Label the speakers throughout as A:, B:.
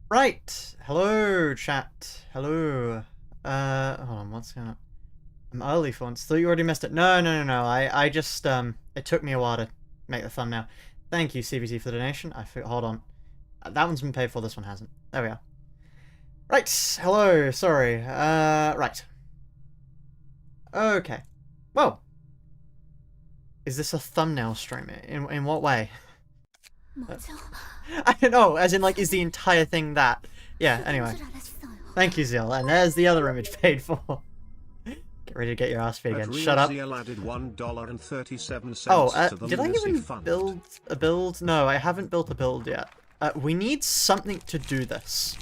A: Right. Hello, chat. Hello. Hold on, what's going on? I'm early for once. Thought you already missed it. No. I just, it took me a while to make the thumbnail. Thank you, CBT, for the donation. Hold on. That one's been paid for, this one hasn't. There we are. Right. Hello, sorry. Right. Okay. Whoa. Is this a thumbnail stream? In what way? I don't know, as in, like, is the entire thing that? Yeah, anyway. Thank you, Zeal. And there's the other image paid for. Get ready to get your ass beat again. Shut up.
B: Added $1.37
A: oh,
B: to the
A: did I
B: Lunacy
A: even
B: Fund.
A: build a build? No, I haven't built a build yet. We need something to do this.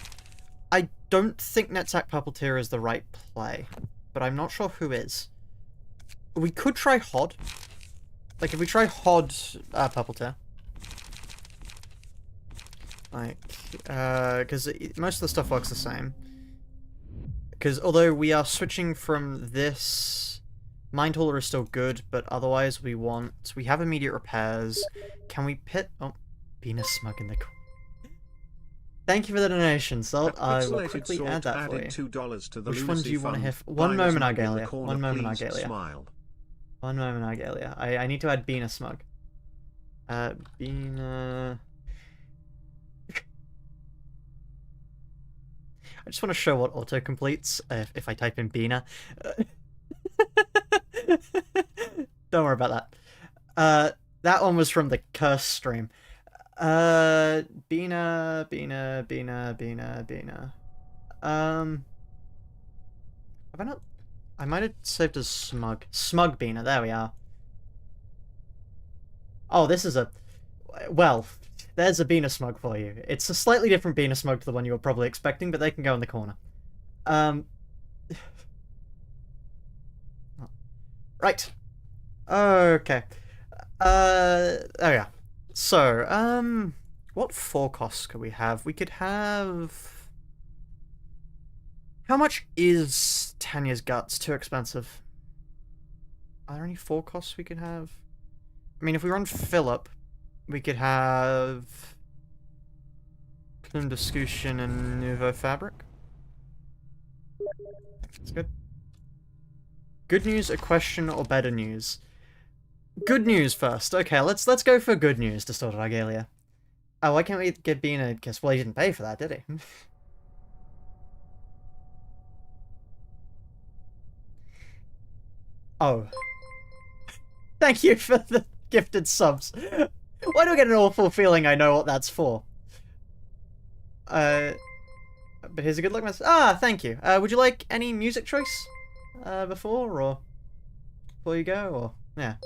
A: I don't think Netsack Puppeteer is the right play, but I'm not sure who is. We could try Hod. Like, if we try Hod Puppeteer. Like, because most of the stuff works the same. Because although we are switching from this, Mind Hauler is still good, but otherwise we have immediate repairs. Can we pit? Oh, Venus Smug in the corner. Thank you for the donation, Salt. I will quickly add that for you.
B: $2 to the
A: Which one do you want to hit? One moment, Argalia. One moment, Argalia. One moment, Argalia. I need to add Bina Smug. Bina... I just want to show what auto-completes if I type in Bina. Don't worry about that. That one was from the curse stream. Bina. Have I not? I might have saved as Smug. Smug Bina, there we are. Oh, this is a... Well... There's a Bina Smug for you. It's a slightly different Bina Smug to the one you were probably expecting, but they can go in the corner. Right. Okay. There we are. So, what forecasts could we have? We could have... How much is Tanya's Guts? Too expensive. Are there any forecasts we could have? I mean, if we run Philip... We could have Plume Discussion and Nouveau Fabric. That's good. Good news, a question, or better news? Good news first. Okay, let's go for good news, Distorted Argalia. Oh, why can't we get Bina? Guess well, he didn't pay for that, did he? Oh. Thank you for the gifted subs. Why do I get an awful feeling I know what that's for? But here's a good luck message. Ah, thank you. Would you like any music choice? Before you go, or... Yeah.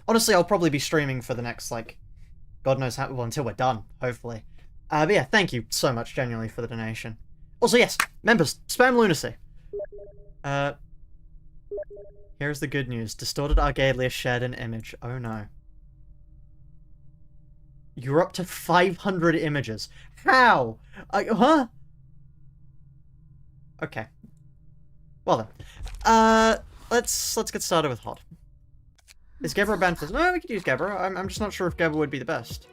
A: Honestly, I'll probably be streaming for the next, like... God knows how... Well, until we're done, hopefully. But yeah, thank you so much, genuinely, for the donation. Also, yes, members, spam Lunacy. Here's the good news. Distorted Argalia shared an image. Oh no. You're up to 500 images. How? Huh? Okay. Well then. Let's get started with Hod. Is Gebra banned for this? No, we could use Gebra. I'm just not sure if Gebra would be the best.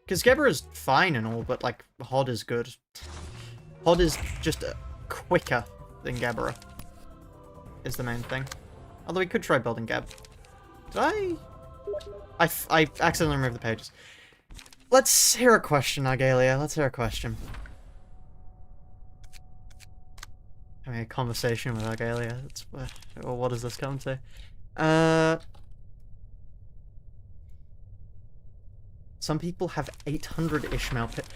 A: Because Gebra is fine and all, but like, Hod is good. Hod is just quicker than Gebra. Is the main thing. Although we could try building Gab. Did I accidentally removed the pages. Let's hear a question, Argalia. Let's hear a question. Having a conversation with Argalia. Or what does this come to? Some people have 800 Ishmael pit.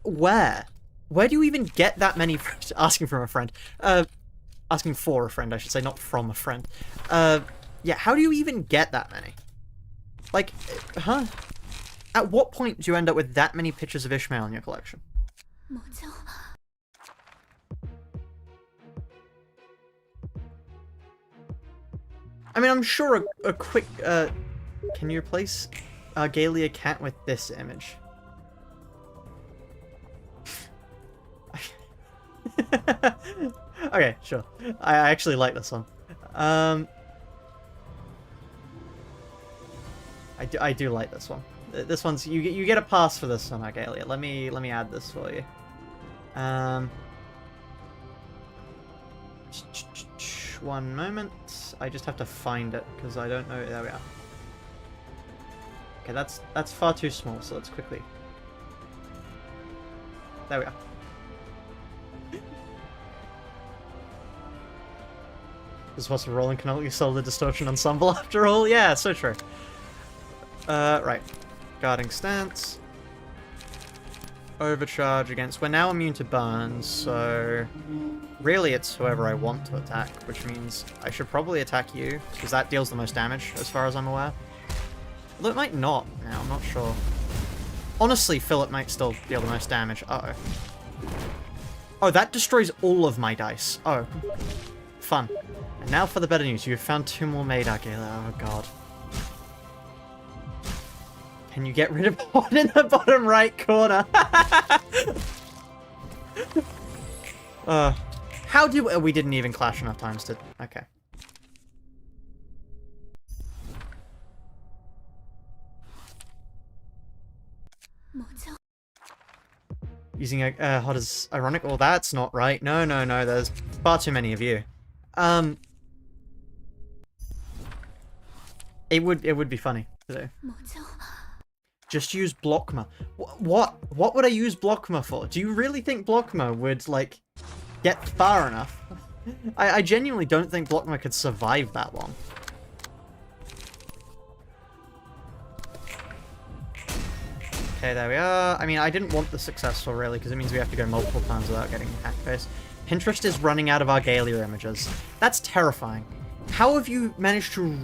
A: Where? Where do you even get that many? Asking from a friend. Asking for a friend, I should say, not from a friend. Yeah, how do you even get that many? Like, huh? At what point do you end up with that many pictures of Ishmael in your collection? I mean, I'm sure a quick, can you replace Argalia Cat with this image? Okay, sure. I actually like this one. I do like this one. This one's you get a pass for this one, Argalia. Let me add this for you. One moment. I just have to find it because I don't know. There we are. Okay, that's far too small. So let's quickly. There we are. This was Roland can only solve the Distorted Ensemble after all. Yeah, so true. Right. Guarding stance. Overcharge against... We're now immune to burns, so... Really, it's whoever I want to attack, which means I should probably attack you, because that deals the most damage, as far as I'm aware. Although it might not now, I'm not sure. Honestly, Philip might still deal the most damage. Uh-oh. Oh, that destroys all of my dice. Oh. Fun. And now for the better news. You've found 2 more made, Argala. Oh, God. Can you get rid of one in the bottom right corner? How do... we didn't even clash enough times to... Okay. Using a hot as ironic? Well, that's not right. No, no, no. There's far too many of you. It would be funny to do. Just use Blockma. What would I use Blockma for? Do you really think Blockma would, like, get far enough? I genuinely don't think Blockma could survive that long. Okay, there we are. I mean, I didn't want the successful, really, because it means we have to go multiple times without getting hack face. Pinterest is running out of Argalia images. That's terrifying. How have you managed to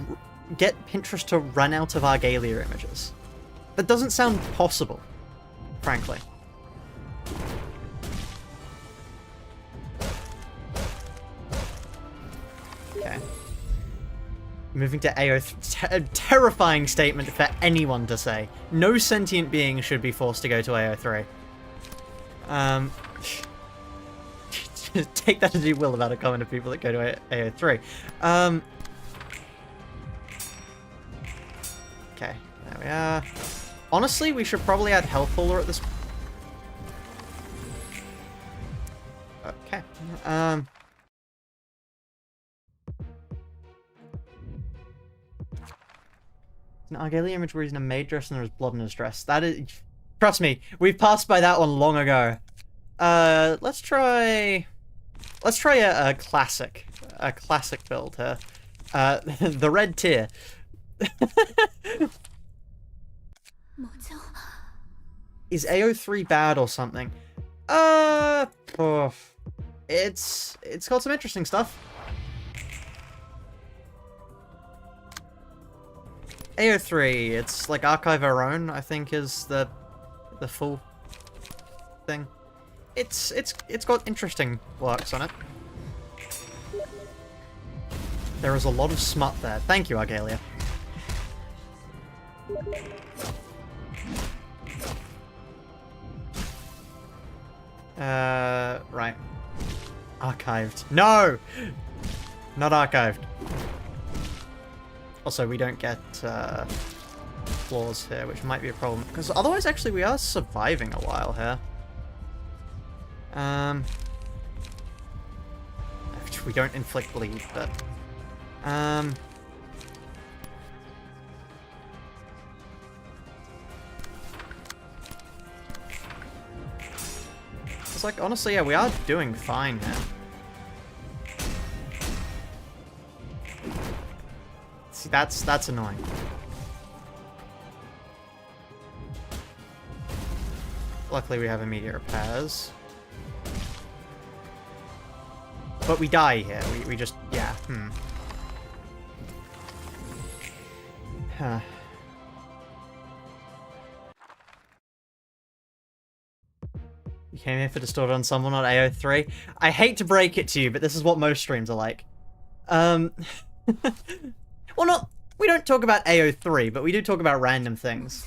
A: get Pinterest to run out of Argalia images? That doesn't sound possible, frankly. Okay. Moving to AO3. Terrifying statement for anyone to say. No sentient being should be forced to go to AO3. Take that as you will about a comment of people that go to AO3. Okay, there we are. Honestly, we should probably add Health Puller at this... Okay. An Argalia image where he's in a maid dress and there's blood in his dress. That is... Trust me, we've passed by that one long ago. Let's try a classic. A classic build here. The red tier. Is AO3 bad or something? It's got some interesting stuff. AO3, it's like Archive Our Own, I think is the full thing. It's got interesting works on it. There is a lot of smut there. Thank you, Argalia. Right. Archived. No! Not archived. Also, we don't get, flaws here, which might be a problem. Because otherwise, actually, we are surviving a while here. We don't inflict bleed, but... It's like, honestly, yeah, we are doing fine here. See, that's annoying. Luckily, we have immediate repairs. But we die here. We just, yeah, Huh. You came here for Distorted Ensemble, not AO3. I hate to break it to you, but this is what most streams are like. Well, we don't talk about AO3, but we do talk about random things.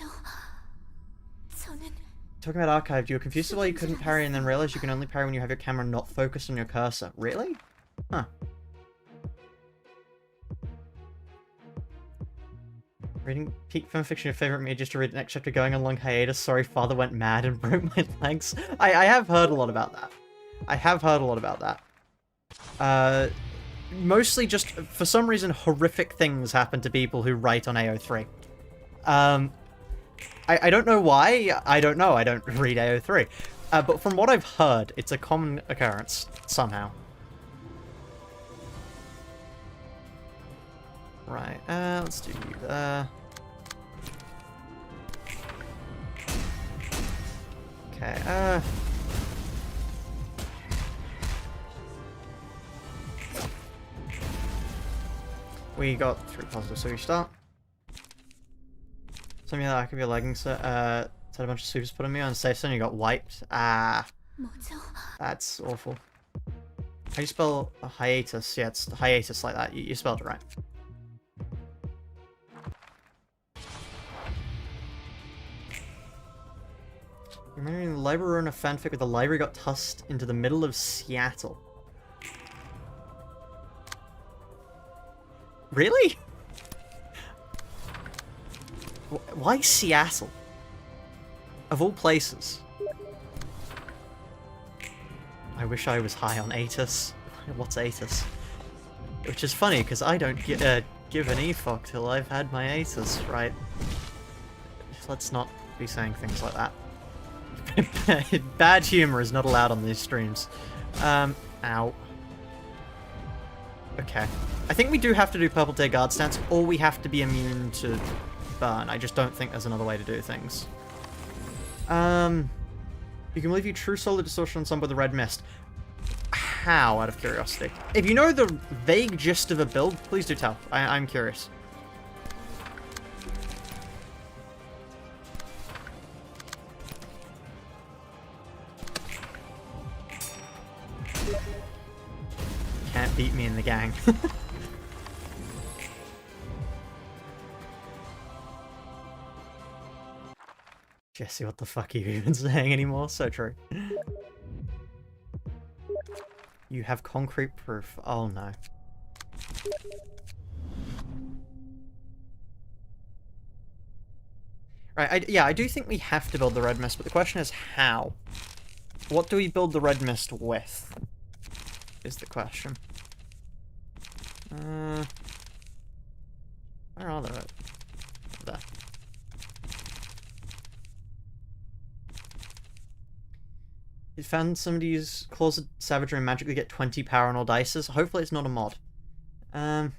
A: Talking about archived, you were confused why you couldn't parry and then realized you can only parry when you have your camera not focused on your cursor. Really? Huh. Reading peak fanfiction, your favorite me just to read the next chapter going on long hiatus. Sorry, father went mad and broke my legs. I have heard a lot about that. I have heard a lot about that. Mostly just, for some reason, horrific things happen to people who write on AO3. I don't know why. I don't know. I don't read AO3. But from what I've heard, it's a common occurrence, somehow. Right, let's do you there. Okay, we got 3 positives, so you start. Something like that could be a leggings set. Had a bunch of supers put on me on safe zone, you got wiped. Ah. That's awful. How do you spell a hiatus? Yeah, it's hiatus like that. You spelled it right. You're marrying the Library of Ruina fanfic with the library got tossed into the middle of Seattle. Really? Why Seattle? Of all places. I wish I was high on Atus. What's Atus? Which is funny, because I don't give an e-fuck till I've had my Atus, right? Let's not be saying things like that. Bad humor is not allowed on these streams. Ow. Okay. I think we do have to do Purple Tear Guard stance, or we have to be immune to burn. I just don't think there's another way to do things. You can believe you true solar distortion ensemble with the red mist. How, out of curiosity? If you know the vague gist of a build, please do tell. I'm curious. Can't beat me in the gang. Jesse, what the fuck are you even saying anymore? So true. You have concrete proof. Oh no. Right, yeah, I do think we have to build the red mist, but the question is how? What do we build the red mist with? Is the question. Where are they? There. You found somebody's Closet Savagery and magically get 20 power on all dices. Hopefully it's not a mod. Using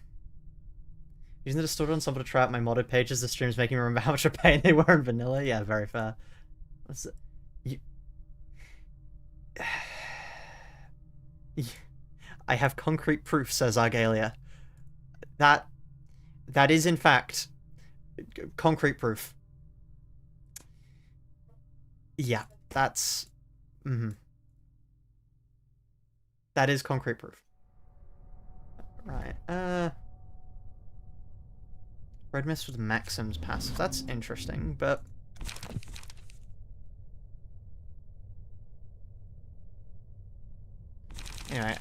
A: the Distorted Ensemble to try out my modded pages, the stream's making me remember how much a pain they were in vanilla. Yeah, very fair. I have concrete proof, says Argalia. That is in fact concrete proof. Yeah, that's that is concrete proof. Right, red mist with Maxim's passive. That's interesting, but anyway,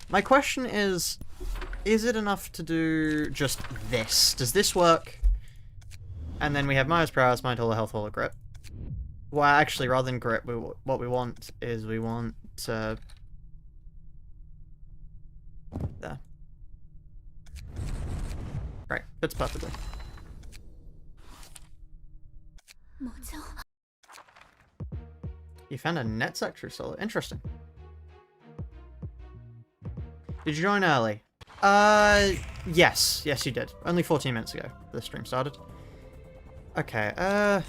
A: my question is it enough to do just this? Does this work? And then we have Maya's Prowess, Mind Hollow, Health Hollow, Grip. Well, actually, rather than Grip, what we want is we want there. Right, fits perfectly. You found a net sector solo. Interesting. Did you join early? Yes. Yes, you did. Only 14 minutes ago, the stream started. Okay,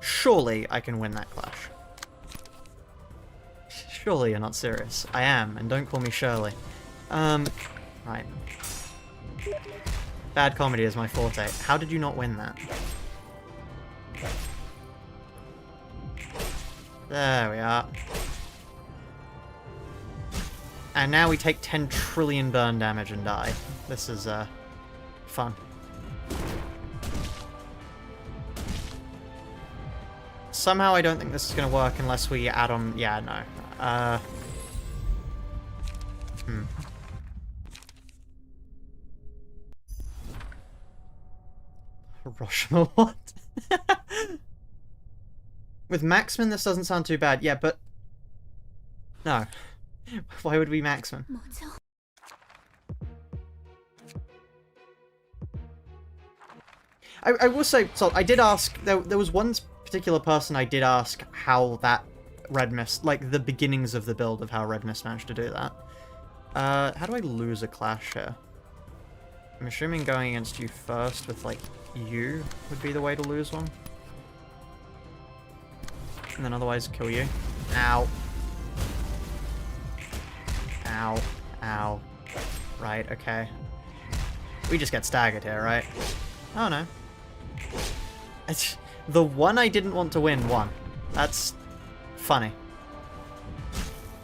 A: surely I can win that clash. Surely you're not serious. I am, and don't call me Shirley. Right. Bad comedy is my forte. How did you not win that? There we are. And now we take 10 trillion burn damage and die. This is, fun. Somehow I don't think this is going to work unless we add on... Yeah, no. Hiroshima, what? With Maxman, this doesn't sound too bad. Yeah, but... No. Why would we Maxman? I will say, so I did ask, there was one particular person I did ask how that Red Mist, like the beginnings of the build of how Red Mist managed to do that. How do I lose a clash here? I'm assuming going against you first with, like, you would be the way to lose one. And then otherwise kill you. Ow. Ow. Ow. Right, okay. We just get staggered here, right? Oh no. It's, the one I didn't want to win won. That's funny.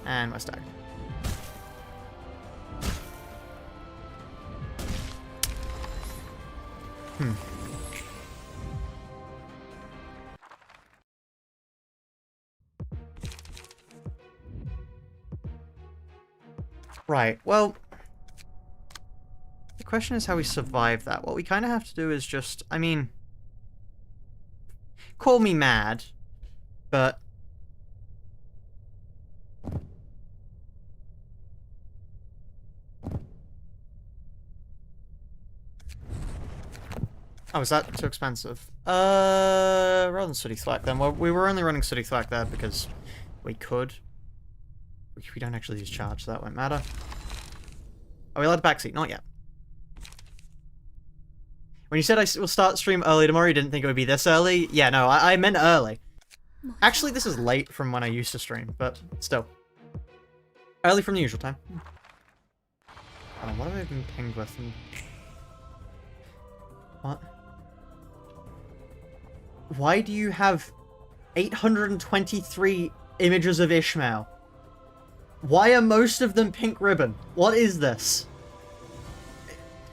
A: And we're staggered. Right, well... The question is how we survive that. What we kind of have to do is just... I mean... Call me mad, but... Oh, is that too expensive? Rather than Sooty Thwack then. Well, we were only running Sooty Thwack there because we could. We don't actually use charge, so that won't matter. Are we allowed to backseat? Not yet. When you said I will start stream early tomorrow, you didn't think it would be this early? Yeah, no, I meant early. Actually, this is late from when I used to stream, but still. Early from the usual time. Hold on, what have I been pinged with? What? Why do you have 823 images of Ishmael? Why are most of them pink ribbon? What is this?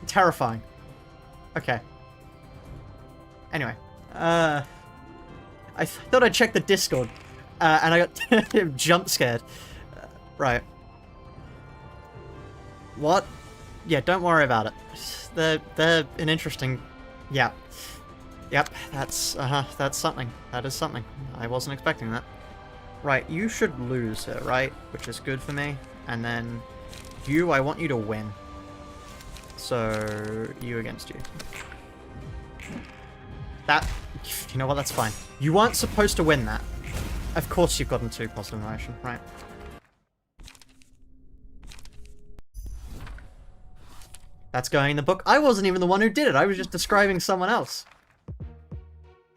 A: Terrifying. Okay. Anyway. I thought I'd check the Discord. And I got jump scared. Right. What? Yeah, don't worry about it. They're an interesting... Yeah. Yep, that's something. That is something. I wasn't expecting that. Right, you should lose here, right? Which is good for me. And then you, I want you to win. So, you against you. That, you know what, that's fine. You weren't supposed to win that. Of course you've gotten 2 positive emotion, right? That's going in the book. I wasn't even the one who did it. I was just describing someone else.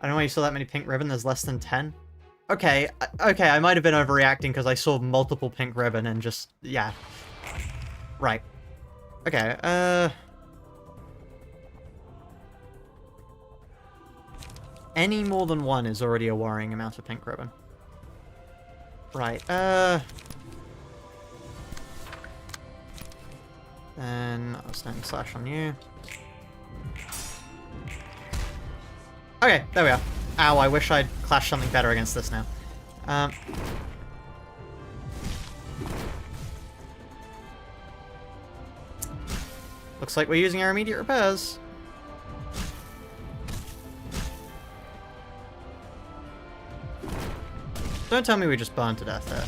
A: I don't know why you saw that many pink ribbon. There's less than 10. Okay, okay, I might have been overreacting because I saw multiple pink ribbon and just, yeah. Right. Okay, any more than 1 is already a worrying amount of pink ribbon. Right, then I'll stand slash on you. Okay, there we are. Ow, I wish I'd clashed something better against this now. Looks like we're using our immediate repairs. Don't tell me we just burned to death there.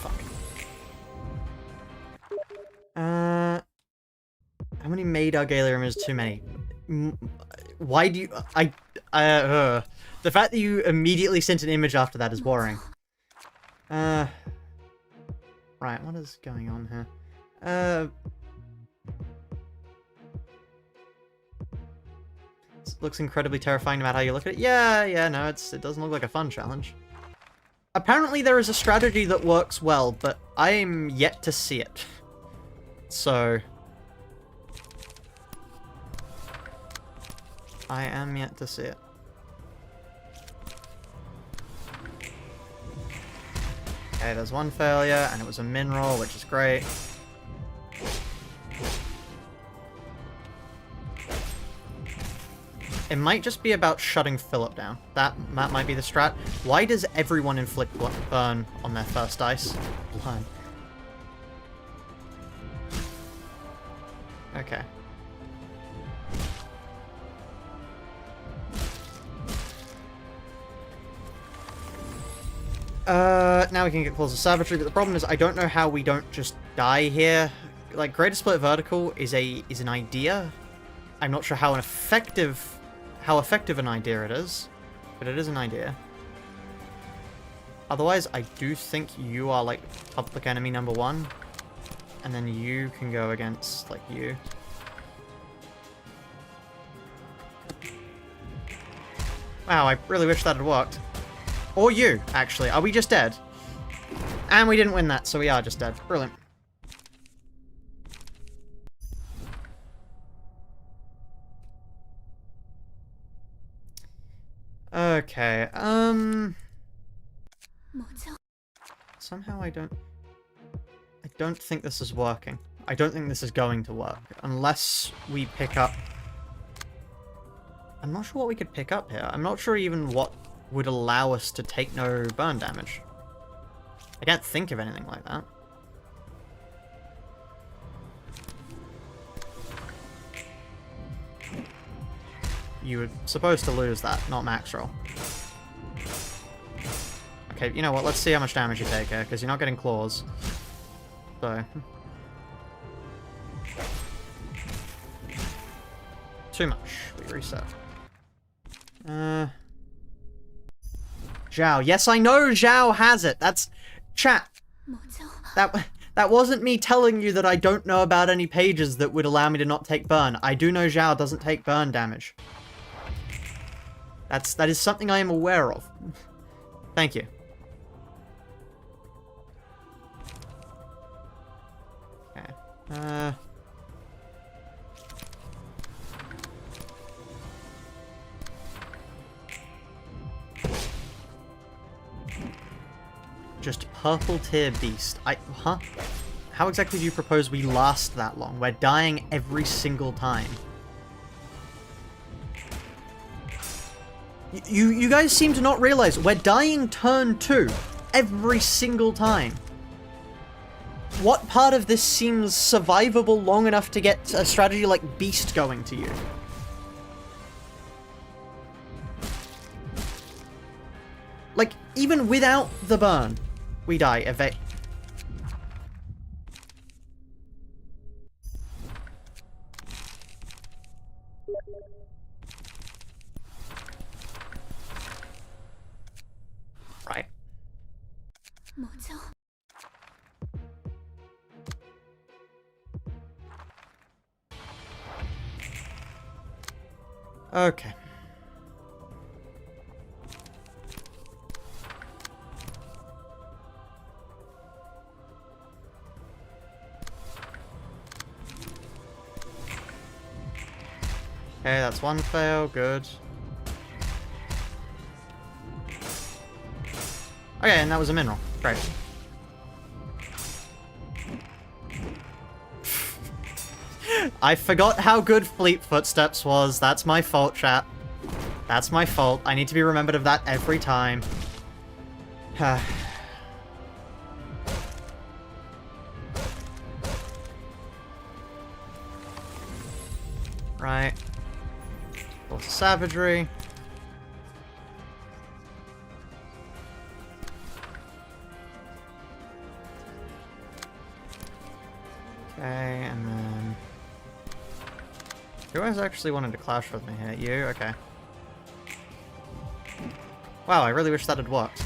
A: Fuck. How many made Argalium is too many? Why do you... the fact that you immediately sent an image after that is worrying. Right, what is going on here? This looks incredibly terrifying no matter how you look at it. Yeah, no, it doesn't look like a fun challenge. Apparently there is a strategy that works well, but I'm yet to see it. So... I am yet to see it. Okay, there's one failure, and it was a min roll, which is great. It might just be about shutting Philip down. That might be the strat. Why does everyone inflict burn on their first dice? Blind. Okay. Now we can get Claws of Savagery, but the problem is I don't know how we don't just die here. Like, Greater Split Vertical is an idea. I'm not sure how effective an idea it is, but it is an idea. Otherwise, I do think you are, like, public enemy number 1. And then you can go against, like, you. Wow, I really wish that had worked. Or you, actually. Are we just dead? And we didn't win that, so we are just dead. Brilliant. Okay, somehow I don't think this is working. I don't think this is going to work. Unless we pick up... I'm not sure what we could pick up here. I'm not sure even what would allow us to take no burn damage. I can't think of anything like that. You were supposed to lose that, not max roll. Okay, you know what? Let's see how much damage you take here, because you're not getting claws. So... too much. We reset. Zhao. Yes, I know Zhao has it. That's... Chat. That wasn't me telling you that I don't know about any pages that would allow me to not take burn. I do know Zhao doesn't take burn damage. That is something I am aware of. Thank you. Okay. Just purple tier beast. Huh? How exactly do you propose we last that long? We're dying every single time. You guys seem to not realize we're dying turn 2 every single time. What part of this seems survivable long enough to get a strategy like Beast going to you? Like, even without the burn, we die. Right. Okay. Okay, that's one fail. Good. Okay, and that was a mineral. Great. I forgot how good Fleet Footsteps was. That's my fault, chat. That's my fault. I need to be remembered of that every time. Right. Also savagery. Okay, and then... who has actually wanted to clash with me here? You? Okay. Wow, I really wish that had worked.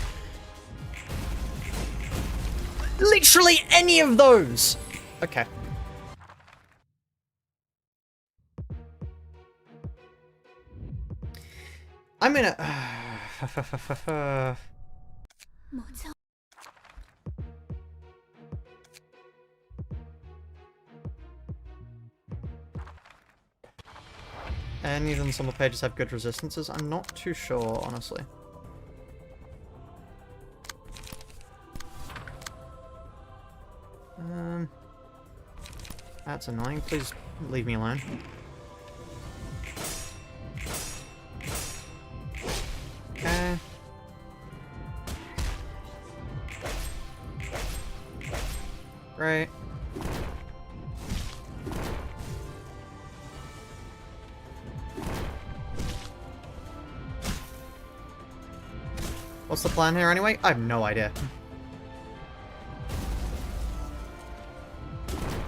A: Literally any of those! Okay. I'm gonna... Any of the ensemble pages have good resistances? I'm not too sure, honestly. That's annoying. Please leave me alone. Okay. Right. What's the plan here anyway? I have no idea.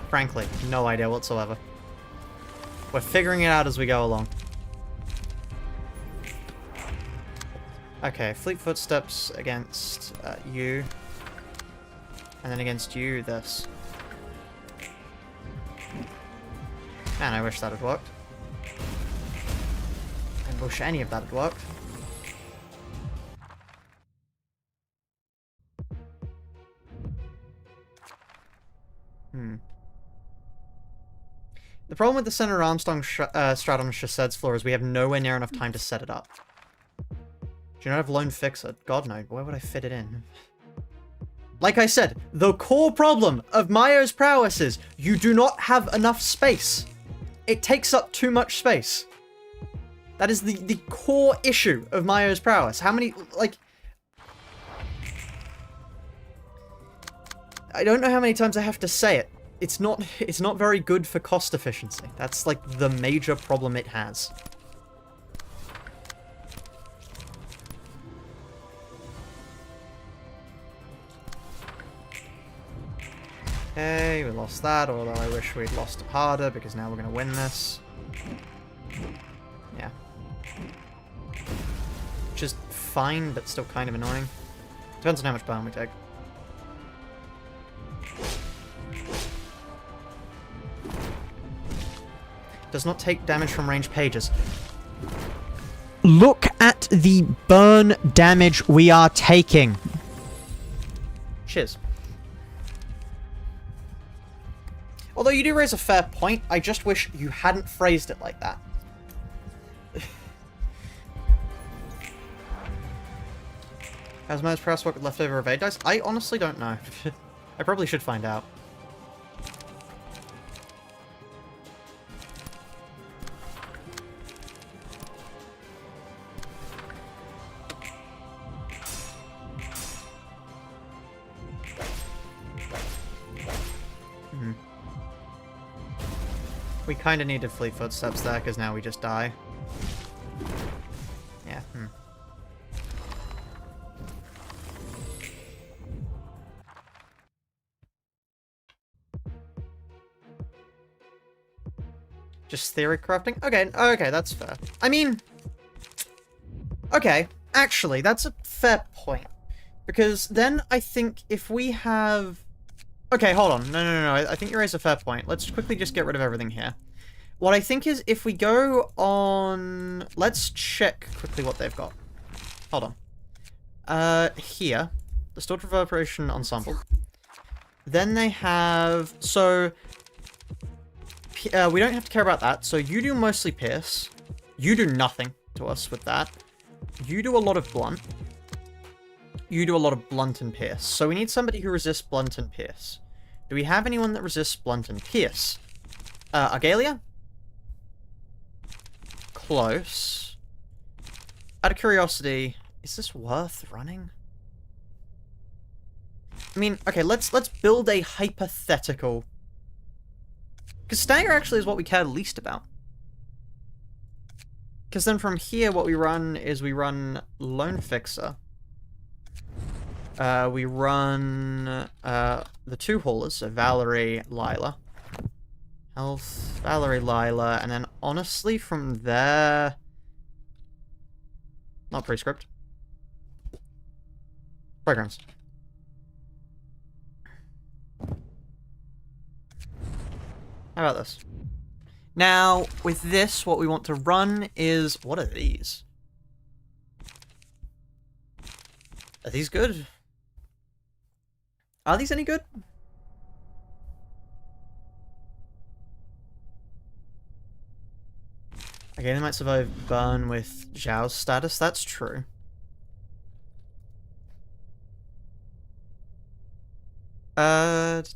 A: Frankly, no idea whatsoever. We're figuring it out as we go along. Okay, fleet footsteps against you. And then against you, this. Man, I wish that had worked. I wish any of that had worked. The problem with the Senator Armstrong strat on Chased's floor is we have nowhere near enough time to set it up. Do you not have Lone Fixer? God no, where would I fit it in? Like I said, the core problem of Mayo's prowess is you do not have enough space. It takes up too much space. That is the core issue of Mayo's prowess. How many, like... I don't know how many times I have to say it. It's not very good for cost efficiency. That's like the major problem it has. Okay, we lost that, although I wish we'd lost it harder because now we're going to win this. Yeah. Which is fine, but still kind of annoying. Depends on how much burn we take. Does not take damage from ranged pages. Look at the burn damage we are taking. Cheers. Although you do raise a fair point, I just wish you hadn't phrased it like that. Has Mayo's prowess work with leftover evade dice? I honestly don't know. I probably should find out. We kind of needed fleet footsteps there, because now we just die. Yeah, Just theory crafting? Okay, okay, that's fair. I mean... Okay, actually, that's a fair point. Because then I think if we have... Okay, hold on. No. I think you raise a fair point. Let's quickly just get rid of everything here. What I think is if we go on... Let's check quickly what they've got. Hold on. Here. Distorted Ensemble. Then they have... So... we don't have to care about that. So you do mostly Pierce. You do nothing to us with that. You do a lot of Blunt. You do a lot of Blunt and Pierce. So we need somebody who resists Blunt and Pierce. Do we have anyone that resists Blunt and Pierce? Argalia? Close. Out of curiosity, is this worth running? I mean, okay, let's build a hypothetical. Because Stagger actually is what we care least about. Because then from here, what we run is we run Lone Fixer. We run the two haulers, so Valerie, Lila. Health, Valerie, Lila, and then honestly from there... Not prescript. Programs. How about this? Now, with this, what we want to run is... What are these? Are these good? Are these any good? Okay, they might survive burn with Zhao's status. That's true. That's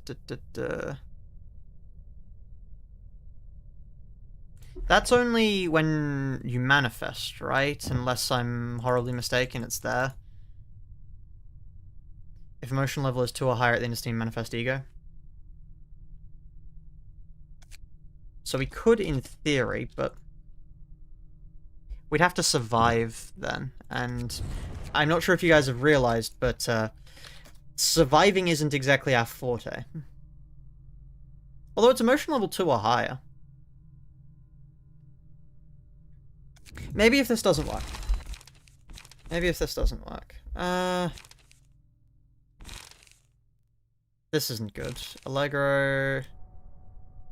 A: only when you manifest, right? Unless I'm horribly mistaken, it's there. If emotion level is 2 or higher at the end of Steam Manifest Ego. So we could in theory, but... We'd have to survive then, and I'm not sure if you guys have realized, but surviving isn't exactly our forte. Although it's emotion level 2 or higher. Maybe if this doesn't work. Maybe if this doesn't work. This isn't good. Allegro...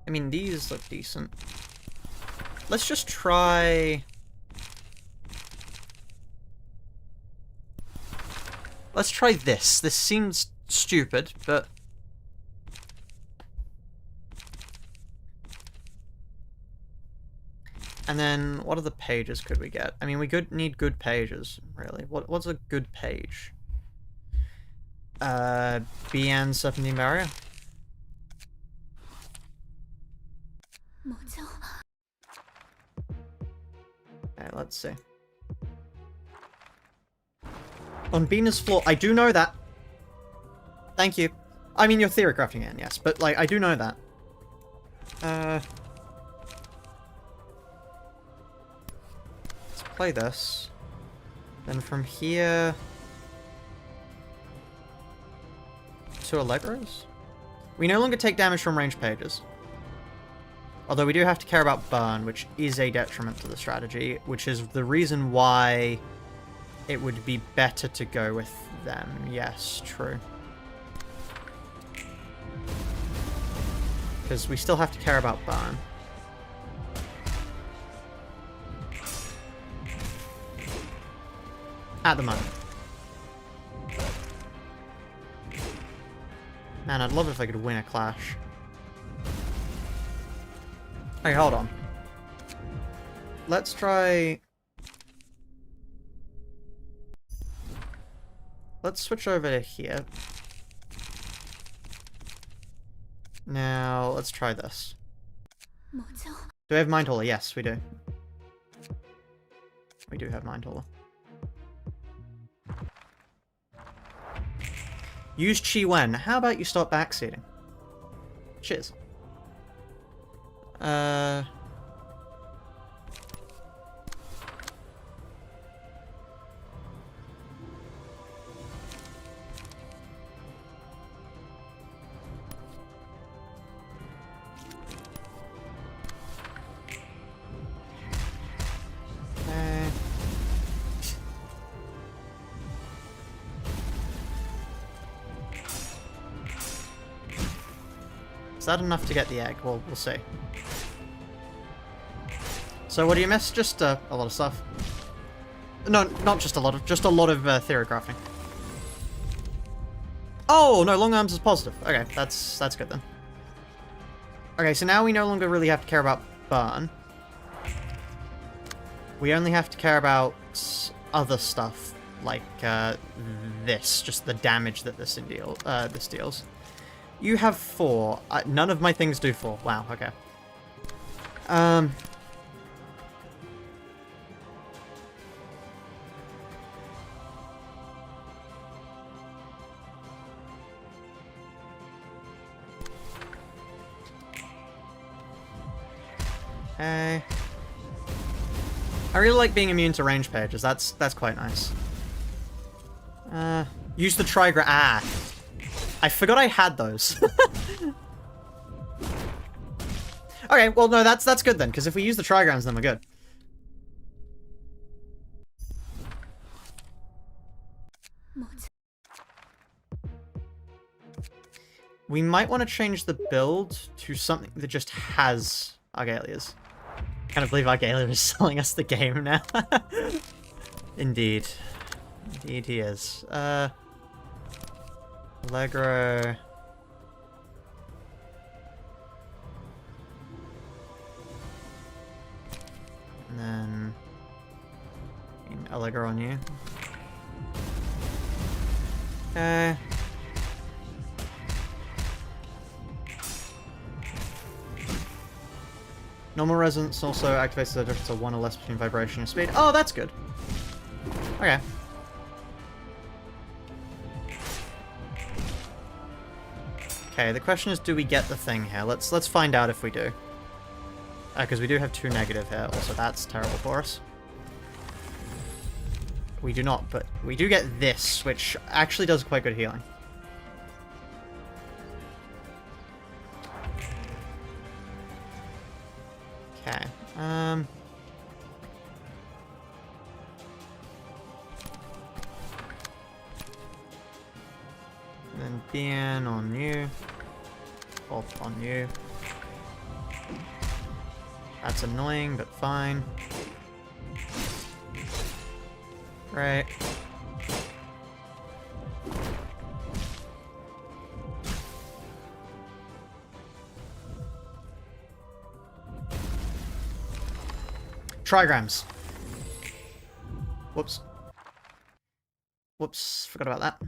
A: I mean, these look decent. Let's just try... Let's try this. This seems stupid, but... And then, what other pages could we get? I mean, we need good pages, really. What's a good page? BN Serpentine Barrier? Okay, let's see. On Bina's floor, I do know that. Thank you. I mean, you're theory crafting it, yes, but, like, I do know that. Let's play this. Then from here... to Allegros? We no longer take damage from ranged pages. Although we do have to care about burn, which is a detriment to the strategy, which is the reason why it would be better to go with them. Yes, true. Because we still have to care about burn. At the moment. Man, I'd love it if I could win a clash. Okay, hold on. Let's try... Let's switch over to here. Now, let's try this. Do we have Mind Hauler? Yes, we do. We do have Mind Hauler. Use Chi Wen. How about you stop backseating? Cheers. Is that enough to get the egg? Well, we'll see. So what do you miss? Just a lot of stuff. No, not just a lot of theory crafting. Oh, no, long arms is positive. Okay, that's good then. Okay, so now we no longer really have to care about burn. We only have to care about other stuff, like this, just the damage that this deals. You have 4. None of my things do 4. Wow, okay. Okay. I really like being immune to range pages. That's quite nice. Use the trigram. Ah. I forgot I had those. Okay, well, no, that's good then, because if we use the trigrams, then we're good. We might want to change the build to something that just has Argalias. Can't believe Argalia is selling us the game now. Indeed. Indeed he is. Allegro. And then Allegro on you. Okay. Normal resonance also activates the difference of 1 or less between vibration and speed. Oh, that's good. Okay. Okay, the question is, do we get the thing here? Let's find out if we do. Because we do have 2 negative here. Also, that's terrible for us. We do not, but we do get this, which actually does quite good healing. Okay. And then Bien on you. Off on you. That's annoying, but fine. Right. Trigrams. Whoops. Whoops, forgot about that.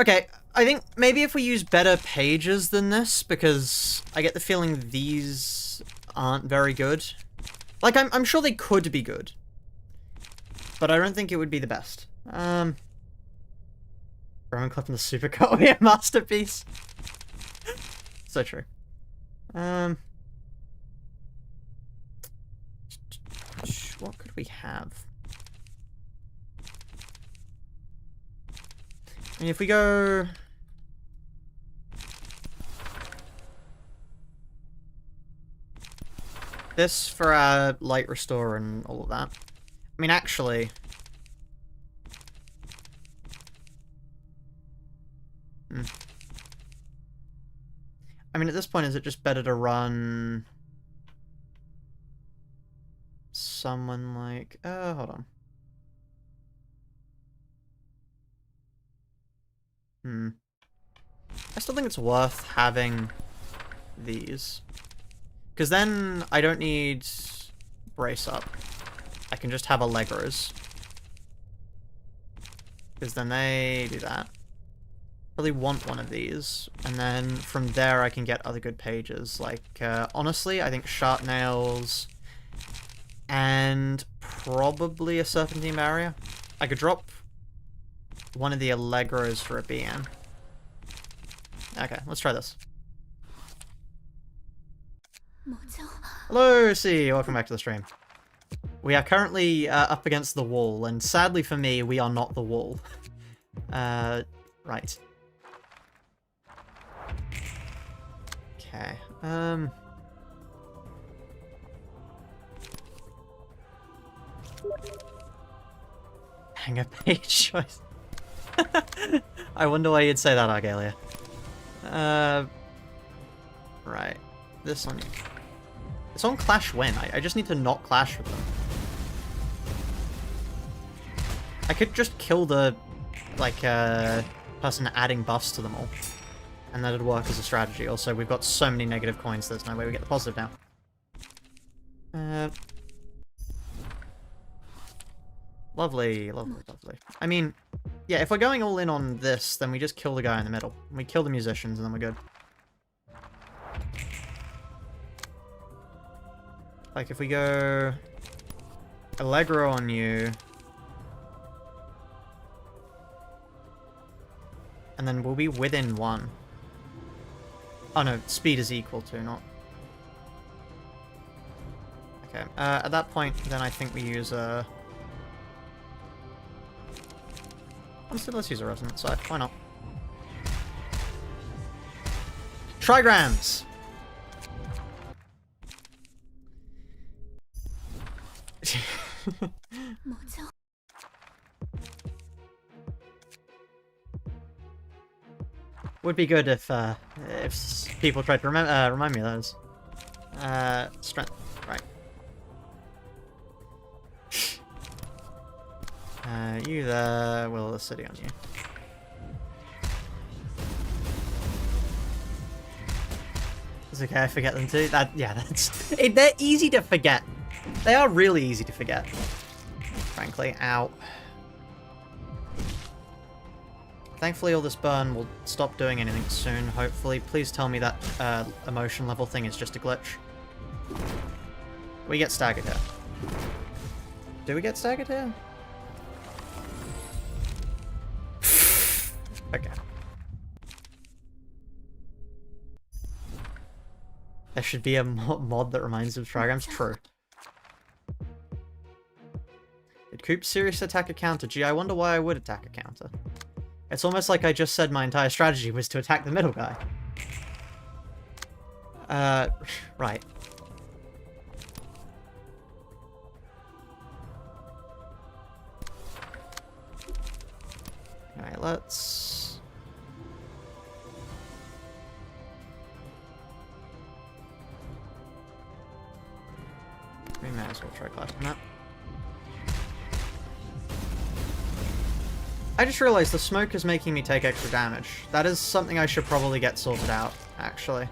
A: Okay, I think maybe if we use better pages than this, because I get the feeling these aren't very good. Like, I'm sure they could be good, but I don't think it would be the best. Roman Cliff and the Supercut would be a masterpiece. So true. What could we have? I mean, if we go... this for our light restore and all of that. I mean, actually... I mean, at this point, is it just better to run... someone like... hold on. I still think it's worth having these. Because then I don't need brace up. I can just have Allegros. Because then they do that. Really want one of these. And then from there I can get other good pages. Like, honestly, I think Sharp Nails and probably a Serpentine Barrier. I could drop one of the Allegros for a BN. Okay, let's try this. Hello, C. Welcome back to the stream. We are currently up against the wall, and sadly for me, we are not the wall. Right. Okay. Hang a page choice. I wonder why you'd say that, Argalia. Right. This on you. It's on Clash Win. I just need to not clash with them. I could just kill the, like, person adding buffs to them all. And that'd work as a strategy. Also, we've got so many negative coins, there's no way we get the positive now. Lovely, lovely, lovely. I mean, yeah, if we're going all in on this, then we just kill the guy in the middle. We kill the musicians, and then we're good. Like, if we go... Allegro on you... and then we'll be within 1. Oh no, speed is equal to, not... Okay, at that point, then I think we use a... Honestly, let's use a resonance side. Why not? Trigrams! Would be good if people tried to remind me of those. Strength, right. You there, Will of the City on you. It's okay, I forget them too. They're easy to forget. They are really easy to forget. Frankly, ow. Thankfully, all this burn will stop doing anything soon, hopefully. Please tell me that emotion level thing is just a glitch. We get staggered here. Do we get staggered here? Okay. There should be a mod that reminds of trigrams. True. Coop's serious attack a counter? Gee, I wonder why I would attack a counter. It's almost like I just said my entire strategy was to attack the middle guy. Right. Alright, let's... We may as well try clapping that. I just realized the smoke is making me take extra damage. That is something I should probably get sorted out, actually.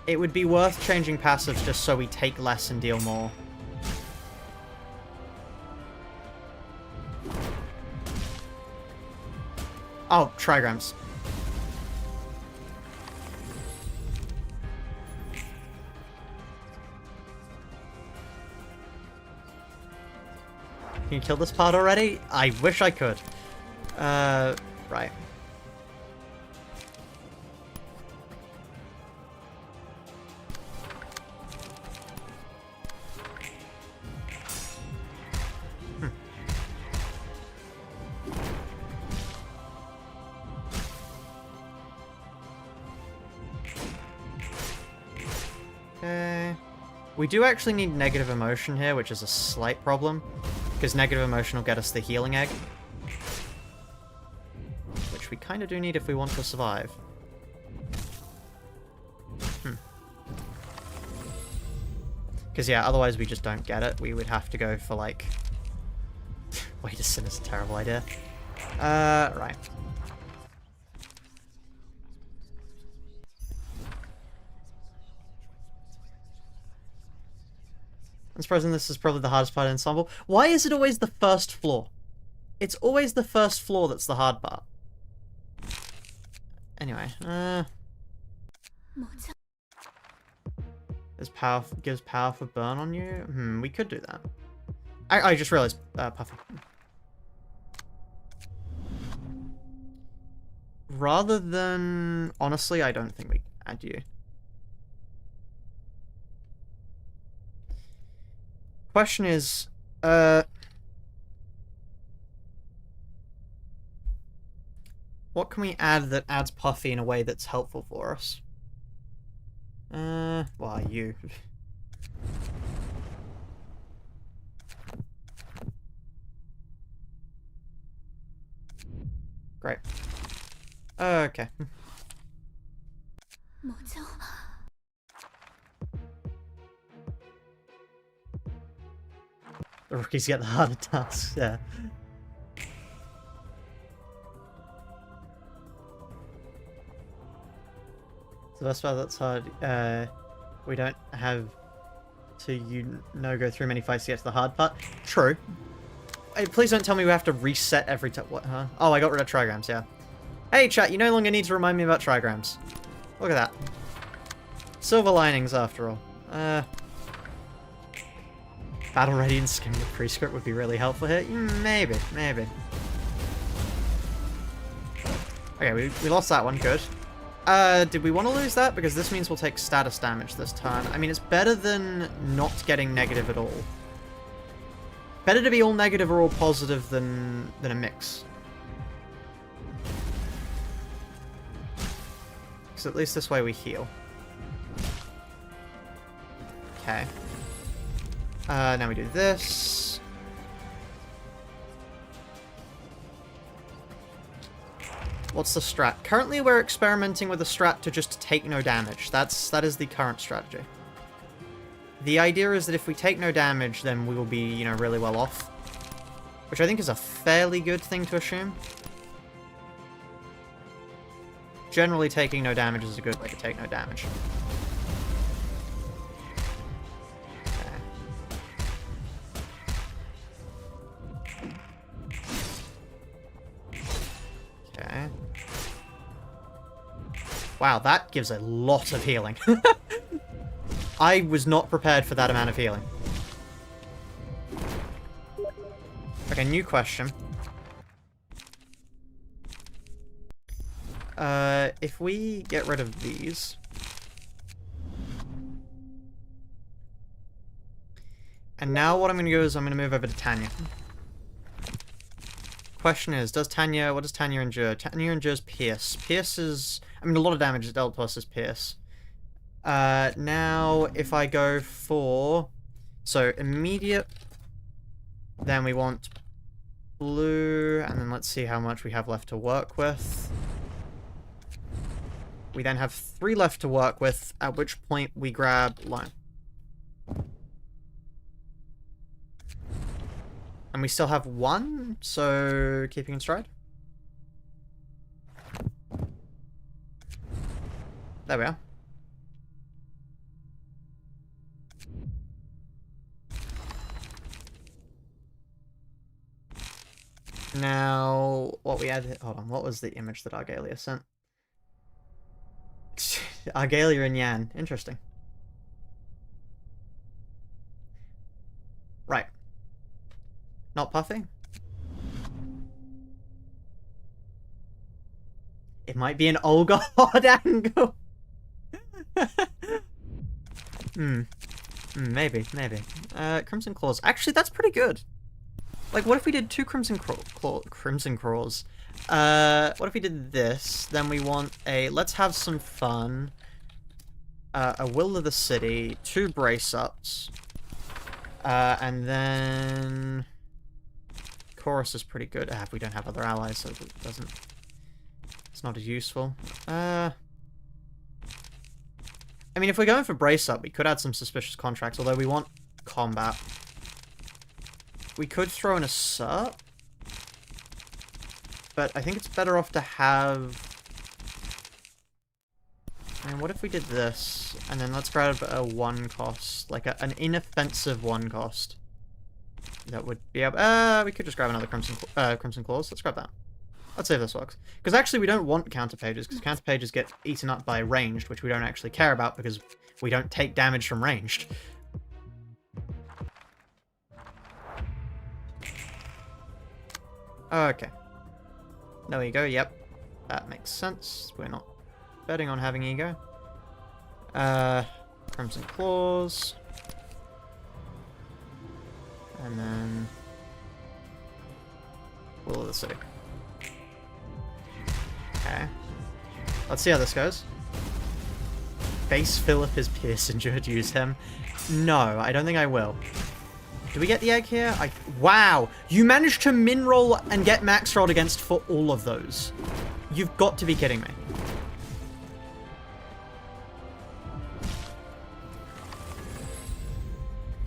A: It would be worth changing passives just so we take less and deal more. Oh, trigrams. Can you kill this part already? I wish I could. Right. Okay. We do actually need negative emotion here, which is a slight problem, because negative emotion will get us the healing egg, which we kind of do need if we want to survive. Because, yeah, otherwise we just don't get it. We would have to go for, like... Wait, a sin is a terrible idea. Right. I'm surprised this is probably the hardest part of Ensemble. Why is it always the first floor? It's always the first floor that's the hard part. Anyway, gives power for burn on you? We could do that. I just realized, Puffy. Rather than... Honestly, I don't think we add you. Question is, what can we add that adds Puffy in a way that's helpful for us? Well, you. Great. Okay. The rookies get the harder tasks, yeah. So that's why that's hard. We don't have to, go through many fights to get to the hard part. True. Hey, please don't tell me we have to reset every time. What, huh? Oh, I got rid of trigrams, yeah. Hey, chat, you no longer need to remind me about trigrams. Look at that. Silver linings, after all. Battle ready and skim the prescript would be really helpful here. Maybe. Okay, we lost that one. Good. Did we want to lose that? Because this means we'll take status damage this turn. I mean, it's better than not getting negative at all. Better to be all negative or all positive than a mix. Because at least this way we heal. Okay. Now we do this. What's the strat? Currently we're experimenting with a strat to just take no damage. That is the current strategy. The idea is that if we take no damage, then we will be, really well off. Which I think is a fairly good thing to assume. Generally, taking no damage is a good way to take no damage. Okay. Wow, that gives a lot of healing. I was not prepared for that amount of healing. Okay, new question. If we get rid of these... And now what I'm going to do is I'm going to move over to Tanya. Question is, what does Tanya endure? Tanya endures Pierce. Pierce is, I mean, a lot of damage is dealt to us as Pierce. Now, if I go for, so immediate, then we want blue, and then let's see how much we have left to work with. We then have 3 left to work with, at which point we grab lime. And we still have 1, so keeping in stride. There we are. Now, what we had... Hold on, what was the image that Argalia sent? Argalia and Yan. Interesting. Right. Not Puffy? It might be an old god angle. Maybe. Crimson Claws. Actually, that's pretty good. Like, what if we did 2 Crimson Claws? What if we did this? Then we want a Let's Have Some Fun, a Will of the City, 2 Brace-Ups, and then... Chorus is pretty good. We don't have other allies, so it doesn't... It's not as useful. I mean, if we're going for Brace-Up, we could add some Suspicious Contracts, although we want combat. We could throw in a Sup, but I think it's better off to have... I mean, what if we did this, and then let's grab a 1 cost, like an inoffensive 1 cost. That would be able... we could just grab another Crimson Claws. Let's grab that. Let's see if this works. Because actually we don't want counter pages, because counter pages get eaten up by ranged, which we don't actually care about because we don't take damage from ranged. Okay. No ego, yep. That makes sense. We're not betting on having ego. Crimson Claws. And then... Will of the City. Okay. Let's see how this goes. Base Philip is Pierce endured, use him. No, I don't think I will. Do we get the egg here? Wow! You managed to min roll and get max rolled against for all of those. You've got to be kidding me.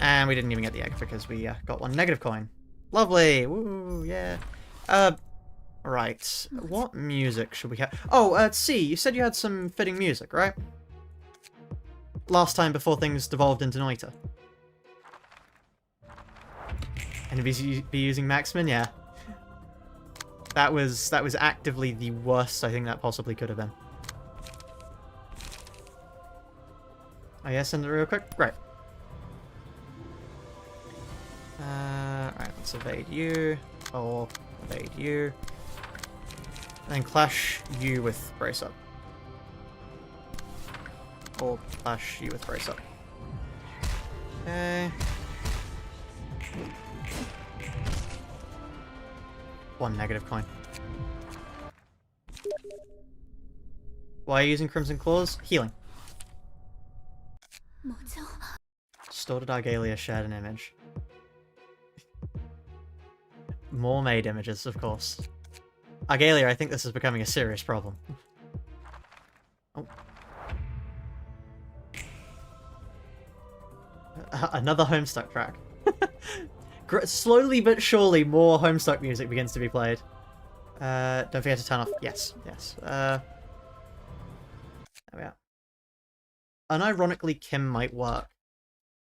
A: And we didn't even get the egg because we got 1 negative coin. Lovely! Woo, yeah. Right. What music should we have? Oh, C, you said you had some fitting music, right? Last time before things devolved into Noita. And be using Maxman? Yeah. That was actively the worst I think that possibly could have been. Oh yeah, send it real quick? Great. Alright, let's evade you. Or evade you. And then clash you with Brace Up. Or clash you with Brace Up. Okay. 1 negative coin. Why are you using Crimson Claws? Healing. Distorted Argalia shared an image. More made images, of course. Argalia, I think this is becoming a serious problem. Oh. Another Homestuck track. Slowly but surely, more Homestuck music begins to be played. Don't forget to turn off... Yes, yes. There we are. Unironically, Kim might work.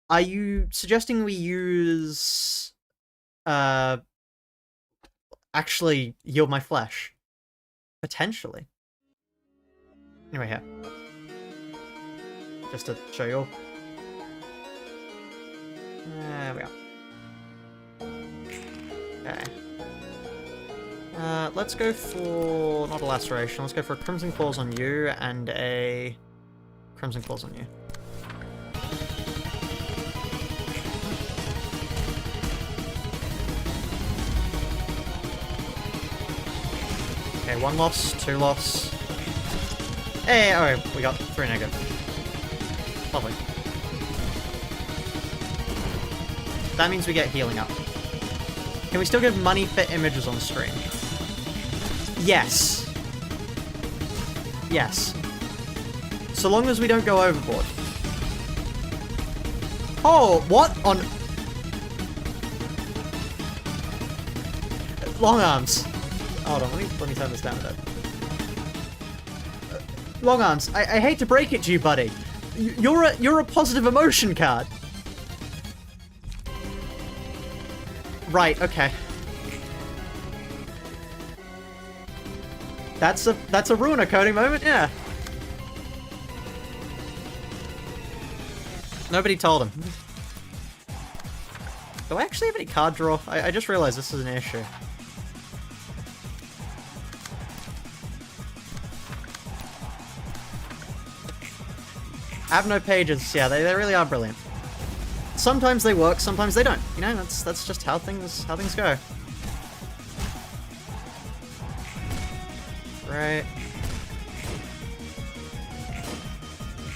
A: Are you suggesting we use... actually yield my flesh? Potentially. Anyway, here. Just to show you all. There we are. Okay. Let's go for... not a laceration. Let's go for a Crimson Claws on you and a Crimson Claws on you. Okay, 1 loss, 2 loss. Hey, alright, we got 3 negative. Lovely. That means we get healing up. Can we still give money for images on stream? Yes. Yes. So long as we don't go overboard. Oh, what on... Long arms. Hold on, let me turn this down a bit. Long arms, I hate to break it to you, buddy. You're a positive emotion card. Right, okay. That's a Ruina coding moment, yeah. Nobody told him. Do I actually have any card draw? I just realized this is an issue. I have no pages. Yeah, they really are brilliant. Sometimes they work, sometimes they don't. You know, that's just how things go. Right.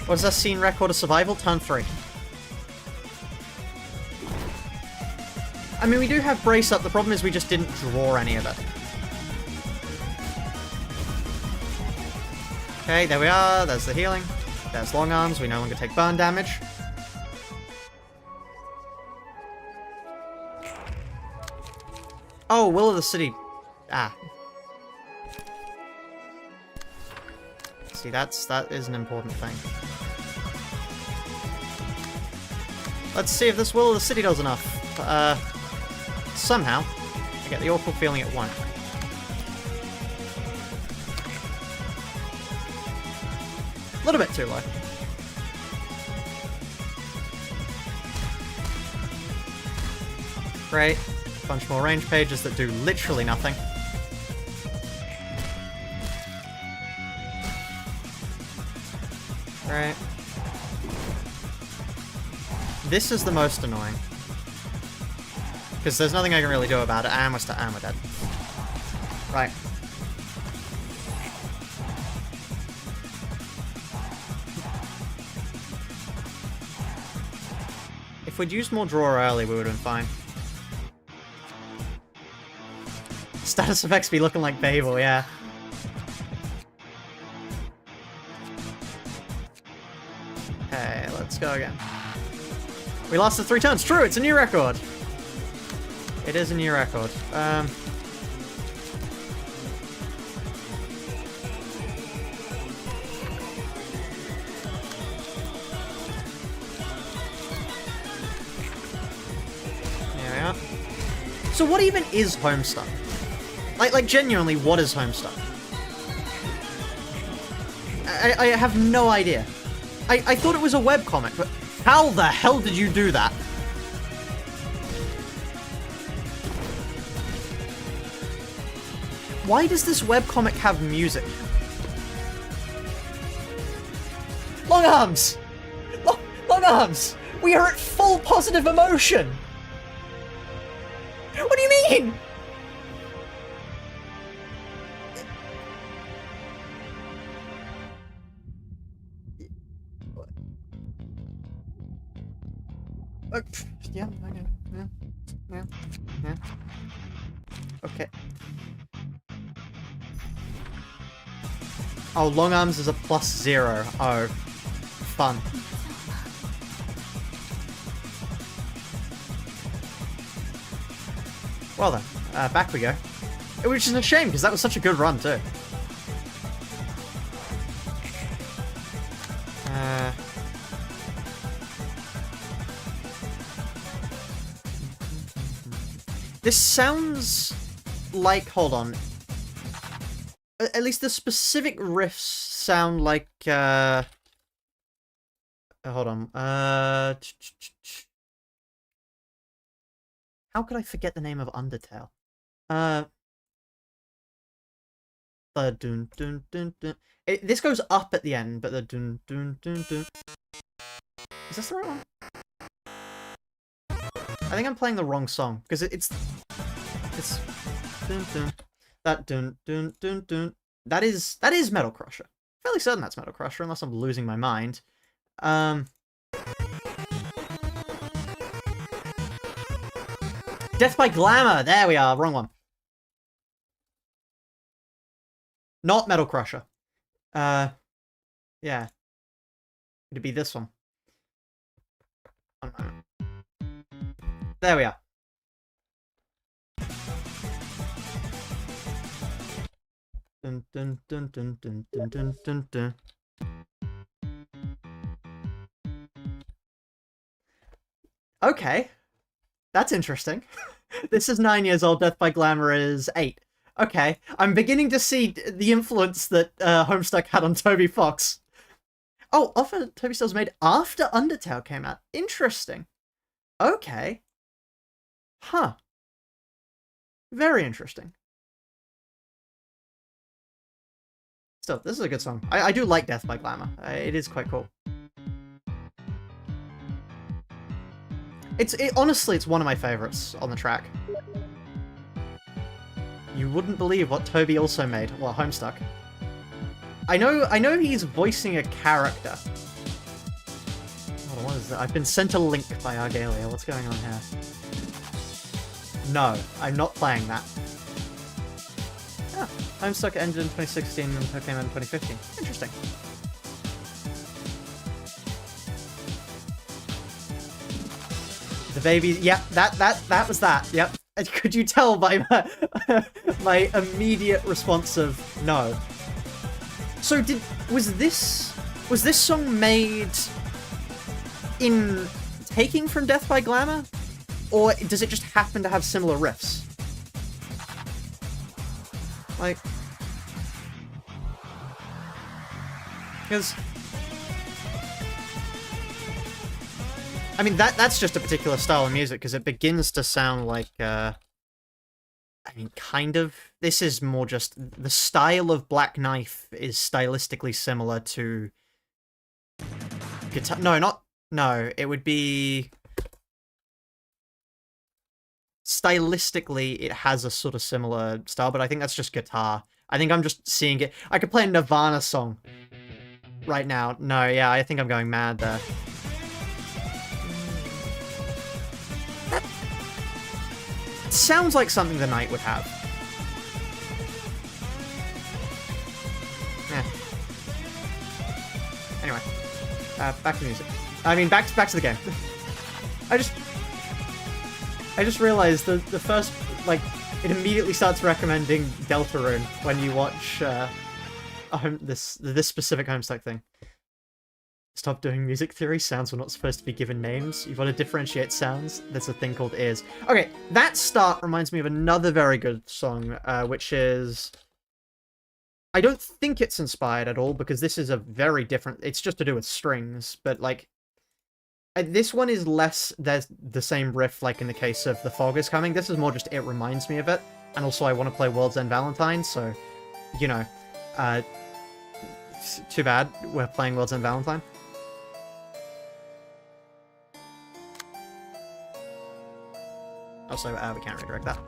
A: What is that scene record of survival? Turn 3. I mean, we do have brace up. The problem is we just didn't draw any of it. Okay, there we are. There's the healing. There's long arms. We no longer take burn damage. Oh, Will of the City. Ah. See, that is an important thing. Let's see if this Will of the City does enough. Somehow, I get the awful feeling it won't. A little bit too low. Great. Bunch more range pages that do literally nothing. Right. This is the most annoying. Because there's nothing I can really do about it, and we're dead. Right. If we'd used more draw early, we would have been fine. Status effects be looking like Babel, yeah. Okay, let's go again. We lasted 3 turns. True, it's a new record. It is a new record. There we are. So what even is Homestuck? Like genuinely, what is Homestuck? I have no idea. I thought it was a webcomic, but how the hell did you do that? Why does this webcomic have music? Long arms! Long arms! We are at full positive emotion! What do you mean? Yeah, I know. Yeah. Okay. Oh, long arms is a +0. Oh. Fun. Well then, back we go. Which is a shame, because that was such a good run, too. This sounds like... Hold on. At least the specific riffs sound like... hold on. How could I forget the name of Undertale? The dun dun dun dun. This goes up at the end, but the dun dun dun dun. Is this the right one? I think I'm playing the wrong song because it's dun, dun. That dun dun dun dun. That is Metal Crusher. Fairly certain that's Metal Crusher, unless I'm losing my mind. Death by Glamour! There we are, wrong one. Not Metal Crusher. Yeah. It'd be this one. There we are. Dun, dun, dun, dun, dun, dun, dun, dun, dun. Okay. That's interesting. This is 9 years old, Death by Glamour is 8. Okay. I'm beginning to see the influence that Homestuck had on Toby Fox. Oh, often Toby Still was made after Undertale came out. Interesting. Okay. Huh. Very interesting. Still, this is a good song. I do like Death by Glamour. It is quite cool. Honestly, it's one of my favorites on the track. You wouldn't believe what Toby also made. Well, Homestuck. I know he's voicing a character. Hold on, what is that? I've been sent a link by Argalia. What's going on here? No, I'm not playing that. Ah, Homestuck ended in 2016 and came out in 2015. Interesting. The baby, yep, that was that, yep. Could you tell by my immediate response of no? So was this song made in taking from Death by Glamour? Or does it just happen to have similar riffs? Like, because I mean, that's just a particular style of music, because it begins to sound like, I mean, kind of. This is more just, the style of Black Knife is stylistically similar to guitar. No, it would be, stylistically, it has a sort of similar style, but I think that's just guitar. I think I'm just seeing it. I could play a Nirvana song right now. No, yeah, I think I'm going mad there. It sounds like something the Knight would have. Yeah. Anyway, back to music. I mean, back to the game. I just realized the first, like, it immediately starts recommending Deltarune when you watch this specific Homestuck thing. Stop doing music theory. Sounds were not supposed to be given names. You've got to differentiate sounds. There's a thing called ears. Okay, that start reminds me of another very good song, which is... I don't think it's inspired at all, because this is a very different... It's just to do with strings, but, like... This one is less there's the same riff, like in the case of The Fog is Coming. This is more just, it reminds me of it. And also, I want to play World's End Valentine, so, you know, too bad we're playing World's End Valentine. Also, we can't redirect that.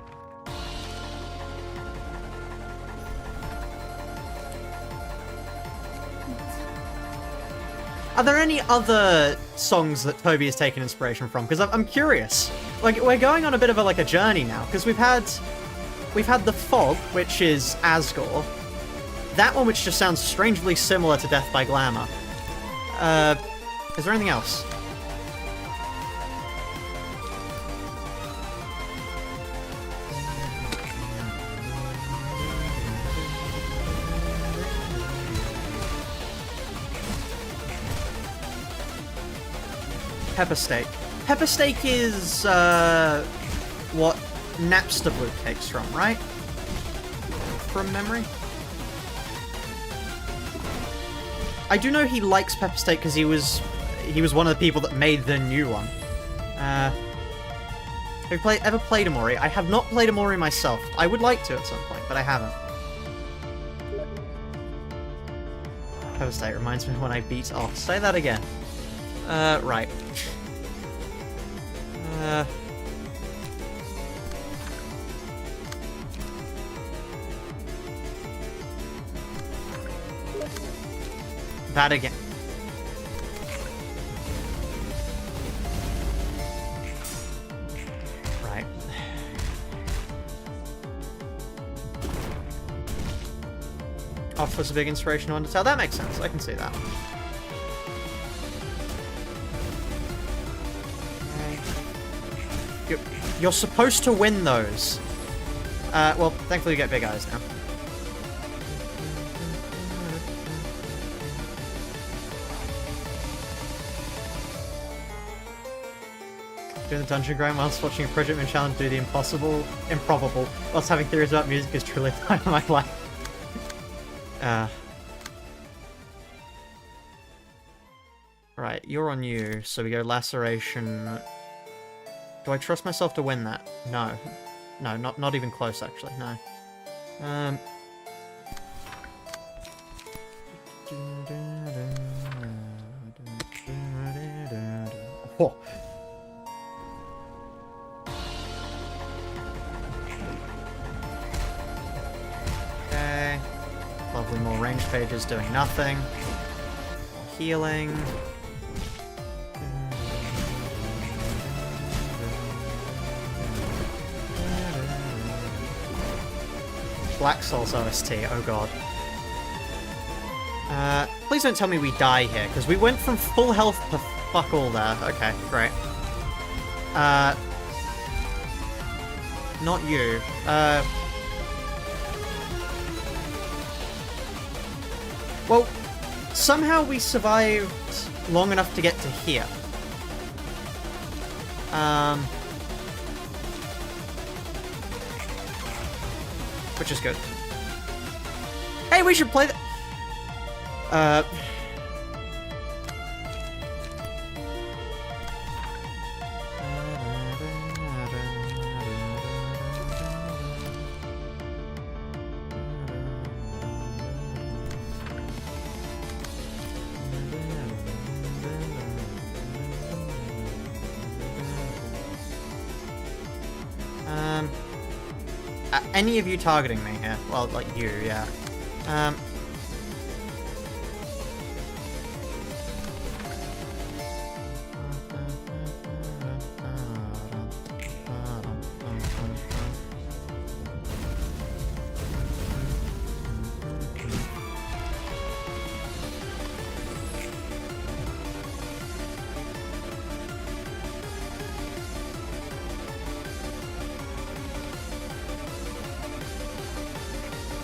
A: Are there any other songs that Toby has taken inspiration from? Because I'm curious. Like, we're going on a bit of a journey now, because we've had The Fog, which is Asgore. That one, which just sounds strangely similar to Death by Glamour. Is there anything else? Pepper Steak. Pepper Steak is, what Napster Blue takes from, right? From memory? I do know he likes Pepper Steak because he was one of the people that made the new one. Have you ever played Amori? I have not played Amori myself. I would like to at some point, but I haven't. Pepper Steak reminds me when I beat off. Say that again. Right. That again. Right. Offers a big inspiration to Undertale. That makes sense. I can see that. You're supposed to win those. Well, thankfully you get big eyes now. Doing the dungeon grind whilst watching a Project Moon challenge do the improbable, whilst having theories about music is truly a time of my life. Right, you're on you, so we go laceration. Do I trust myself to win that? No. No, not even close, actually, no. Oh. Okay. Lovely, more range pages doing nothing. More healing. Black Souls OST, oh god. Please don't tell me we die here, because we went from full health to fuck all there. Okay, great. Not you. Well, somehow we survived long enough to get to here. Which is good. Hey, we should play that. Any of you targeting me here? Well, like you, yeah.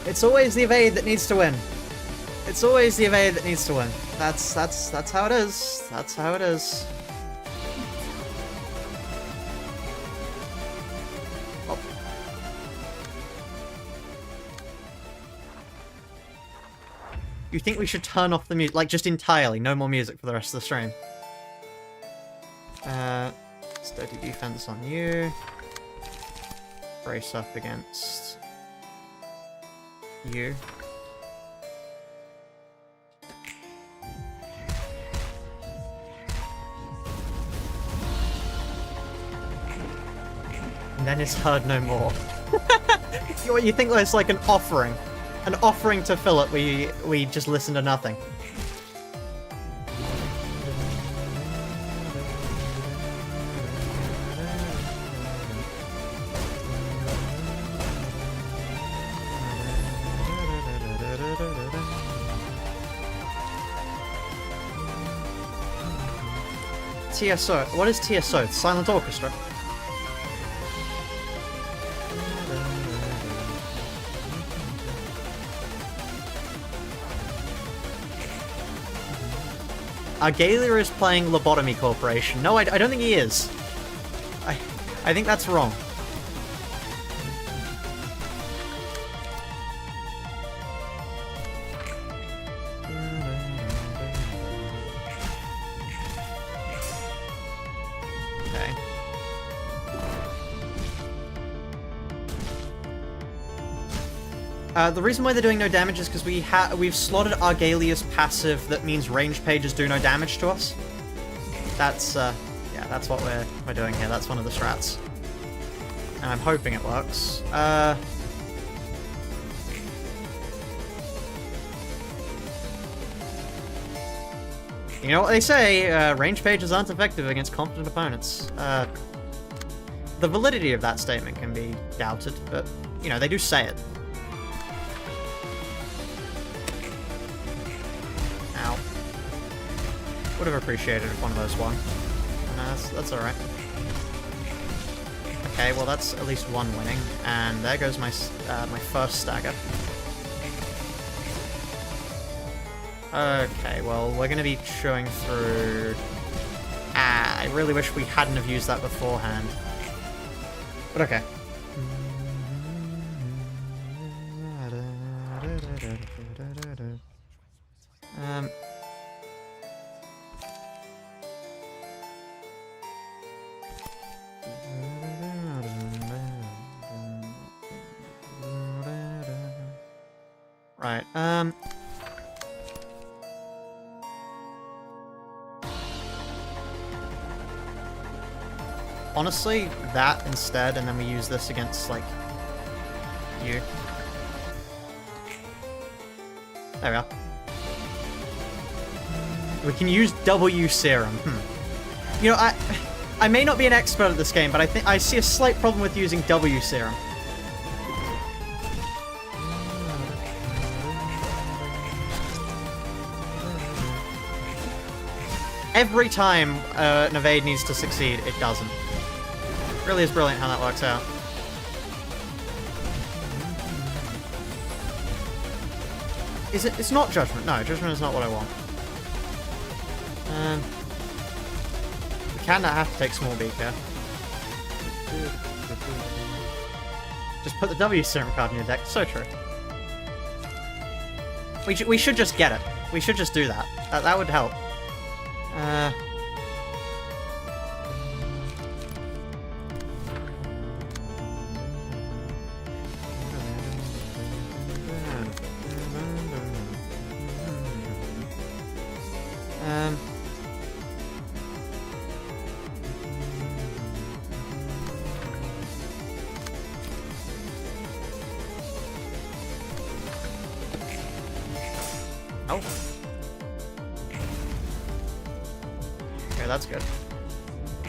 A: It's always the evade that needs to win. It's always the evade that needs to win. That's how it is. That's how it is. Oh. You think we should turn off the music, like just entirely, no more music for the rest of the stream? Steady defense on you. Brace up against you. And then it's heard no more. You think that's like an offering to Philip? We just listen to nothing. TSO. What is TSO? Silent Orchestra. Argalia is playing Lobotomy Corporation. No, I don't think he is. I think that's wrong. The reason why they're doing no damage is because we've slotted Argalia's passive that means range pages do no damage to us. That's yeah, that's what we're doing here. That's one of the strats. And I'm hoping it works. You know what they say, range pages aren't effective against confident opponents. The validity of that statement can be doubted, but, you know, they do say it. Ow. Would have appreciated if one of those won. No, that's alright. Okay, well that's at least one winning, and there goes my my first stagger. Okay, well we're gonna be chewing through... I really wish we hadn't have used that beforehand. But okay. Right, honestly, that instead, and then we use this against, like, you. There we are. We can use W serum. You know, I may not be an expert at this game, but I think I see a slight problem with using W serum. Every time an evade needs to succeed, it doesn't. It really is brilliant how that works out. Is it? It's not Judgment. No, Judgment is not what I want. We kind of have to take Small Beak here. Just put the W serum card in your deck. So true. We should just get it. We should just do that. That would help. Oh. Okay, that's good.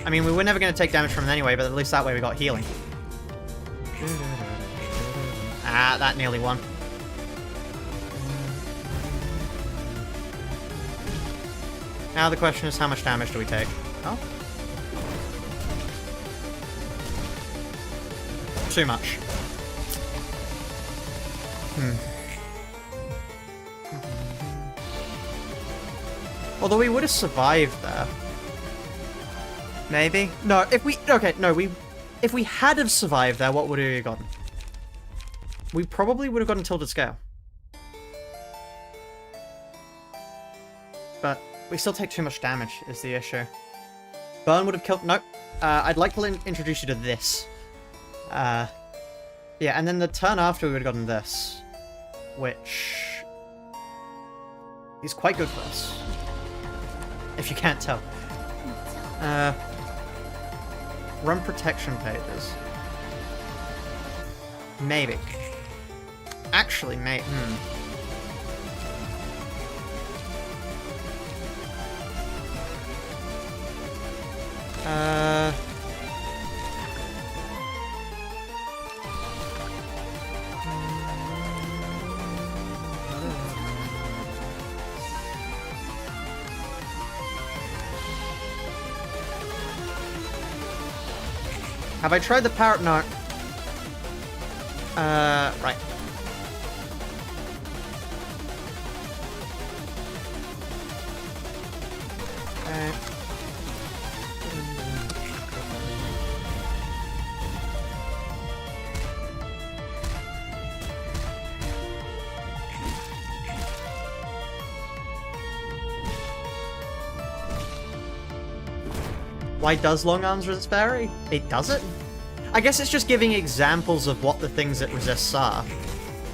A: I mean, we were never going to take damage from it anyway, but at least that way we got healing. Ah, that nearly won. Now the question is, how much damage do we take? Oh. Too much. Although we would have survived there. Maybe? No, if we... Okay, no, if we had have survived there, what would we have gotten? We probably would have gotten Tilted Scale. But we still take too much damage, is the issue. Burn would have killed... Nope. I'd like to introduce you to this. Yeah, and then the turn after we would have gotten this. Which... is quite good for us. If you can't tell. Run protection pages. Maybe. Actually, have I tried the power? No. Right. Why does Long Arms resist Fairy? It does it? I guess it's just giving examples of what the things it resists are.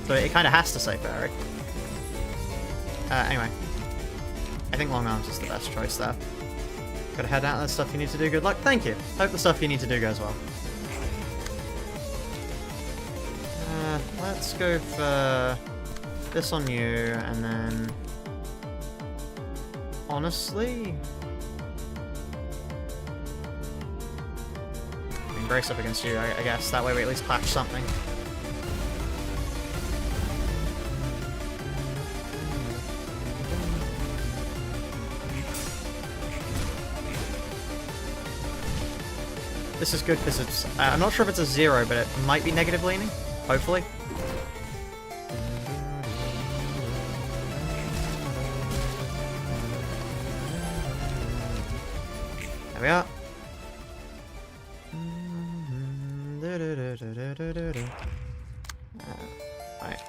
A: So it kind of has to say Fairy. Anyway. I think Long Arms is the best choice there. Gotta head out, that's stuff you need to do. Good luck. Thank you. Hope the stuff you need to do goes well. Let's go for this on you, and then honestly. I mean, brace up against you, I guess. That way we at least patch something. This is good because it's... I'm not sure if it's a 0, but it might be negative leaning. Hopefully. There we are. Right.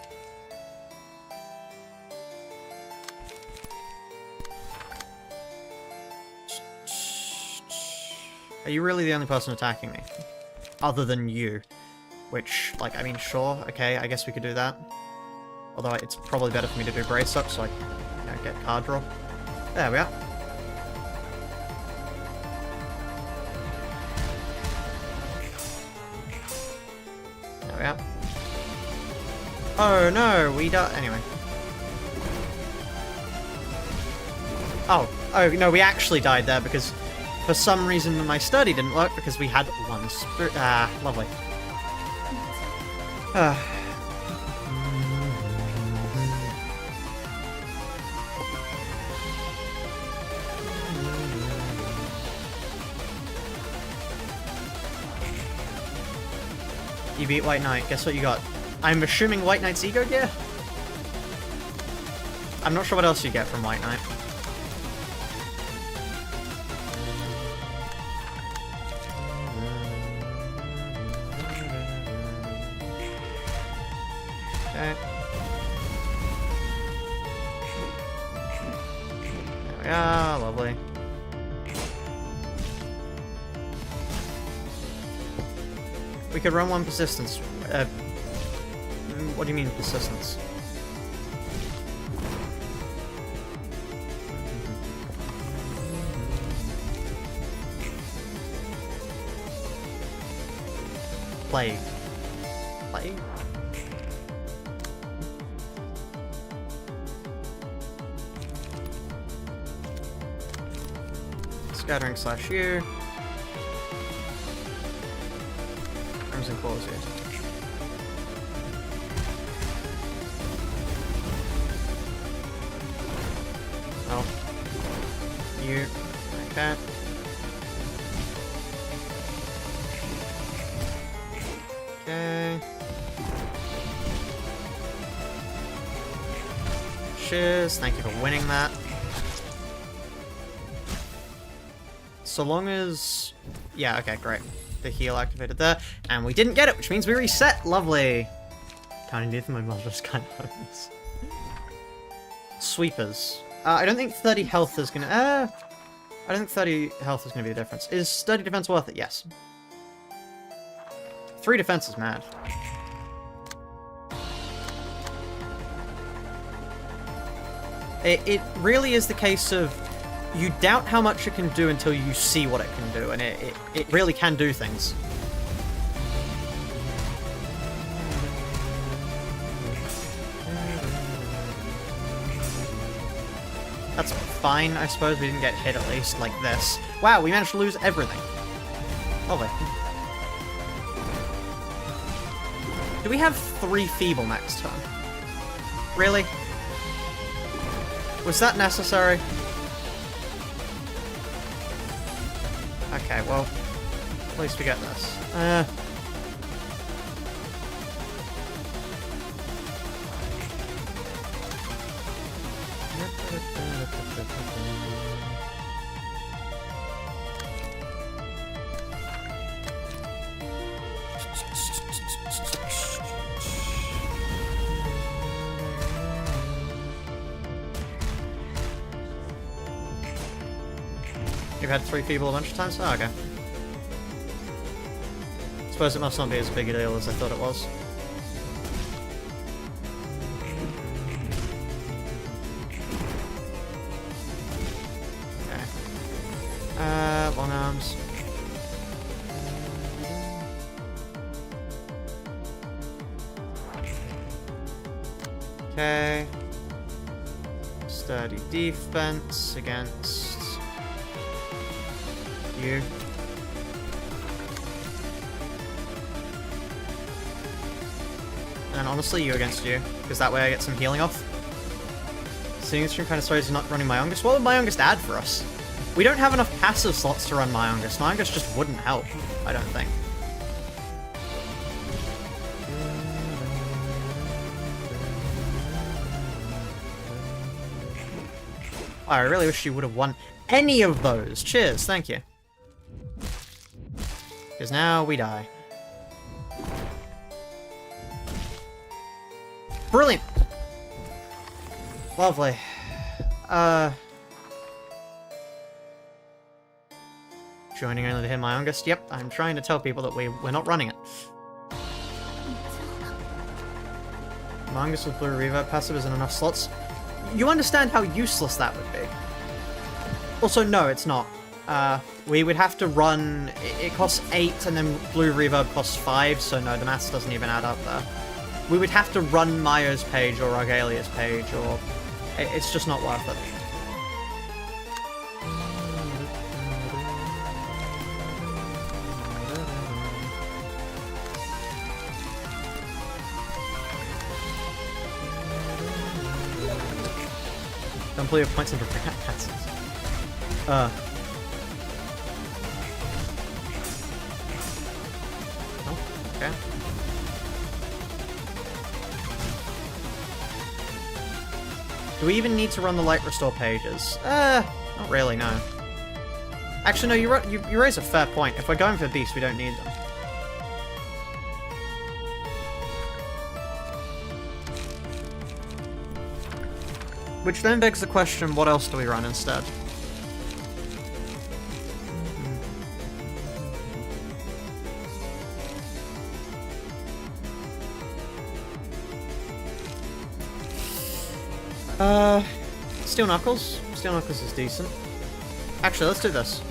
A: Are you really the only person attacking me? Other than you. Which, like, I mean, sure, okay, I guess we could do that. Although it's probably better for me to do brace up so I can get card draw. There we are. There we are. Oh no, we died. Anyway. Oh no, we actually died there because for some reason my study didn't work because we had one spirit. Ah, lovely. You beat White Knight. Guess what you got? I'm assuming White Knight's ego gear? I'm not sure what else you get from White Knight. Okay. There we are, lovely. We could run one persistence. What do you mean persistence? Plague. Plague? Scattering slash U. Crimson Claws here. Oh. You. Okay. Okay. Cheers. Thank you for winning that. So long as... Yeah, okay, great. The heal activated there. And we didn't get it, which means we reset. Lovely. Counting death in my mother's kind of homes. Sweepers. I don't think 30 health is gonna... I don't think 30 health is gonna be the difference. Is study defense worth it? Yes. 3 defense is mad. It really is the case of you doubt how much it can do until you see what it can do, and it really can do things. That's fine, I suppose. We didn't get hit at least, like this. Wow, we managed to lose everything. Lovely. Do we have 3 feeble next turn? Really? Was that necessary? Okay, well, at least we get this. You've had 3 feeble a bunch of times? Oh, okay. Suppose it must not be as big a deal as I thought it was. Okay. Long arms. Okay. Sturdy defense against you. And honestly, you against you, because that way I get some healing off. Seeing this stream kind of sorry he's not running my youngest. What would my youngest add for us? We don't have enough passive slots to run my youngest. My youngest just wouldn't help, I don't think. I really wish you would have won any of those. Cheers, thank you. Because now we die. Brilliant! Lovely. Joining only to hit my youngest. Yep, I'm trying to tell people that we're not running it. My youngest with blue reverb passive isn't enough slots. You understand how useless that would be. Also, no, it's not. We would have to run... It costs 8 and then blue reverb costs 5, so no, the maths doesn't even add up there. We would have to run Maya's page or Argalia's page, or... It's just not worth it. Don't play your points into passes. Oh, okay. Do we even need to run the light restore pages? Not really, no. Actually, no, you raise a fair point. If we're going for beasts, we don't need them. Which then begs the question, what else do we run instead? Steel Knuckles. Steel Knuckles is decent. Actually, let's do this.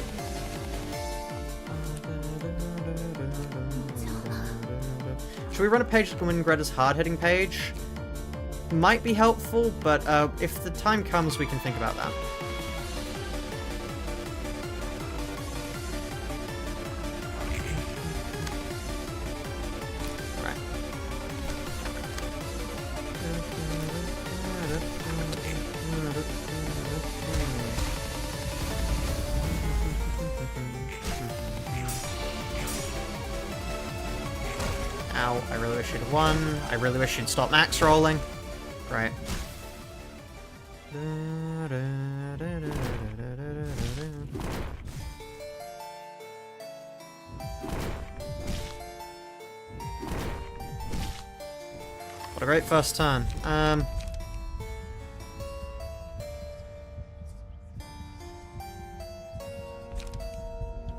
A: Should we run a page that can win Greta's hard-hitting page? Might be helpful, but if the time comes, we can think about that. Right. Ow, I really wish you'd have won. I really wish you'd stop max rolling. Right. What a great first turn.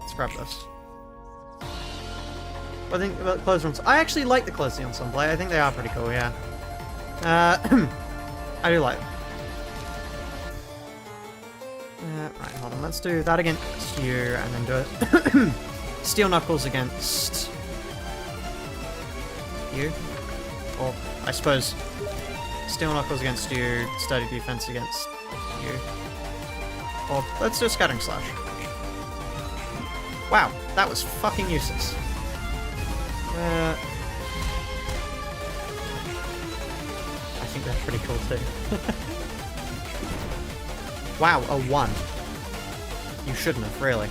A: Let's grab this. I think about close runs. I actually like the close ensemble. I think they are pretty cool, yeah. I do like them. Right, hold on. Let's do that against you, and then do it. Steel Knuckles against you. Or, I suppose, Steel Knuckles against you, Sturdy Defense against you. Or, let's do a Scattering Slash. Wow, that was fucking useless. I think that's pretty cool too. Wow, a 1. You shouldn't have, really.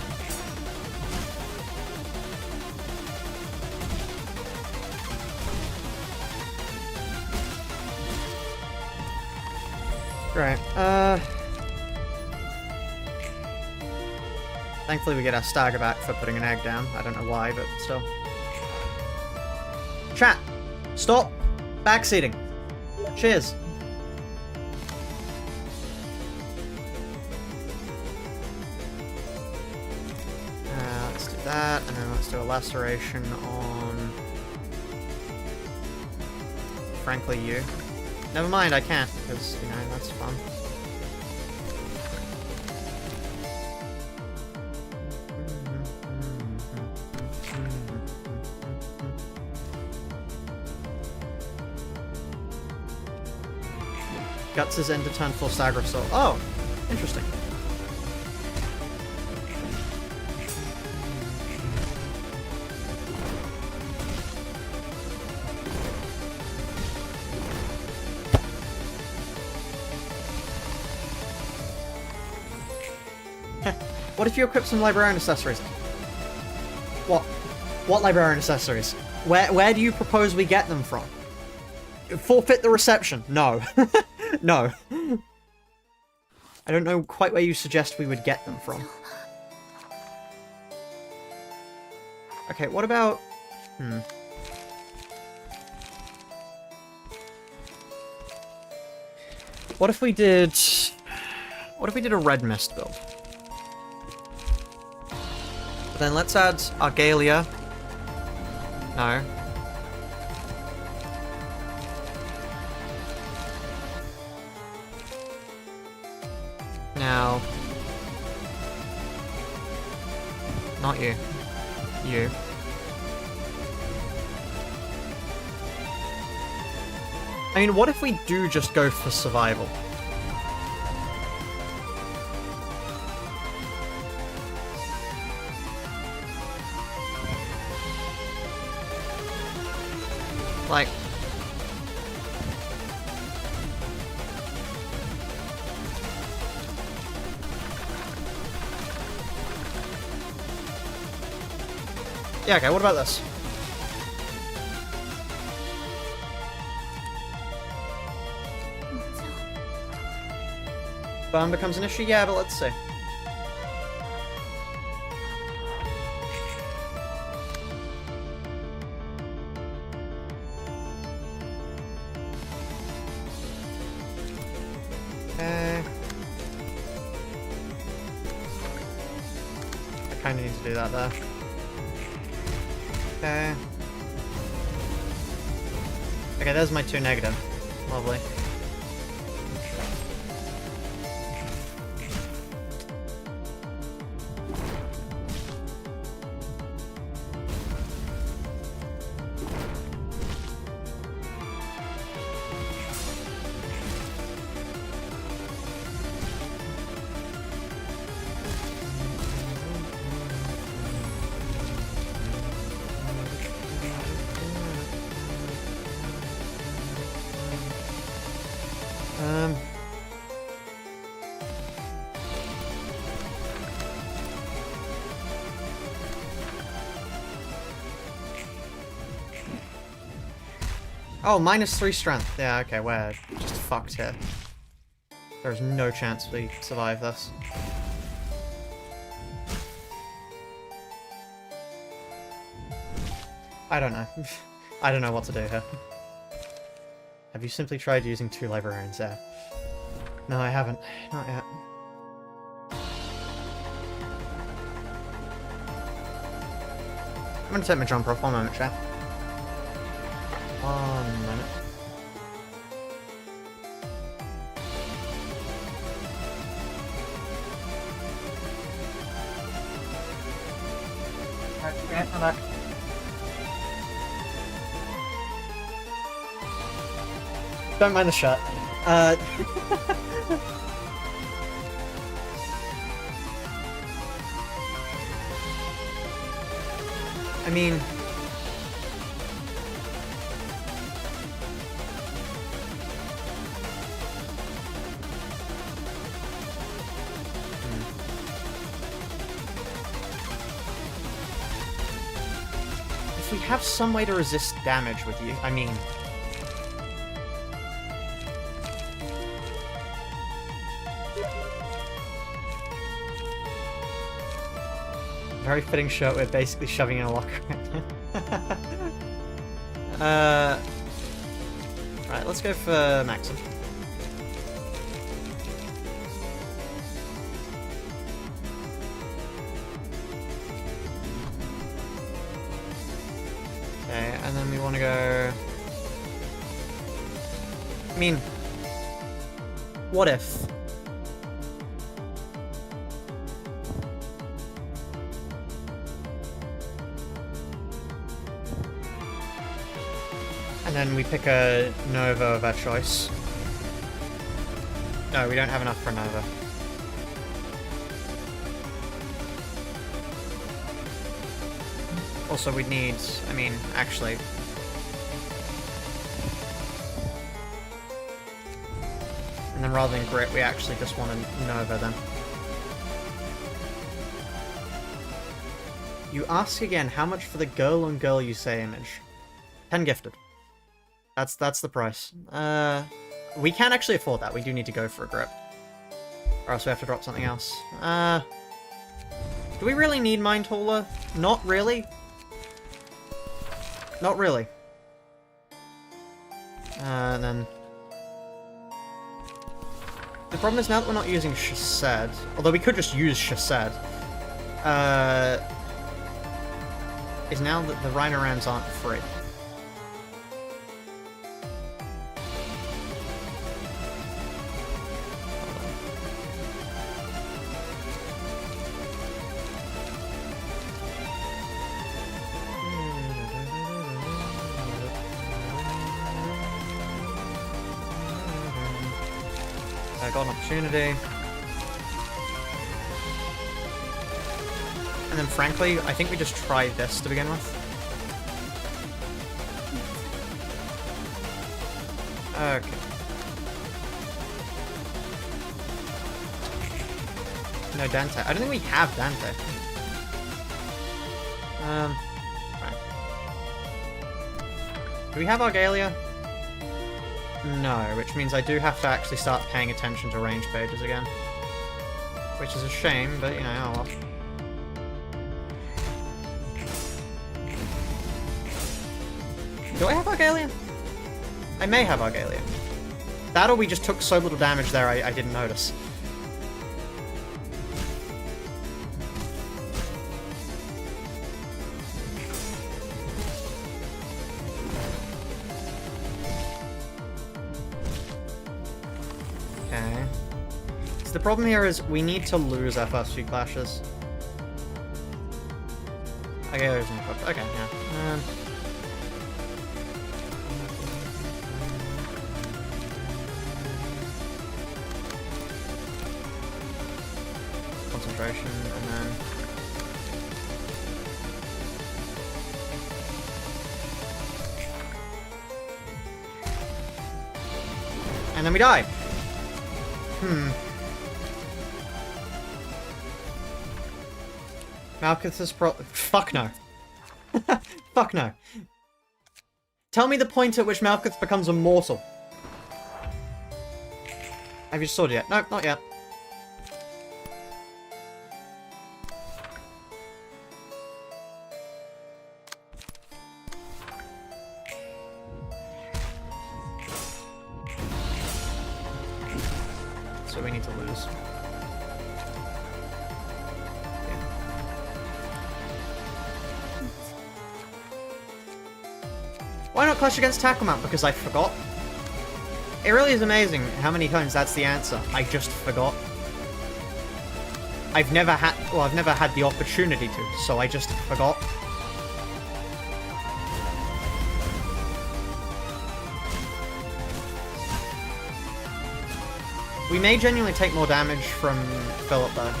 A: Right, thankfully we get our stagger back for putting an egg down. I don't know why, but still. Chat! Stop! Backseating! Cheers! Let's do that, and then let's do a laceration on... frankly, you. Never mind, I can't, because, you know, that's fun. Guts' end of turn forced aggro soul. Oh, interesting. What if you equip some librarian accessories? What? What librarian accessories? Where do you propose we get them from? Forfeit the reception? No. No. I don't know quite where you suggest we would get them from. Okay, what about... What if we did... What if we did a red mist build? But then let's add Argalia. No. Now. Not you. You. I mean, what if we do just go for survival? Like... Yeah, okay, what about this? Burn becomes an issue? Yeah, but let's see. Okay. I kinda need to do that there. Okay. Okay, there's my 2 negative. Lovely. Oh, -3 strength. Yeah, okay, we're just fucked here. There's no chance we survive this. I don't know. I don't know what to do here. Have you simply tried using 2 librarians there? No, I haven't. Not yet. I'm gonna take my jump off 1 moment, chat. 1 minute. Alright, I'm back. Don't mind the shot. I mean... If we have some way to resist damage with you, I mean... Very fitting shirt, we're basically shoving in a locker right now. Right, let's go for Maxim. Okay, and then we want to go... I mean... What if... And then we pick a Nova of our choice. No, we don't have enough for Nova. Also, we'd need... I mean, actually... And then rather than Grit, we actually just want a Nova then. You ask again, how much for the girl on girl you say image? 10 gifted. That's the price. We can actually afford that. We do need to go for a Grip. Or else we have to drop something else. Do we really need Mind Hauler? Not really. Not really. And then... The problem is now that we're not using Chased, although we could just use Chased, is now that the Rhinorams aren't free. I got an opportunity. And then frankly, I think we just try this to begin with. Okay. No Dante. I don't think we have Dante. Right. Do we have Argalia? No, which means I do have to actually start paying attention to range pages again. Which is a shame, but you know, oh well. Do I have Argalia? I may have Argalia. That or we just took so little damage there I didn't notice. Okay. So the problem here is we need to lose our first few clashes. Okay, there's no equipped. Okay, yeah. Concentration, and then... And then we die! Malkuth is fuck no. Fuck no. Tell me the point at which Malkuth becomes immortal. Have you sorted yet? Nope, not yet. So we need to lose. Why not clash against Tacklemount? Because I forgot. It really is amazing how many times that's the answer. I just forgot. I've never had the opportunity to, so I just forgot. We may genuinely take more damage from Philip, though.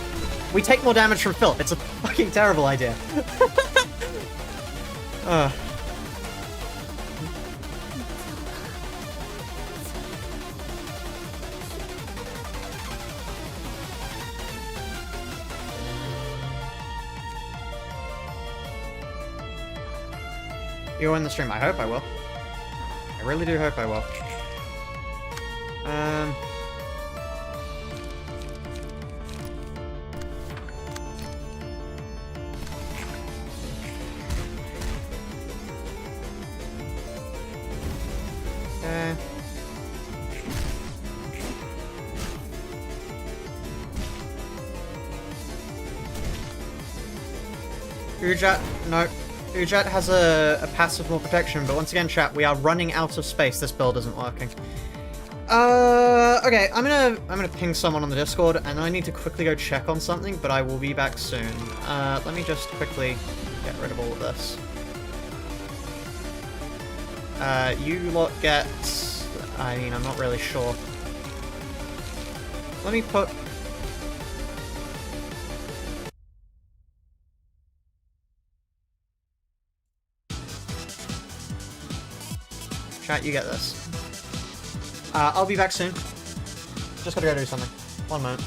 A: We take more damage from Philip. It's a fucking terrible idea. You'll win the stream. I hope I will. I really do hope I will. Okay. Ujat, no. Ujat has a passive more protection, but once again, chat, we are running out of space. This build isn't working. Okay, I'm gonna ping someone on the Discord, and I need to quickly go check on something, but I will be back soon. Let me just quickly get rid of all of this. You lot get... I mean, I'm not really sure. Let me put... Chat, you get this. I'll be back soon. Just gotta go do something. One moment.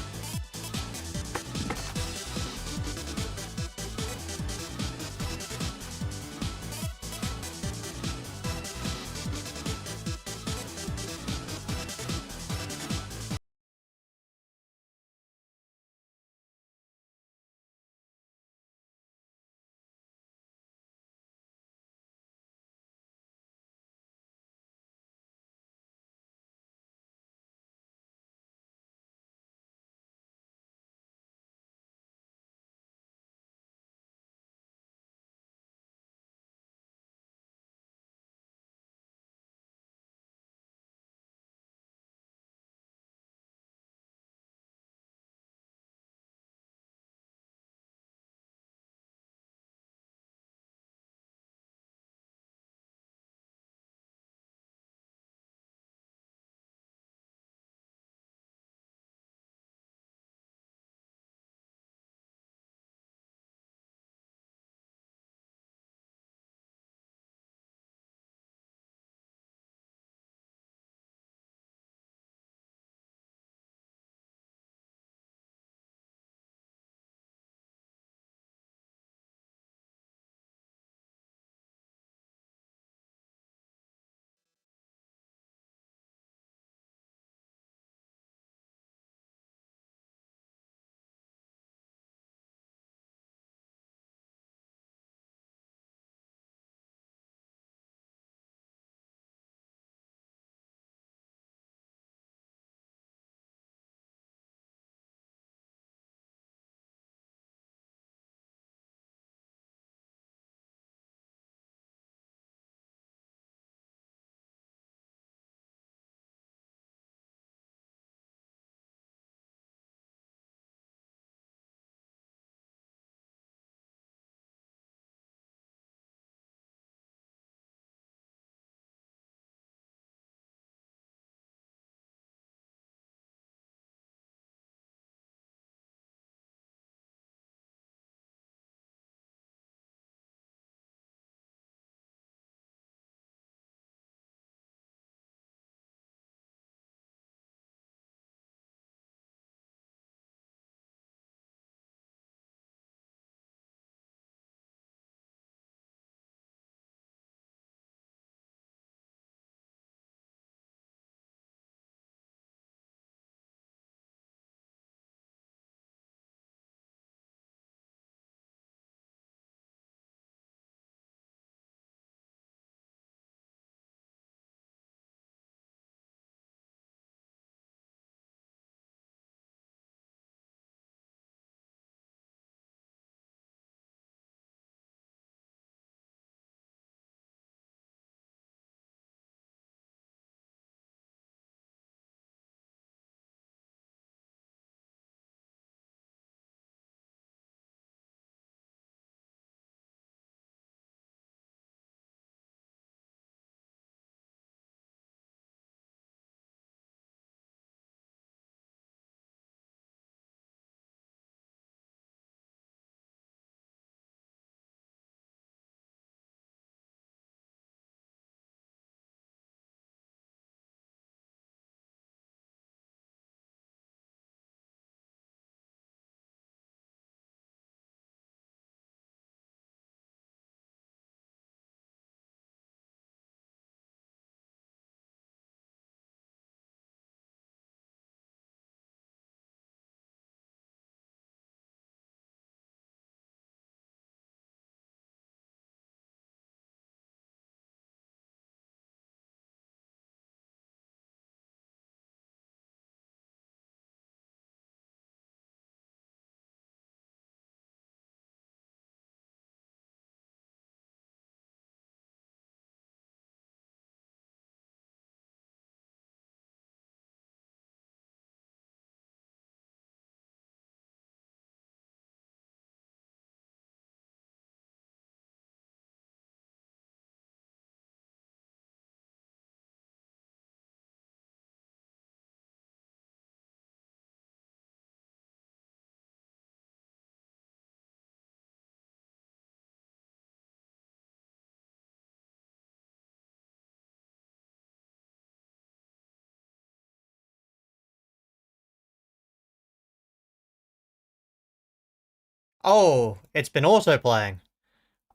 A: Oh, it's been auto-playing.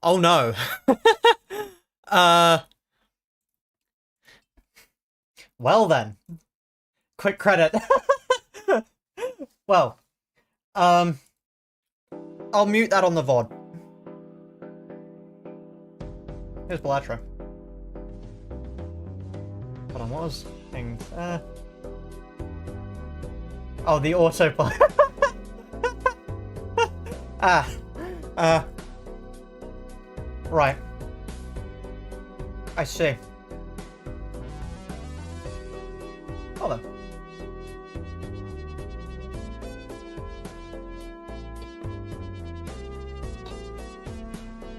A: Oh no. Well then. Quick credit. Well, I'll mute that on the VOD. Here's Bellatrix. Hold on, what was thing? Oh, the autoplay. Right. I see. Hold on.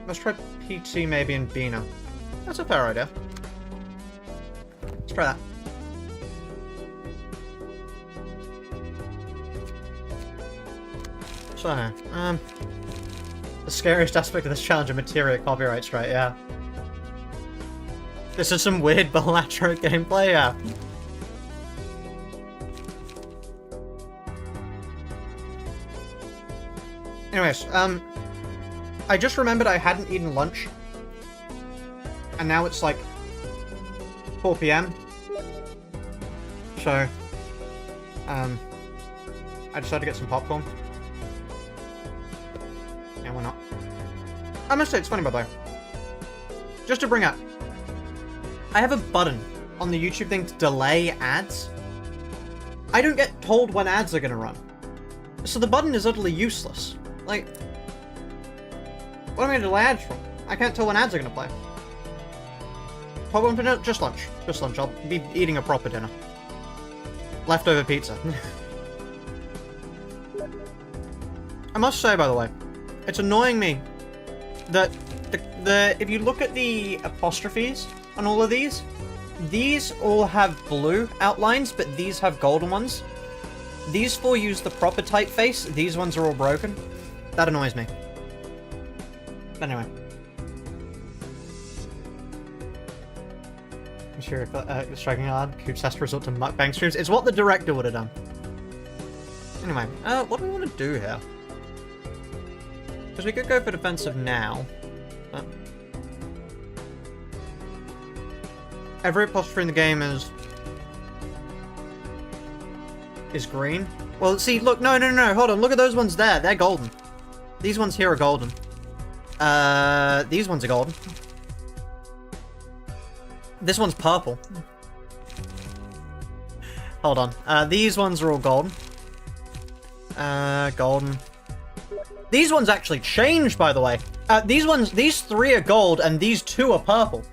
A: Let's try PT maybe and Bina. That's a fair idea. Let's try that. So, the scariest aspect of this challenge is materia copyright strike, yeah. This is some weird Bellatrix gameplay, yeah. Anyways, I just remembered I hadn't eaten lunch. And now it's like 4 PM. So, I decided to get some popcorn. Yeah, why not? I must say, it's funny, by the way. Just to bring up, I have a button on the YouTube thing to delay ads. I don't get told when ads are gonna run. So the button is utterly useless. Like, what am I gonna delay ads from? I can't tell when ads are gonna play. Popcorn for dinner? Just lunch. Just lunch. I'll be eating a proper dinner. Leftover pizza. I must say, by the way, it's annoying me that if you look at the apostrophes on all of these all have blue outlines, but these have golden ones. These four use the proper typeface, these ones are all broken. That annoys me. But anyway. I'm sure striking hard, Coops has to resort to mukbang streams. It's what the director would have done. Anyway, what do we want to do here? Because we could go for defensive now. Every apostrophe in the game is green. Well, see, look, no, hold on. Look at those ones there. They're golden. These ones here are golden. These ones are golden. This one's purple. Hold on. These ones are all golden. Golden. These ones actually changed, by the way. These three are gold, and these two are purple.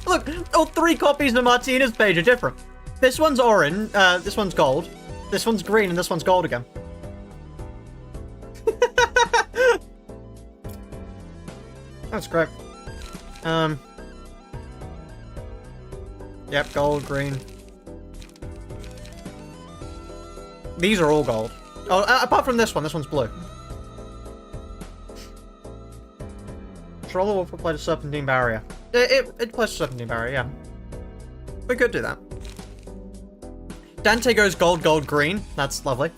A: Look, all three copies of Martina's page are different. This one's orange, this one's gold, this one's green, and this one's gold again. That's great. Yep, gold, green. These are all gold. Oh, apart from this one's blue. Troller Wolf will play the Serpentine Barrier. It plays the Serpentine Barrier, yeah. We could do that. Dante goes gold, gold, green. That's lovely.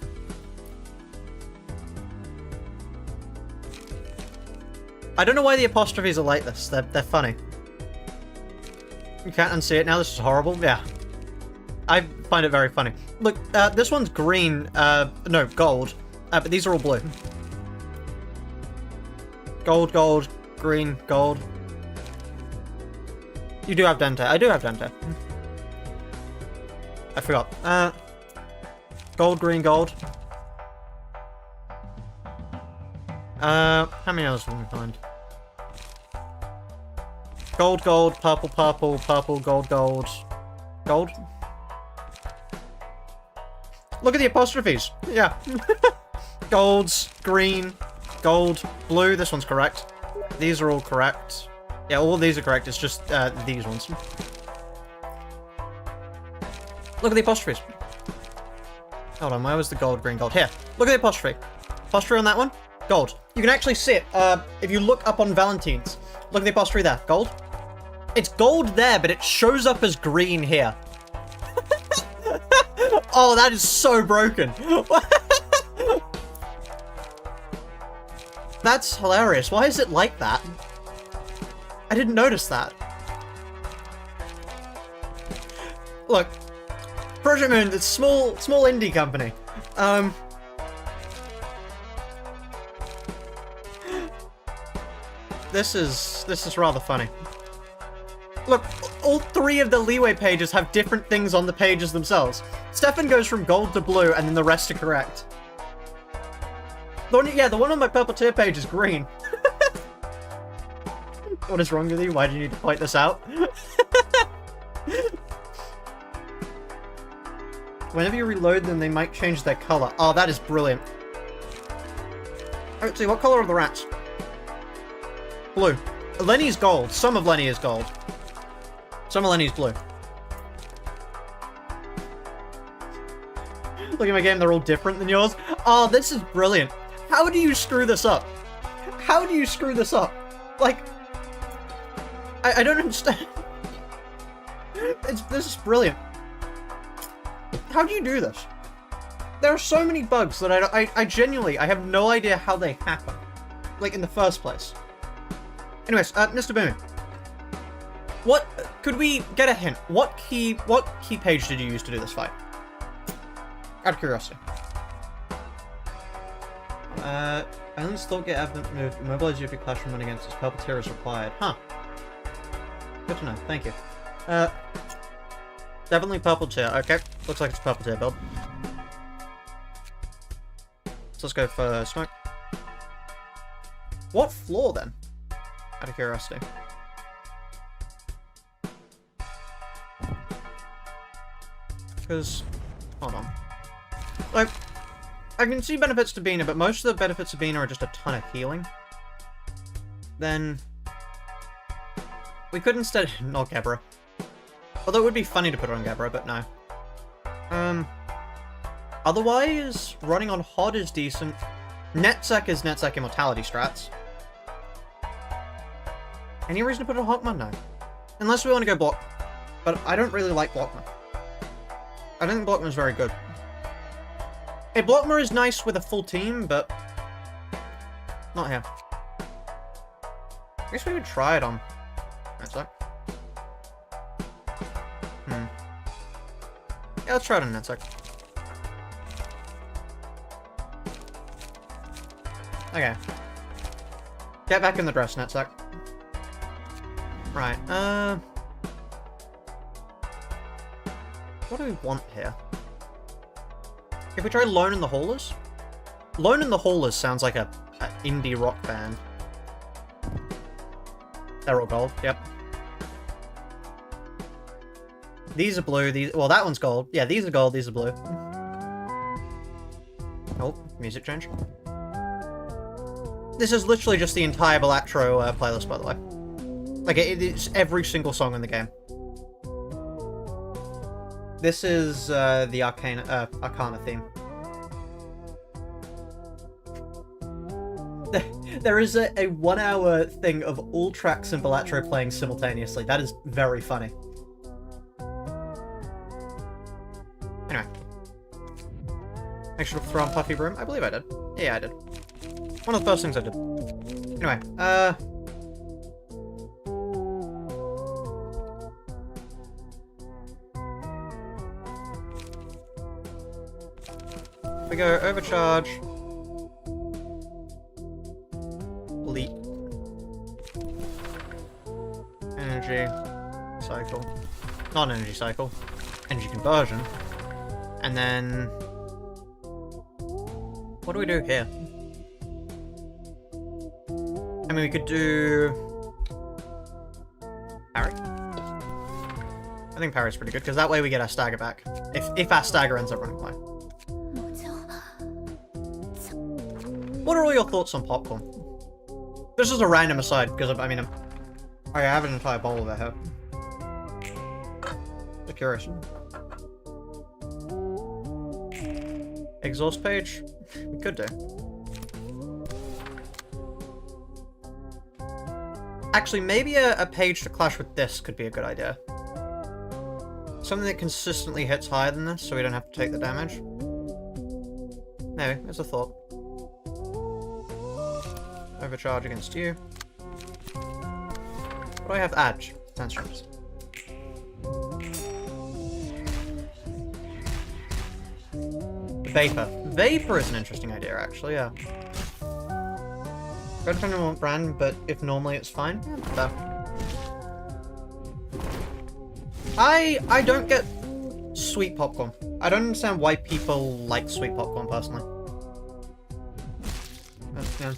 A: I don't know why the apostrophes are like this. They're funny. You can't unsee it now. This is horrible. Yeah. I find it very funny. Look, this one's green. No, gold. But these are all blue. Gold, gold, green, gold. You do have Dante. I do have Dante. I forgot. Gold, green, gold. How many others can we find? Gold, gold, purple, purple, purple, gold, gold. Gold? Look at the apostrophes. Yeah. Golds, green, gold, blue. This one's correct. These are all correct. Yeah, all of these are correct. It's just these ones. Look at the apostrophes. Hold on, where was the gold, green, gold? Here. Look at the apostrophe. Apostrophe on that one? Gold. You can actually see it. If you look up on Valentine's. Look at the apostrophe there. Gold. It's gold there, but it shows up as green here. Oh, that is so broken. That's hilarious. Why is it like that? I didn't notice that. Look, Project Moon, it's small indie company. This is rather funny. Look, all 3 of the leeway pages have different things on the pages themselves. Stefan goes from gold to blue, and then the rest are correct. The one on my purple tier page is green. What is wrong with you? Why do you need to point this out? Whenever you reload them, they might change their color. Oh, that is brilliant. Let's see, what color are the rats? Blue. Lenny's gold. Some of Lenny is gold. Some of Lenny's blue. Look at my game, they're all different than yours. Oh, this is brilliant. How do you screw this up? How do you screw this up? Like, I don't understand. This is brilliant. How do you do this? There are so many bugs that I genuinely, I have no idea how they happen. Like, in the first place. Anyways, Mr. Booming. What, could we get a hint? What key page did you use to do this fight? Out of curiosity. Islands don't get evident move. Immobilize you if you clash from one against this. Purple tier is required. Huh. Good to know. Thank you. Definitely purple tier. Okay. Looks like it's purple tier build. So let's go for smoke. What floor then? Out of curiosity. Because, hold on. Like, I can see benefits to Bina, but most of the benefits of Bina are just a ton of healing. Then, we could instead not Gebra. Although it would be funny to put it on Gebra, but no. Otherwise, running on HOD is decent. Netsec is Netsec Immortality strats. Any reason to put it on Hawkman? No. Unless we want to go Block. But I don't really like Blockman. I don't think Blockman's very good. Hey, Blockmer is nice with a full team, but not here. I guess we could try it on Netsec. Yeah, let's try it on Netsec. Okay. Get back in the dress, Netsec. Right, what do we want here? If we try Lone and the Haulers? Lone and the Haulers sounds like a indie rock band. They're all gold, yep. These are blue, well, that one's gold. Yeah, these are gold, these are blue. Oh, music change. This is literally just the entire Balatro playlist, by the way. Like, it's every single song in the game. This is the Arcana theme. There is a 1 hour thing of all tracks in Balatro playing simultaneously. That is very funny. Anyway. Make sure to throw on Puffy Broom. I believe I did. Yeah, I did. One of the first things I did. Anyway, we go overcharge. Leap. Energy cycle. Not an energy cycle. Energy conversion. And then what do we do here? I mean, we could do parry. I think parry's pretty good because that way we get our stagger back. If our stagger ends up running away. What are all your thoughts on popcorn? This is a random aside because I mean, I have an entire bowl of it here. I'm curious. Exhaust page? We could do. Actually, maybe a page to clash with this could be a good idea. Something that consistently hits higher than this, so we don't have to take the damage. Maybe, there's a thought. Overcharge against you. What do I have? Edge. 10 strings. Vapor. Vapor is an interesting idea, actually, yeah. Go depending on what brand, but if normally it's fine, yeah, fair. I don't get sweet popcorn. I don't understand why people like sweet popcorn, personally. But, yeah.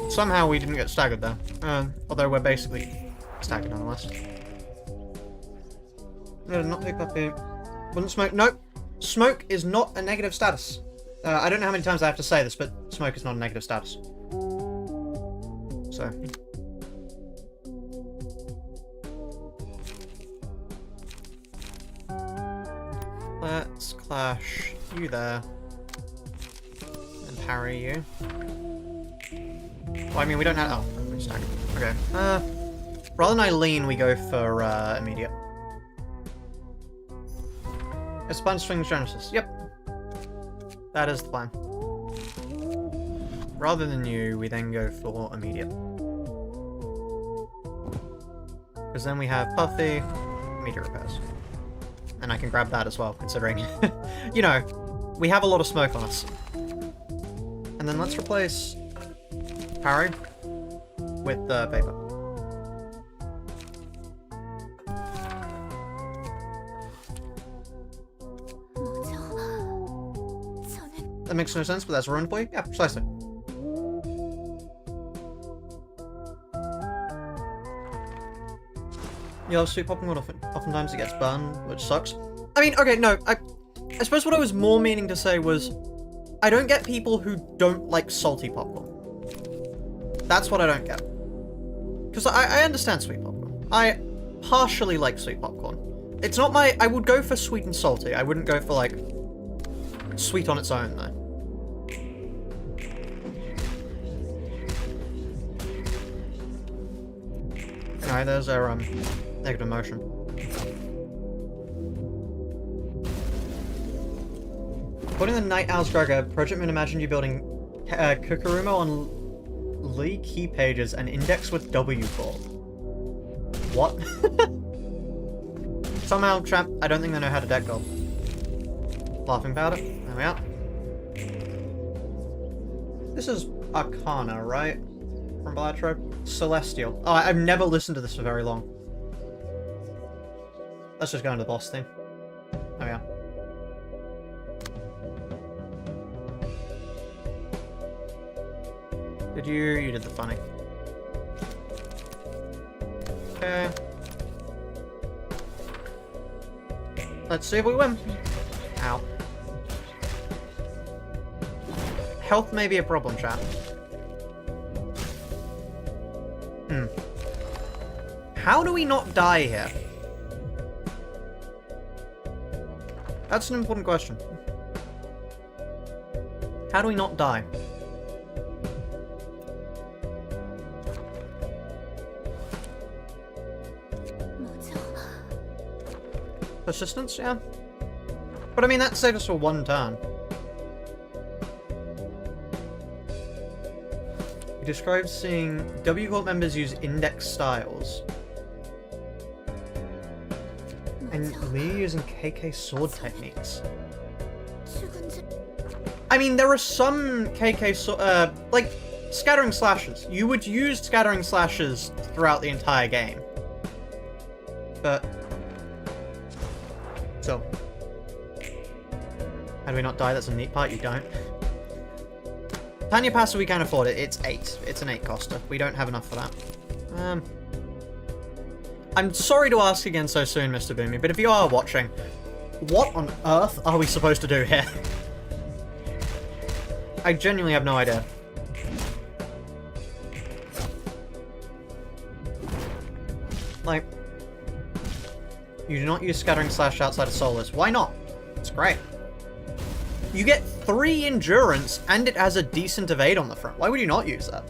A: Somehow we didn't get staggered there. Although we're basically staggered nonetheless. No, not big puppy. Wouldn't smoke. Nope. Smoke is not a negative status. I don't know how many times I have to say this, but smoke is not a negative status. So. Let's clash you there. And parry you. Well, I mean, we don't have... Oh, we stack. Okay. Rather than Eileen, we go for immediate. A sponge swings Genesis. Yep. That is the plan. Rather than you, we then go for immediate. Because then we have Puffy, immediate repairs. And I can grab that as well, considering, you know, we have a lot of smoke on us. And then let's replace parry with paper. That makes no sense, but that's a run for you? Yeah, precisely. You love sweet popcorn, oftentimes it gets burned, which sucks. I mean, okay, no, I suppose what I was more meaning to say was, I don't get people who don't like salty popcorn. That's what I don't get. Because I understand sweet popcorn. I partially like sweet popcorn. It's not my... I would go for sweet and salty. I wouldn't go for, like, sweet on its own, though. Alright, there's our, negative motion. According to the Night Owl's Gregor, Project Moon imagined you building Kukurumo on Lee key pages and index with W for. What? Somehow, chat, I don't think they know how to deck gold. Laughing powder. There we are. This is Arcana, right? From Bellatrix? Celestial. Oh, I've never listened to this for very long. Let's just go into the boss theme. There we are. Did you? You did the funny. Okay. Let's see if we win. Ow. Health may be a problem, chat. How do we not die here? That's an important question. How do we not die? Persistence, yeah. But I mean, that saved us for one turn. He describes seeing W Corp members use index styles. And Lee using KK sword techniques. I mean, there are some KK like, scattering slashes. You would use scattering slashes throughout the entire game. But... So. How do we not die? That's a neat part, you don't. Tanya Pasta, we can't afford it. It's 8. It's an 8 coster. We don't have enough for that. I'm sorry to ask again so soon, Mr. Boomy, but if you are watching, what on earth are we supposed to do here? I genuinely have no idea. Like, you do not use Scattering Slash outside of solos. Why not? It's great. You get 3 endurance, and it has a decent evade on the front. Why would you not use that?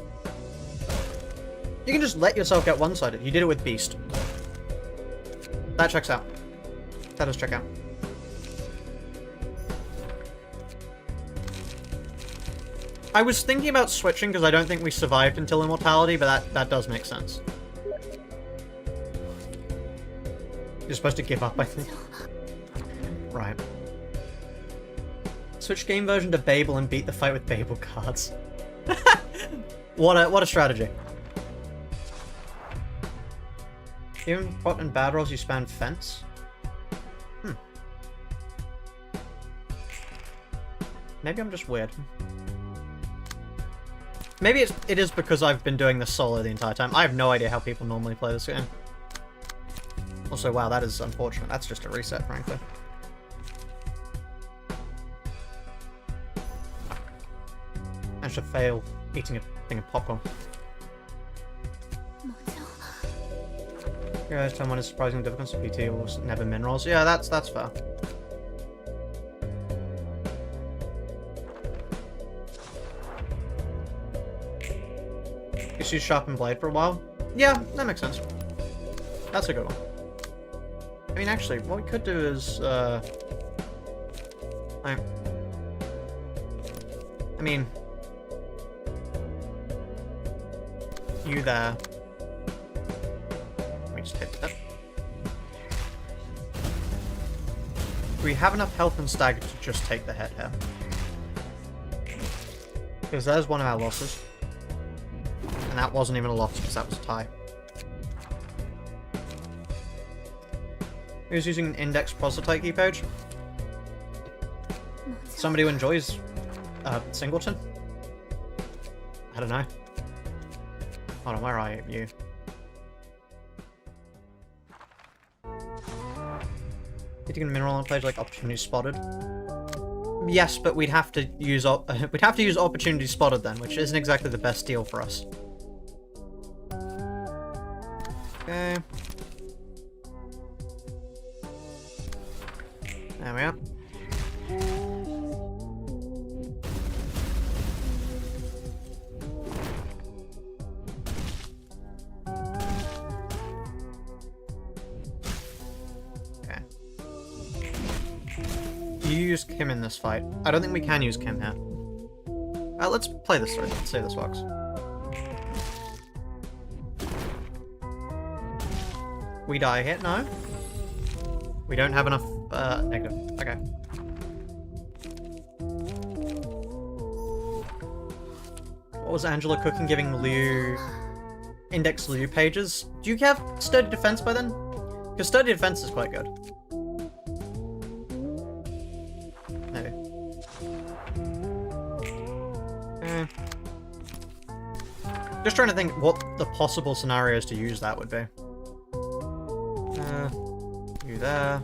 A: You can just let yourself get one-sided. You did it with Beast. That checks out. That does check out. I was thinking about switching because I don't think we survived until immortality, but that does make sense. You're supposed to give up, I think. Right. Switch game version to Babel and beat the fight with Babel cards. What a strategy. Even pot and bad rolls you span fence? Maybe I'm just weird. Maybe it is because I've been doing this solo the entire time. I have no idea how people normally play this game. Also, wow, that is unfortunate. That's just a reset, frankly. I should fail eating a thing of popcorn. Yeah, time one is surprisingly difficult, so PT was never minerals. Yeah, that's fair. You use sharpened blade for a while? Yeah, that makes sense. That's a good one. I mean, actually, what we could do is, I mean, you there. Let me just hit that. We have enough health and stagger to just take the head here. Because there's one of our losses. And that wasn't even a loss because that was a tie. Who's using an index prototype key page? Somebody who enjoys Singleton? I don't know. Hold on, where are you? Did you get a mineral on a page like opportunity spotted? Yes, but we'd have to use opportunity spotted then, which isn't exactly the best deal for us. Okay. There we are. Okay. You use Kim in this fight. I don't think we can use Kim here. Let's play this through. Let's see how this works. We die here? No? We don't have enough, negative. Okay. What was Angela cooking giving Liu... Index Liu pages? Do you have Sturdy Defense by then? Because Sturdy Defense is quite good. Maybe. Just trying to think what the possible scenarios to use that would be. You there.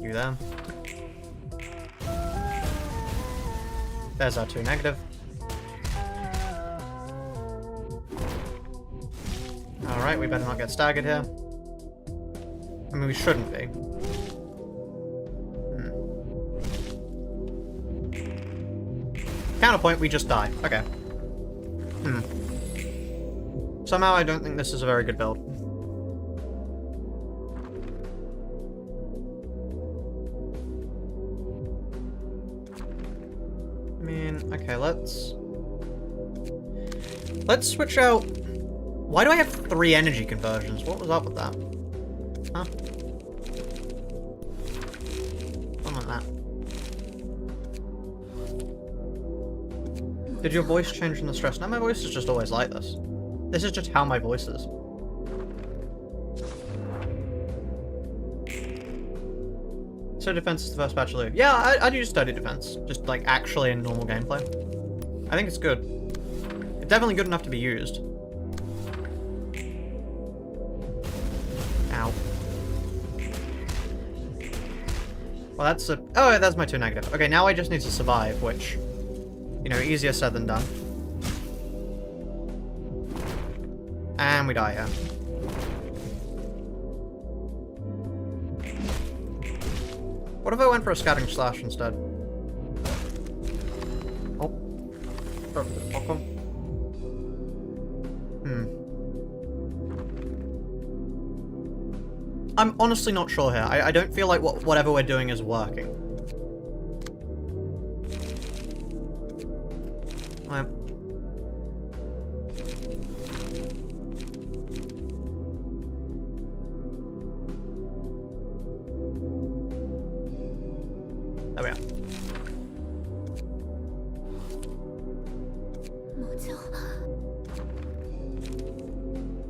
A: You there. There's our 2 negative. Alright, we better not get staggered here. I mean, we shouldn't be. Counterpoint, we just die. Okay. Somehow I don't think this is a very good build. I mean, okay, let's switch out. Why do I have 3 energy conversions? What was up with that? Huh? Something like that. Did your voice change from the stress? No, my voice is just always like this. This is just how my voice is. So defense is the first batch of loot. Yeah, I'd use Sturdy Defense. Just, like, actually in normal gameplay. I think it's good. It's definitely good enough to be used. Ow. Well, that's a... Oh, that's my 2 negative. Okay, now I just need to survive, which... You know, easier said than done. And we die here. What if I went for a Scattering Slash instead? Oh. Popcorn. I'm honestly not sure here. I don't feel like whatever we're doing is working. Right. There we are.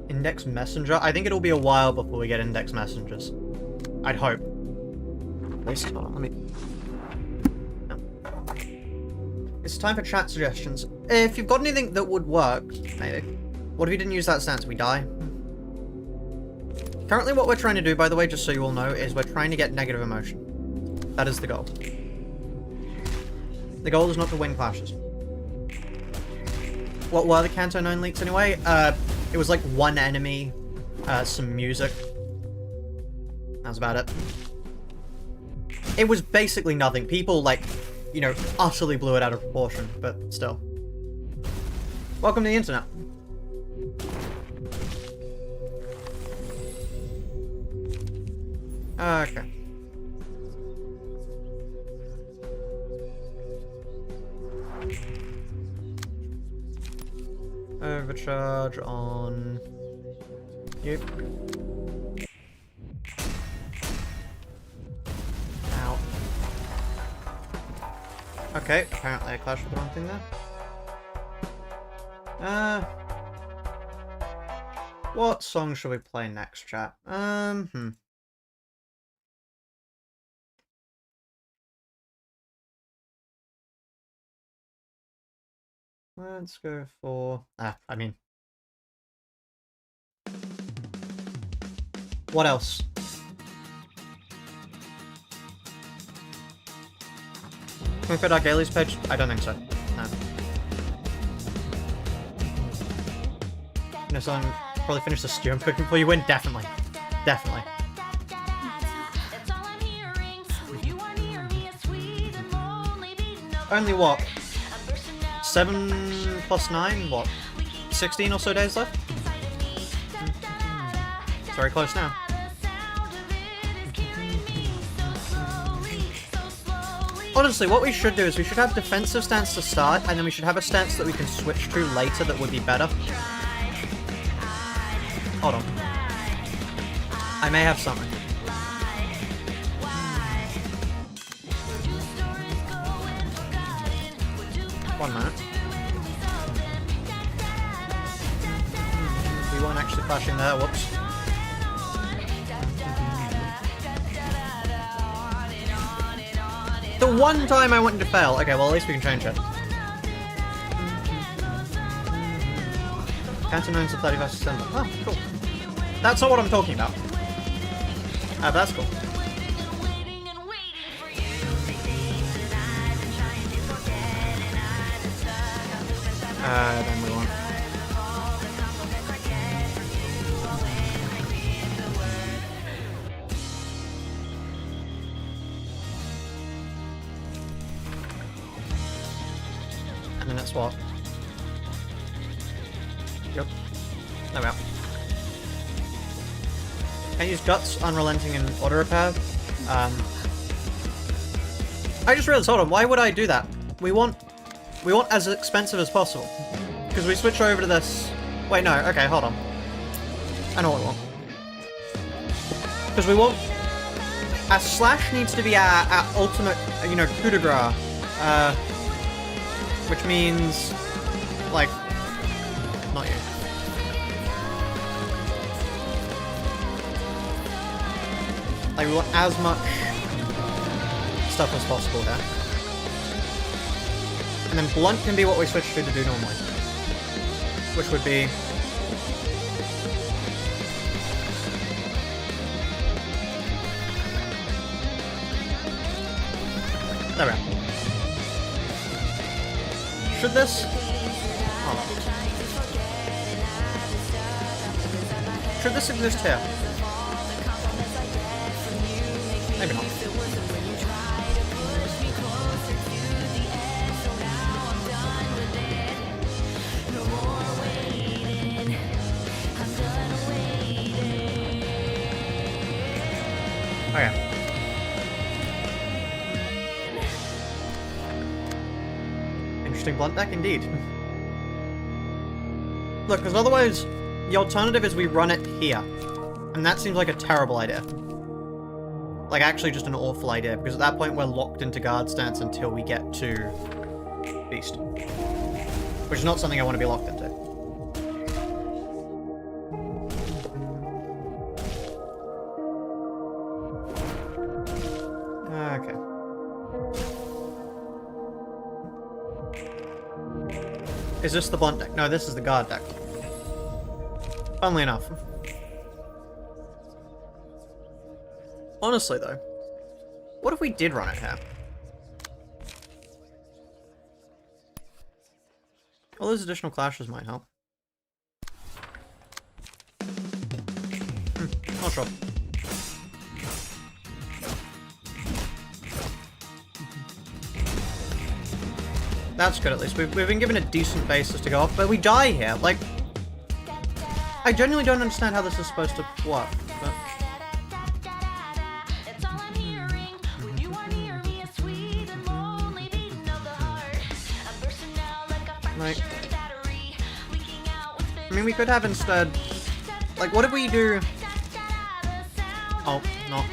A: Index messenger? I think it'll be a while before we get index messengers. I'd hope. At least, hold on, let me... No. It's time for chat suggestions. If you've got anything that would work, maybe. What if you didn't use that stance? We die? Currently what we're trying to do, by the way, just so you all know, is we're trying to get negative emotion. That is the goal. The goal is not to win clashes. What were the Kanto 9 leaks anyway? It was like one enemy, some music. That's about it. It was basically nothing. People, like, you know, utterly blew it out of proportion, but still. Welcome to the internet. Okay. Overcharge on you. Ow. Okay, apparently I clashed with the wrong thing there. What song should we play next, chat? Let's go for... I mean... What else? Can we fit our Gailey's page? I don't think so. No. You know, someone probably finish the stew I'm cooking before you win? Definitely. Definitely. Only what? 7 plus 9? What? 16 or so days left? It's very close now. Honestly, what we should do is we should have defensive stance to start, and then we should have a stance that we can switch to later that would be better. Hold on. I may have something. 1 minute. We weren't actually clashing there, whoops. The one time I wanted to fail. Okay, well at least we can change it. Canton 9's the 31st December. Oh, cool. That's not what I'm talking about. But that's cool. Then we want... And then it's what? Yep. There we are. Can't use Guts, Unrelenting, and Auto Repair. I just realized, hold on, why would I do that? We want as expensive as possible. Because we switch over to this... Wait, no, okay, hold on. I know what we want. Because we want... Our slash needs to be our ultimate, you know, coup de grace. Which means... Like... Not you. Like, we want as much stuff as possible here. And then blunt can be what we switch to do normally. Which would be... There we are. Should this... Oh. Should this exist here? Maybe not. interesting blunt deck indeed. Look, because otherwise, the alternative is we run it here. And that seems like a terrible idea. Like, actually just an awful idea, because at that point we're locked into guard stance until we get to Beast. Which is not something I want to be locked into. Okay. Is this the blunt deck? No, this is the guard deck. Funnily enough. Honestly, though, what if we did run it here? All those additional clashes might help. Not sure. That's good, at least. We've been given a decent basis to go off, but we die here. Like, I genuinely don't understand how this is supposed to work. But... like, I mean, we could have instead... like, what if we do... oh, no.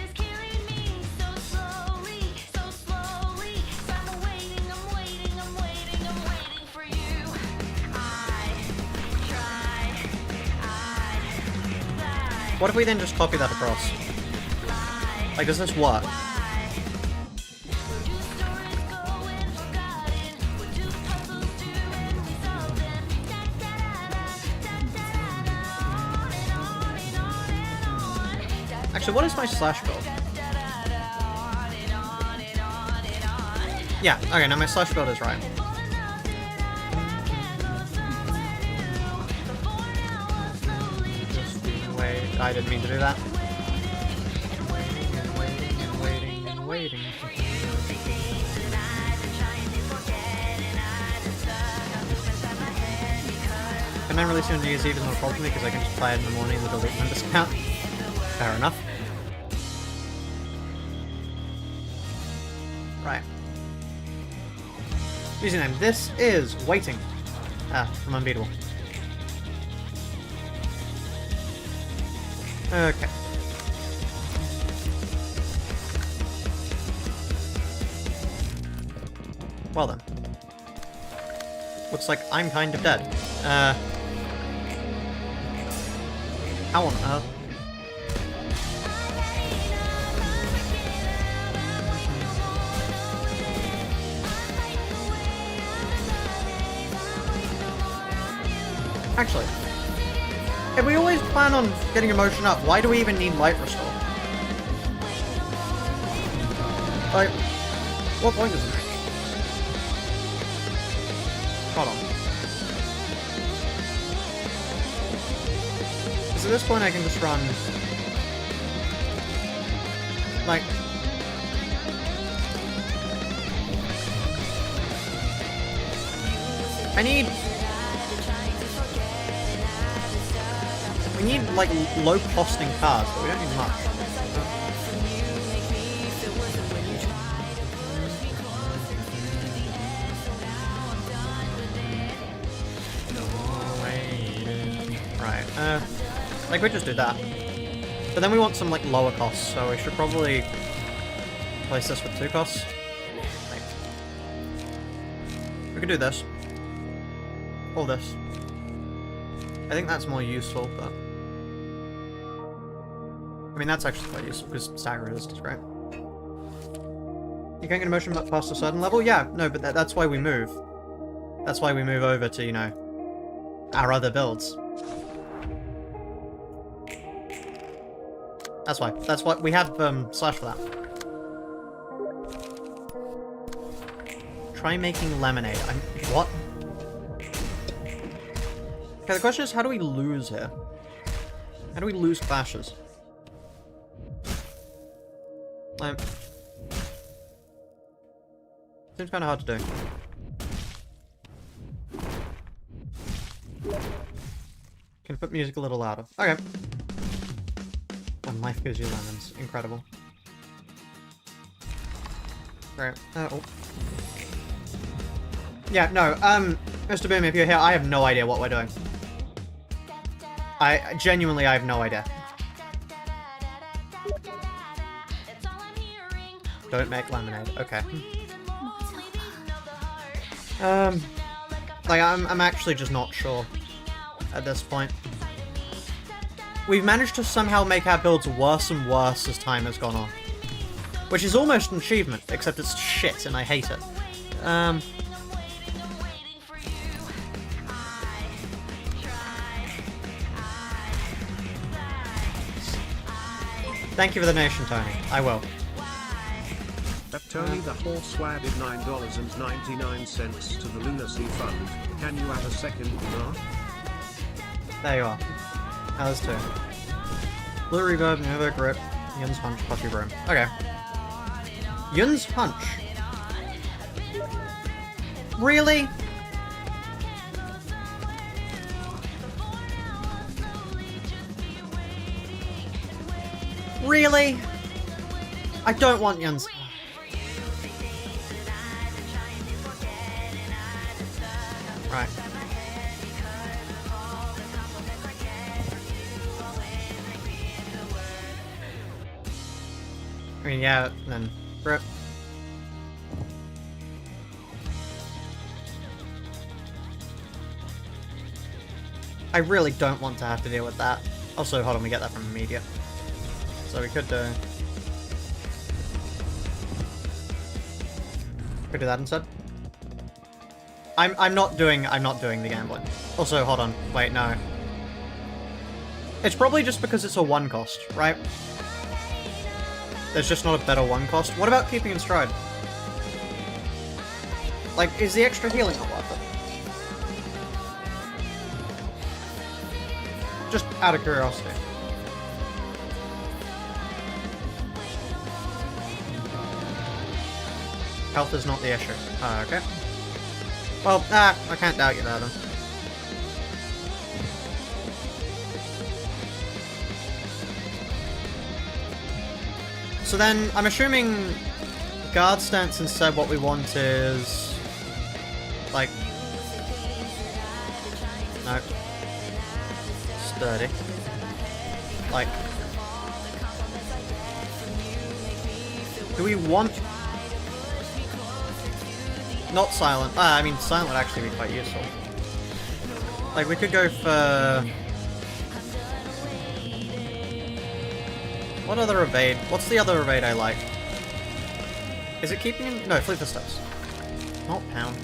A: What if we then just copy that across? Like, does this work? Actually, what is my slash build? Yeah, okay, now my slash build is right. Wait, I didn't mean to do that. Waiting. And then releasing on New Year's Eve is not a problem because I can just play it in the morning with a late member discount. Fair enough. Right. Username. This is Waiting. From Unbeatable. Okay. Well then. Looks like I'm kind of dead. How on earth? Actually, if we always plan on getting emotion up, why do we even need light restore? Like, what point does it make? Hold on. Because at this point I can just run... like... I need... we need, like, low-costing cards, but we don't need much. Right, like, we just do that. But then we want some, like, lower costs, so we should probably place this with 2 costs. Right. We could do this. Or this. I think that's more useful, but... I mean, that's actually quite useful, because stagger resist is great. You can't get emotion past a certain level? Yeah, no, but that's why we move. That's why we move over to, you know, our other builds. That's why. That's why we have slash for that. Try making lemonade. What? Okay, the question is, how do we lose here? How do we lose clashes? Seems kind of hard to do. Can put music a little louder. Okay. When life gives you lemons. Incredible. Right. Oh. Yeah, no, Mr. Boom, if you're here, I have no idea what we're doing. I have no idea. Don't make lemonade. Okay. Like, I'm actually just not sure at this point. We've managed to somehow make our builds worse and worse as time has gone on. Which is almost an achievement, except it's shit and I hate it. Thank you for the donation, Tony. I will.
B: That Tony the Horse added $9.99 to the Lunacy Fund. Can you add a second dinar?
A: There you are. Oh, there's two. Blue Reverb, Nova Grip, Yun's Hunch, Coffee Broom. Okay. Yun's Hunch. Really? Really? I don't want Yun's... Right. I mean, yeah, then... Rip. I really don't want to have to deal with that. Also, hold on, we get that from immediate. So we could do that instead. I'm not doing the gambling. Also, hold on, wait, no. It's probably just because it's a 1 cost, right? There's just not a better 1 cost. What about keeping in stride? Like, is the extra healing not worth it? Just out of curiosity. Health is not the issue. Okay. Well, I can't doubt you there then. So then, I'm assuming guard stance instead what we want is... like... no. Sturdy. Like... do we want... not silent. I mean, silent would actually be quite useful. Like, we could go for... what other evade? What's the other evade I like? Is it keeping in... no, flee for steps. Not pound.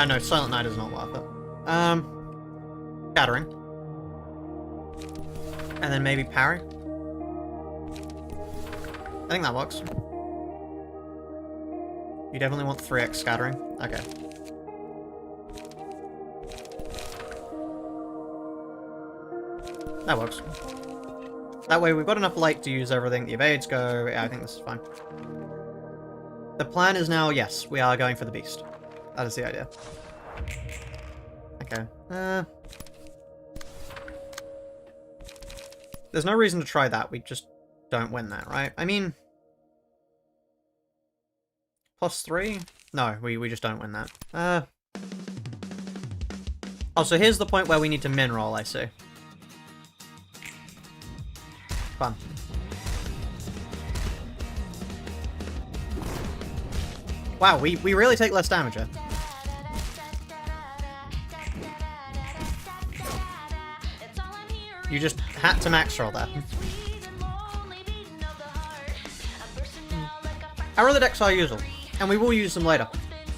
A: No, Silent Night is not worth it. Scattering. And then maybe parry. I think that works. You definitely want 3x scattering? Okay. That works. That way we've got enough light to use everything. The evades go... yeah, I think this is fine. The plan is now, yes, we are going for the beast. That is the idea. Okay. There's no reason to try that. We just don't win that, right? I mean... +3? No, we just don't win that. Oh, so here's the point where we need to min roll, I see. Fun. Wow, we really take less damage here. You just had to max roll there. Our other decks are useful, and we will use them later.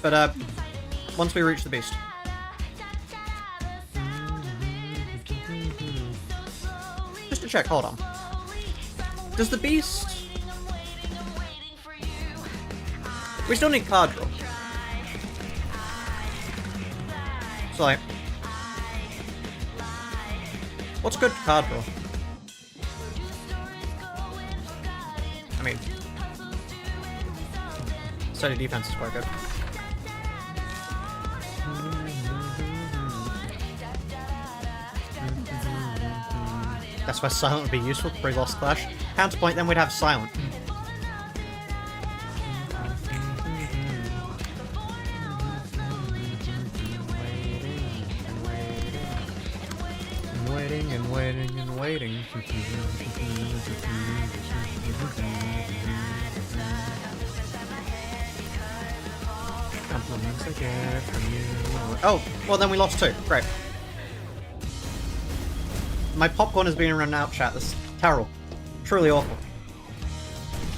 A: But, once we reach the beast. Just to check, hold on. Does the beast... we still need card draw. So, like... what's good card draw? I mean... steady defense is quite good. That's why Silent would be useful for Lost Clash. Counterpoint, then we'd have Silent. waiting. Compliments I get from you. Oh, well then we lost 2. Great. My popcorn is being run out, chat. This is terrible. Truly awful.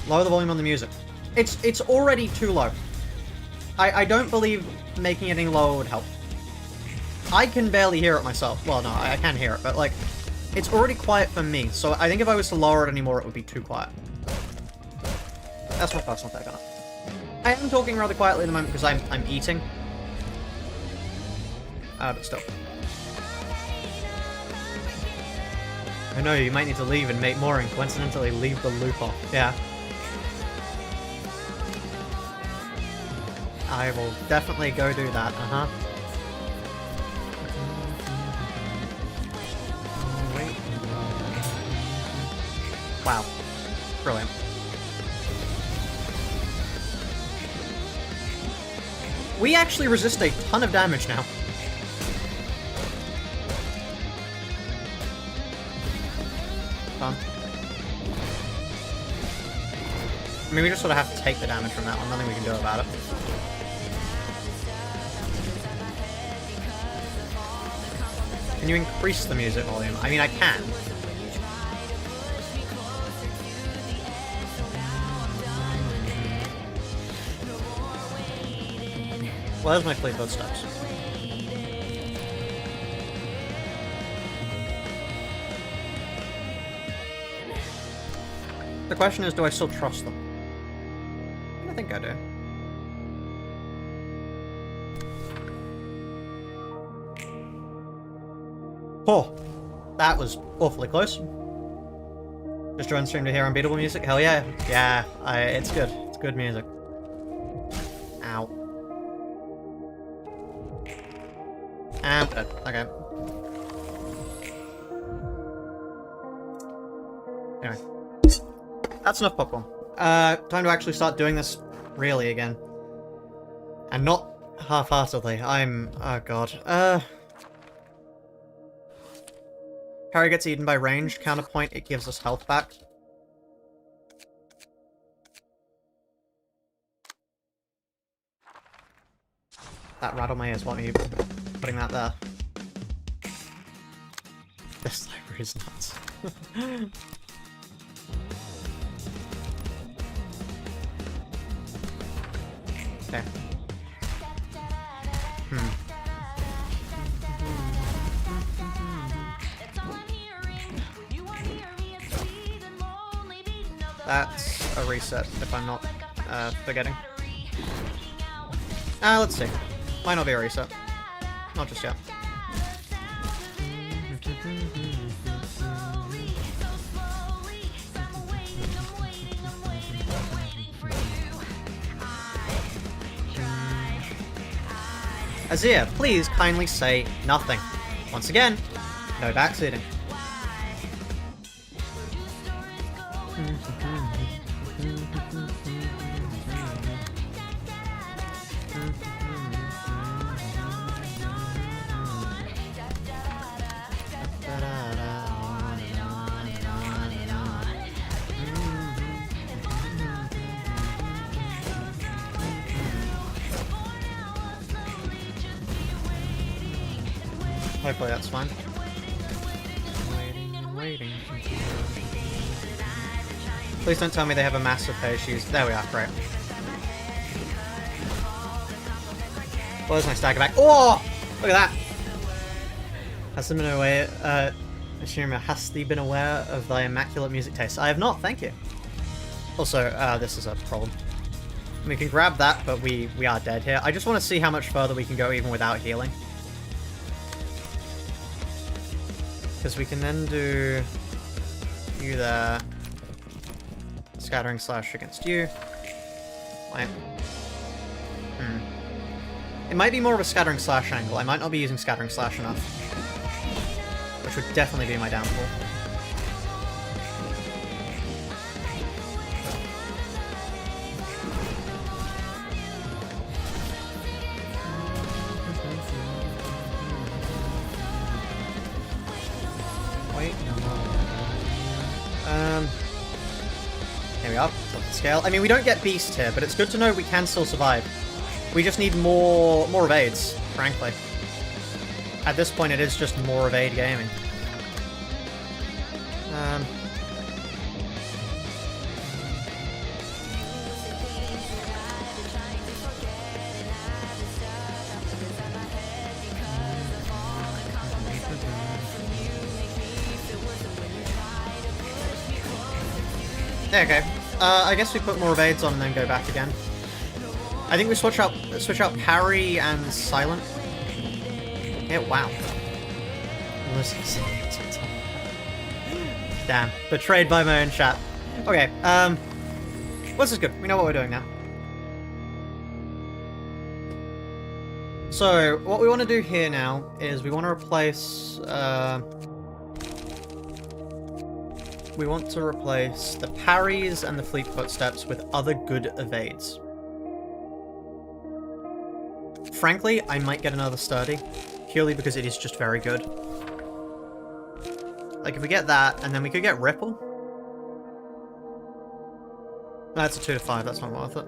A: Lower the volume on the music. It's already too low. I don't believe making it any lower would help. I can barely hear it myself. Well, no, I can hear it, but like, it's already quiet for me, so I think if I was to lower it anymore, it would be too quiet. That's my personal take on it. I am talking rather quietly at the moment because I'm eating. But still. I know, you might need to leave and make more and coincidentally leave the loop off. Yeah. I will definitely go do that, Wow. Brilliant. We actually resist a ton of damage now. Fun. I mean, we just sort of have to take the damage from that one. Nothing we can do about it. Can you increase the music volume? I mean, I can. Well, there's my fleet footsteps. The question is, do I still trust them? I think I do. Oh, that was awfully close. Just joined stream to hear unbeatable music? Hell yeah. Yeah, it's good. It's good music. Ow. And dead. Okay. Anyway. That's enough popcorn. Time to actually start doing this really again. And not half-heartedly. Oh god. Harry gets eaten by ranged. Counterpoint, it gives us health back. That rattled my ears. Why are you putting that there? This library is nuts. Okay. That's a reset, if I'm not forgetting. Let's see. Might not be a reset. Not just yet. Azir, please kindly say nothing. Once again, no backseating. Hopefully that's fine. Waiting and waiting. Please don't tell me they have a massive pair of shoes. There we are, great. Well, there's my stagger back. Oh! Look at that! Has been aware, has thee been aware of thy immaculate music taste? I have not, thank you. Also, this is a problem. We can grab that, but we are dead here. I just want to see how much further we can go even without healing. Because we can then do you there, scattering slash against you. Wait. It might be more of a scattering slash angle. I might not be using scattering slash enough, which would definitely be my downfall. Wait, no. Here we are, top of the scale. I mean, we don't get Beast here, but it's good to know we can still survive. We just need more evades, frankly. At this point, it is just more evade gaming. Okay. I guess we put more evades on and then go back again. I think we switch out parry and silent. Yeah, wow. Damn. Betrayed by my own chat. Okay, well, this is good. We know what we're doing now. So, what we want to do here now is we want to replace, we want to replace the parries and the fleet footsteps with other good evades. Frankly, I might get another sturdy, purely because it is just very good. Like, if we get that, and then we could get Ripple. That's a 2 to 5, that's not worth it.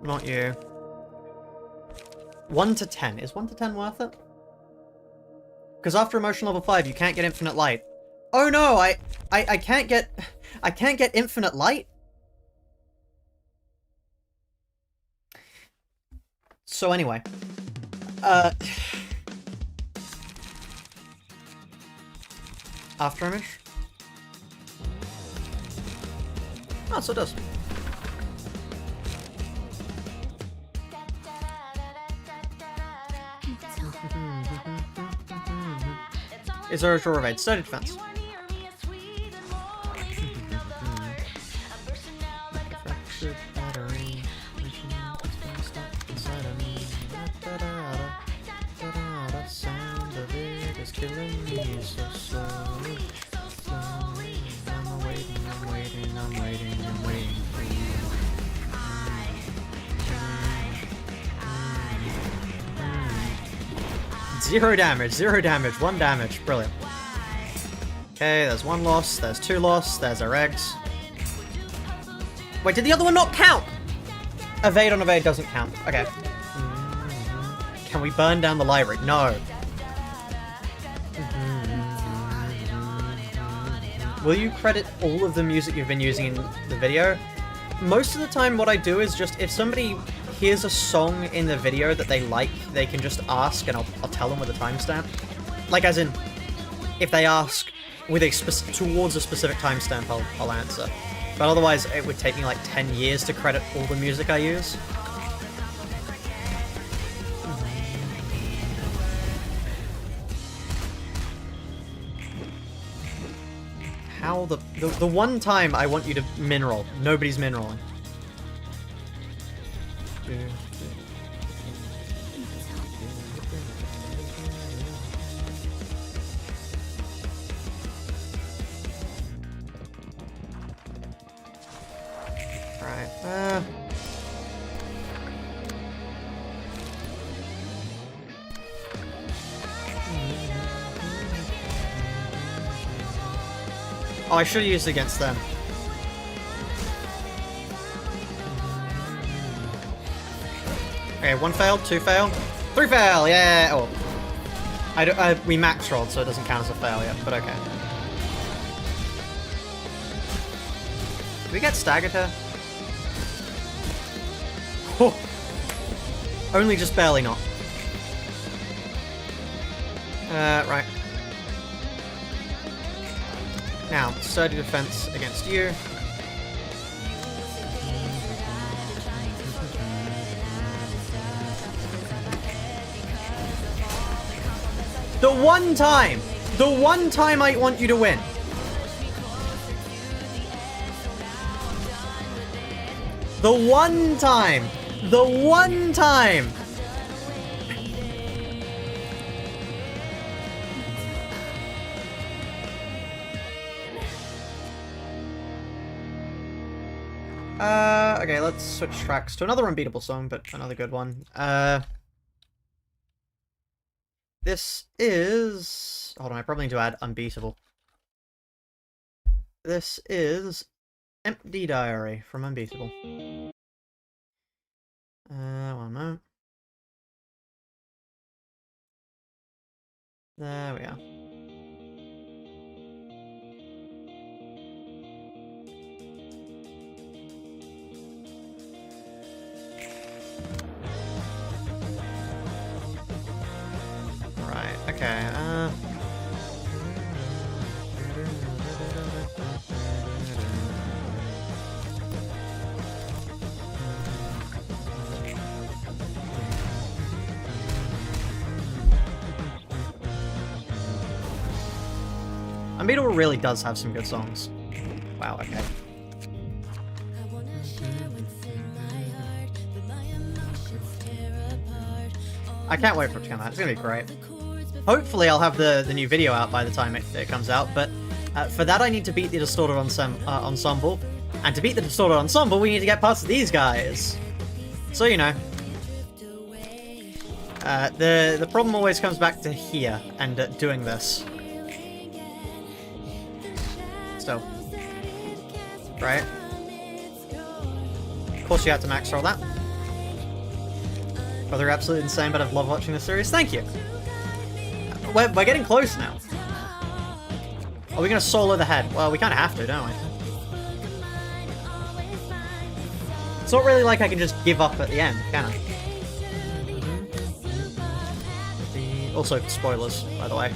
A: Not you. 1 to 10. Is 1 to 10 worth it? Because after emotion level 5, you can't get infinite light. Oh no, I can't get infinite light? So anyway. After image? Oh, so it does. Is there a draw evade? Sturdy defense. Zero damage, 1 damage. Brilliant. Okay, there's 1 loss, there's 2 loss, there's our eggs. Wait, did the other one not count? Evade on evade doesn't count. Okay. Can we burn down the library? No. Will you credit all of the music you've been using in the video? Most of the time what I do is just, if somebody hears a song in the video that they like, they can just ask and I'll tell them with a timestamp. Like, as in, if they ask with towards a specific timestamp, I'll answer. But otherwise, it would take me like 10 years to credit all the music I use. How the one time I want you to mineral, nobody's mineraling. Oh, I should have used it against them. Okay, 1 failed, 2 failed, 3 fail, yeah! Oh. We max rolled, so it doesn't count as a fail yet, but okay. Did we get staggered here? Oh. Only just barely not. Right. Now, sturdy defense against you. The one time I want you to win. The one time. Okay, let's switch tracks to another unbeatable song, but another good one. This is... Hold on, I probably need to add unbeatable. This is Empty diary from Unbeatable. One moment. There we are. Right, okay, Unbeatable really does have some good songs. Wow, okay. I can't wait for it to come out. It's gonna be great. Hopefully I'll have the new video out by the time it comes out, but for that I need to beat the Distorted Ensemble. And to beat the Distorted Ensemble, we need to get past these guys. So, you know. The problem always comes back to here, and doing this. Still. Right? Of course you have to max roll that. Oh, they're absolutely insane, but I've loved watching this series. Thank you. We're getting close now. Are we gonna solo the head? Well, we kind of have to, don't we? It's not really like I can just give up at the end, can I? Also, spoilers, by the way.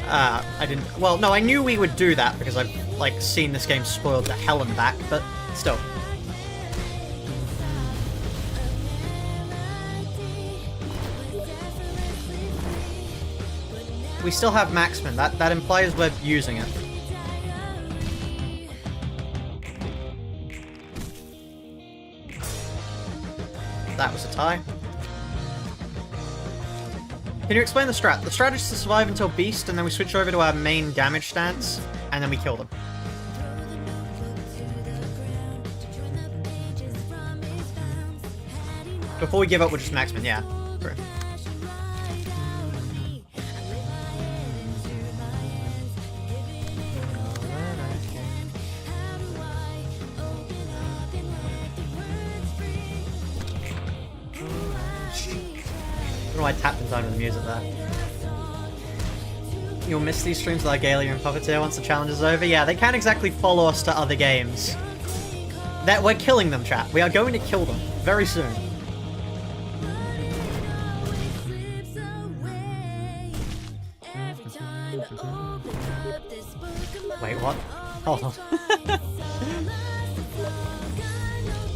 A: I didn't... Well, no, I knew we would do that because I've, like, seen this game spoiled to hell and back, but still. We still have Maxman. That implies we're using it. That was a tie. Can you explain the strat? The strat is to survive until Beast, and then we switch over to our main damage stance, and then we kill them. Before we give up, we're just Maxman, yeah. True. I don't know why I tapped in time with the music there. You'll miss these streams with Argalia and Puppeteer once the challenge is over. Yeah, they can't exactly follow us to other games. We're killing them, chat. We are going to kill them very soon. Wait, what? Hold on.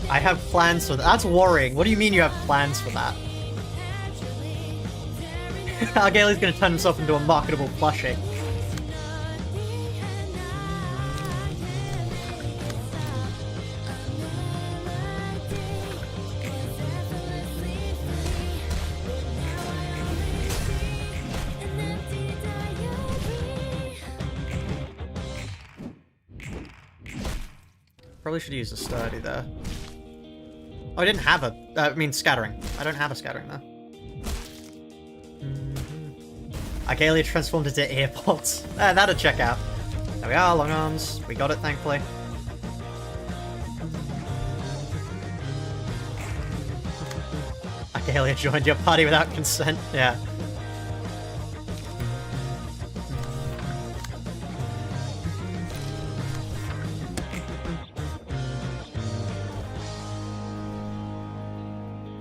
A: I have plans for that. That's worrying. What do you mean you have plans for that? Argalia's gonna turn himself into a marketable plushie. Probably should use a sturdy there. Oh, I didn't have a... I mean, scattering. I don't have a scattering there. Argalia transformed into earpods. That'll check out. There we are, long arms. We got it, thankfully. Argalia joined your party without consent. Yeah.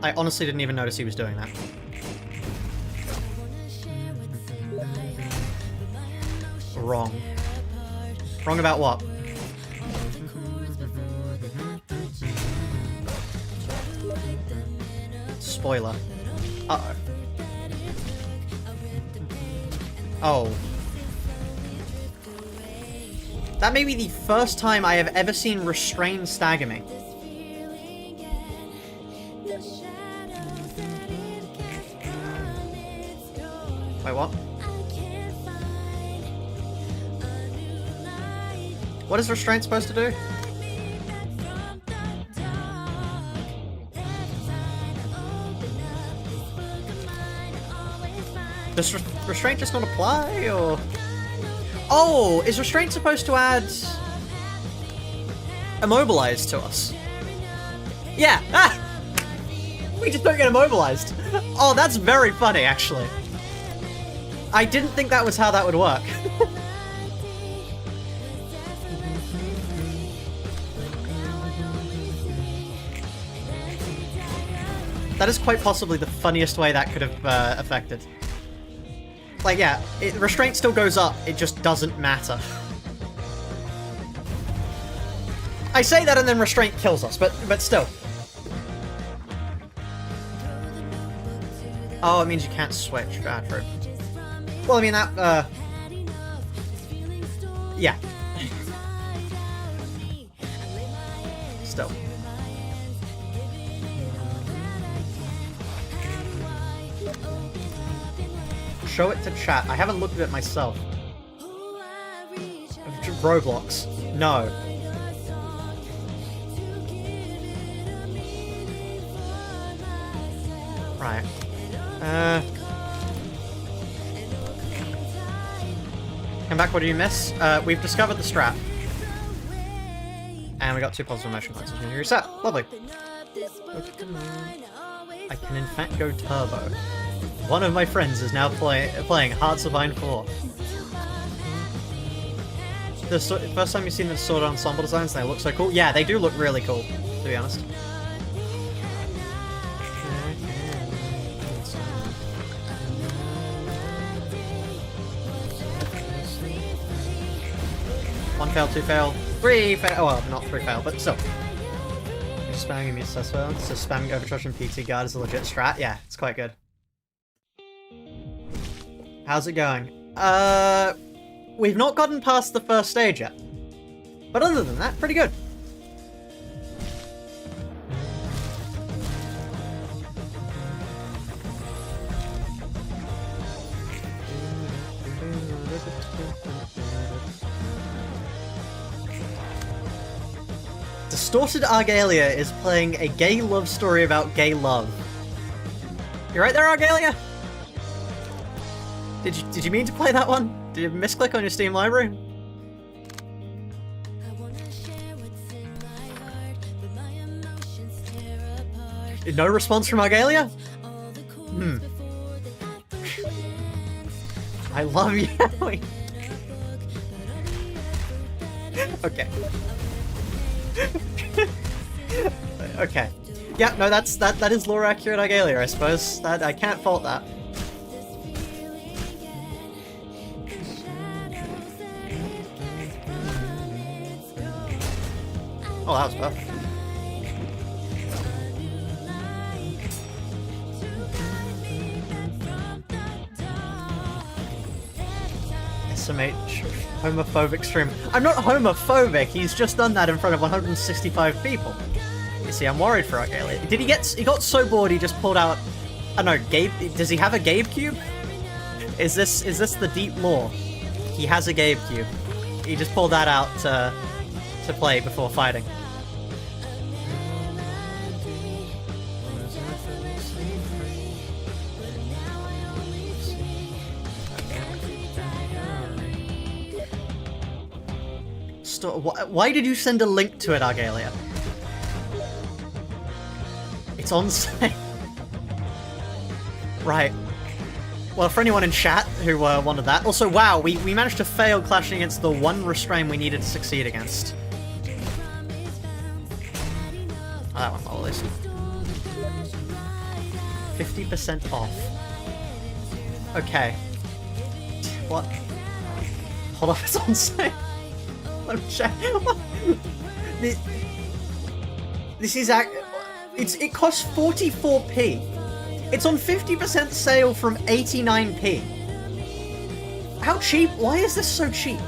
A: I honestly didn't even notice he was doing that. Wrong. Wrong about what? Spoiler. Uh-oh. Oh. That may be the first time I have ever seen Restrain stagger me. Wait, what? What is Restraint supposed to do? Does Restraint just not apply, or...? Oh! Is Restraint supposed to add... immobilized to us. Yeah! Ah! We just don't get immobilized. Oh, that's very funny, actually. I didn't think that was how that would work. That is quite possibly the funniest way that could have affected. Like, yeah, restraint still goes up, it just doesn't matter. I say that and then restraint kills us, but still. Oh, it means you can't switch. Ah, true. Well, I mean, that, yeah. Still. Show it to chat. I haven't looked at it myself. Roadblocks. No. Right. Come back, what do you miss? We've discovered the strat. And we got 2 positive emotion points. Continue reset. Lovely. I can in fact go turbo. One of my friends is now playing Hearts of Iron 4. The first time you've seen the Distorted Ensemble designs, they look so cool. Yeah, they do look really cool, to be honest. One fail, 2 fail, 3 fail. Oh, well, not 3 fail, but still. Just spamming immune suspect. So spamming overcharge and PT guard is a legit strat. Yeah, it's quite good. How's it going? We've not gotten past the first stage yet. But other than that, pretty good. Distorted Argalia is playing a gay love story about gay love. You right there, Argalia? Did you mean to play that one? Did you misclick on your Steam library? No response from Argalia? Hmm. I love Yaoi. Okay. Okay. Yeah, no, that is lore accurate Argalia, I suppose. That I can't fault that. Oh, that was perfect. SMH homophobic stream. I'm not homophobic, he's just done that in front of 165 people. You see, I'm worried for Argalia. Did he got so bored he just pulled out, I don't know, Gabe, does he have a Gabe cube? Is this the deep lore? He has a Gabe cube. He just pulled that out to play before fighting. Why did you send a link to it, Argalia? It's on sale. Right. Well, for anyone in chat who wanted that. Also, wow, we managed to fail clashing against the one restraint we needed to succeed against. Oh, that went well, at least. 50% off. Okay. What? Hold on, it's on sale. Let me check. This is it costs 44p. It's on 50% sale from 89p. How cheap? Why is this so cheap?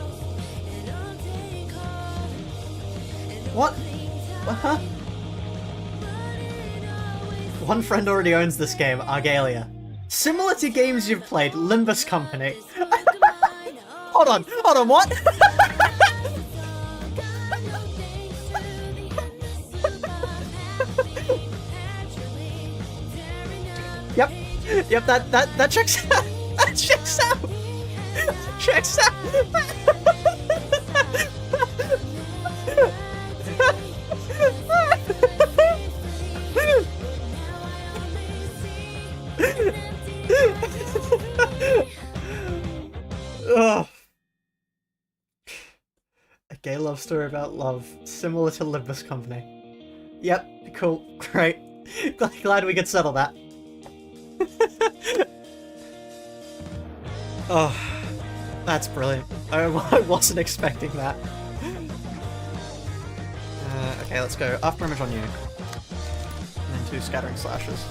A: What? Huh? One friend already owns this game, Argalia. Similar to games you've played, Limbus Company. Hold on, what? Yep, that checks out. That checks out. Checks out. love story about love, similar to Limbus Company. Yep, cool, great. Glad we could settle that. Oh, that's brilliant. I wasn't expecting that. Okay, let's go. After image on you. And then 2 scattering slashes.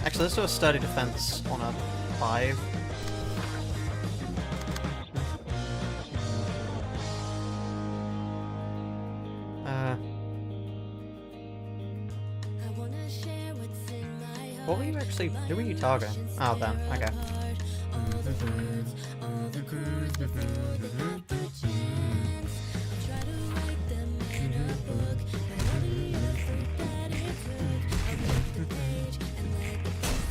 A: Actually, let's do a sturdy defense on a 5. What were you actually... Who were you targeting? Oh, them. Okay.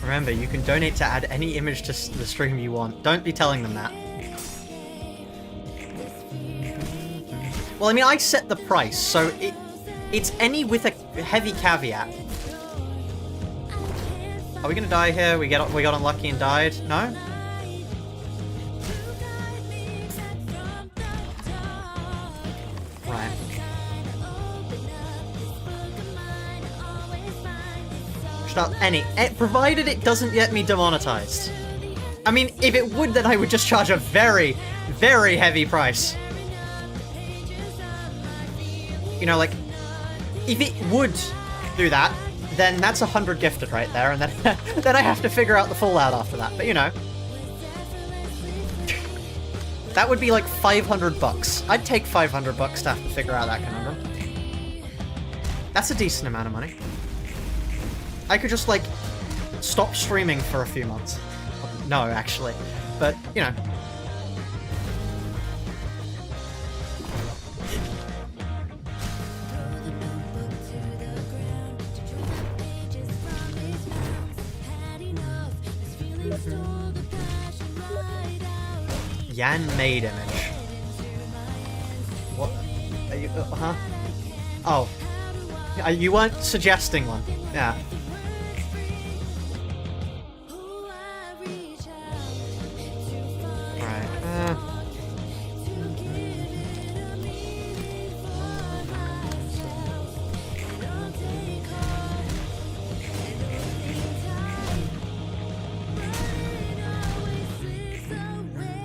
A: Remember, you can donate to add any image to the stream you want. Don't be telling them that. Well, I mean, I set the price, so it's any with a heavy caveat. Are we gonna die here? We got unlucky and died? No? Right. Provided it doesn't get me demonetized. I mean, if it would, then I would just charge a very, very heavy price. You know, like, if it would do that, then that's 100 gifted right there, and then then I have to figure out the fallout after that. But you know, that would be like 500 bucks. I'd take 500 bucks to have to figure out that conundrum. That's a decent amount of money. I could just like stop streaming for a few months. No, actually, but you know. Yan made image. What? Are you? Huh? Oh, you weren't suggesting one. Yeah. Right.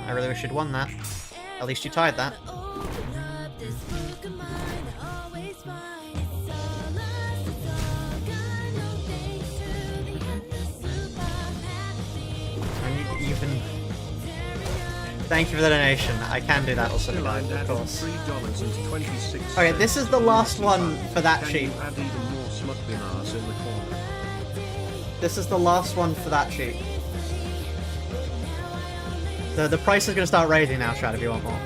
A: I really wish you'd won that. At least you tied that. Even... Thank you for the donation. I can do that also, of course. Okay, this is the last one for that sheet. This is the last one for that sheet. The price is going to start raising now, Chad, if you want more.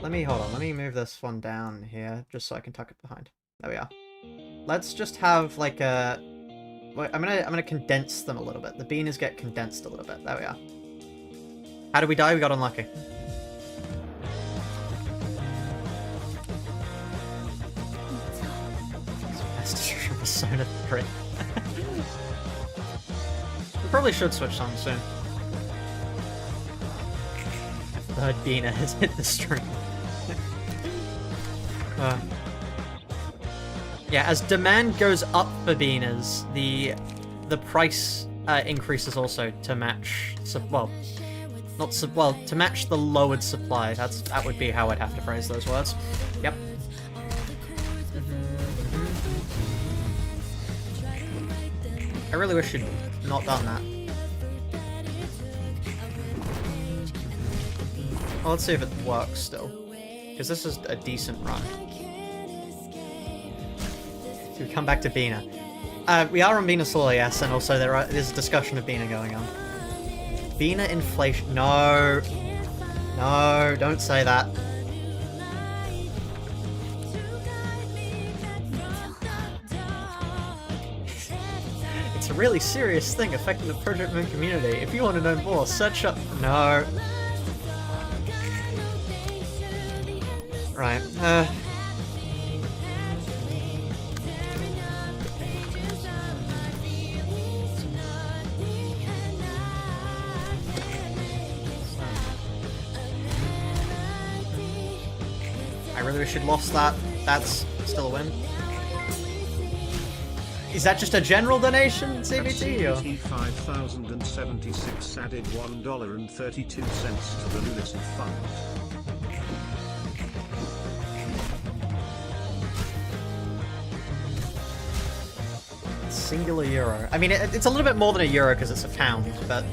A: Hold on, let me move this one down here, just so I can tuck it behind. There we are. Let's just have, like, a... Wait, I'm gonna condense them a little bit. The beaners get condensed a little bit. There we are. How did we die? We got unlucky. Persona 3. We probably should switch songs soon. Third beaner has hit the stream. Yeah, as demand goes up for beaners, the price increases also to match. To match the lowered supply. That would be how I'd have to phrase those words. Yep. I really wish you'd not done that. Well, let's see if it works still, because this is a decent run. So we come back to Bina. We are on Bina Solar, yes, and also there's a discussion of Bina going on. Bina inflation. No. No, don't say that. It's a really serious thing affecting the Project Moon community. If you want to know more, search up... No. Right, I really wish you'd lost that. That's still a win. Is that just a general donation, CBT? Or?
B: CBT 5076 added $1.32 to the Lunatic Fund.
A: Singular euro. I mean, it's a little bit more than a euro because it's a pound, but...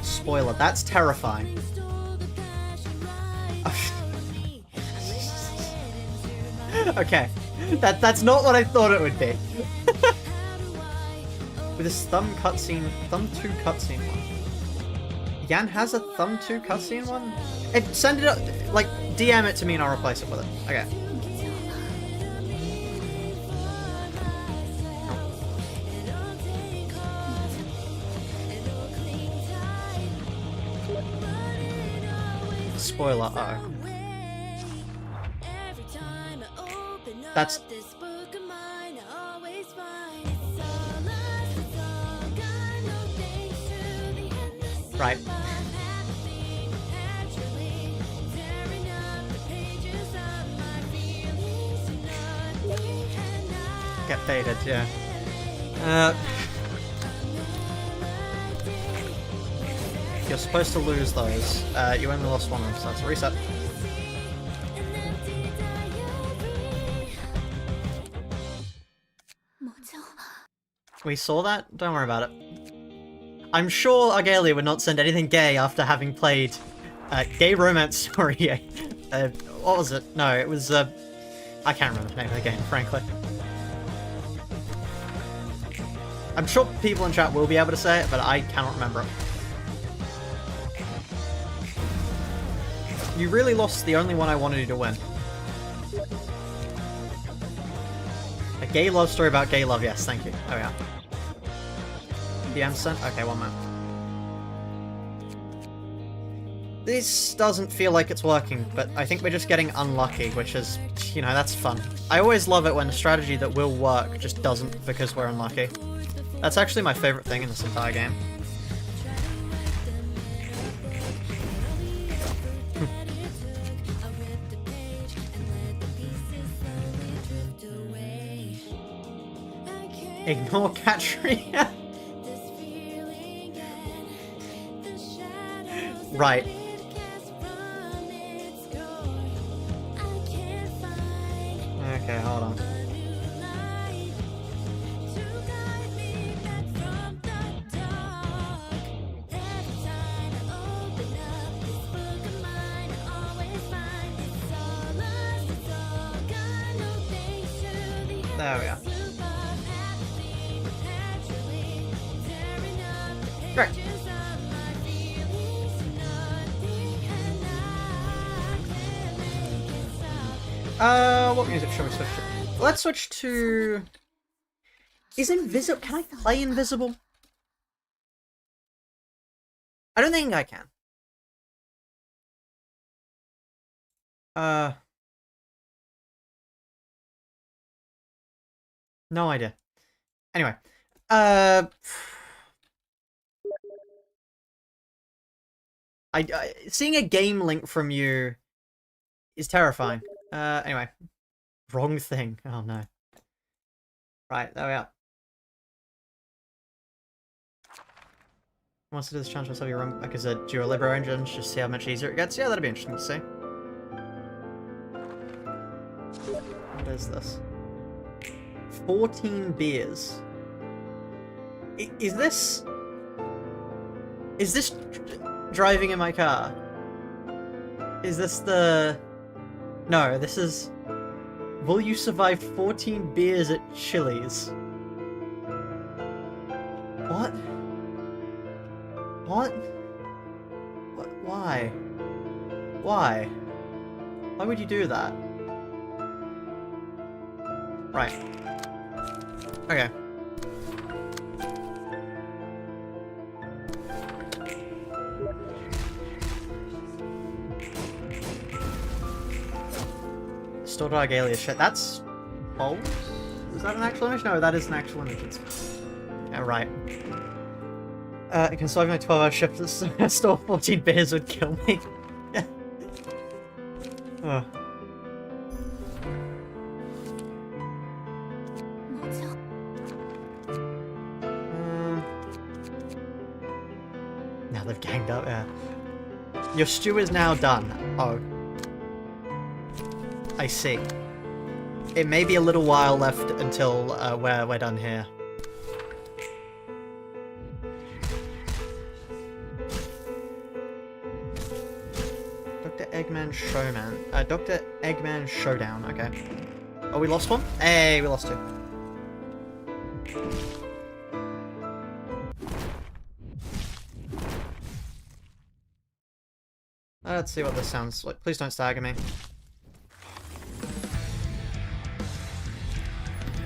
A: Spoiler, that's terrifying. Okay, that's not what I thought it would be. With this thumb 2 cutscene one. Yan has a thumb 2 cutscene one? Send it up, like, DM it to me and I'll replace it with it. Okay. Spoiler, uh-oh. That's... Right. Get faded, yeah. You're supposed to lose those. You only lost one of them, so let's reset. We saw that? Don't worry about it. I'm sure Argalia would not send anything gay after having played Gay Romance Story. What was it? No, it was... I can't remember the name of the game, frankly. I'm sure people in chat will be able to say it, but I cannot remember it. You really lost the only one I wanted you to win. A gay love story about gay love, yes, thank you. Oh yeah. DM sent? Okay, one minute. This doesn't feel like it's working, but I think we're just getting unlucky, which is, you know, that's fun. I always love it when a strategy that will work just doesn't because we're unlucky. That's actually my favorite thing in this entire game. Ignore Katrina. Right. Okay, hold on. There we are. Great. What music shall we switch to? Let's switch to... Is Invisible... Can I play Invisible? I don't think I can. No idea. Anyway. Seeing a game link from you is terrifying. Anyway. Wrong thing. Oh no. Right, there we are. Wants to do this challenge myself, you run back as a dual Librarian engine, just see how much easier it gets. Yeah, that'd be interesting to see. What is this? 14 beers. Is this driving in my car? Is this the... No, this is... Will you survive 14 beers at Chili's? What? What? What? Why? Why? Why would you do that? Right. Okay. Distorted Argalia shit. That's... Oh? Is that an actual image? No, that is an actual image. Yeah, right. It can survive my 12-hour shift at store 14 beers would kill me. Uh. Now they've ganged up, yeah. Your stew is now done. Oh. I see. It may be a little while left until we're done here. Dr. Eggman Showman. Dr. Eggman Showdown, okay. Oh, we lost one? Hey, we lost two. Let's see what this sounds like. Please don't stagger me.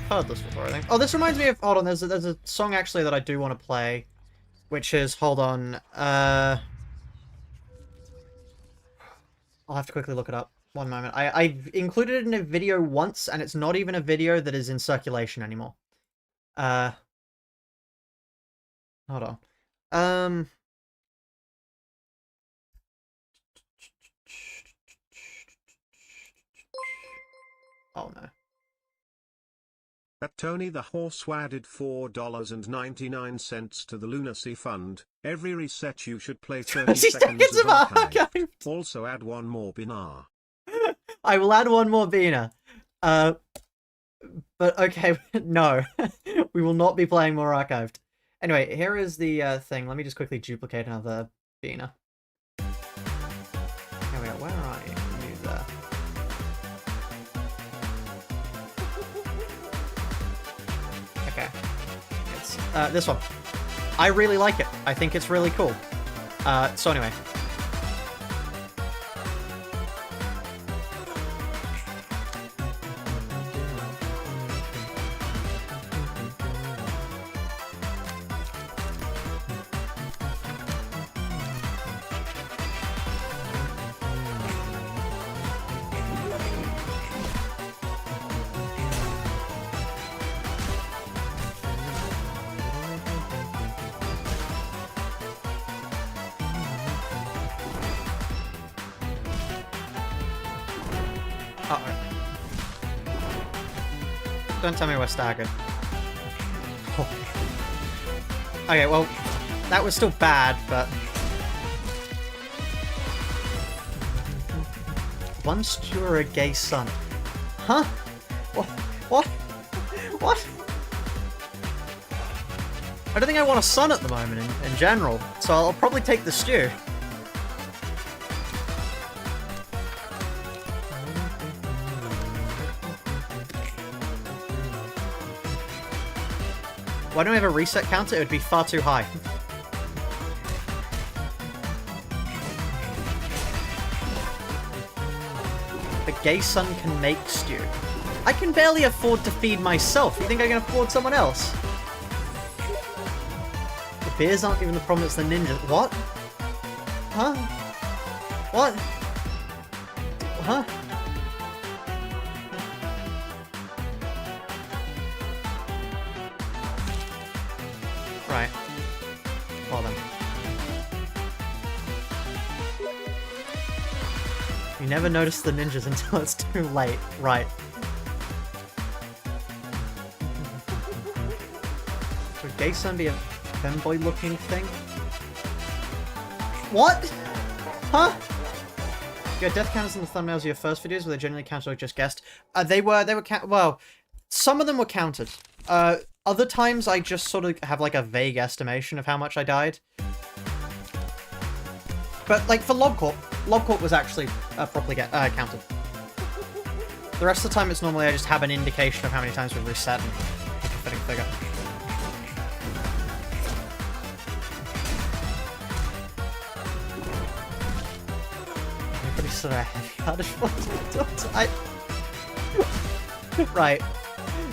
A: Heard this before, I think. Oh, this reminds me of... Hold on, there's a song actually that I do want to play, which is... Hold on. I'll have to quickly look it up. One moment. I've included it in a video once, and it's not even a video that is in circulation anymore. Hold on. Oh, no.
B: At Tony the Horse added $4.99 to the Lunacy Fund. Every reset you should play 30 seconds of archive. Also add one more Binar.
A: I will add one more Bina. But okay, no. We will not be playing more archived. Anyway, here is the thing. Let me just quickly duplicate another Bina. Here we go. Where are you? You there. Okay. It's this one. I really like it. I think it's really cool. So anyway. Don't tell me we're staggered. Oh. Okay, well, that was still bad, but... One stew or a gay son? Huh? What? What? What? I don't think I want a son at the moment in general, so I'll probably take the stew. Why don't we have a reset counter? It would be far too high. The gay son can make stew. I can barely afford to feed myself. You think I can afford someone else? The beers aren't even the problem, it's the ninjas. What? Huh? What? Huh? Right. Well then. You never notice the ninjas until it's too late. Right. Would gay son be a femboy looking thing? What? Huh? You had death counters in the thumbnails of your first videos where they generally counted or just guessed. They were well, some of them were counted. Other times I just sort of have like a vague estimation of how much I died. But like for Lobcorp was actually properly counted. The rest of the time it's normally I just have an indication of how many times we've reset and pick a fitting figure. You're pretty sort of heavy-hearted one. Right.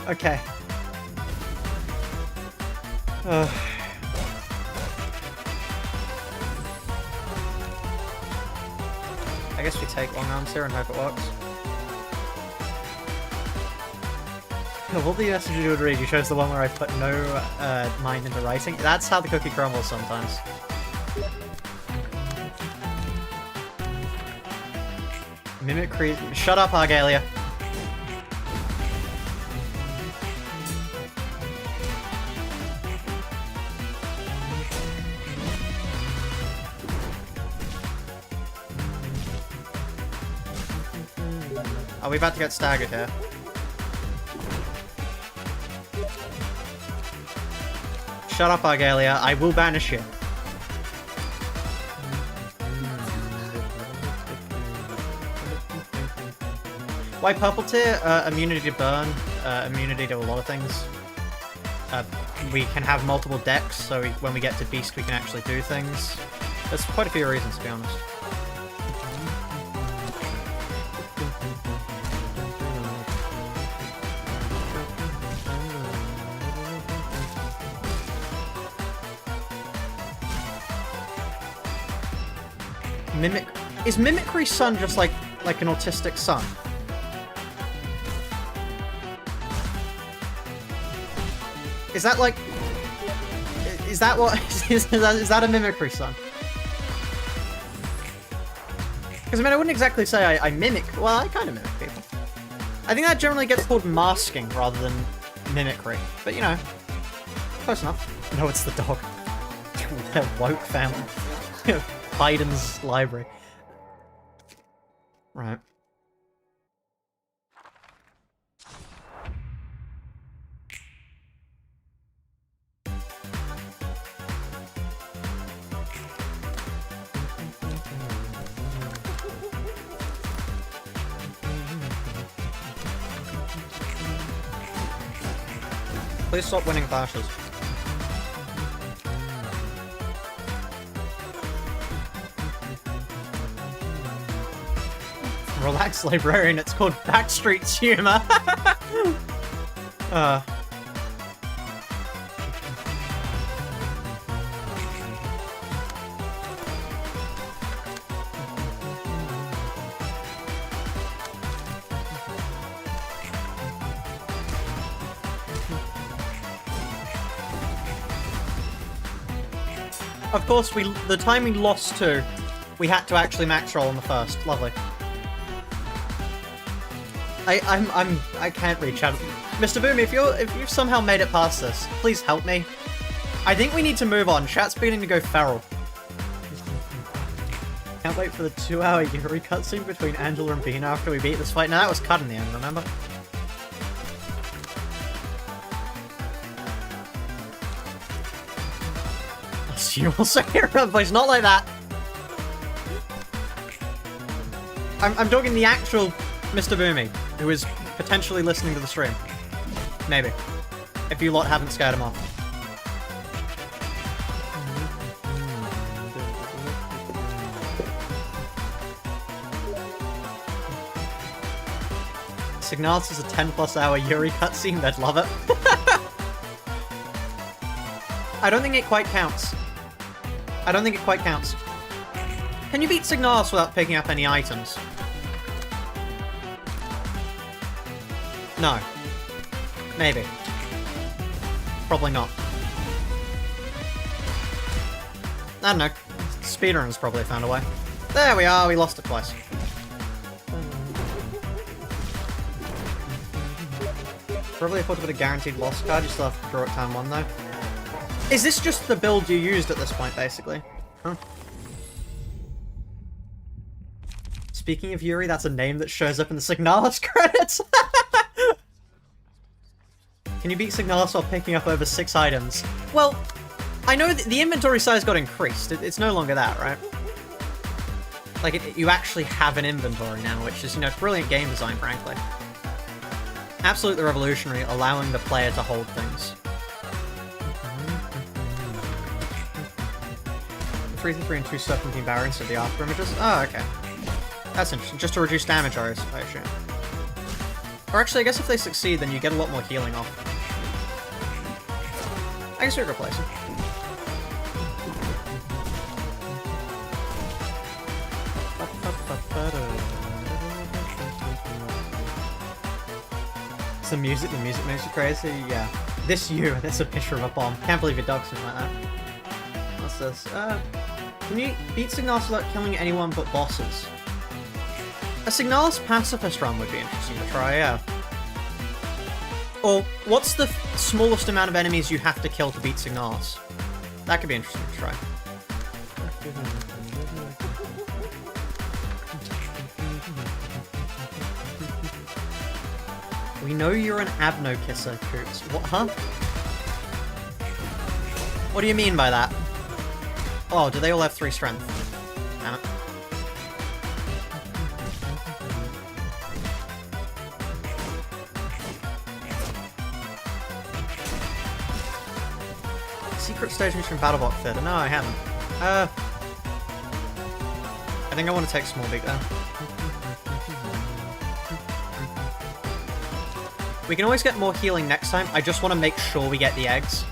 A: Okay. I guess we take long arms here and hope it works. Of all the messages you would read, you chose the one where I put no mind into writing. That's how the cookie crumbles Mimicry. Shut up, Argalia. Are we about to get staggered here? Shut up, Argalia. I will banish you. Why purple tier? Immunity to burn, immunity to a lot of things. We can have multiple decks, so when we get to beast we can actually do things. There's quite a few reasons, to be honest. Is Mimicry's son just like an autistic son? Is that like... Is that what... is that a Mimicry son? Because, I mean, I wouldn't exactly say I mimic... Well, I kind of mimic people. I think that generally gets called masking rather than mimicry. But, you know, close enough. No, it's the dog. They're woke family. Biden's library. Right. Please stop winning clashes. Relax, Librarian, it's called Backstreet's humor. Of course, the time we lost to, we had to actually max roll on the first. Lovely. I can't reach out. Mr. Boom, if you've somehow made it past this, please help me. I think we need to move on. Chat's beginning to go feral. Can't wait for the 2-hour Yuri cutscene between Angela and Bean after we beat this fight. Now that was cut in the end, remember? You also hear her voice, not like that. I'm talking the actual Mr. Boomy, who is potentially listening to the stream. Maybe. If you lot haven't scared him off. Signalis is a 10+ hour Yuri cutscene, they'd love it. I don't think it quite counts. I don't think it quite counts. Can you beat Signalis without picking up any items? No. Maybe. Probably not. I don't know. Speedrunners probably found a way. There we are, we lost it twice. Probably afford to put a guaranteed loss card, you still have to draw at turn 1 though. Is this just the build you used at this point, basically? Huh? Speaking of Yuri, that's a name that shows up in the Signalis credits! Can you beat Signalis while picking up over 6 items? Well, I know that the inventory size got increased. It's no longer that, right? Like, you actually have an inventory now, which is, you know, brilliant game design, frankly. Absolutely revolutionary, allowing the player to hold things. 3-3 and 2 serpentine barriers of the after images? Oh, okay. That's interesting. Just to reduce damage, I assume. Or actually, I guess if they succeed, then you get a lot more healing off. I guess we could replace it. It's the music makes you crazy? Yeah. That's a picture of a bomb. Can't believe it dug something like that. What's this? Can you beat Signalis without killing anyone but bosses? A Signalis Pacifist run would be interesting to try, yeah. Or, what's the smallest amount of enemies you have to kill to beat Signalis? That could be interesting to try. We know you're an Abno kisser, Coots. What, huh? What do you mean by that? Oh, do they all have 3 strength? Damn it. Secret stage mission Battlebot Theater. No, I haven't. I think I want to take Small Beak there. We can always get more healing next time. I just want to make sure we get the eggs.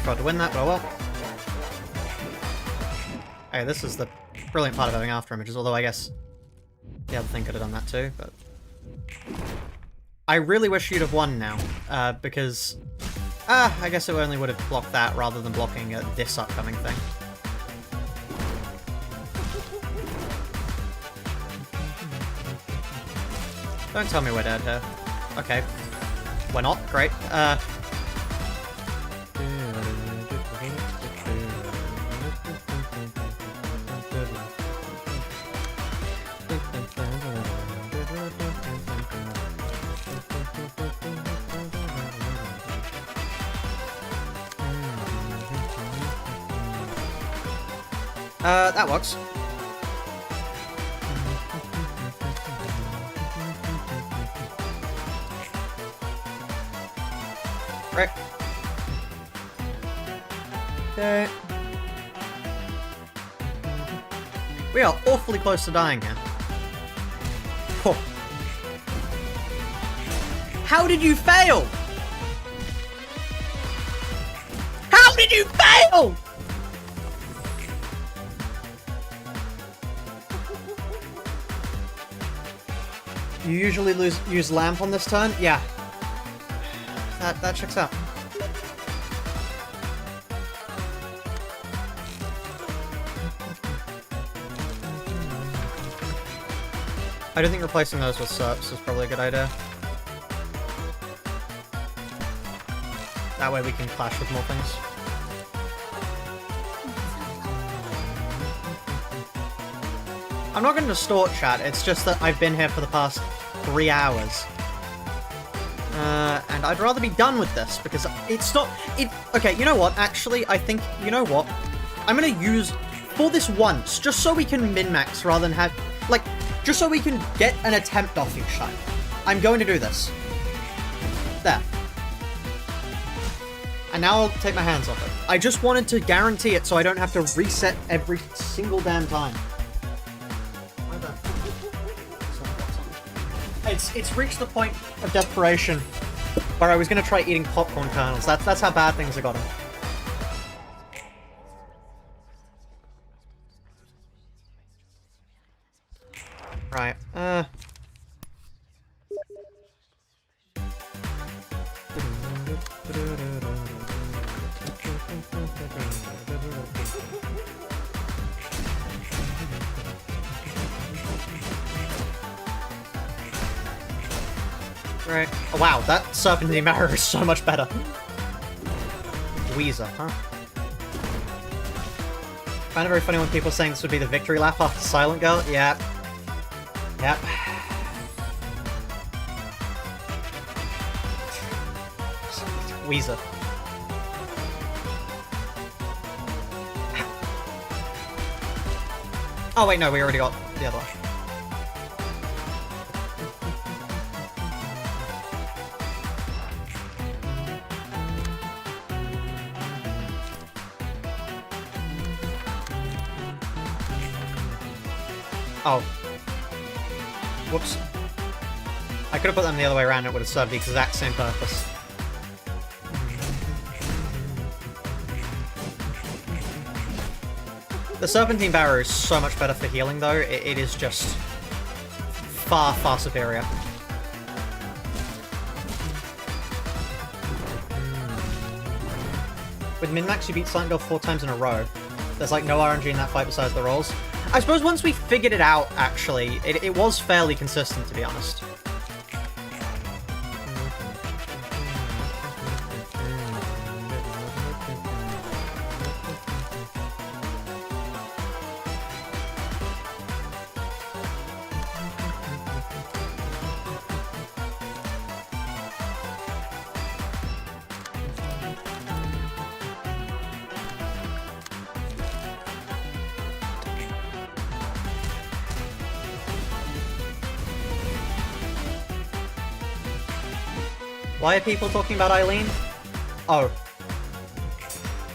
A: Tried to win that, but oh well. Hey, this is the brilliant part of having after images, although I guess the other thing could have done that too, but... I really wish you'd have won now, because... I guess it only would have blocked that rather than blocking this upcoming thing. Don't tell me we're dead here. Okay. We're not, great. That works. Right. Okay. We are awfully close to dying here. Oh. How did you fail? How did you fail? You usually use lamp on this turn? Yeah. That checks out. I do think replacing those with SERPs is probably a good idea. That way we can clash with more things. I'm not going to distort chat, it's just that I've been here for the past 3 hours. And I'd rather be done with this, because it's not... Okay, you know what? Actually, I think... You know what? I'm going to use... For this once, just so we can min-max rather than have... Like, just so we can get an attempt off each time. I'm going to do this. There. And now I'll take my hands off it. I just wanted to guarantee it so I don't have to reset every single damn time. It's reached the point of desperation where I was going to try eating popcorn kernels. That's how bad things have gotten. Right, Right. Oh, wow, that Serpentine arrow is so much better. Weezer, huh? I find it very funny when people are saying this would be the victory lap after Silent Girl. Yeah. Yep. Weezer. Oh wait, no, we already got the other one. Oh. Whoops. I could have put them the other way around, it would have served the exact same purpose. The Serpentine Barrow is so much better for healing, though. It is just far, far superior. With min-max, you beat Silent Girl 4 times in a row. There's like no RNG in that fight besides the rolls. I suppose once we figured it out, actually, it was fairly consistent, to be honest. Why are people talking about Eileen? Oh.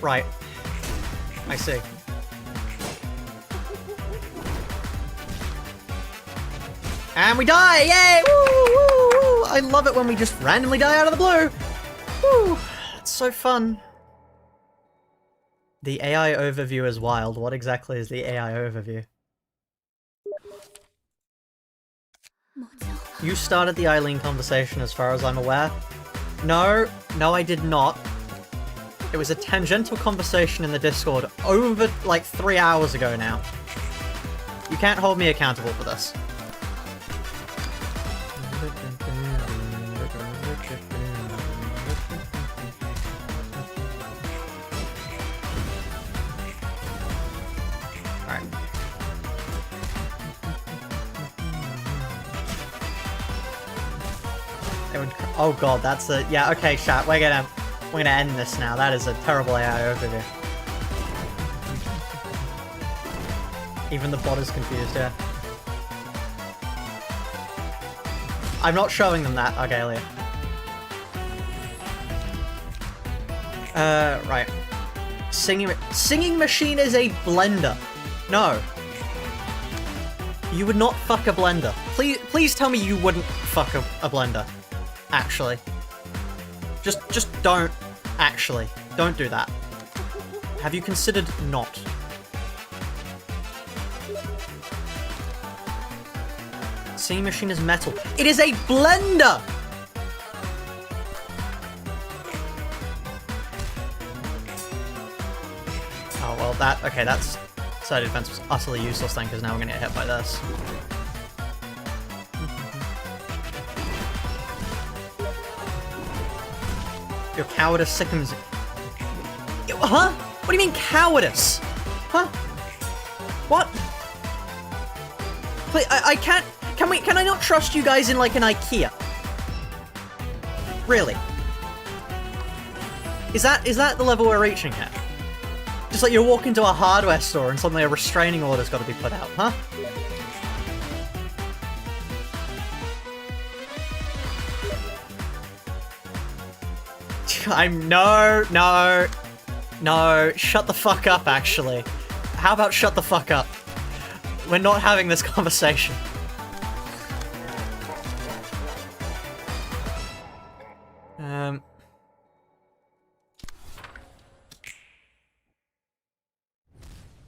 A: Right. I see. And we die! Yay! Woo, woo, woo! I love it when we just randomly die out of the blue! Woo! It's so fun. The AI overview is wild. What exactly is the AI overview? You started the Eileen conversation as far as I'm aware. No, I did not. It was a tangential conversation in the Discord over, like, 3 hours ago now. You can't hold me accountable for this. Alright. Oh god, that's a... Yeah, okay, chat, we're gonna end this now. That is a terrible AI overview. Even the bot is confused, yeah. I'm not showing them that, Argalia. Right. Singing machine is a blender. No. You would not fuck a blender. Please tell me you wouldn't fuck a blender. Actually. Just don't. Actually. Don't do that. Have you considered not? Singing machine is metal. It is a blender! Oh, well, that... Okay, that's... Side defense was utterly useless then, because now we're gonna get hit by this. Your cowardice sickens... Huh? What do you mean cowardice? Huh? What? Please, I can't... Can I not trust you guys in, like, an IKEA? Really? Is that the level we're reaching here? Just like you walk into a hardware store and suddenly a restraining order's got to be put out, huh? No, shut the fuck up, actually. How about shut the fuck up? We're not having this conversation.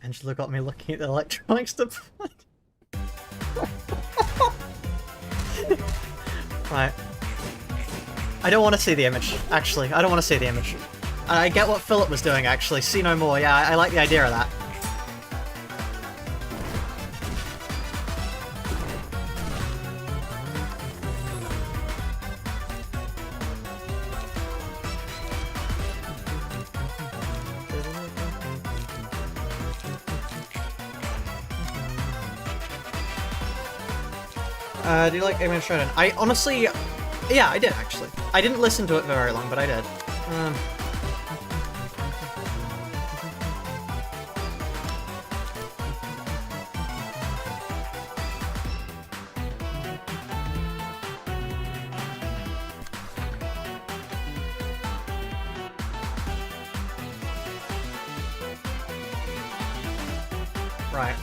A: Angela got me looking at the electronics department. Right. I don't want to see the image, actually. I don't want to see the image. I get what Philip was doing, actually. See no more. Yeah, I like the idea of that. Do you like Amen Showdown? I honestly... Yeah, I did, actually. I didn't listen to it for very long, but I did. Right.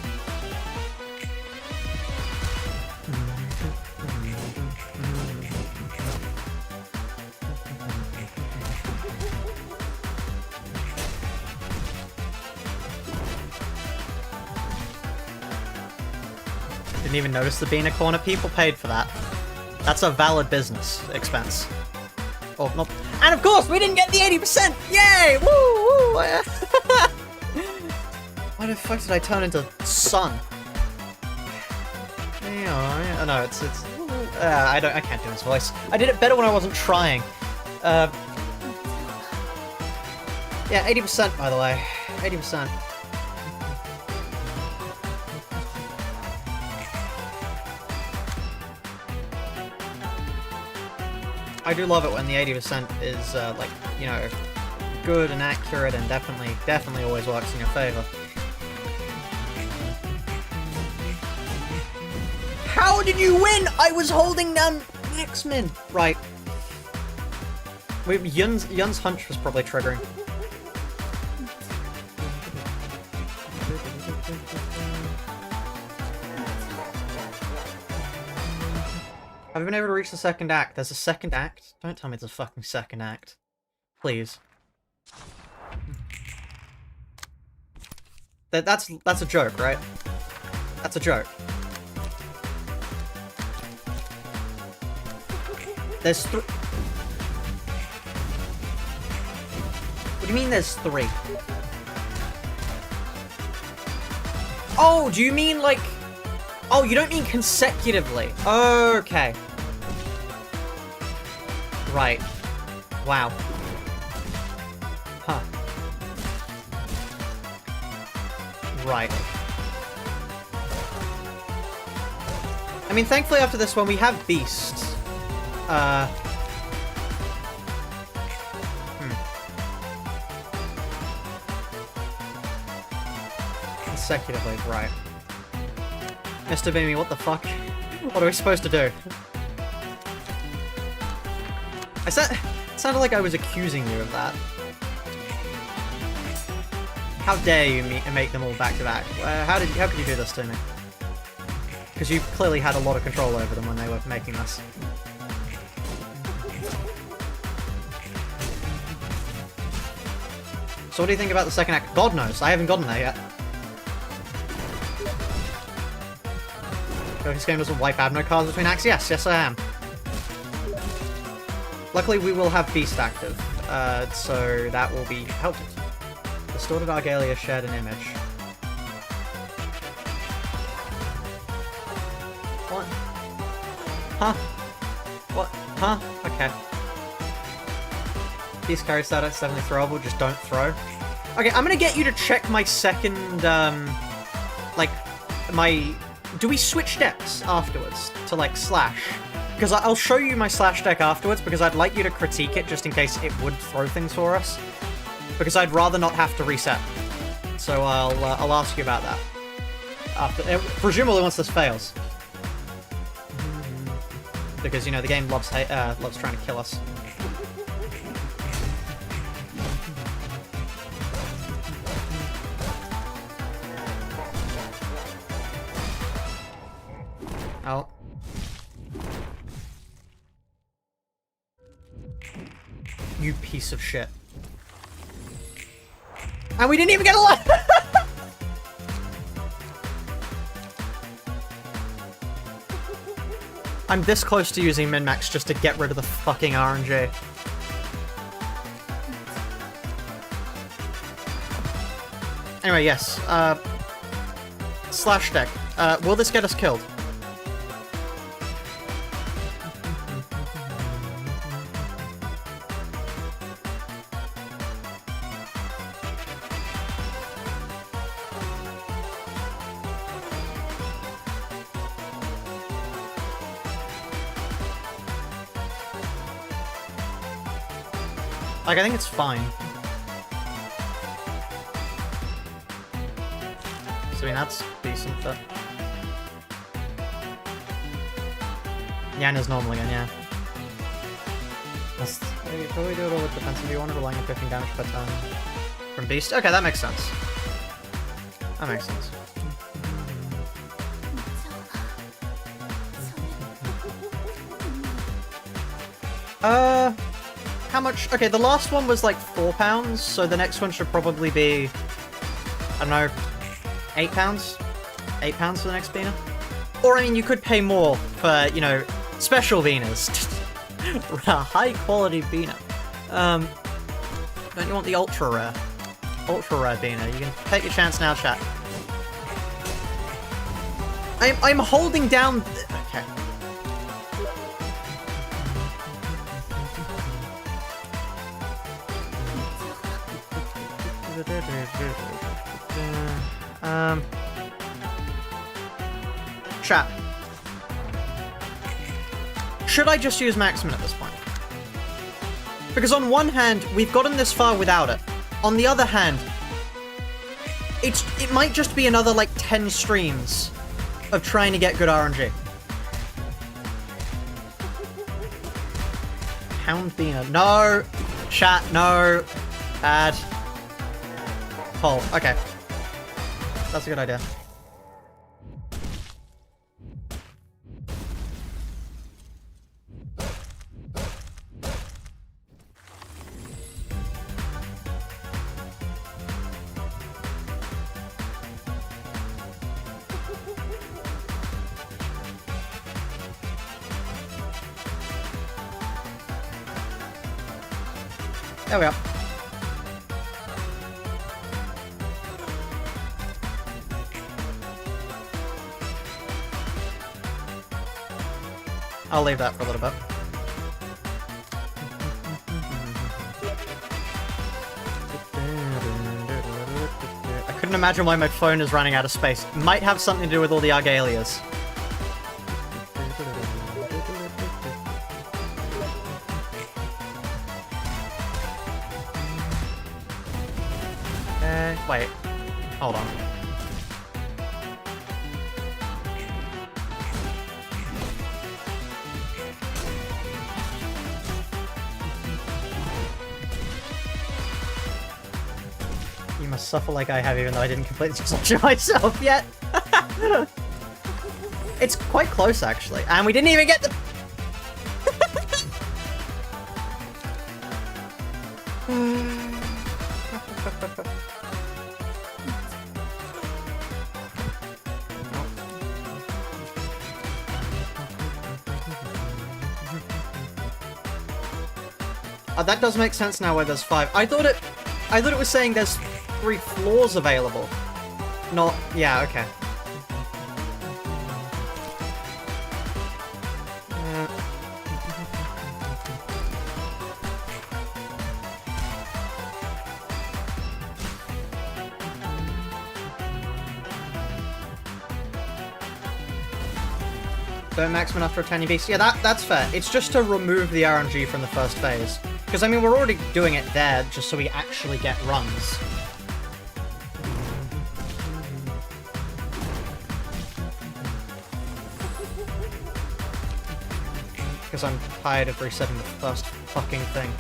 A: Didn't even notice the beaner corner. People paid for that. That's a valid business expense. Oh, not. And of course, we didn't get the 80%! Yay! Woo! Woo! Why the fuck did I turn into sun? Yeah, no, it's I can't do his voice. I did it better when I wasn't trying. Yeah, 80% by the way. 80%. I do love it when the 80% is, like, you know, good and accurate and definitely always works in your favor. How did you win? I was holding down X-Men! Right. Wait, Yun's hunch was probably triggering. I've been able to reach the second act. There's a second act? Don't tell me it's a fucking second act. Please. That's a joke, right? That's a joke. There's three. What do you mean there's 3? Oh, do you mean like... Oh, you don't mean consecutively. Okay. Right. Wow. Huh. Right. I mean, thankfully after this one we have Beast. Consecutively, right. Mr. Beamy, what the fuck? What are we supposed to do? It sounded like I was accusing you of that. How dare you make them all back to back? How could you do this to me? Because you clearly had a lot of control over them when they were making this. So what do you think about the second act? God knows, I haven't gotten there yet. This game doesn't wipe Abno cards between acts? Yes I am. Luckily we will have Beast active, so that will be helpful. Distorted Argalia shared an image. What? Huh? What? Huh? Okay. Beast carry status, 70 throwable, just don't throw. Okay, I'm gonna get you to check my second, like, my... Do we switch decks afterwards to, like, Slash? Because I'll show you my Slash deck afterwards, because I'd like you to critique it just in case it would throw things for us. Because I'd rather not have to reset. So I'll ask you about that. After, presumably once this fails. Because, you know, the game loves trying to kill us. Oh. You piece of shit. And we didn't even get a lot! I'm this close to using min-max just to get rid of the fucking RNG. Anyway, yes. Slash deck. Will this get us killed? Like, I think it's fine. So, I mean, that's decent, but... Yan is normal again, yeah. You probably do it all with defensive V1 relying on 15 damage per turn from Beast. Okay, that makes sense. That makes sense. How much? Okay, the last one was like £4, so the next one should probably be, I don't know, £8? £8 for the next beaner? Or, I mean, you could pay more for, you know, special Venas. A high-quality Vena. Don't you want the ultra-rare? Ultra-rare Vena. You can take your chance now, chat. I'm holding down... Okay. Chat. Should I just use Maximin at this point? Because on one hand, we've gotten this far without it. On the other hand, it might just be another, like, 10 streams of trying to get good RNG. Pound Vena. No! Chat, no! Bad. Poll. Okay. That's a good idea. There we are. I'll leave that for a little bit. I couldn't imagine why my phone is running out of space. Might have something to do with all the Argalias. Wait. Hold on. You must suffer like I have, even though I didn't complete this exhaustion myself yet. It's quite close, actually. And we didn't even get the... That does make sense now where there's 5. I thought it was saying there's 3 floors available. Not... Yeah, okay. Don't Maximin after a tiny beast. Yeah, that's fair. It's just to remove the RNG from the first phase. Because, I mean, we're already doing it there, just so we actually get runs. Because I'm tired of resetting the first fucking thing.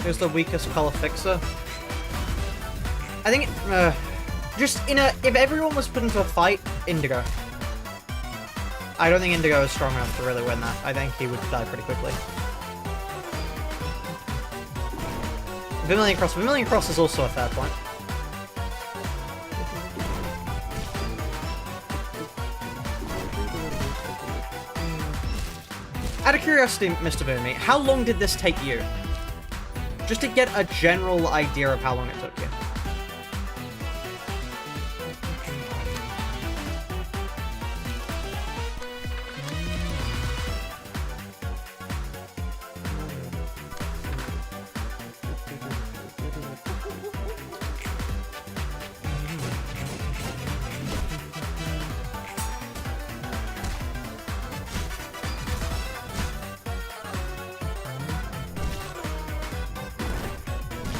A: Who's the weakest color fixer? I think if everyone was put into a fight, Indigo. I don't think Indigo is strong enough to really win that. I think he would die pretty quickly. Vermilion Cross. Vermilion Cross is also a fair point. Out of curiosity, Mr. Boomy, how long did this take you? Just to get a general idea of how long it took you.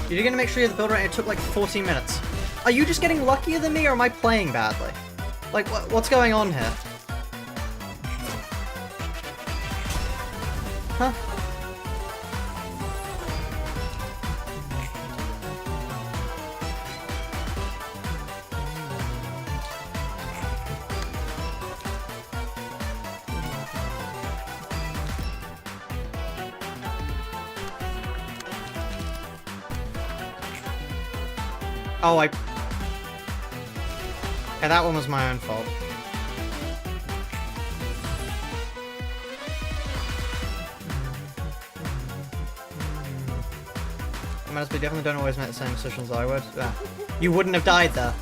A: You're gonna make sure you have the build rate. It took like 14 minutes. Are you just getting luckier than me, or am I playing badly? Like, what's going on here? Huh? Oh, yeah, that one was my own fault. We definitely don't always make the same decisions I would. Yeah. You wouldn't have died there.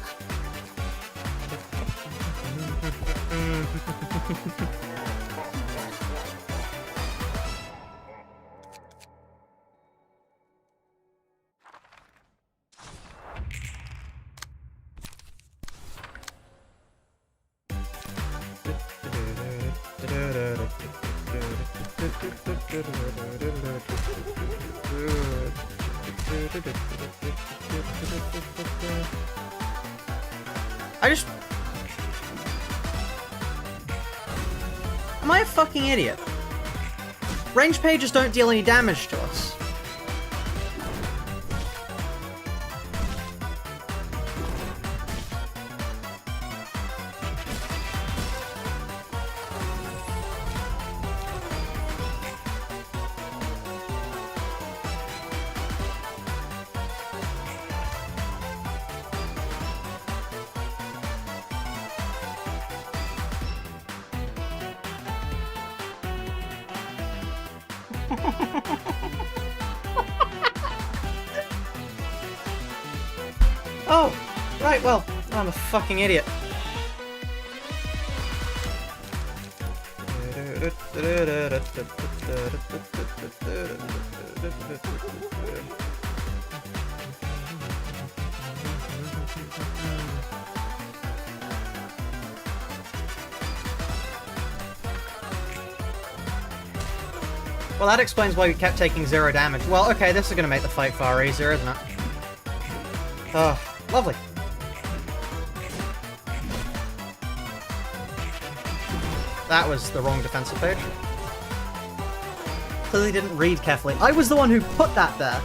A: Am I a fucking idiot? Range pages don't deal any damage to us. Oh, right, well, I'm a fucking idiot. Well, that explains why we kept taking 0 damage. Well, okay, this is gonna make the fight far easier, isn't it? Oh, lovely. That was the wrong defensive page. Clearly didn't read carefully. I was the one who put that there.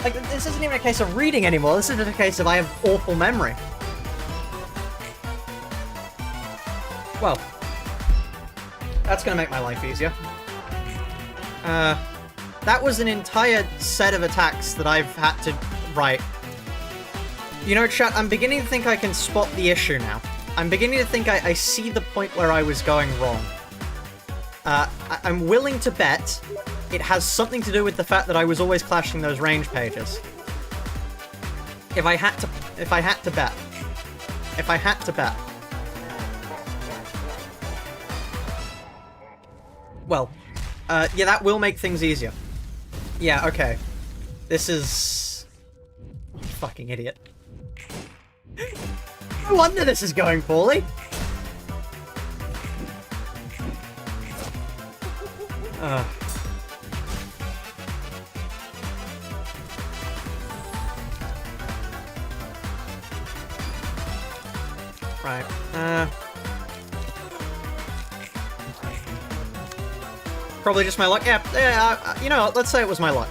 A: Like, this isn't even a case of reading anymore. This is just a case of I have awful memory. Well, that's gonna make my life easier. That was an entire set of attacks that I've had to write. You know, chat, I'm beginning to think I can spot the issue now. I'm beginning to think I see the point where I was going wrong. I'm willing to bet it has something to do with the fact that I was always clashing those range pages. If I had to bet. Well, yeah, that will make things easier. Yeah, okay. This is... fucking idiot. No wonder this is going poorly. Right. Probably just my luck. Yeah, you know what? Let's say it was my luck.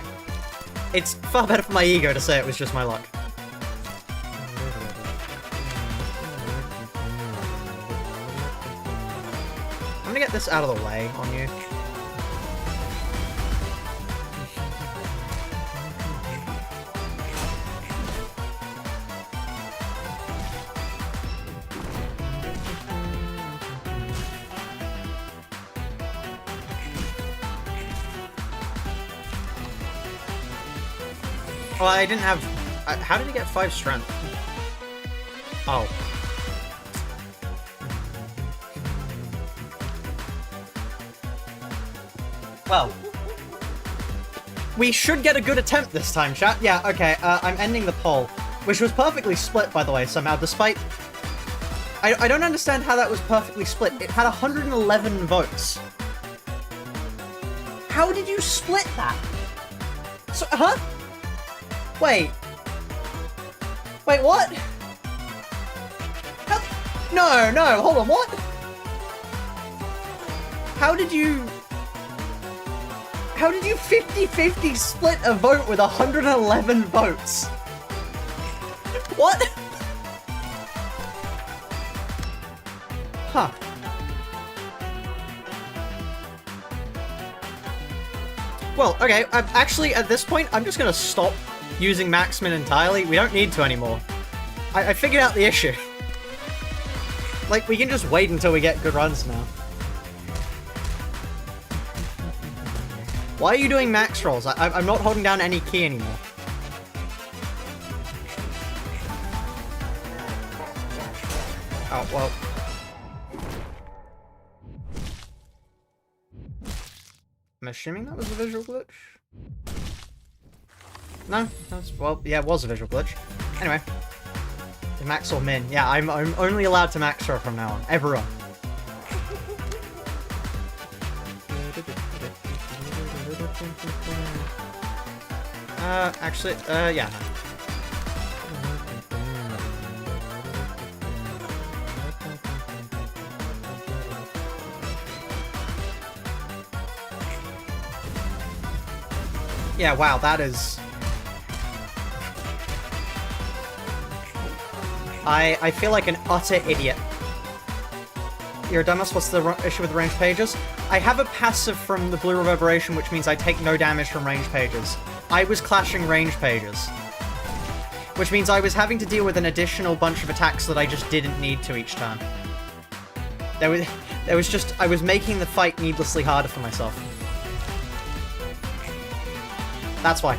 A: It's far better for my ego to say it was just my luck. I'm gonna get this out of the way on you. Well, I didn't have... how did he get 5 strength? Oh. Well. We should get a good attempt this time, chat. Yeah, okay, I'm ending the poll. Which was perfectly split, by the way, somehow, despite... I don't understand how that was perfectly split. It had 111 votes. How did you split that? So, huh? Wait, what? No, hold on, what? How did you 50-50 split a vote with 111 votes? What? Huh. Well, okay, actually, at this point, I'm just gonna stop using Maxmin entirely. We don't need to anymore. I figured out the issue. Like, we can just wait until we get good runs now. Why are you doing max rolls? I'm not holding down any key anymore. Oh, well. I'm assuming that was a visual glitch? No? That's, well, yeah, it was a visual glitch. Anyway. Max or min. Yeah, I'm only allowed to max roll from now on. Everyone. Actually, yeah, no. Yeah, wow, that is... I feel like an utter idiot. You're a dumbass, what's the issue with the ranged pages? I have a passive from the blue reverberation, which means I take no damage from ranged pages. I was clashing ranged pages. Which means I was having to deal with an additional bunch of attacks that I just didn't need to each turn. There was just... I was making the fight needlessly harder for myself. That's why.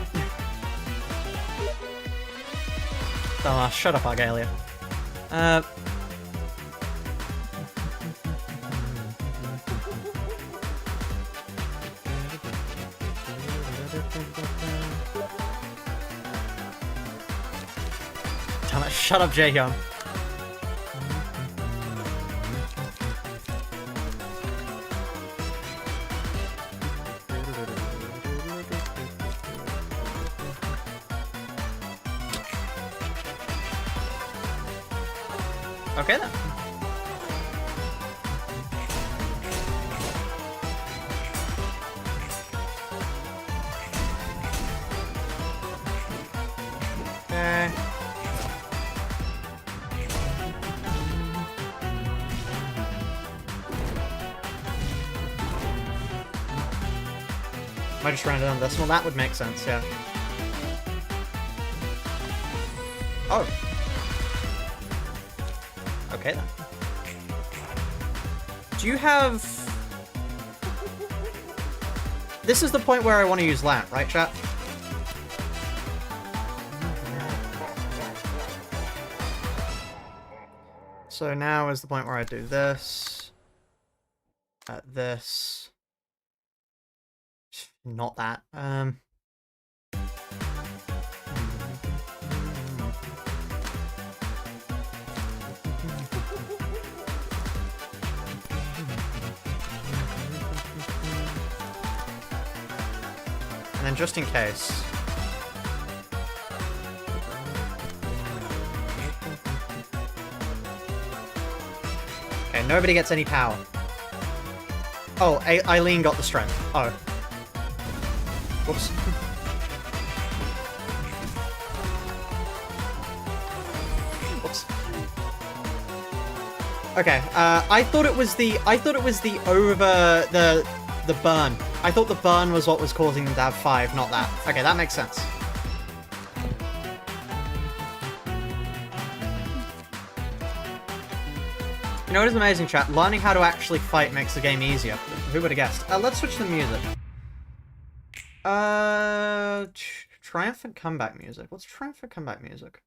A: Shut up, Argalia. Damn it, shut up, Jaehyun. Okay then. Okay. I just ran it on this one. That would make sense, yeah. Oh. Okay then. Do you have... This is the point where I want to use lamp, right, chat? So now is the point where I do this. This. Not that. And then just in case. Okay, nobody gets any power. Oh, Eileen got the strength. Oh. Whoops. Whoops. Okay, I thought it was the burn. I thought the burn was what was causing them to have 5, not that. Okay, that makes sense. You know what is amazing, chat? Learning how to actually fight makes the game easier. Who would have guessed? Let's switch to music. Triumphant comeback music. What's triumphant comeback music?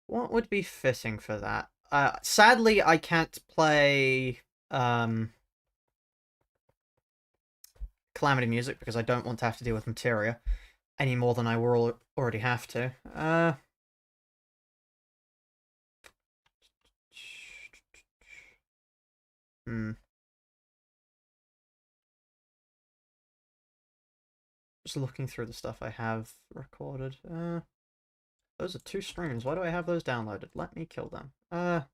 A: What would be fitting for that? Sadly, I can't play, Calamity music because I don't want to have to deal with materia any more than I will already have to. Just looking through the stuff I have recorded. Those are 2 streams. Why do I have those downloaded? Let me kill them. Hold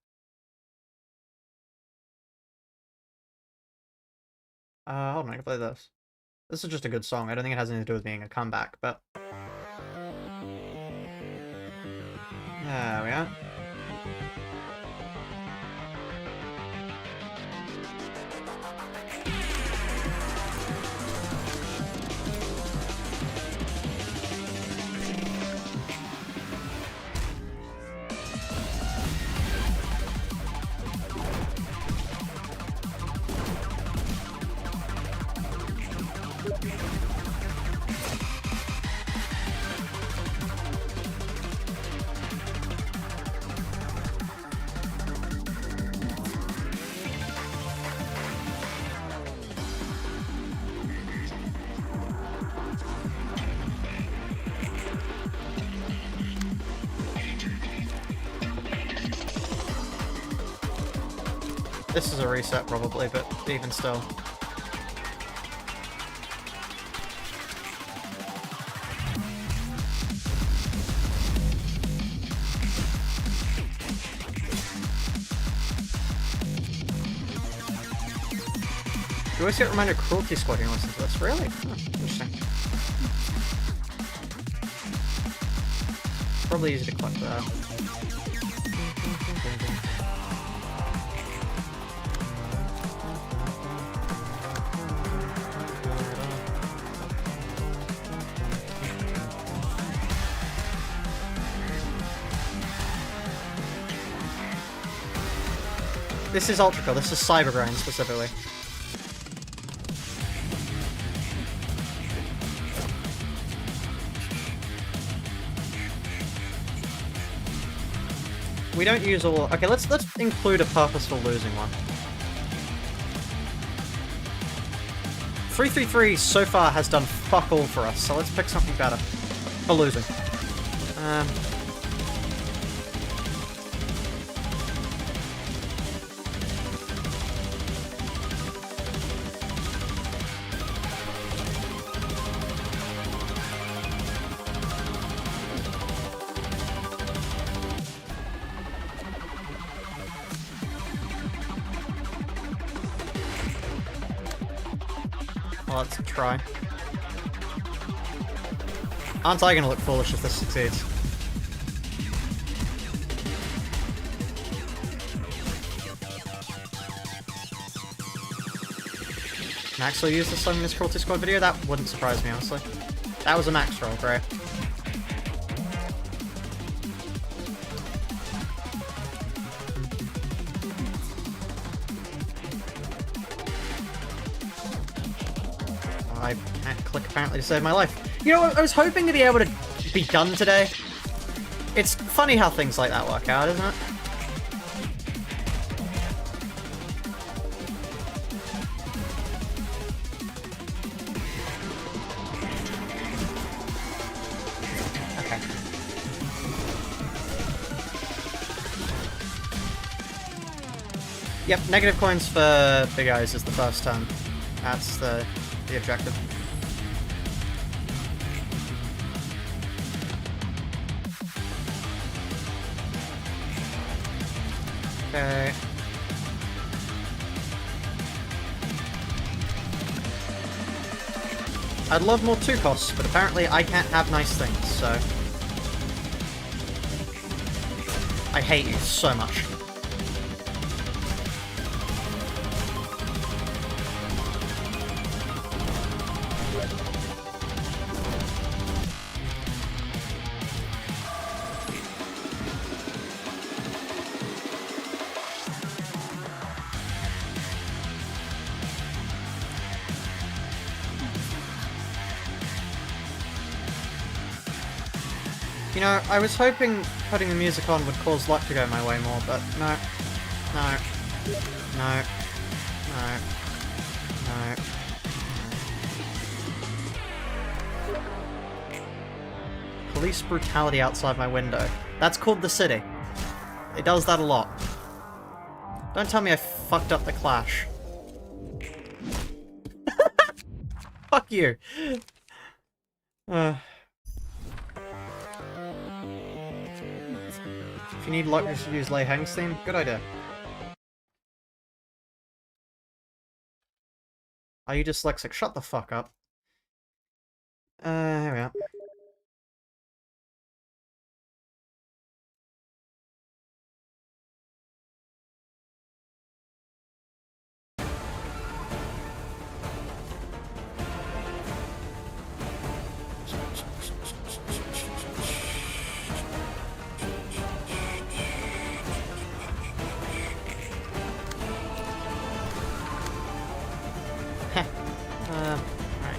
A: on, I can play this. This is just a good song. I don't think it has anything to do with being a comeback, but... There we are. This is a reset probably, but even still. You always get reminded of Cruelty Squad when you listen to this. Really? Oh, interesting. Probably easy to collect that. This is ultra cool. This is Cyberbrain specifically. We don't use all... Okay, let's include a purposeful losing one. 333 so far has done fuck all for us, so let's pick something better. For losing. Let's try. Aren't I gonna look foolish if this succeeds? Max will use this song in his Cruelty Squad video? That wouldn't surprise me, honestly. That was a Max roll, great. I can't click apparently to save my life. You know, I was hoping to be able to be done today. It's funny how things like that work out, isn't it? Okay. Yep, negative coins for Big Eyes is the first turn. That's the objective. Okay. I'd love more 2 costs, but apparently I can't have nice things, so... I hate you so much. You know, I was hoping putting the music on would cause luck to go my way more, but no. No. No. No. No. Police brutality outside my window. That's called The City. It does that a lot. Don't tell me I fucked up the Clash. Fuck you. If you need luck, you should use Lei Heng's theme. Good idea. Are you dyslexic? Shut the fuck up. Here we are. Right.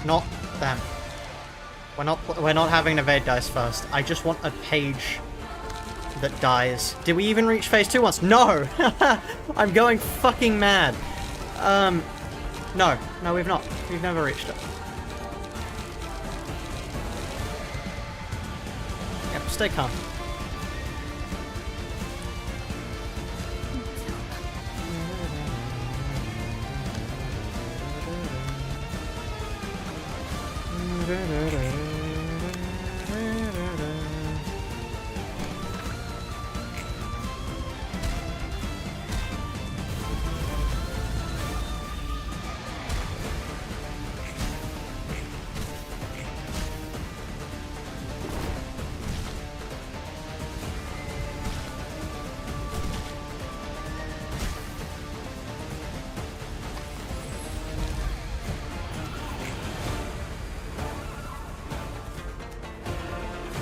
A: Not them. We're not having an evade dice first. I just want a page that dies. Did we even reach phase 2 once? No! I'm going fucking mad. No, we've not. We've never reached it. Yep, stay calm.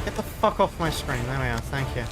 A: Get the fuck off my screen. There we are. Thank you.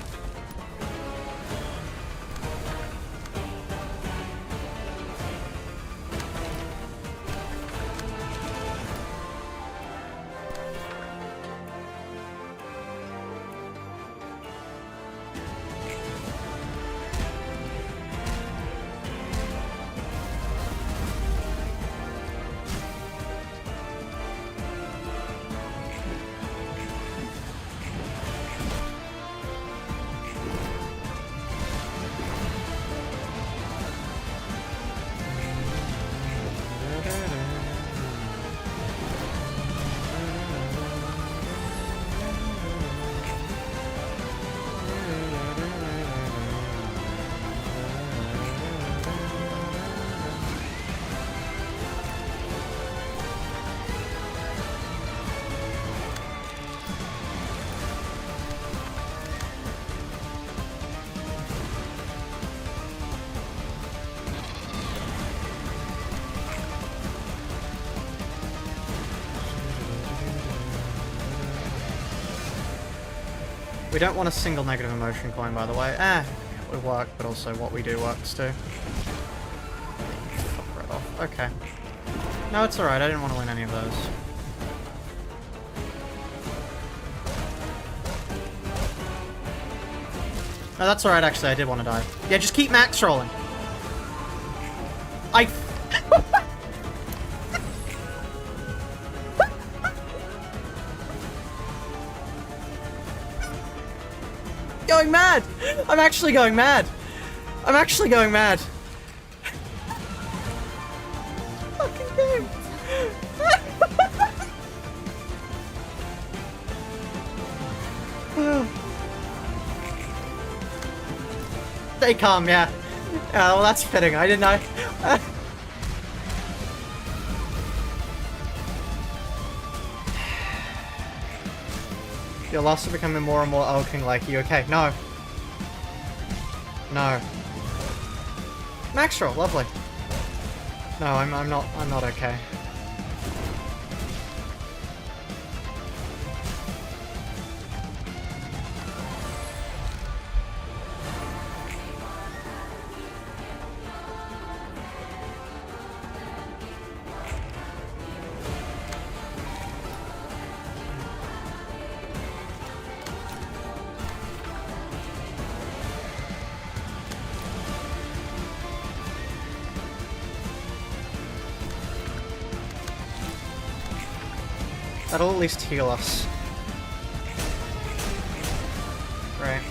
A: We don't want a single negative emotion coin, by the way. It would work, but also what we do works too. Fuck right off. Okay. No, it's alright. I didn't want to win any of those. No, that's alright, actually. I did want to die. Yeah, just keep max rolling. Going mad! I'm actually going mad! I'm actually going mad! Fucking game! Stay calm, yeah. Yeah, well that's fitting, I didn't know. Your loss are becoming more and more ulking like you. Okay, no. No. Max roll, lovely. No, I'm not okay. That'll at least heal us. Right.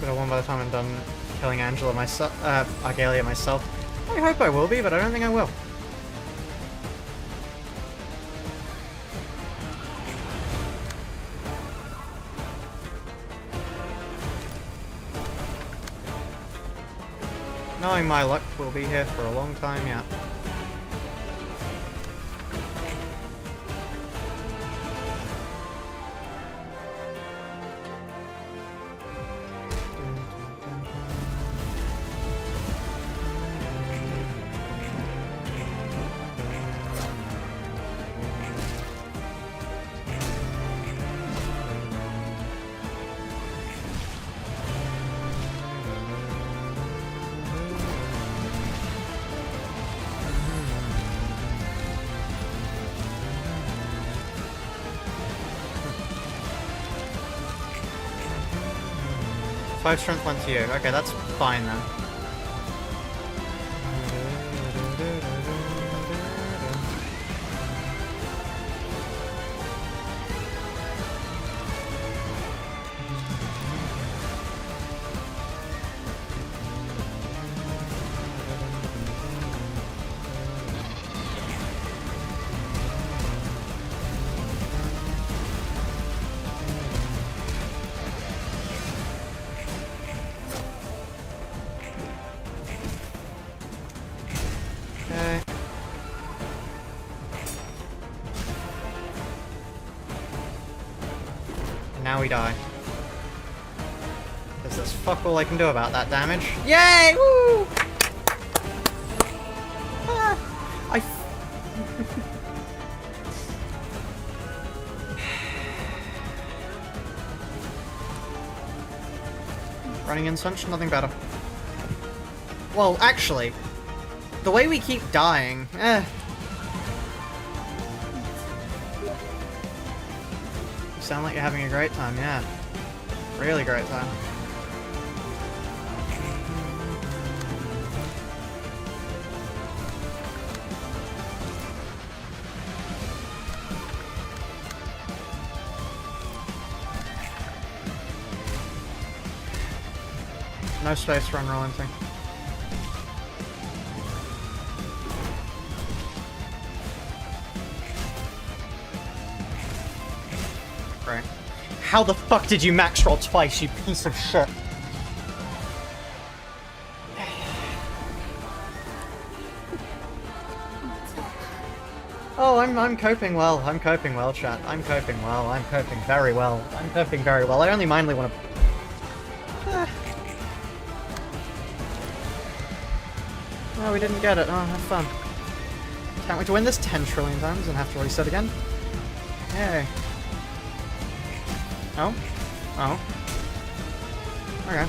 A: But I won by the time I'm done killing Angela myself, Argalia myself. I hope I will be, but I don't think I will. Knowing my luck, we'll be here for a long time yet. Five strength, one to you. Okay, that's fine then. Okay. And now we die. Because there's fuck all I can do about that damage. Yay! Woo! Ah, Running in sunshine, nothing better. Well, actually, the way we keep dying, You sound like you're having a great time, yeah. Really great time. No space for unrelenting. Right. How the fuck did you max roll twice, you piece of shit? Oh, I'm coping well. I'm coping well, chat. I'm coping well. I'm coping very well. I'm coping very well. I only mindly want to... Oh, we didn't get it. Oh, have fun. Can't wait to win this 10 trillion times and have to reset again. Yay. Oh? Oh. Okay.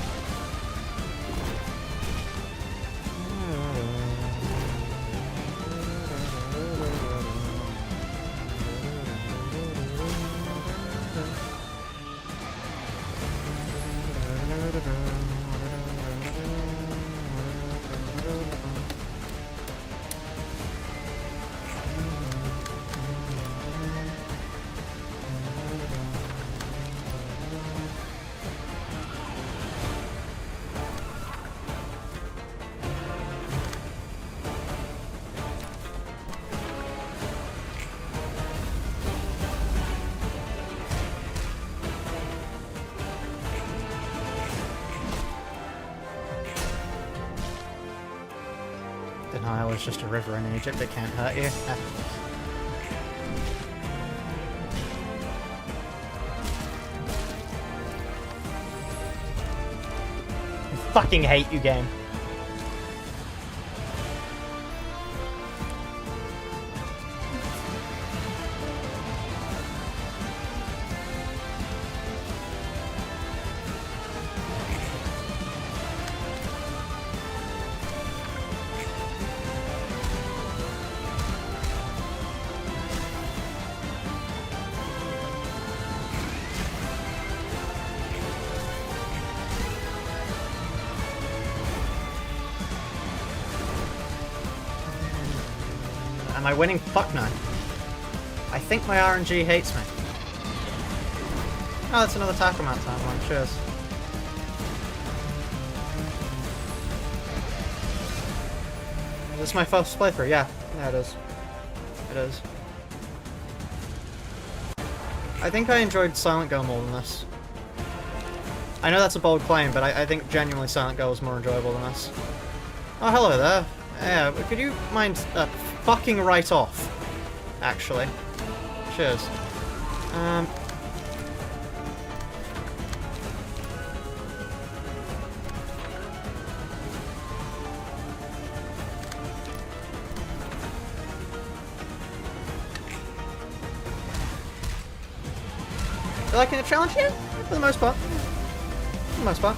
A: Denial is just a river in Egypt that can't hurt you. I fucking hate you, game. Am I winning? Fuck no. I think my RNG hates me. Oh, that's another tackle mat time one. Cheers. This is my first playthrough. Yeah, it is. It is. I think I enjoyed Silent Girl more than this. I know that's a bold claim, but I think genuinely Silent Girl was more enjoyable than this. Oh, hello there. Yeah, could you mind fucking right off? Actually. Cheers. You liking the challenge? Yeah, for the most part. For the most part.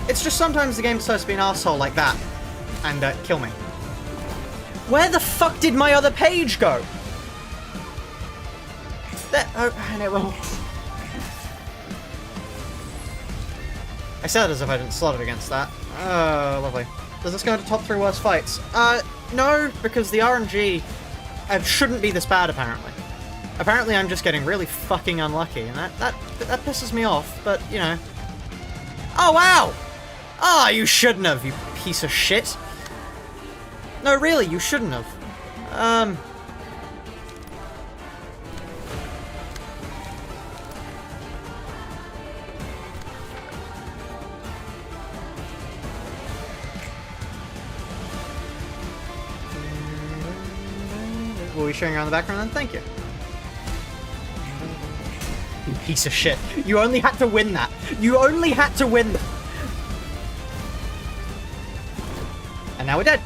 A: It's just sometimes the game decides to be an asshole like that and kill me. Where the fuck did my other page go? There, oh, and it won't. I said it as if I didn't slot it against that. Oh, lovely. Does this go into top 3 worst fights? No, because the RNG shouldn't be this bad, apparently. Apparently I'm just getting really fucking unlucky, and that pisses me off, but, you know. Oh, wow! Ah, you shouldn't have, you piece of shit. No, really, you shouldn't have. Were we showing around the background then? Thank you. You piece of shit. You only had to win that. You only had to win that. And now we're dead.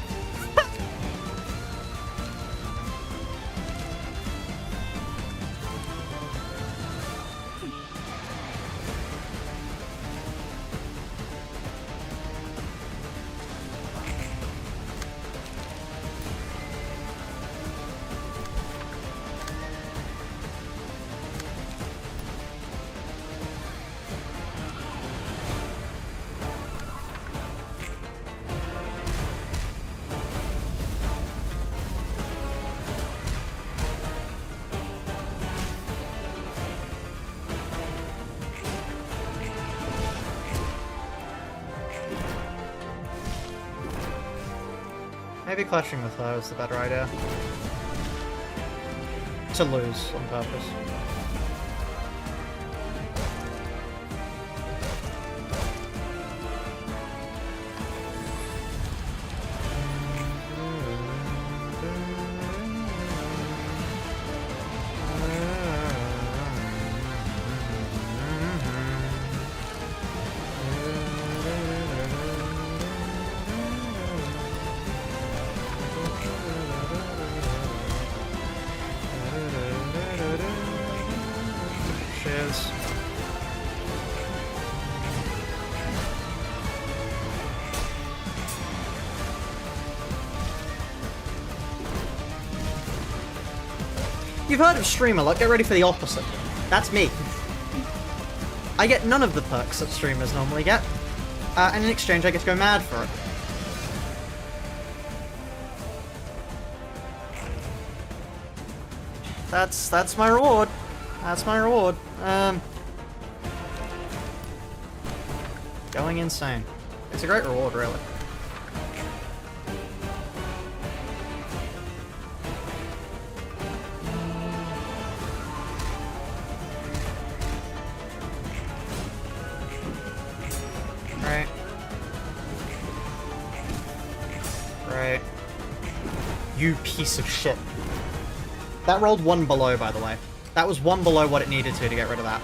A: Maybe clashing with her is the better idea. To lose on purpose. You've heard of streamer luck, get ready for the opposite. That's me. I get none of the perks that streamers normally get, and in exchange I get to go mad for it. That's my reward. That's my reward. Going insane. It's a great reward, really. Right. You piece of shit. That rolled 1 below, by the way. That was 1 below what it needed to get rid of that.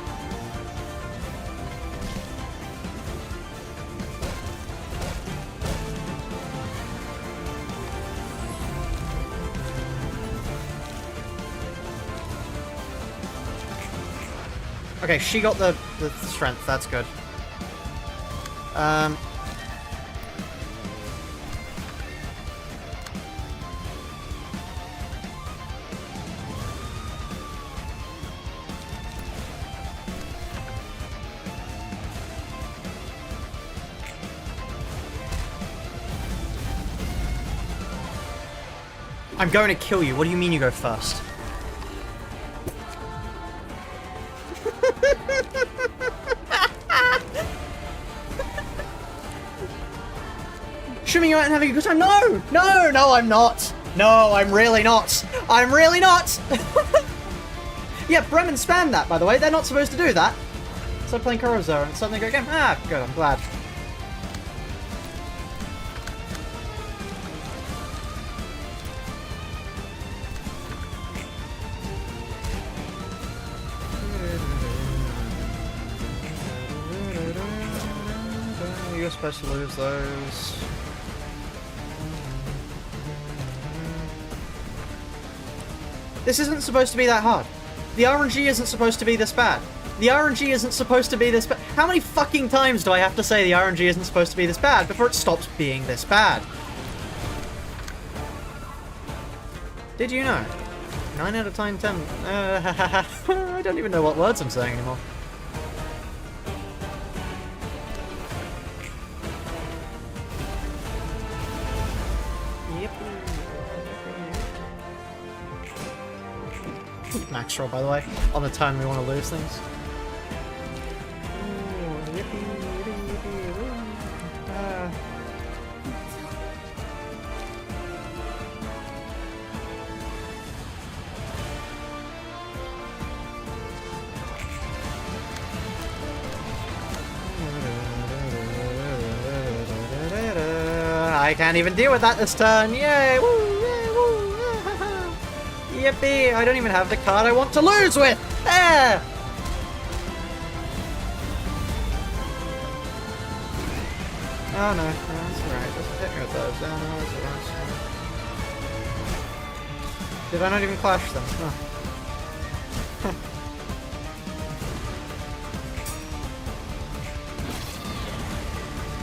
A: Okay, she got the strength. That's good. I'm going to kill you. What do you mean you go first? Shooting you out and having a good time? No! No, no, I'm not. No, I'm really not. I'm really not. Yeah, Bremen spammed that, by the way. They're not supposed to do that. So playing Kurozo and suddenly go again. Ah, good, I'm glad. You're supposed to lose those. This isn't supposed to be that hard. The RNG isn't supposed to be this bad. The RNG isn't supposed to be this bad. How many fucking times do I have to say the RNG isn't supposed to be this bad before it stops being this bad? Did you know? 9 out of 10. I don't even know what words I'm saying anymore. Max roll, by the way, on the turn we want to lose things. I can't even deal with that this turn. Yay! Woo! Yippee! I don't even have the card I want to lose with! There! Oh no, that's alright. Just hit me with those. Oh, no, that's alright. Did I not even clash them? Oh.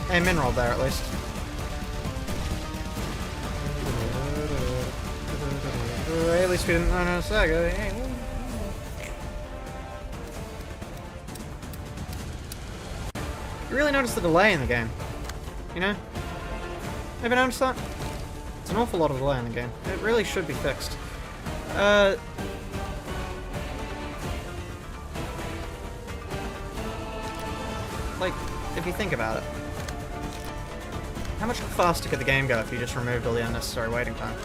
A: Hey, min rolled there at least. At least we didn't run out of Saga. You really notice the delay in the game, you know? Ever noticed that? It's an awful lot of delay in the game. It really should be fixed. Like, if you think about it, how much faster could the game go if you just removed all the unnecessary waiting time?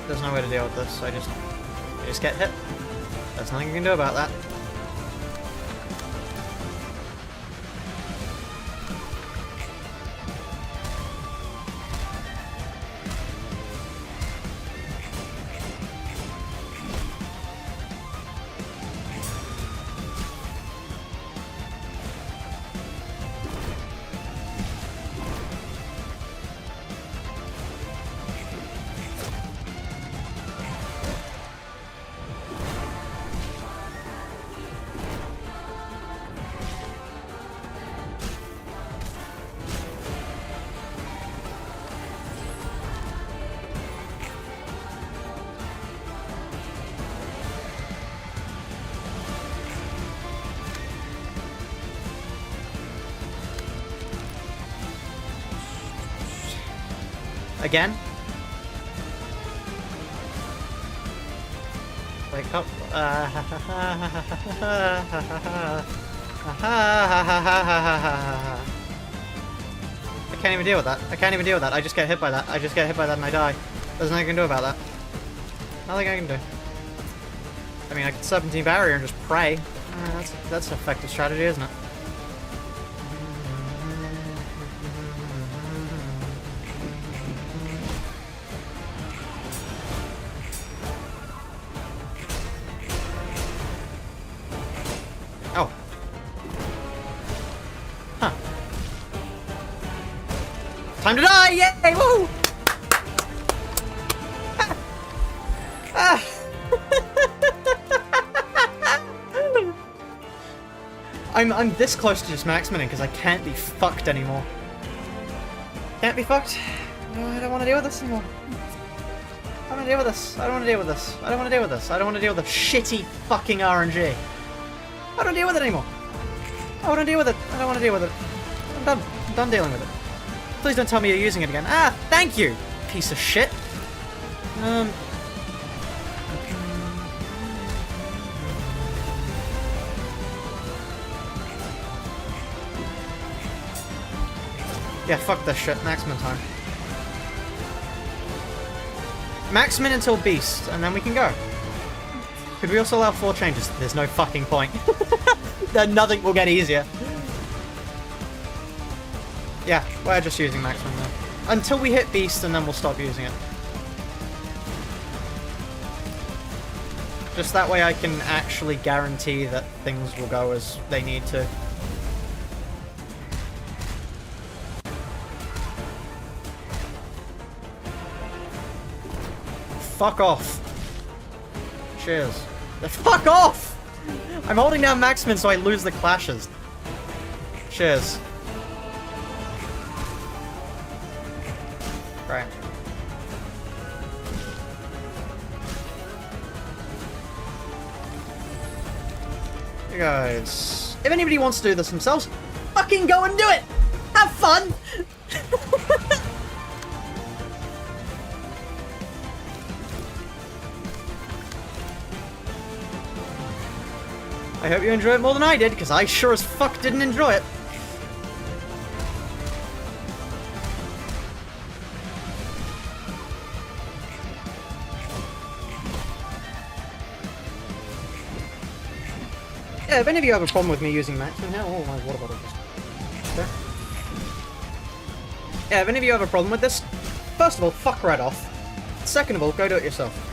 A: There's no way to deal with this. I just get hit. There's nothing you can do about that. Again? Wake up. I can't even deal with that. I can't even deal with that. I just get hit by that. I just get hit by that and I die. There's nothing I can do about that. Nothing I can do. I mean, I could Serpentine Barrier and just pray. That's an effective strategy, isn't it? Oh. Huh. Time to die! Yay! Woo! Ah. I'm this close to just max minning because I can't be fucked anymore. Can't be fucked. No, I don't want to deal with this anymore. I don't want to deal with this. I don't want to deal with this. I don't want to deal with this. I don't want to deal with the shitty fucking RNG. I don't deal with it anymore. I want to deal with it. I don't want to deal with it. I'm done. I'm done dealing with it. Please don't tell me you're using it again. Ah, thank you, piece of shit. Yeah, fuck this shit. Maximum time. Maximum until Beast, and then we can go. Could we also allow 4 changes? There's no fucking point. Then nothing will get easier. Yeah, we're just using maximum then. Until we hit Beast, and then we'll stop using it. Just that way I can actually guarantee that things will go as they need to. Fuck off. Cheers. Fuck off! I'm holding down Maximum so I lose the clashes. Cheers. Right. You guys, if anybody wants to do this themselves, fucking go and do it! Have fun! I hope you enjoy it more than I did, because I sure as fuck didn't enjoy it. Yeah, if any of you have a problem with me using Maximum here, oh my water bottle just... Okay. Yeah, if any of you have a problem with this, first of all, fuck right off. Second of all, go do it yourself.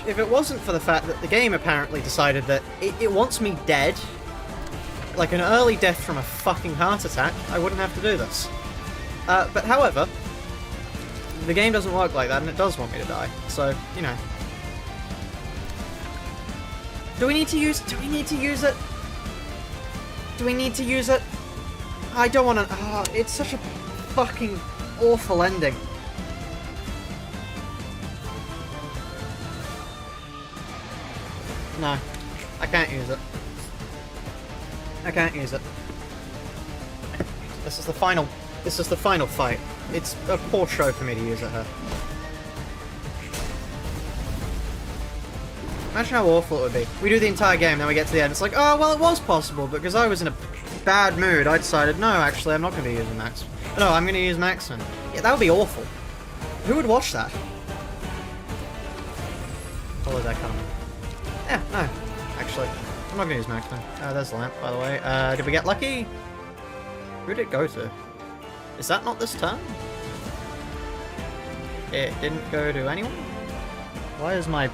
A: If it wasn't for the fact that the game apparently decided that it wants me dead, like an early death from a fucking heart attack, I wouldn't have to do this. But however, the game doesn't work like that, and it does want me to die. So, you know. Do we need to use it? Do we need to use it? I don't want to... Oh, it's such a fucking awful ending. No, I can't use it. I can't use it. This is the final fight. It's a poor show for me to use it here. Imagine how awful it would be. We do the entire game, then we get to the end. It's like, oh, well, it was possible, but because I was in a bad mood, I decided, no, actually, I'm not going to be using Max. No, I'm going to use Maximum. Yeah, that would be awful. Who would watch that? Follow that coming. Yeah, no. Actually, I'm not going to use Maximum. There's the lamp, by the way. Did we get lucky? Who did it go to? Is that not this turn? It didn't go to anyone? Why is my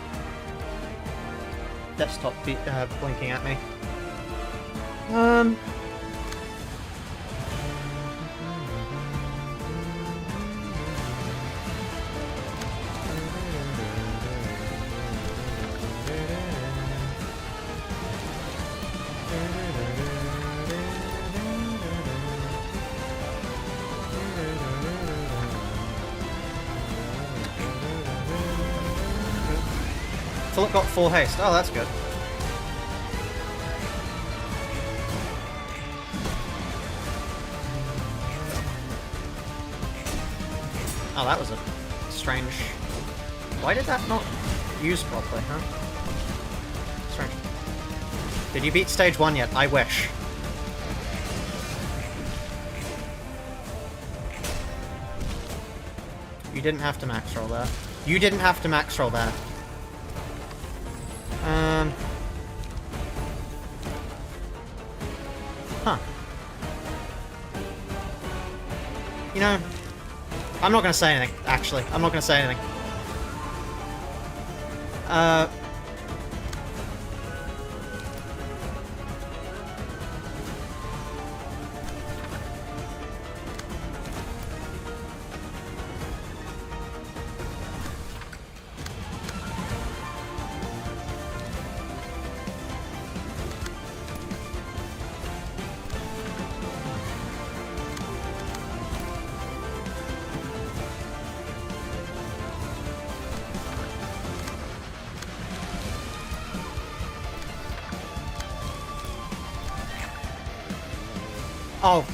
A: desktop blinking at me? Philip got full haste. Oh, that's good. Oh, that was a strange... Why did that not use properly, huh? Strange. Did you beat stage 1 yet? I wish. You didn't have to max roll there. You didn't have to max roll there. Huh. You know, I'm not going to say anything, actually. I'm not going to say anything. Oh.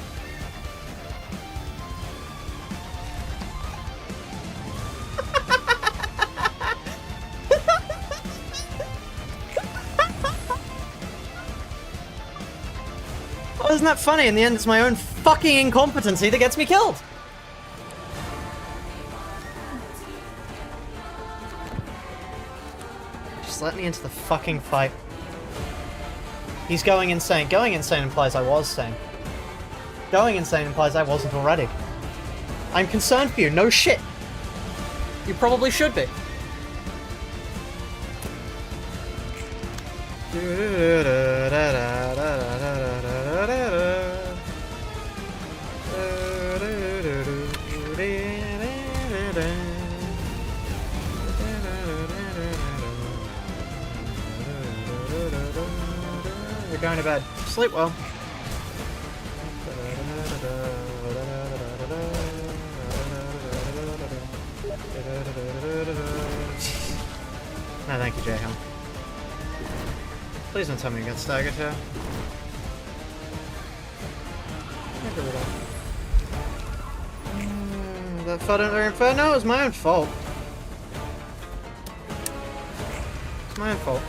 A: Oh, isn't that funny? In the end, it's my own fucking incompetency that gets me killed. Just let me into the fucking fight. He's going insane. Going insane implies I was sane. Going insane implies I wasn't already. I'm concerned for you. No shit. You probably should be. You're going to bed. Sleep well. No, thank you, J-Hum. Please don't tell me you got staggered here. That Inferno is my own fault. It's my own fault.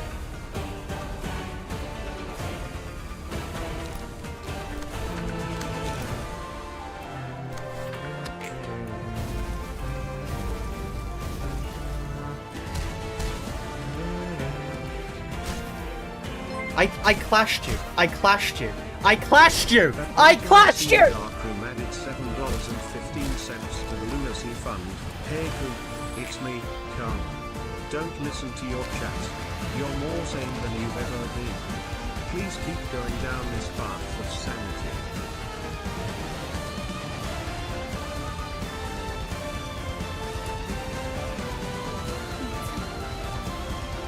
A: I clashed you. I clashed you. I clashed you. I clashed you.
B: Darkroom added $7.15 to the Lunacy Fund. Hey Coop, it's me, Carl. Don't listen to your chat. You're more sane than you've ever been. Please keep going down this path of sanity.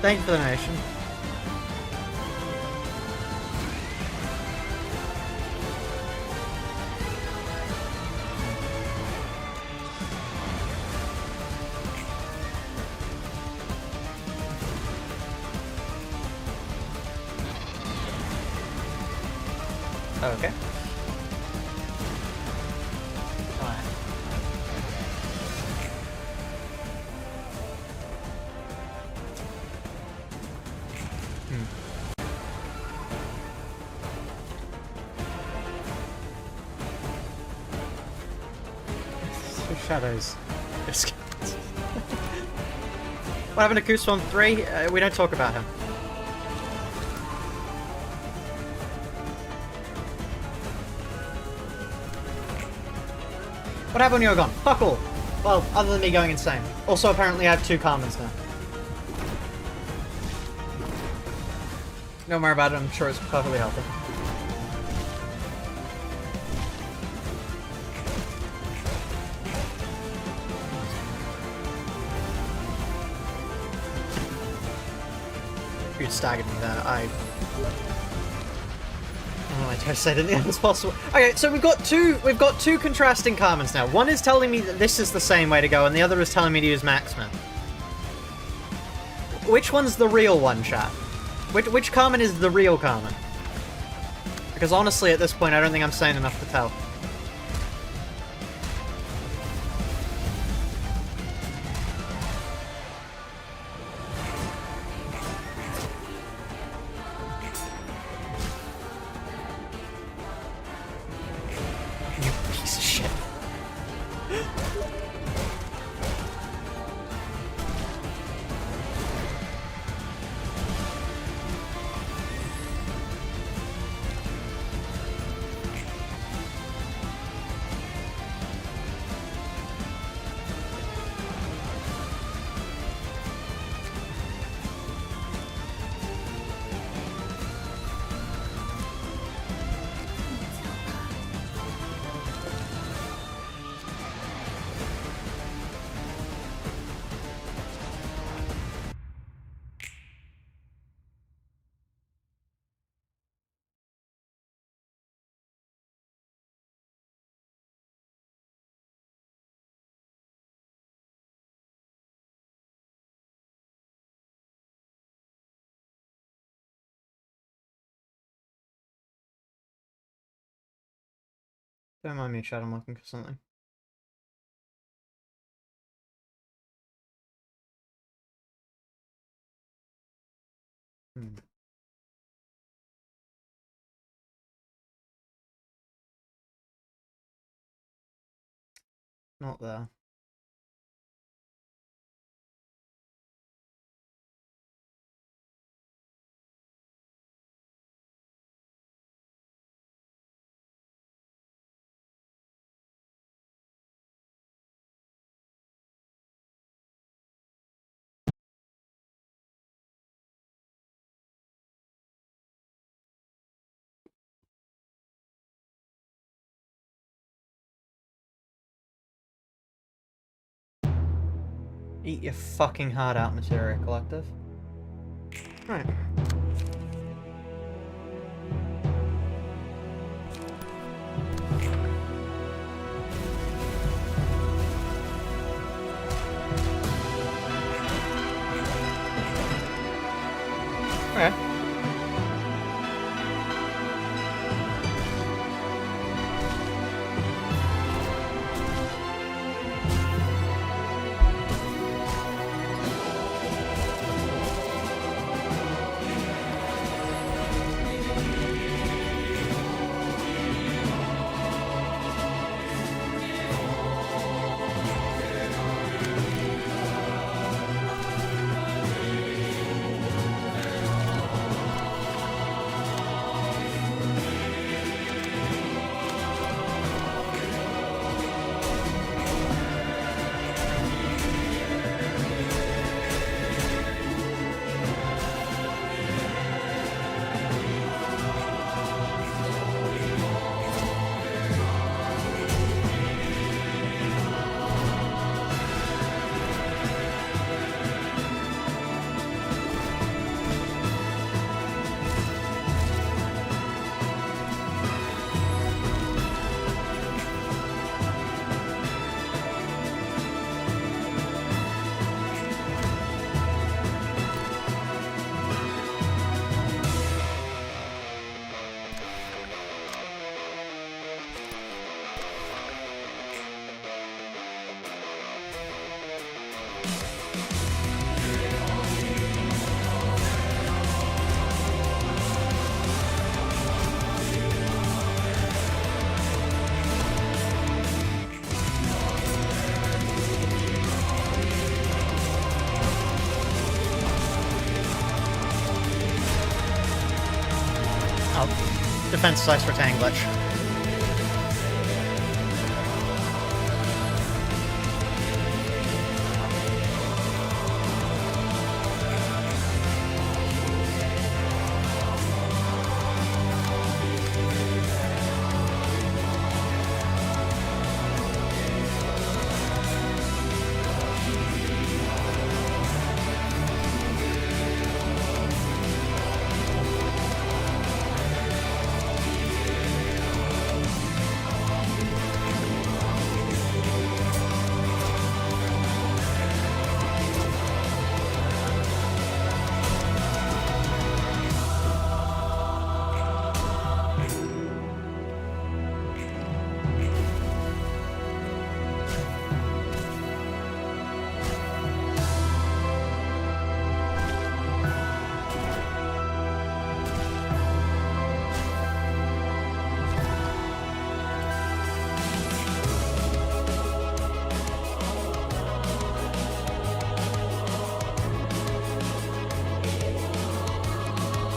A: Thank you for the donation. Okay. Alright. Two shadows. What happened to Goosebump 3? We don't talk about him. What happened when you were gone? Fuck all. Well, other than me going insane. Also, apparently I have 2 Carmens now. Don't worry about it, I'm sure it's perfectly healthy. You'd staggered me there. I just said anything was possible. Okay, so we've got two contrasting Carmens now. One is telling me that this is the same way to go, and the other is telling me to use Maxman. Which one's the real one, chat? Which Carmen is the real Carmen? Because honestly, at this point, I don't think I'm sane enough to tell. Don't mind me, chat, I'm looking for something. Not there. Eat your fucking heart out, Materia Collective. Right. Okay. Defense size for Tang glitch.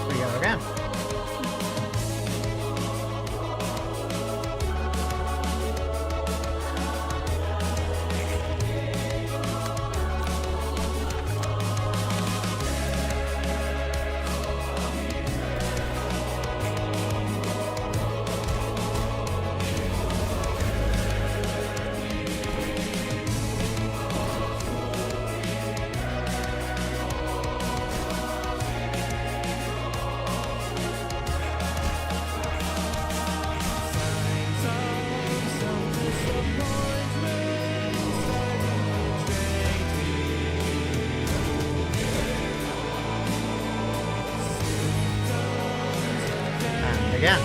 A: We go again. And again.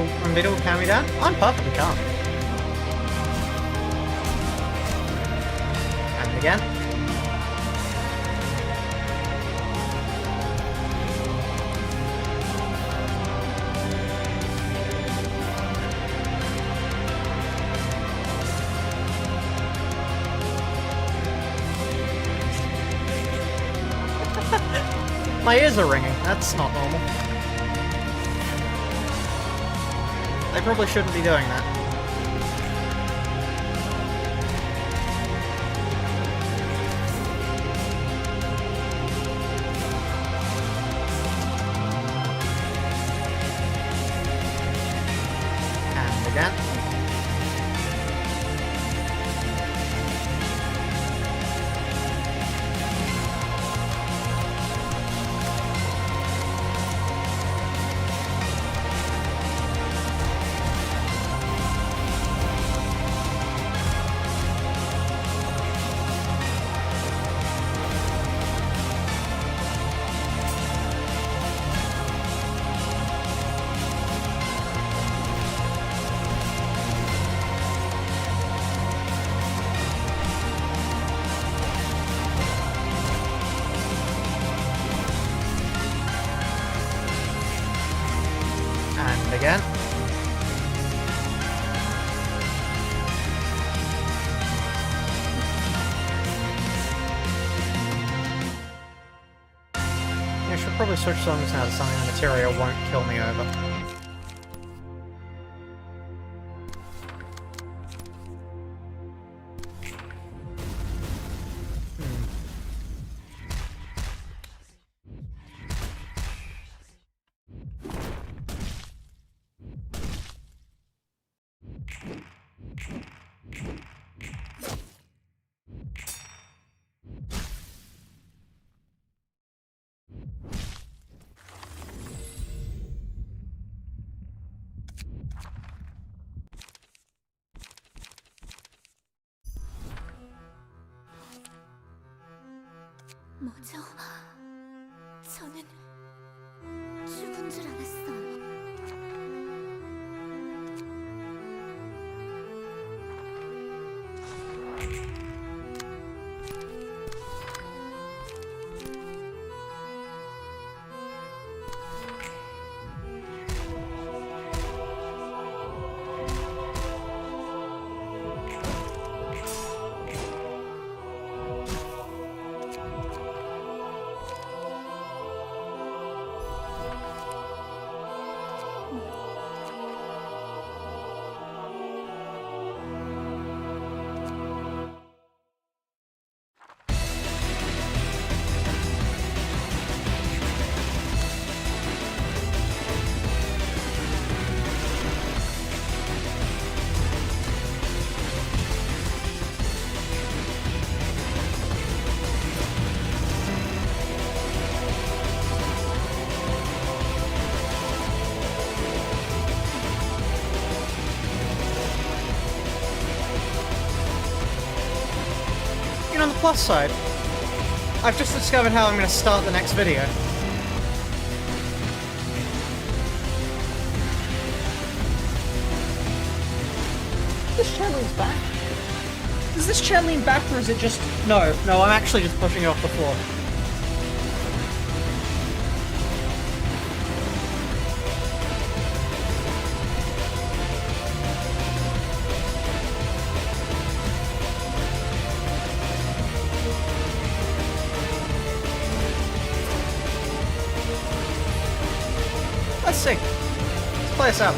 A: when middle can be down? I'm perfectly calm. And again. My ears are ringing. That's not normal. They probably shouldn't be doing that. And again. And again. I should probably switch songs now to something the material won't kill me over.
C: 뭐죠? 저는 죽은 줄 알았어요. You know, on the plus side, I've just discovered how I'm going to start the next video. This chair leans back. Does this chair lean back, or is it just... No, I'm actually just pushing it off the floor. Let's see. Let's play this out.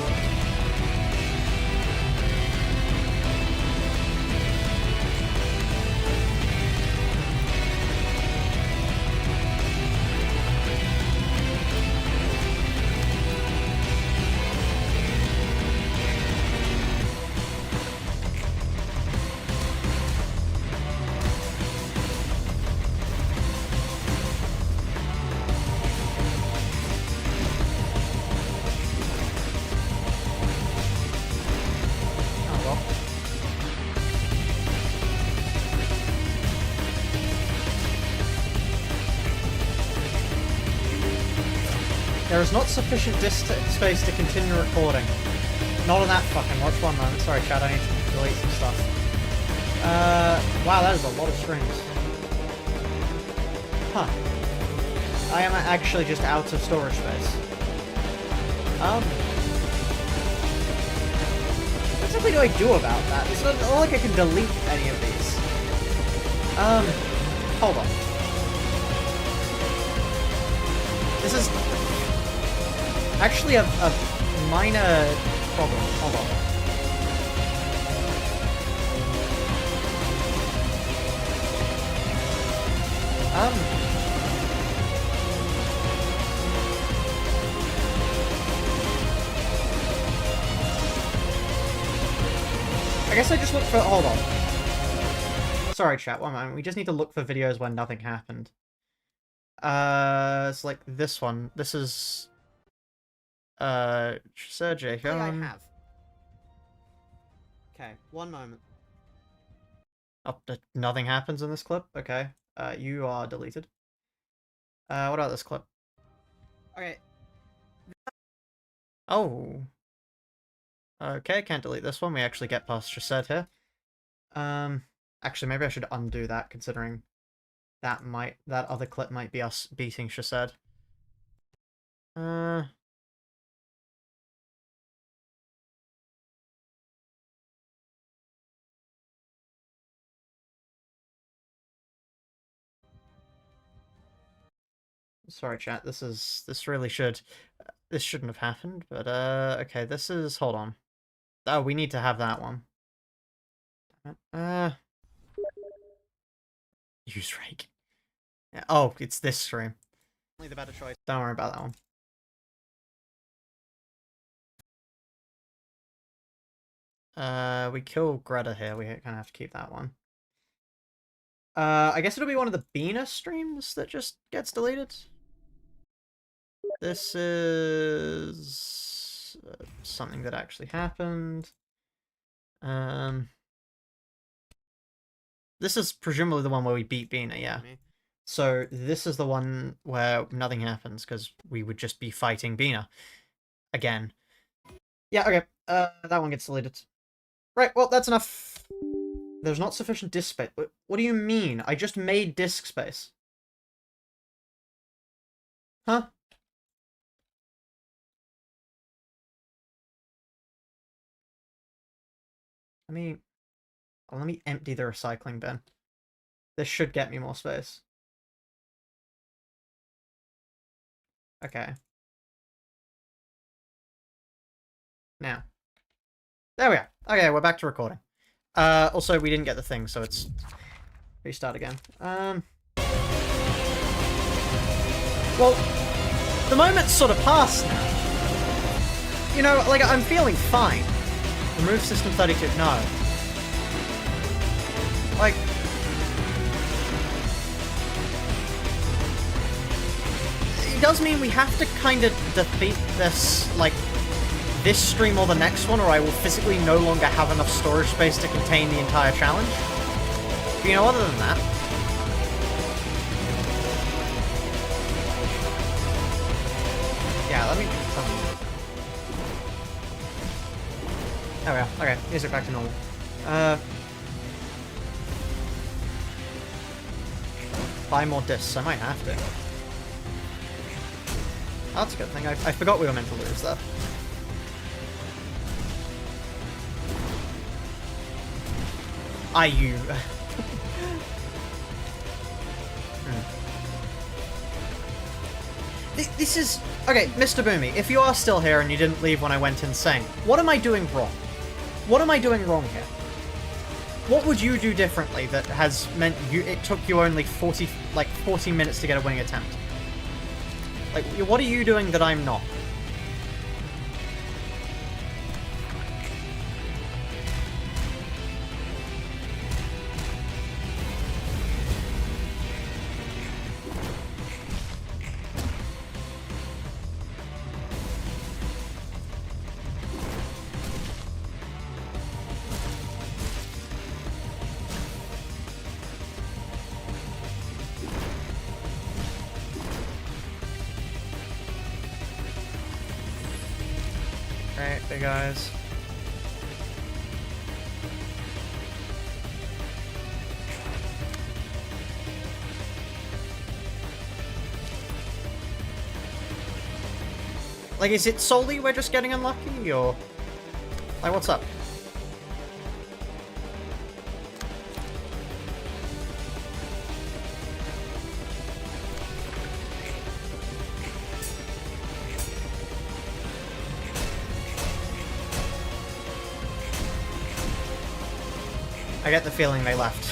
A: There is not sufficient disk space to continue recording. Not on that fucking watch. One moment. Sorry, chat. I need to delete some stuff. Wow, that is a lot of strings. Huh. I am actually just out of storage space. What exactly do I do about that? It's not like I can delete any of these. Hold on. This is actually a minor problem. Hold on. I guess I just look for... Hold on. Sorry, chat, one moment. We just need to look for videos when nothing happened. It's like this one. This is... Sergey.
C: I have.
A: Okay, one moment. Oh, nothing happens in this clip? Okay. You are deleted. What about this clip?
C: Okay.
A: Oh. Okay, can't delete this one. We actually get past Chesed here. Actually, maybe I should undo that, considering that other clip might be us beating Chesed. Sorry, chat. This shouldn't have happened, but okay, this is... Hold on. Oh, we need to have that one. Damn it. Use rake. Yeah. Oh, it's this stream. Only the better choice. Don't worry about that one. We kill Greta here. We kind of have to keep that one. I guess it'll be one of the Bina streams that just gets deleted. This is something that actually happened. This is presumably the one where we beat Bina, yeah. So this is the one where nothing happens because we would just be fighting Bina again. Yeah, okay. That one gets deleted. Right, well, that's enough. There's not sufficient disk space. What do you mean? I just made disk space. Huh? Let me empty the recycling bin. This should get me more space. Okay. Now. There we are. Okay, we're back to recording. Also, we didn't get the thing, so it's... Restart again. Well, the moment's sort of past now. You know, like, I'm feeling fine. Remove system 32. No. Like... It does mean we have to kind of defeat this, like, this stream or the next one, or I will physically no longer have enough storage space to contain the entire challenge. But, you know, other than that... Yeah, let me... There we are. Okay, music back to normal. Buy more discs. I might have to. Oh, that's a good thing. I forgot we were meant to lose that. You. This is... Okay, Mr. Boomy, if you are still here and you didn't leave when I went insane, what am I doing wrong? What am I doing wrong here? What would you do differently that has meant it took you only 40 minutes to get a winning attempt? Like, what are you doing that I'm not? Okay, guys. Like, is it solely we're just getting unlucky, or... Like, what's up? I get the feeling they left.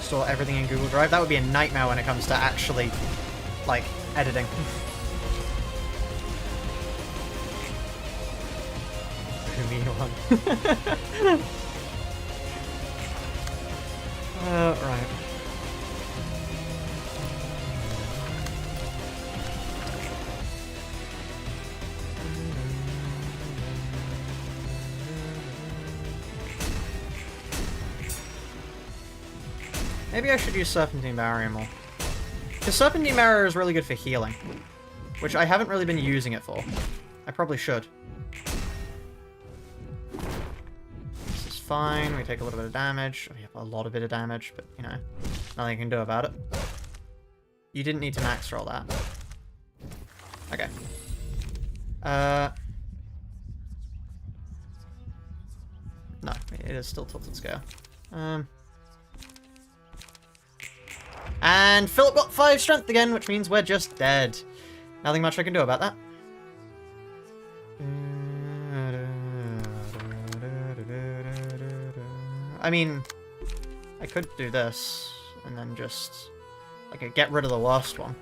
A: Store everything in Google Drive. That would be a nightmare when it comes to actually, like, editing. Me one. Right. Maybe I should use Serpentine Barrier more. Because Serpentine Barrier is really good for healing. Which I haven't really been using it for. I probably should. This is fine. We take a little bit of damage. We have a lot of bit of damage, but, you know, nothing you can do about it. You didn't need to max roll that. Okay. No, it is still tilted scale. And Philip got 5 strength again, which means we're just dead. Nothing much I can do about that. I mean, I could do this, and then just, like, get rid of the worst one.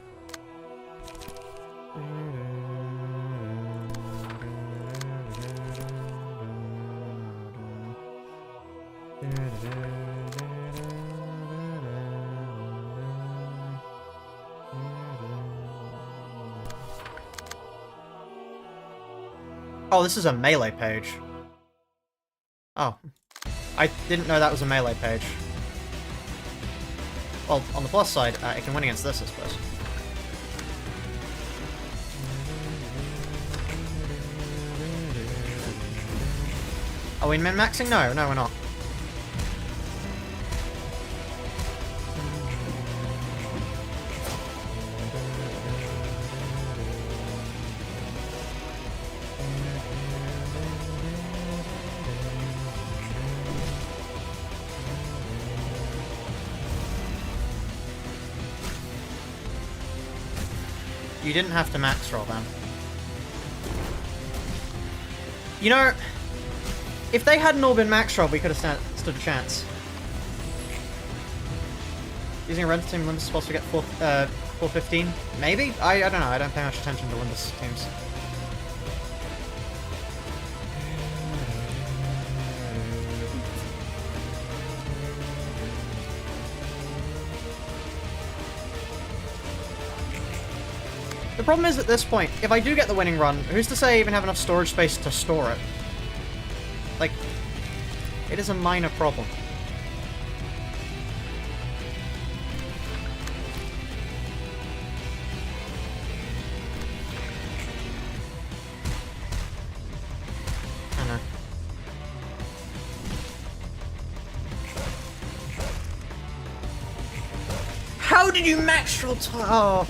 A: Oh, this is a melee page. Oh. I didn't know that was a melee page. Well, on the plus side, it can win against this, I suppose. Are we min-maxing? No, we're not. You didn't have to max roll them. You know, if they hadn't all been max rolled, we could have stood a chance. Using a rental team, Limbus is supposed to get 415? Maybe? I don't know, I don't pay much attention to Limbus teams. The problem is, at this point, if I do get the winning run, who's to say I even have enough storage space to store it? Like, it is a minor problem. I know. How did you max roll oh.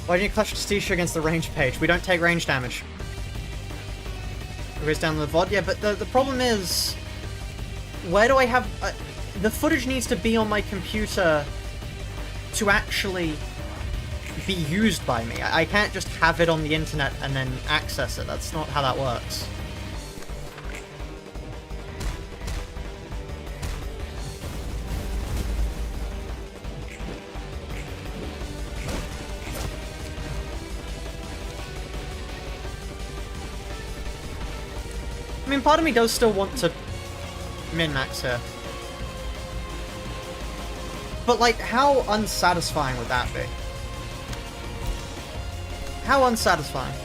A: Why didn't you clutch Prestige against the range page? We don't take range damage. It goes down the VOD. Yeah, but the problem is... Where do I have... the footage needs to be on my computer to actually be used by me. I can't just have it on the internet and then access it. That's not how that works. I mean, part of me does still want to min-max here. But, like, how unsatisfying would that be? How unsatisfying?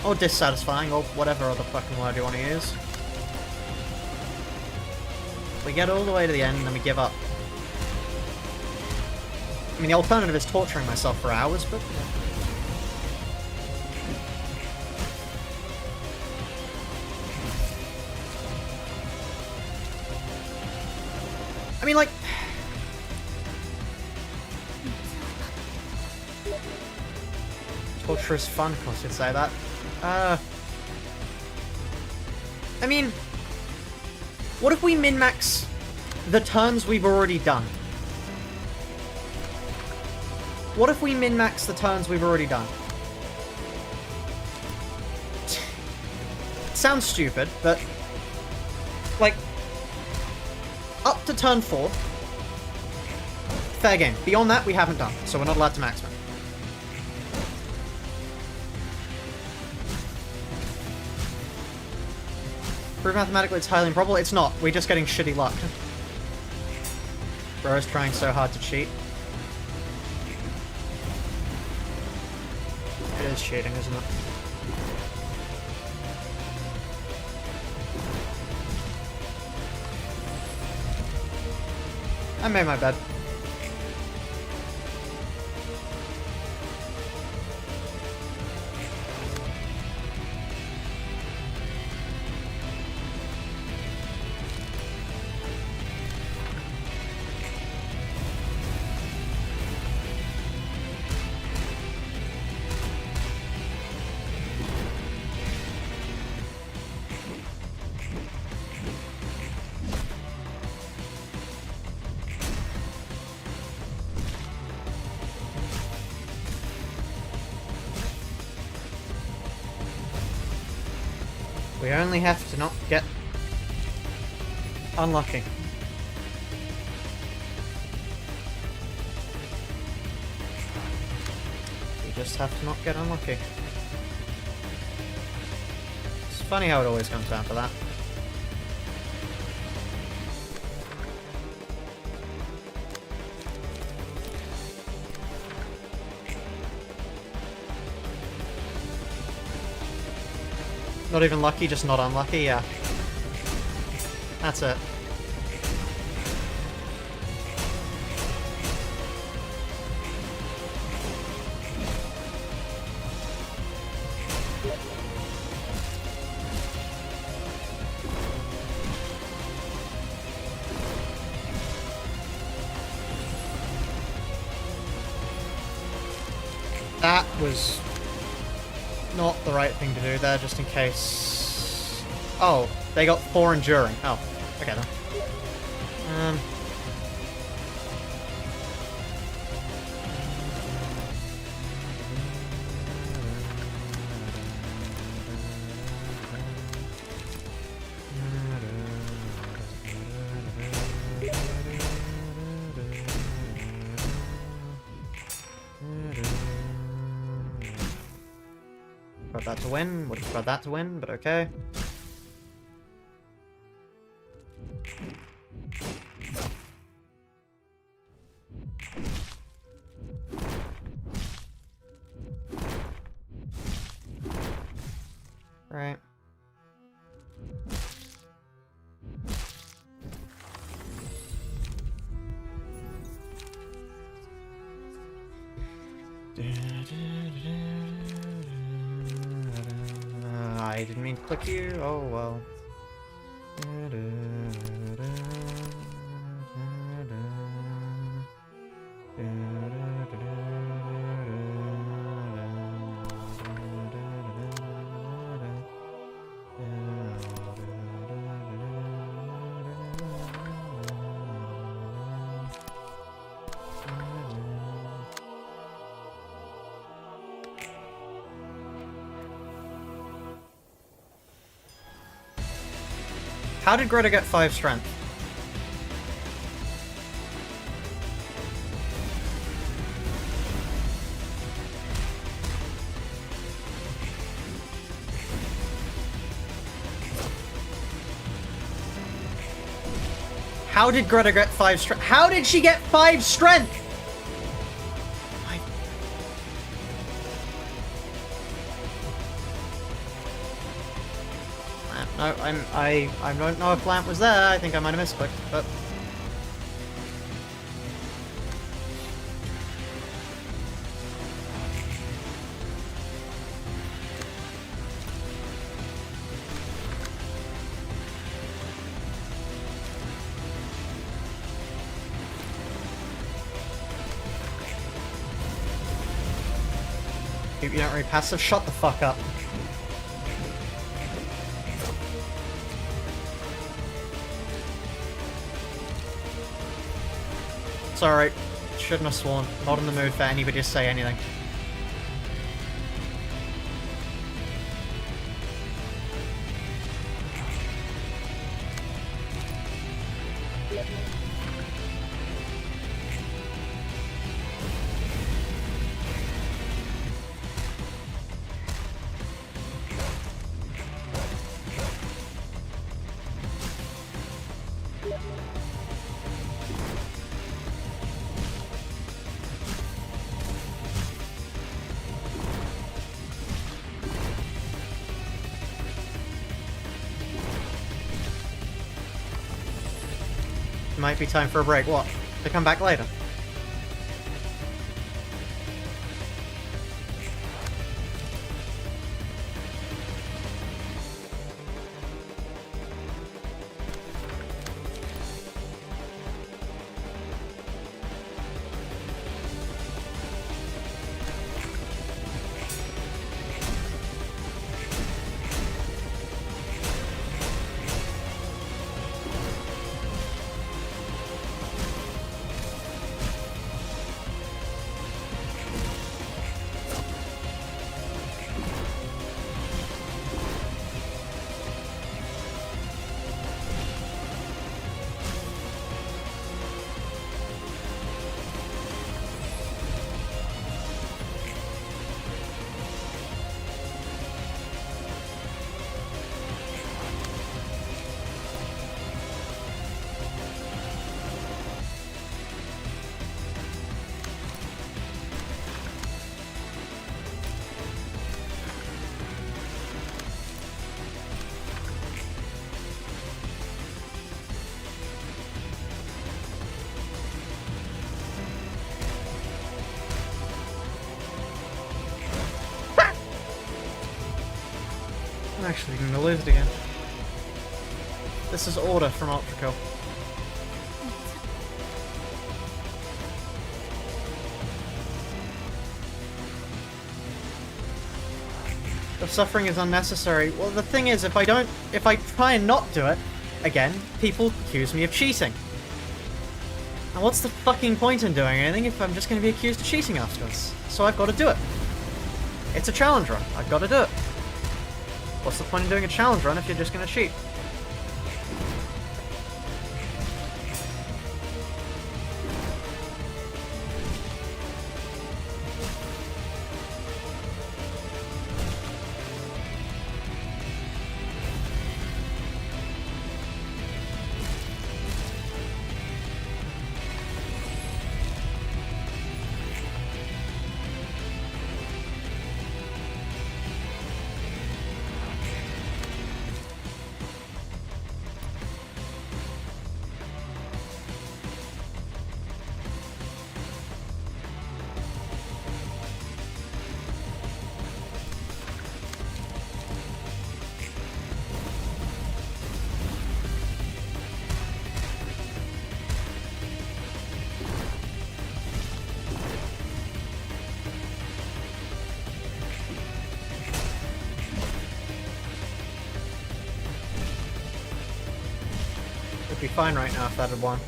A: Or dissatisfying, or whatever other fucking word you want to use. We get all the way to the end, and then we give up. I mean, the alternative is torturing myself for hours, but... I mean, like... Torture is fun, of course you'd say that. I mean... What if we min-max the turns we've already done? What if we min-max the turns we've already done? Sounds stupid, but... Like... Up to turn 4. Fair game. Beyond that, we haven't done, so we're not allowed to max them. Prove mathematically it's highly improbable? It's not. We're just getting shitty luck. Bro's trying so hard to cheat. It is cheating, isn't it? I made my bed. We only have to not get unlucky. We just have to not get unlucky. It's funny how it always comes down to that. Not even lucky, just not unlucky, yeah. That's it. That was not the right thing to do there, just in case... Oh, they got 4 enduring. Oh, okay then. Got that to win. Would have got that to win, but okay. Right. I didn't mean to click you. Oh well. How did Greta get 5 strength? How did Greta get 5 strength? How did she get 5 strength? No, I don't know if Lamp was there. I think I might have misclicked, but You don't read passive? Shut the fuck up. It's alright. Shouldn't have sworn. Not in the mood for anybody to say anything. Might be time for a break. What? To come back later? I'm actually gonna lose it again. This is Order from Ultraco. The suffering is unnecessary. Well, the thing is, if I try and not do it, again, people accuse me of cheating. And what's the fucking point in doing anything if I'm just gonna be accused of cheating afterwards? So I've got to do it. It's a challenge run. I've got to do it. What's the point in doing a challenge run if you're just going to cheat? Would be fine right now if that had won.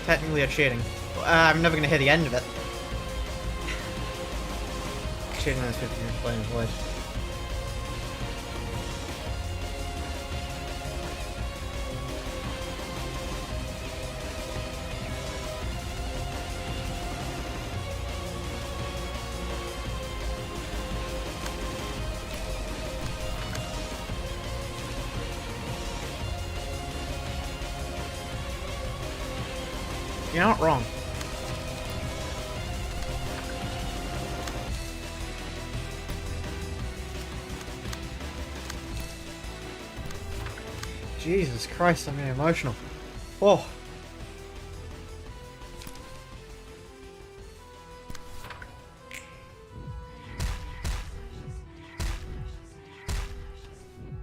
A: Technically you're cheating. I'm never gonna hear the end of it. Cheating on this 50 years playing his voice. You're not wrong. Jesus Christ, I'm getting emotional. Oh.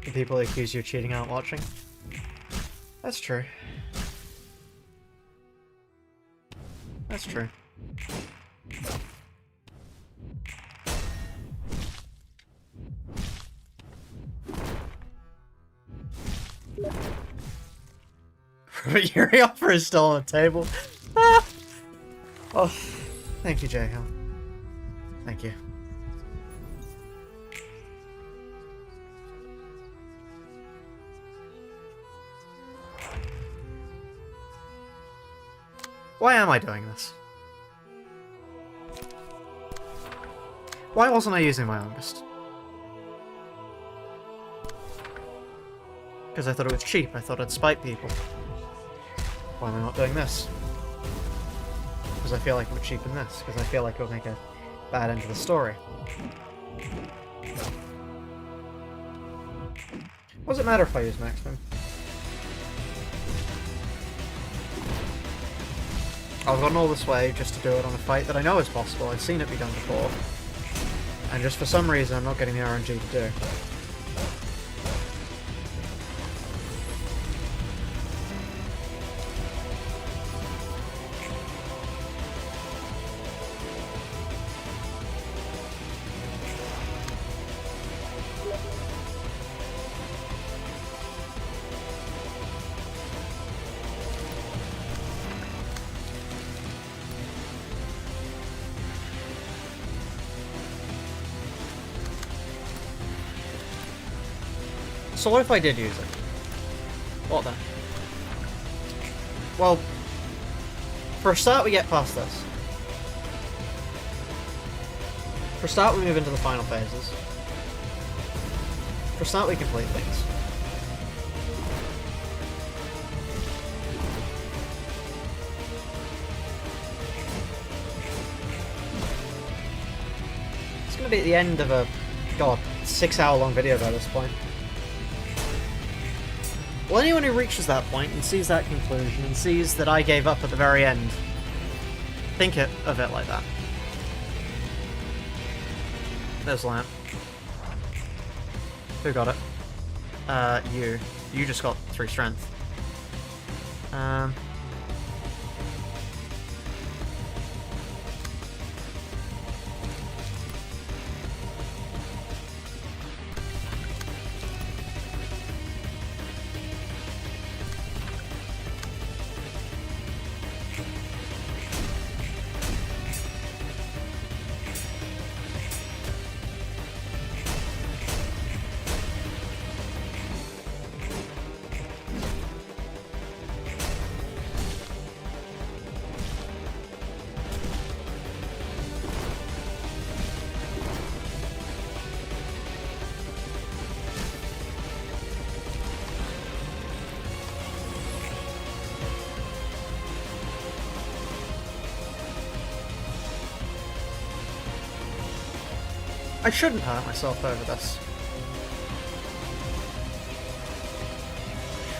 A: The people who accuse you of cheating aren't watching. That's true. That's true. Your offer is still on the table. Ah! Oh, thank you, J-Hill. Thank you. Why am I doing this? Why wasn't I using my August? Because I thought it was cheap. I thought I'd spite people. Why am I not doing this? Because I feel like it would cheapen this. Because I feel like it would make a bad end to the story. What does it matter if I use maximum? I've gone all this way just to do it on a fight that I know is possible. I've seen it be done before. And just for some reason I'm not getting the RNG to do. So what if I did use it? What then? Well, for a start we get past this. For a start we move into the final phases. For a start we complete things. It's gonna be at the end of a, god, 6-hour-long video by this point. Well, anyone who reaches that point and sees that conclusion and sees that I gave up at the very end, think of it like that. There's lamp. Who got it? You. You just got 3 strength. I shouldn't hurt myself over this.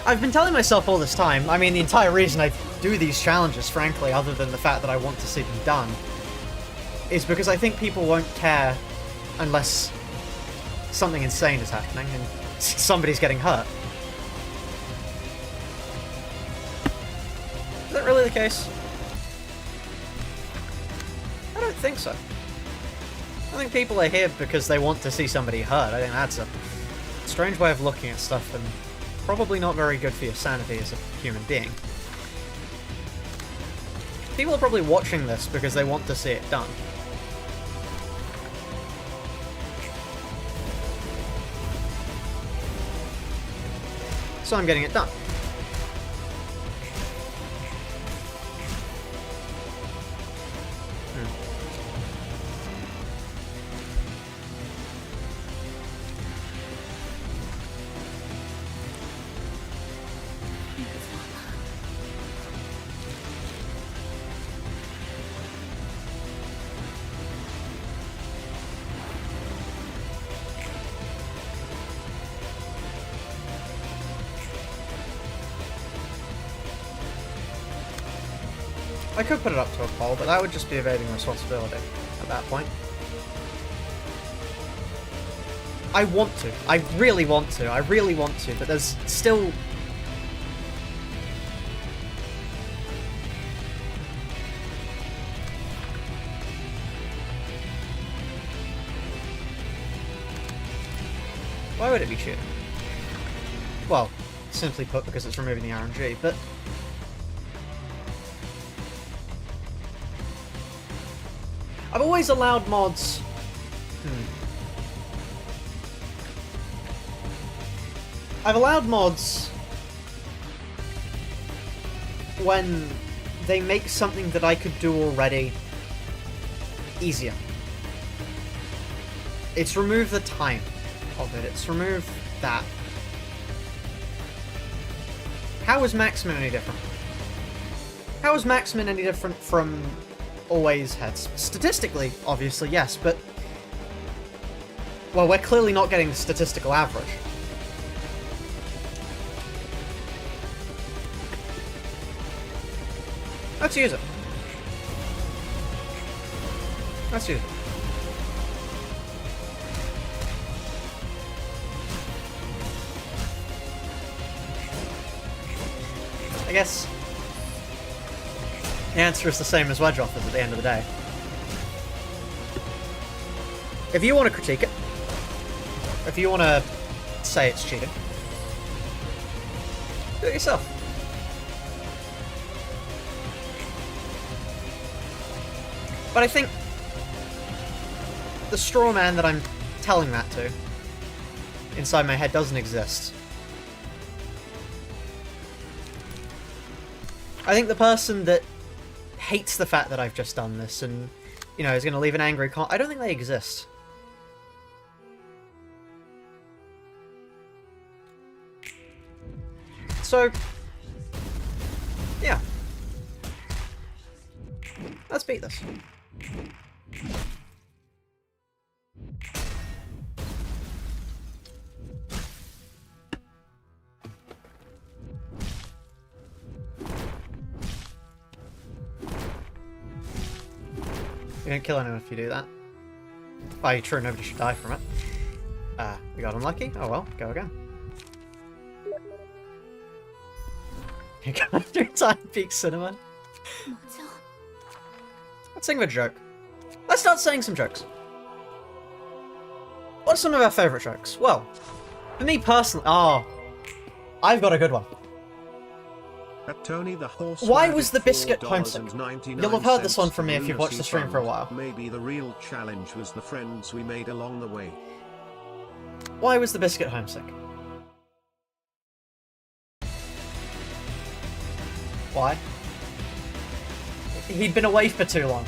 A: I've been telling myself all this time, I mean the entire reason I do these challenges, frankly, other than the fact that I want to see them done, is because I think people won't care unless something insane is happening and somebody's getting hurt. Is that really the case? I don't think so. I think people are here because they want to see somebody hurt. I think that's a strange way of looking at stuff and probably not very good for your sanity as a human being. People are probably watching this because they want to see it done. So I'm getting it done. I could put it up to a poll, but that would just be evading responsibility at that point. I want to. I really want to. I really want to, but there's still... Why would it be cheating? Well, simply put, because it's removing the RNG, but... I've always allowed mods... I've allowed mods when they make something that I could do already easier. It's removed the time of it. It's removed that. How is Maximum any different? How is Maximum any different from always heads? Statistically, obviously, yes, but... Well, we're clearly not getting the statistical average. Let's use it. Let's use it. I guess the answer is the same as Wedge offers at the end of the day. If you want to critique it, if you want to say it's cheating, do it yourself. But I think the straw man that I'm telling that to inside my head doesn't exist. I think the person that hates the fact that I've just done this and, you know, is going to leave an angry comment, I don't think they exist. So, yeah. Let's beat this. You don't kill anyone if you do that. Oh, true, nobody should die from it. We got unlucky? Oh well, go again. You got through Time Peak Cinema. Let's think of a joke. Let's start saying some jokes. What are some of our favourite jokes? Well, for me personally... Oh, I've got a good one.
B: At Tony the Horse.
A: Why was the biscuit homesick? You'll have heard this one from me if you've watched the stream for a while.
B: Maybe the real challenge was the friends we made along the way.
A: Why was the biscuit homesick? Why? He'd been away for too long.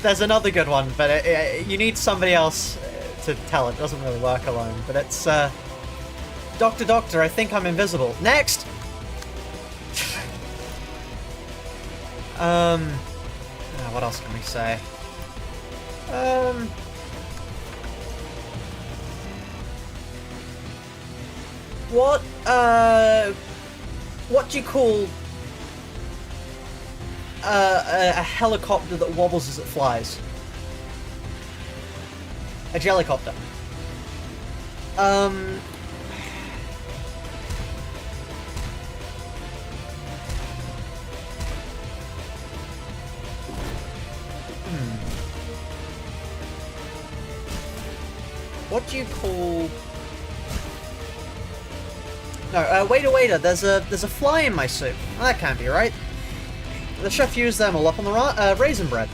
A: There's another good one, but you need somebody else to tell it. It doesn't really work alone. But it's, Doctor, Doctor, I think I'm invisible. Next! What else can we say? What do you call a helicopter that wobbles as it flies? A jellycopter. What do you call... No, waiter, there's a fly in my soup. Oh, that can't be right. The chef used them all up on the raisin bread.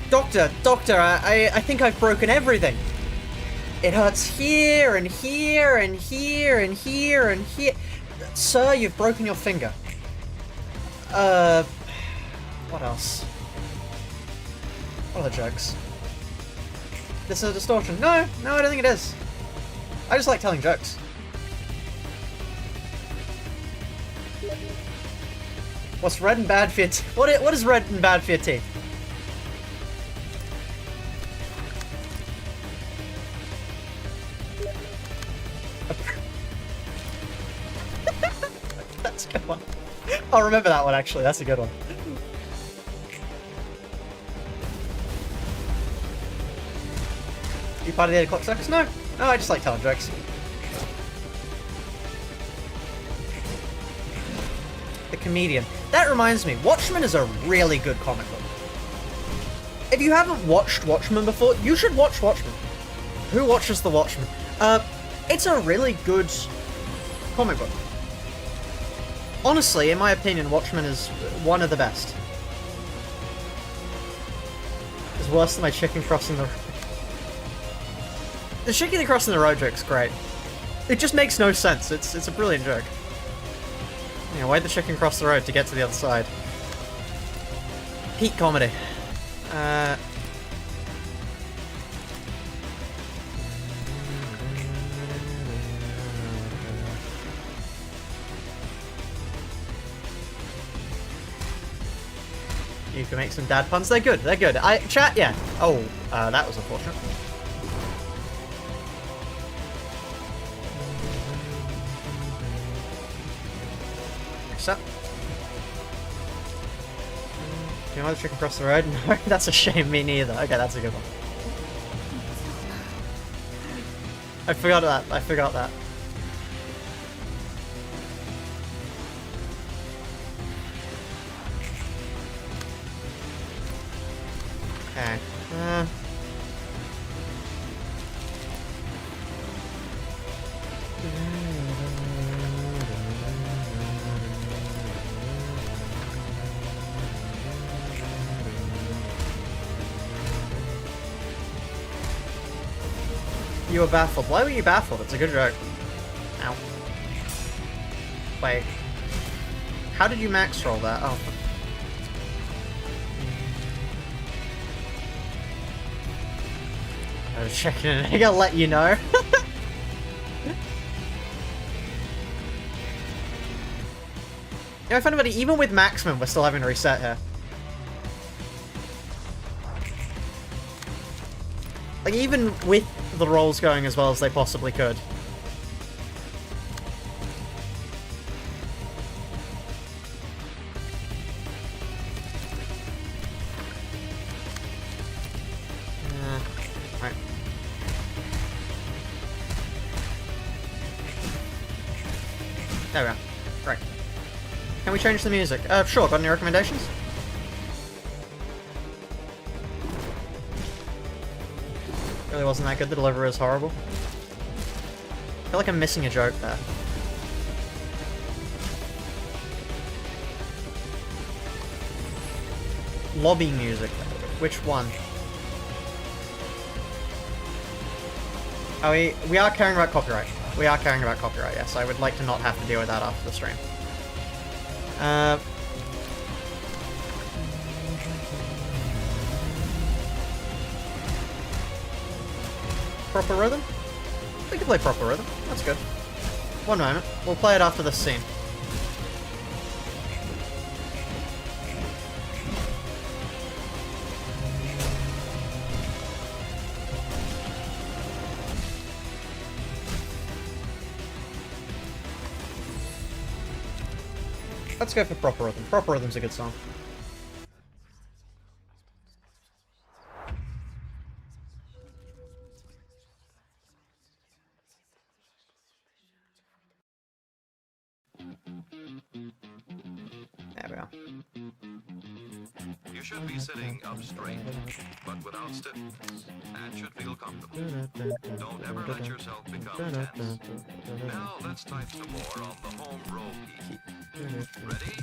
A: Doctor, I think I've broken everything. It hurts here, and here, and here, and here, and here. Sir, you've broken your finger. What else? What are the jokes? This is a distortion. No, I don't think it is. I just like telling jokes. What's red and bad for your teeth? What is red and bad for your teeth? That's a good one. I'll remember that one, actually. That's a good one. You part of the 8 o'clock circus? No. No, I just like telling jokes. The Comedian. That reminds me, Watchmen is a really good comic book. If you haven't watched Watchmen before, you should watch Watchmen. Who watches The Watchmen? It's a really good comic book. Honestly, in my opinion, Watchmen is one of the best. It's worse than my chicken crossing the road. The chicken crossing the road joke's great. It just makes no sense. It's a brilliant joke. You know, why'd the chicken cross the road to get to the other side? Peak comedy. You can make some dad puns. They're good. They're good. Chat, yeah. Oh, that was unfortunate. Next up. Do you know the chicken across the road? No, that's a shame. Me neither. Okay, that's a good one. I forgot that. I forgot that. Okay. You were baffled. Why were you baffled? It's a good joke. Ow. Wait. How did you max roll that? Oh. I was checking it. I'm gonna let you know. I find it funny, even with maximum, we're still having to reset here. Like, even with the rolls going as well as they possibly could. Right. There we are. Right. Can we change the music? Sure, got any recommendations? Really wasn't that good. The delivery was horrible. I feel like I'm missing a joke there. Lobby music. Which one? Oh, we are caring about copyright. We are caring about copyright, yes. I would like to not have to deal with that after the stream. Proper rhythm? We can play proper rhythm. That's good. One moment. We'll play it after this scene. Let's go for Proper Rhythm. Proper Rhythm's a good song. There we are.
D: You should be sitting up straight, but without stiffness, and should feel comfortable. Don't ever let yourself become tense. Now let's type some more on the home row key. Ready?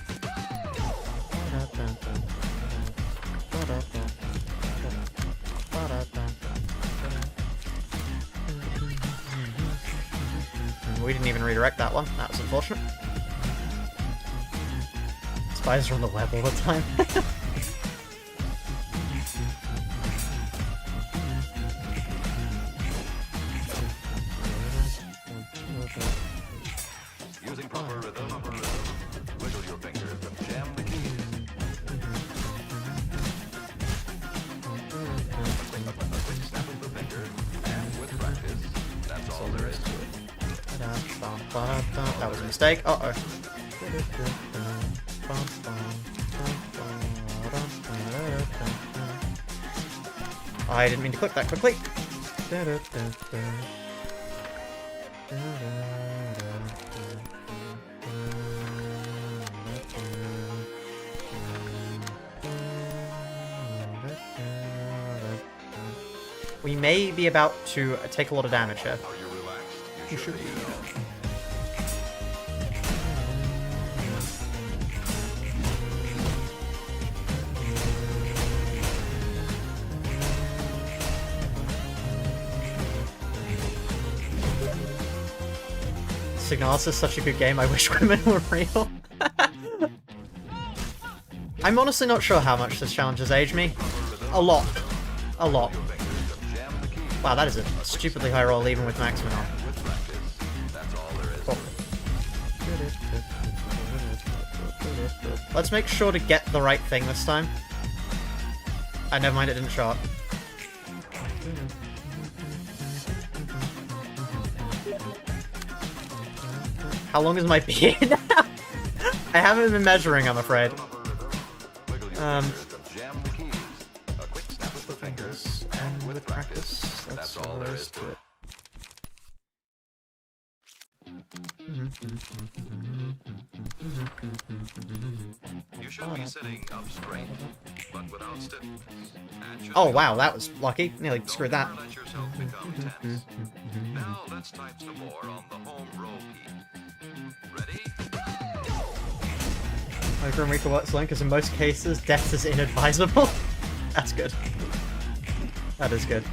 A: We didn't even redirect that one. That was unfortunate. Spies are on the web all the time.
D: Using proper rhythm, wiggle your fingers and jam the keys. A quick snap of the finger, and with practice, that's all there is to it.
A: That was a mistake. Uh-oh. I didn't mean to click that quickly. We may be about to take a lot of damage here.
D: Are you relaxed?
A: You should be. Signalis is such a good game, I wish women were real. I'm honestly not sure how much this challenge has aged me. A lot. A lot. Wow, that is a stupidly high roll even with maximum on. Cool. Let's make sure to get the right thing this time. Never mind, it didn't show up. How long is my beard now? I haven't been measuring, I'm afraid. With practice, that's all there is to it.
D: You should be sitting up straight, but without stiffness.
A: Oh wow, that was lucky. Nearly screwed that.
D: Let yourself become tense. Now let's type some more on the home row key. Ready?
A: Micro works alone because in most cases, death is inadvisable. That's good. That is good.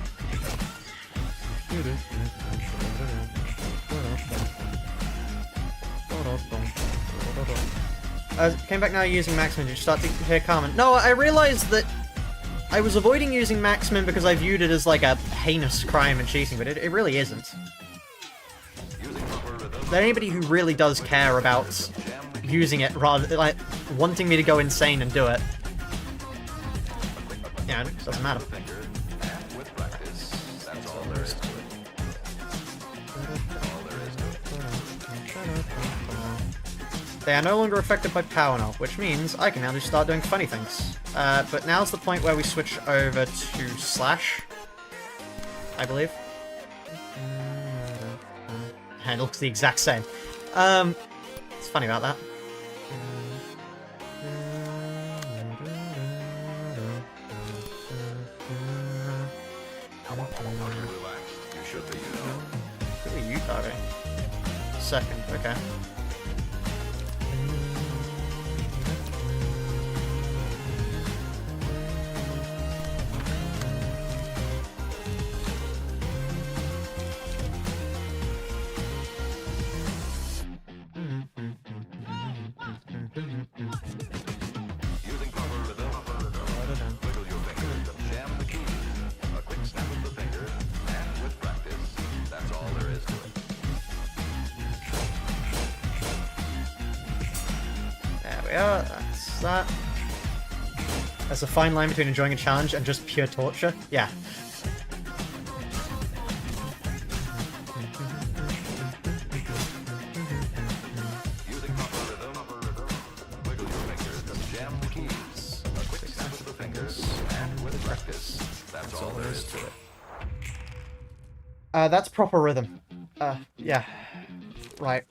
A: Came back now using Maximum. Did you start to hear Carmen? No, I realized that I was avoiding using Maximum because I viewed it as like a heinous crime and cheating, but it really isn't. But anybody who really does care about using it rather like wanting me to go insane and do it, yeah, it doesn't matter. They are no longer affected by power now, which means I can now just start doing funny things. But now's the point where we switch over to Slash, I believe. And it looks the exact same. It's funny about that. Who are you targeting? Second, okay. Yeah, that's that. There's a fine line between enjoying a challenge and just pure torture. Yeah. That's proper rhythm. Yeah. Right.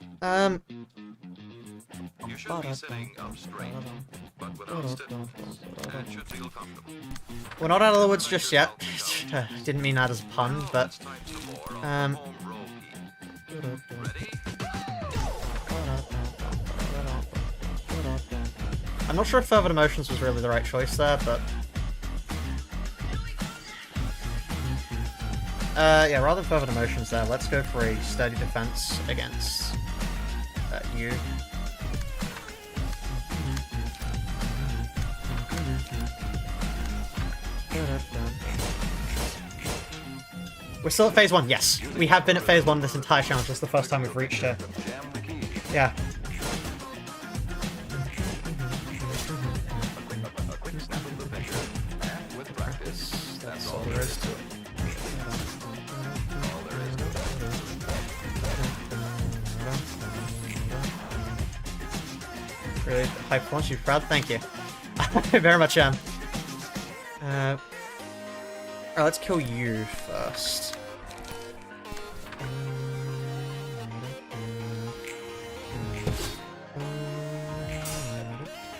D: You should be sitting up straight, but without stiffness, and should feel comfortable.
A: We're not out of the woods just yet. Didn't mean that as a pun, but
D: Let's type some more on the home row key. Ready?
A: I'm not sure if Fervent Emotions was really the right choice there, but yeah, rather than Fervent Emotions there, let's go for a Sturdy Defense against you. We're still at phase 1, yes. We have been at phase 1 this entire challenge. This is the first time we've reached it. Yeah. That's all there is to it. Really high performance, you proud? Thank you. I very much am. Alright, let's kill you first.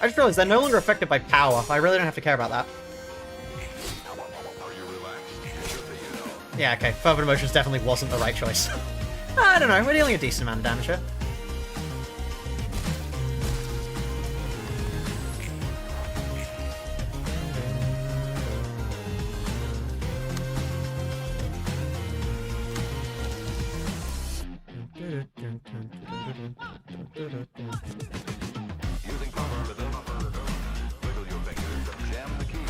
A: I just realized they're no longer affected by power. I really don't have to care about that. Yeah, okay. Fervent Emotions definitely wasn't the right choice. I don't know. We're dealing a decent amount of damage here.
D: Using proper rhythm, wiggle your fingers and jam the keys.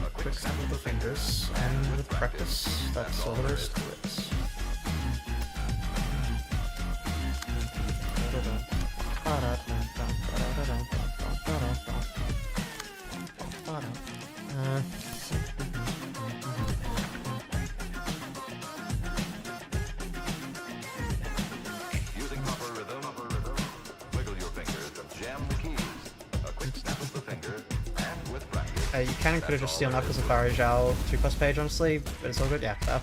D: A quick snap of the fingers,
A: And with practice, that's all there is to it.
D: Using proper rhythm, wiggle your fingers and jam the keys. A quick snap of the finger, and with practice.
A: You can and could have just steal Knuckles and Farajal 2+ page, honestly, but it's all good. Yeah, fair.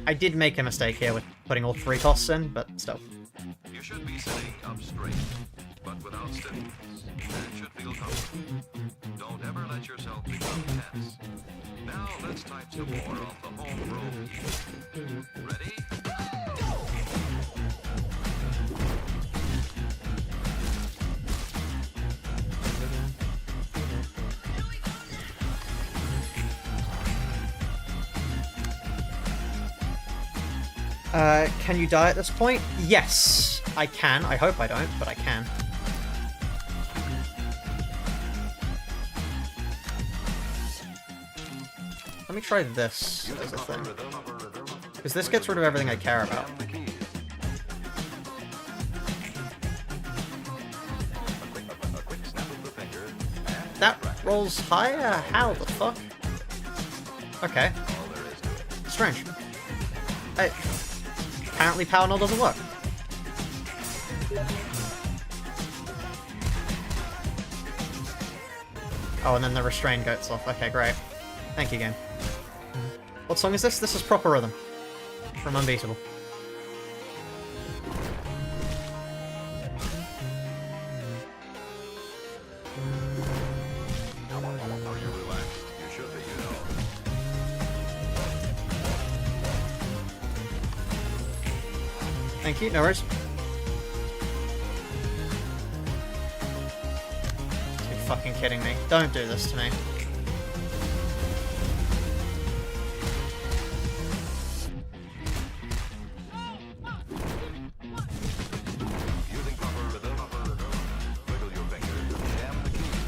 A: I did make a mistake here with putting all 3 costs in, but still.
D: You should be sitting up straight, but without stiffness. That should feel comfortable. Don't ever let yourself become tense. Now let's type some more on the home row key. Ready?
A: Can you die at this point? Yes, I can. I hope I don't, but I can. Let me try this as a thing. Because this gets rid of everything I care about. That rolls higher? How the fuck? Okay. Strange. Apparently Power Null doesn't work. Oh, and then the restrain goes off. Okay, great. Thank you, game. What song is this? This is Proper Rhythm from Unbeatable. Thank you, no worries. You're fucking kidding me. Don't do this to me.
D: Using proper rhythm, wiggle your fingers, jam the keys.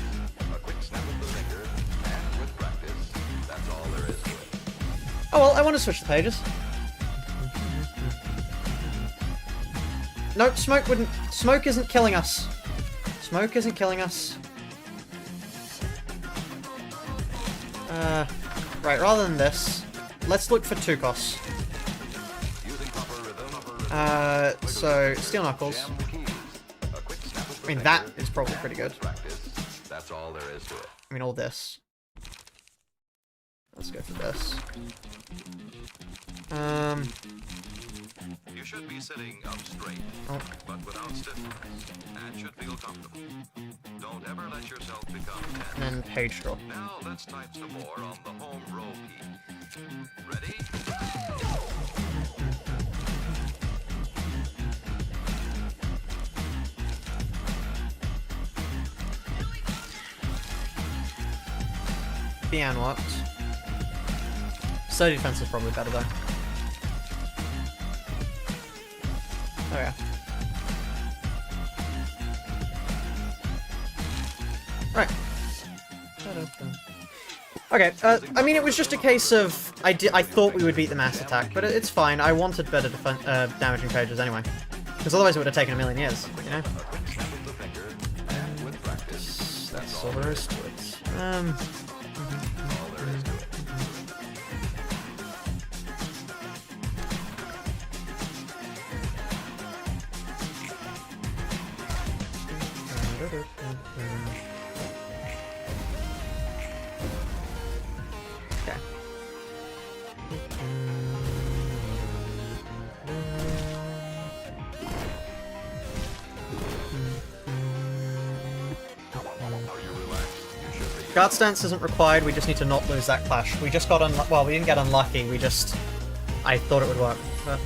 D: A quick snap of the finger, and with practice, that's all there is to it.
A: Oh well, I want to switch the pages. Nope, smoke wouldn't. Smoke isn't killing us. Smoke isn't killing us. Right, rather than this, let's look for 2 costs. So, Steel Knuckles. I mean, that is probably pretty good.
D: That's all there is to it.
A: I mean, all this. Let's go for this.
D: You should be sitting up straight, but without stiffness, and should feel comfortable. Don't ever let yourself become tense.
A: And then page drop.
D: Now let's type some more on the home row key. Ready?
A: Be unlocked. Sturdy defense is probably better though. Oh yeah. Right. Okay, I mean, it was just a case of I thought we would beat the mass attack, but it's fine. I wanted better damaging pages anyway, because otherwise it would have taken a million years, you know. That's all there is to it. Okay. Guard stance isn't required, we just need to not lose that clash. We just got well, we didn't get unlucky, we just... I thought it would work. But...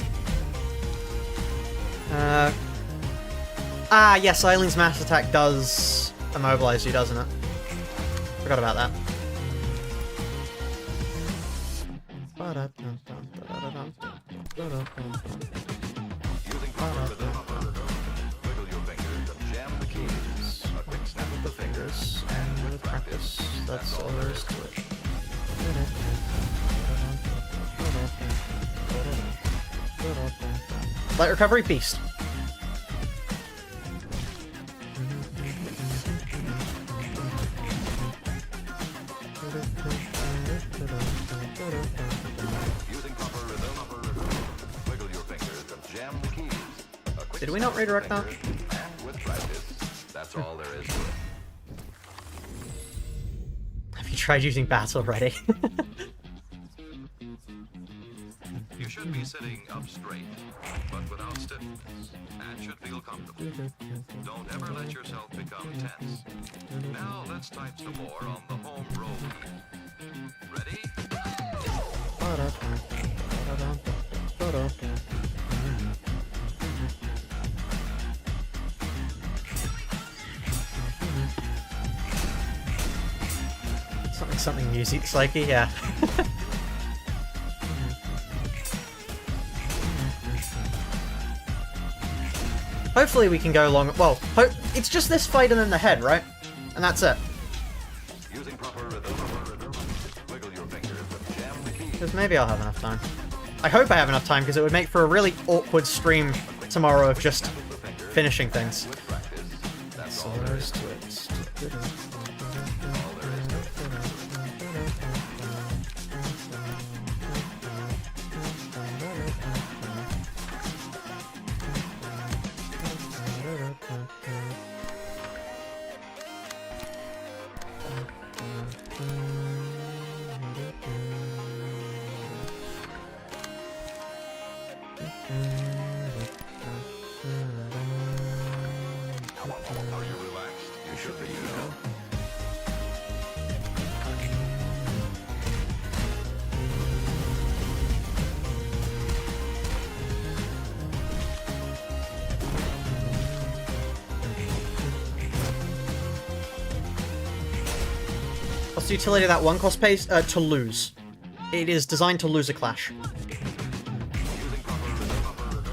A: yes, Eileen's mass attack does immobilize you, doesn't it? Forgot about that.
D: Using proper rhythm, wiggle your fingers and jam the keys. A quick snap of the fingers, and with practice, that's all there is to it.
A: Light recovery, beast.
D: Using proper rhythm, wiggle your fingers and jam the keys. A quick
A: Did we not
D: snap of the
A: redirect that?
D: fingers, and with practice, that's all there is to it.
A: Have you tried using bat already?
D: You should be sitting up straight, but without stiffness, and should feel comfortable. Don't ever let yourself become tense. Now let's type some more on the home row key. Ready?
A: Something music psyche, yeah. Hopefully we can go long. Well, it's just this fight and then the head, right? And that's it.
D: Using proper rhythm, wiggle your fingers and jam the keys.
A: Because maybe I'll have enough time. I hope I have enough time, because it would make for a really awkward stream tomorrow of just finishing things.
D: With practice, that's all there is to it. Are you relaxed? You should be, you know.
A: What's the utility of that one cost pace? To lose. It is designed to lose a clash.
D: Using proper rhythm,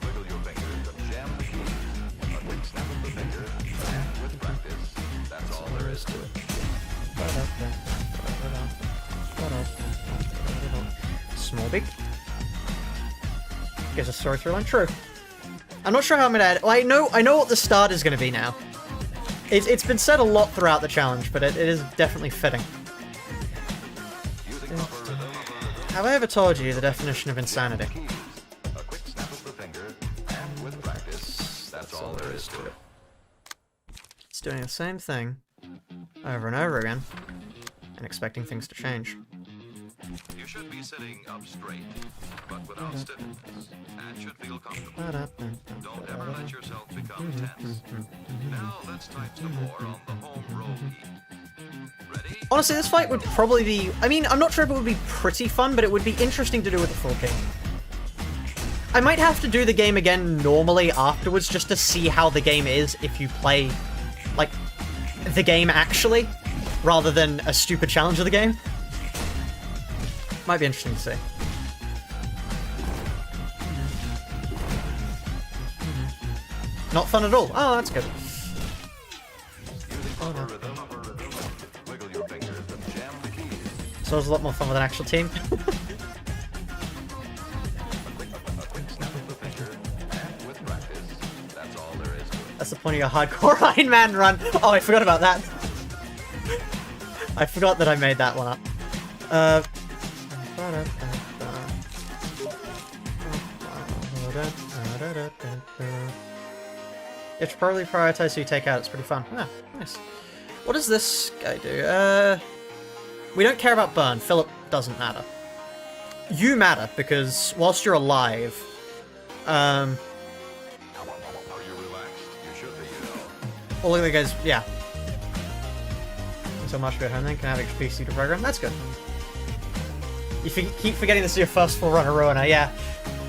D: wiggle your fingers and jam the keys. A quick snap of the finger, and with practice, that's all there is to it.
A: Small big. Gives a story through line. True. I'm not sure how I'm gonna add. Well, I know what the start is gonna be now. It's been said a lot throughout the challenge, but it is definitely fitting.
D: Using proper rhythm,
A: Have I ever told you the definition of insanity?
D: keys. A quick snap of the finger, and with practice, that's all there is to it.
A: It's doing the same thing over and over again and expecting things to change.
D: You should be sitting up straight, but without stiffness, and should feel comfortable. Don't ever let yourself become tense. Now let's type some more on the home row key. Ready?
A: Honestly, this fight would probably be... I mean, I'm not sure if it would be pretty fun, but it would be interesting to do with the full game. I might have to do the game again normally afterwards just to see how the game is if you play, like, the game actually, rather than a stupid challenge of the game. Might be interesting to see. Not fun at all. Oh, that's good.
D: Using proper rhythm, wiggle your fingers and jam the keys.
A: So it was a lot more fun with an actual team.
D: A quick snap of the finger, and with practice, that's all there is to it.
A: That's the point of your hardcore Iron Man run. Oh, I forgot about that. I forgot that I made that one up. You have to probably prioritize who you take out. It's pretty fun. Ah, nice. What does this guy do? We don't care about burn. Philip doesn't matter. You matter, because whilst you're alive,
D: Are you relaxed? You should be, you know.
A: oh, look at the guys, yeah. So much better then, can have XP to program. That's good. You keep forgetting this is your first full run of Ruina. Yeah,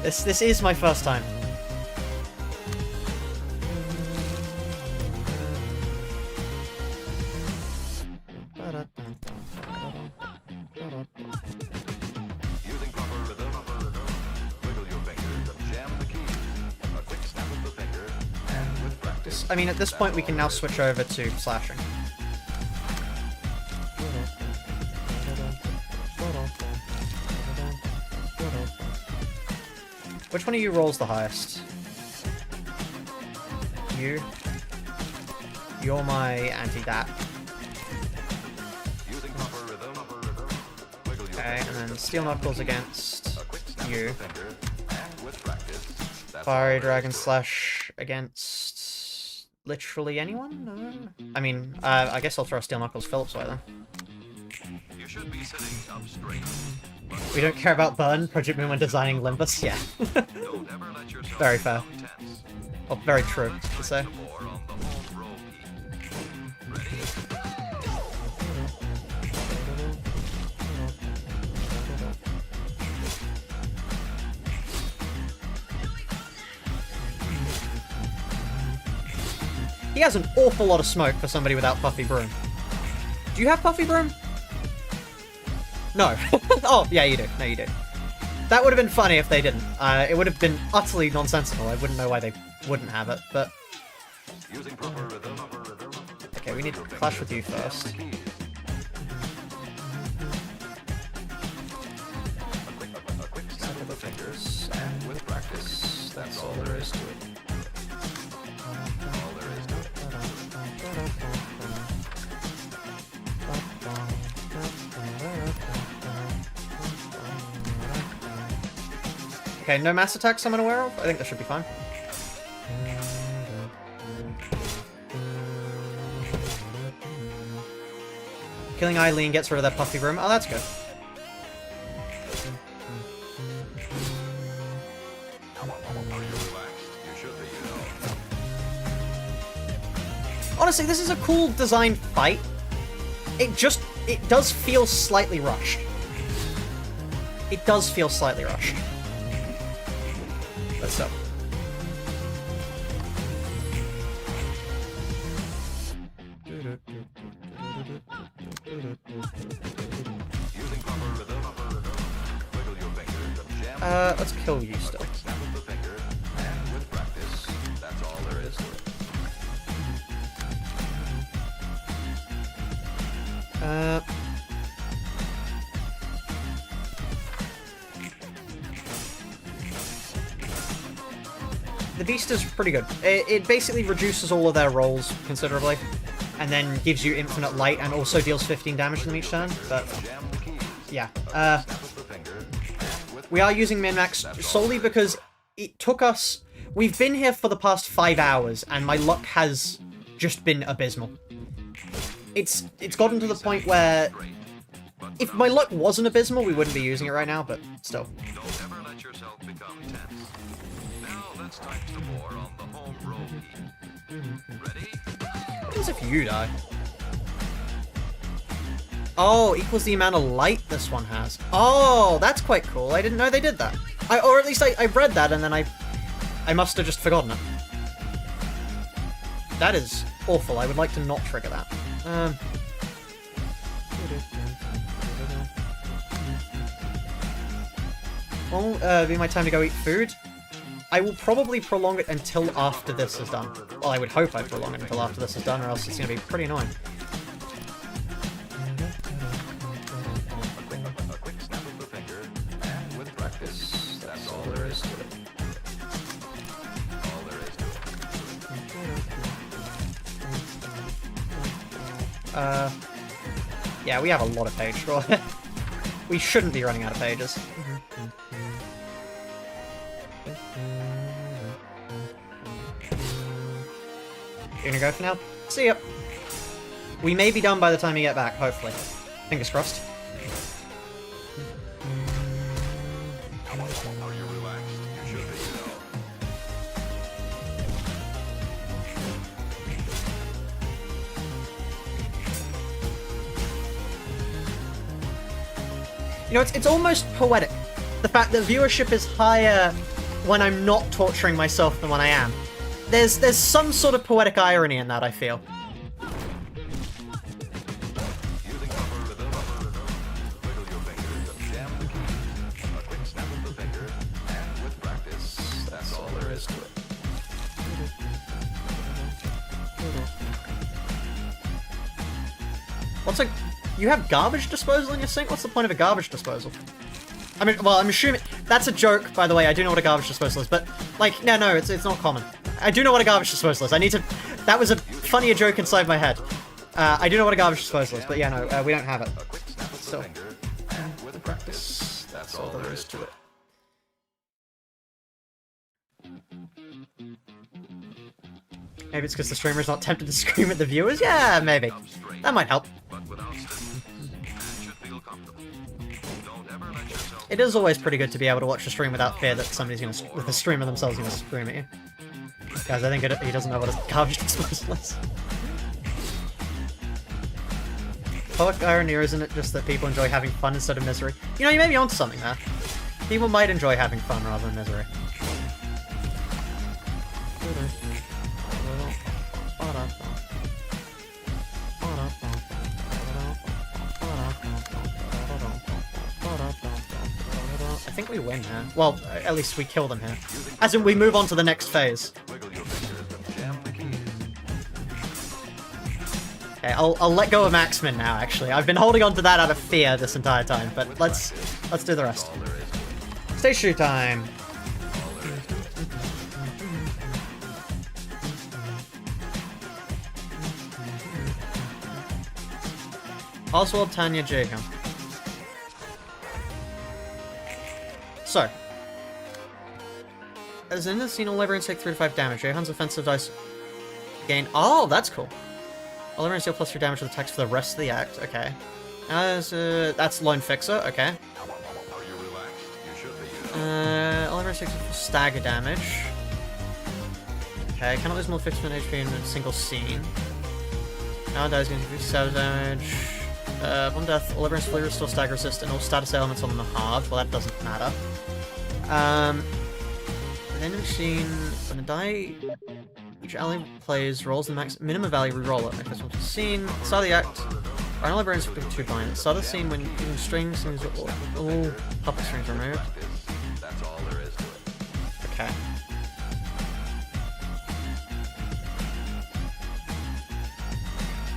A: this is my first time.
D: Using proper rhythm, wiggle your fingers and jam the keys. A quick snap of the finger, and with practice.
A: I mean, at this point, we can now switch over to slashing. Which one of you rolls the highest? You. You're my anti-dat.
D: Using proper rhythm, wiggle your
A: Okay, and then steel knuckles against
D: a quick snap
A: you.
D: of the finger, and with practice. That's
A: Fiery
D: all there
A: Dragon
D: is to it.
A: Slash against literally anyone? No? I mean, I guess I'll throw Steel Knuckles Phillips way then.
D: You should be sitting up straight.
A: We don't care about burn, Project Moon when designing Limbus, yeah.
D: Don't ever let yourself
A: Very fair.
D: become tense.
A: Well, very true, to say.
D: More on the home row key. Ready?
A: He has an awful lot of smoke for somebody without Puffy Broom. Do you have Puffy Broom? No. Oh, yeah, you do. No, you do. That would have been funny if they didn't. It would have been utterly nonsensical. I wouldn't know why they wouldn't have it, but...
D: Using proper rhythm,
A: Okay, we need to clash with you first.
D: a quick snap of the fingers, and with practice, that's all there is to it. All there is to it.
A: Okay, no mass attacks I'm unaware of? I think that should be fine. Killing Eileen gets rid of that Puffy Broom. Oh, that's good.
D: Are you relaxed? You should be, you know.
A: Honestly, this is a cool design fight. It does feel slightly rushed. It does feel slightly rushed. But so.
D: Using proper rhythm, wiggle your fingers and jam
A: Let's kill you
D: a
A: still.
D: quick snap of the finger, and with practice, that's all there is to it.
A: The Beast is pretty good. It basically reduces all of their rolls considerably, and then gives you infinite light and also deals 15 damage to them each turn, but
D: Jam the keys.
A: yeah.
D: Snap of the finger, and with
A: We are using min-max solely because it took us... We've been here for the past 5 hours, and my luck has just been abysmal. It's gotten to the point where... If my luck wasn't abysmal, we wouldn't be using it right now, but still.
D: Don't ever let yourself become tense. Now let's type some more on the home row key. Ready?
A: What happens if you die? Oh, equals the amount of light this one has. Oh, that's quite cool. I didn't know they did that. Or at least I read that and then I must have just forgotten it. That is awful. I would like to not trigger that. Won't be my time to go eat food. I will probably prolong it until after this is done. Well, I would hope I prolong it until after this is done, or else it's going to be pretty annoying.
D: A quick snap of the finger, and with practice, that's all there is to it. All there is to it.
A: Yeah, we have a lot of page draw. We shouldn't be running out of pages. You're gonna go for now? See ya. We may be done by the time you get back, hopefully. Fingers crossed.
D: Are you relaxed? You should be,
A: You know, it's almost poetic. The fact that viewership is higher when I'm not torturing myself than when I am. There's some sort of poetic irony in that, I feel.
D: using upper rhythm, wiggle your fingers and jam the keys. A quick snap of the finger, and with practice, that's all there is to it.
A: What's a... You have garbage disposal in your sink? What's the point of a garbage disposal? I mean, well, I'm assuming... That's a joke, by the way. I do know what a garbage disposal is, but, like, no, it's not common. I do know what a garbage disposal is. I need to... That was a funnier joke inside my head. I do know what a garbage disposal is, but yeah, no, we don't have it.
D: A quick snap of the finger, and with practice, that's all there is to it.
A: Maybe it's because the streamer's not tempted to scream at the viewers? Yeah, maybe. That might help.
D: But without stiffness, and should feel comfortable. Don't ever let yourself
A: It is always pretty good to be able to watch the stream without fear that somebody's gonna... That the streamer themselves is gonna scream at you. Guys, I think he doesn't know what a garbage disposal is. Poetic irony, isn't it just that people enjoy having fun instead of misery? You know, you may be onto something there. People might enjoy having fun rather than misery. I think we win here. Well, at least we kill them here. As in, we move on to the next phase.
D: wiggle your fingers and jam the keys.
A: Okay, I'll let go of Axeman now, actually. I've been holding on to that out of fear this entire time, but let's do the rest.
D: All there is to it.
A: Stage 2 time.
D: All there is to it.
A: Oswald, Tanya, Jacob. So. As in the scene, all librarians take 3 to 5 damage. Johan's offensive dice gain... Oh, that's cool. All librarians deal +3 damage to the text for the rest of the act. Okay. That's Lone Fixer. Okay.
D: Are you relaxed? You should be.
A: All librarians take stagger damage. Okay, cannot lose more than 50% HP in a single scene. Now dies going to 57 damage. One death, all librarians fully restore stagger resist and all status elements on the halved. Well, that doesn't matter. At the end of the scene, when a die which ally plays rolls the max minimum value, re-roll it. If this one's scene, start of the act. Final librarians pick 2 blind. Start of the scene when using strings, all puppet strings removed.
D: That's all there is to it.
A: Okay.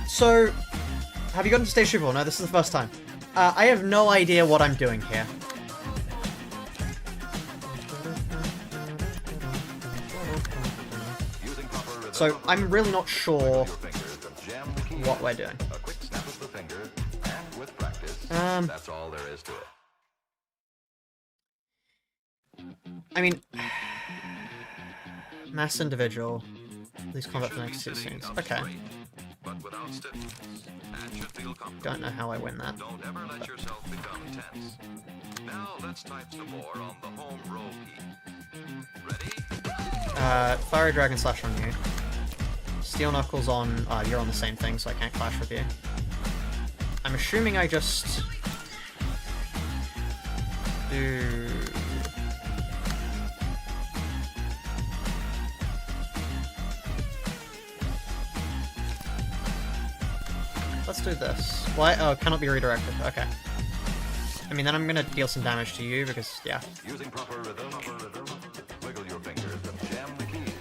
A: So, have you gotten to stage 2 before? No, this is the first time. I have no idea what I'm doing here.
D: Using proper rhythm,
A: So, I'm really not sure
D: your fingers and jam the keys.
A: what we're doing.
D: A quick snap of the finger, and with practice, that's all there is to it.
A: I mean... Mass individual. Please combat for the next 2 scenes. Okay.
D: But without stiffness, and should feel comfortable.
A: Don't know how I win that.
D: Don't ever let yourself become tense. Now let's type some more on the home row key. Ready?
A: Fiery Dragon Slash on you. Steel Knuckles on... you're on the same thing, so I can't clash with you. I'm assuming I just... do... Let's do this. Why? Oh, cannot be redirected. Okay. I mean, then I'm gonna deal some damage to you, because, yeah.
D: Using proper rhythm, wiggle your fingers and jam the keys.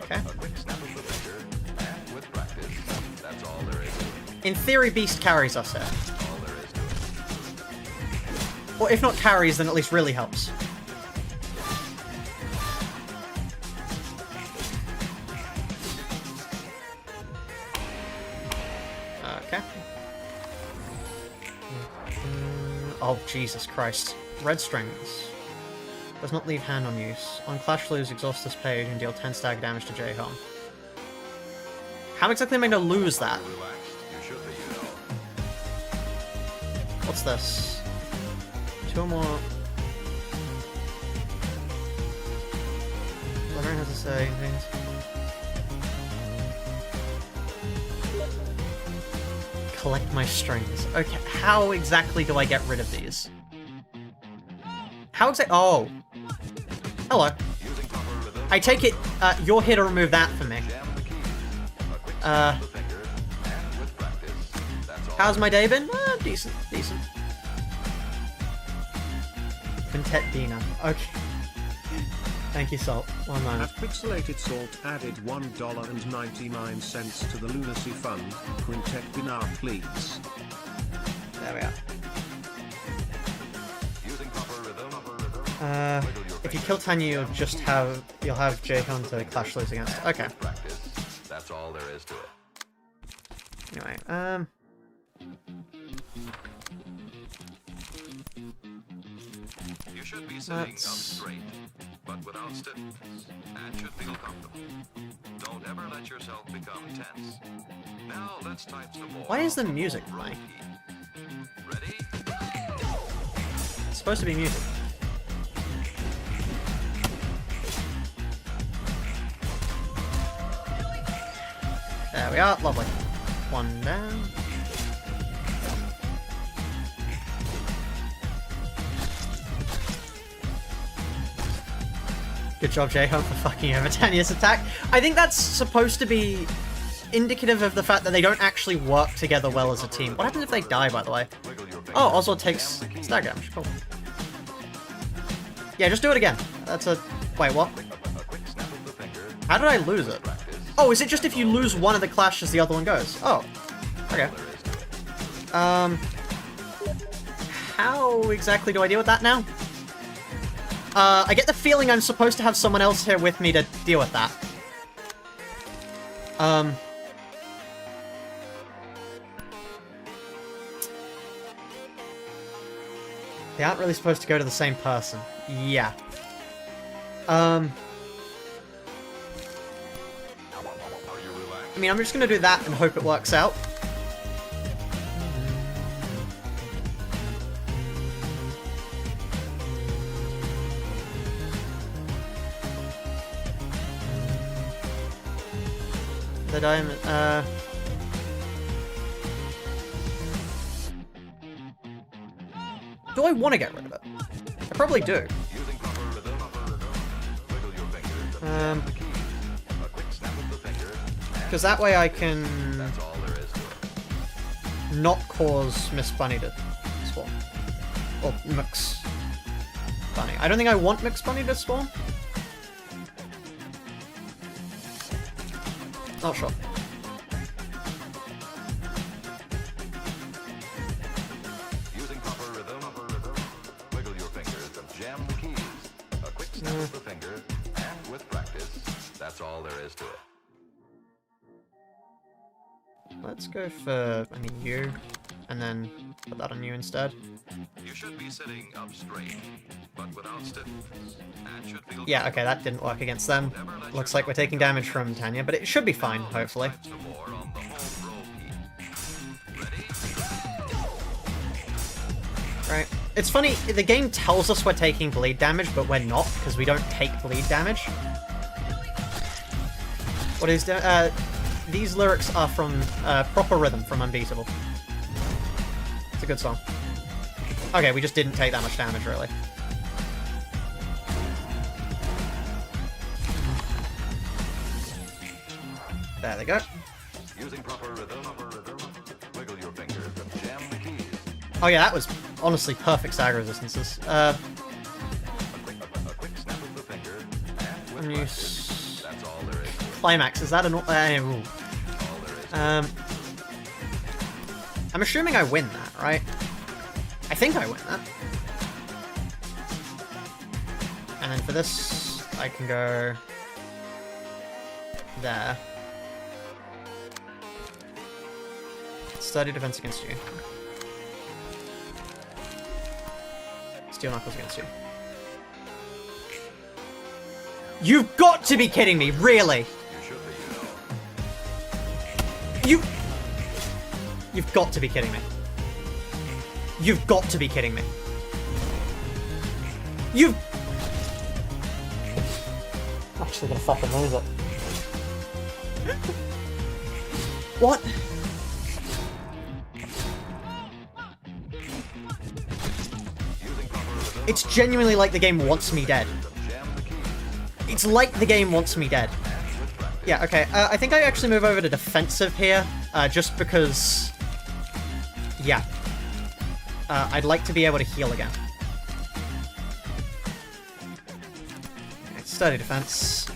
A: Okay.
D: A quick snap of the finger, and with practice, that's all there is to it.
A: In theory, Beast carries us here.
D: All there is to it.
A: Or if not carries, then at least really helps. Okay. Oh, Jesus Christ. Red strings. Does not leave hand on use. On Clash lose, exhaust this page and deal 10 stagger damage to J-Home. How exactly am I going to lose that?
D: Relaxed, you should be, you know.
A: What's this? 2 or more... Librarian has to say things. Collect my strings. Okay, how exactly do I get rid of these? How exactly? Oh. Hello.
D: Using proper rhythm,
A: I take it, you're here to remove that for me.
D: jam the keys. A quick snap
A: Uh,
D: of the finger, and with practice, that's all.
A: How's my day been? Decent, decent. Quintet Dina. Okay. Thank you, Salt. 1 moment.
B: At Pixelated Salt added $1.99 to the Lunacy Fund. Quintet dinar, please.
A: There we are.
D: Using proper rhythm,
A: If you kill Tanya, you'll have J-Con to Clash lose against. Okay.
D: practice, that's all there is to it.
A: Anyway,
D: You should be sitting up
A: Let's-
D: straight, but without stiffness, and should feel comfortable. Don't ever let yourself become tense. Now let's type some more.
A: Why is the
D: on
A: music
D: home row
A: playing?
D: key. Ready?
A: it's supposed to be music. There we are. Lovely. 1 down. Good job, J-Home, for fucking over Tanya's attack. I think that's supposed to be indicative of the fact that they don't actually work together well as a team. What happens if they die, by the way?
D: Wiggle your fingers.
A: Oh, Oswald takes stag damage. Cool. Yeah, just do it again. That's a... Wait, what?
D: A quick snap of the finger.
A: How did I lose it?
D: Practice.
A: Oh, is it just if you lose one of the clashes, the other one goes? Oh. Okay.
D: There is to it.
A: How exactly do I deal with that now? I get the feeling I'm supposed to have someone else here with me to deal with that. They aren't really supposed to go to the same person. Yeah.
D: Are you relaxed?
A: I mean, I'm just gonna do that and hope it works out. The diamond, do I want to get rid of it? I probably do.
D: Using proper rhythm. Wiggle your fingers.
A: Um,
D: The keys. A quick snap of the finger. And
A: because that way I can
D: that's all there is to it.
A: not cause Miss Bunny to spawn. Or Mix Bunny. I don't think I want Mix Bunny to spawn. Not sure.
D: Using proper rhythm. Wiggle your fingers and jam the keys. A quick snap of the finger. And with practice, that's all there is to it.
A: Let's go for, I mean, you, and then put that on you instead.
D: You should be sitting up straight, but without stiffness, and should feel
A: Yeah, okay, that didn't work against them. Looks like we're taking damage from Tanya, but it should be fine, hopefully.
D: type some more on the home row key. Ready?
A: Right. It's funny, the game tells us we're taking bleed damage, but we're not, because we don't take bleed damage. What is these lyrics are from Proper Rhythm from Unbeatable. It's a good song. Okay, we just didn't take that much damage, really. There they go.
D: Using proper rhythm. Wiggle your fingers and jam the keys.
A: Oh yeah, that was honestly perfect stagger resistances.
D: A quick snap of the finger. And with
A: And
D: practice, that's all there is to it.
A: Climax, is that an...
D: All there is to it.
A: I'm assuming I win that, right? I think I win that. And then for this, I can go... there. Sturdy defense against you. Steel knuckles against you. You've got to be kidding me, really?
D: You should be,
A: You've got to be kidding me. You've got to be kidding me. I'm actually gonna fucking lose it. What? It's genuinely like the game wants me dead. It's like the game wants me dead. Yeah, okay. I think I actually move over to defensive here, just because... Yeah. I'd like to be able to heal again. Okay, steady defense.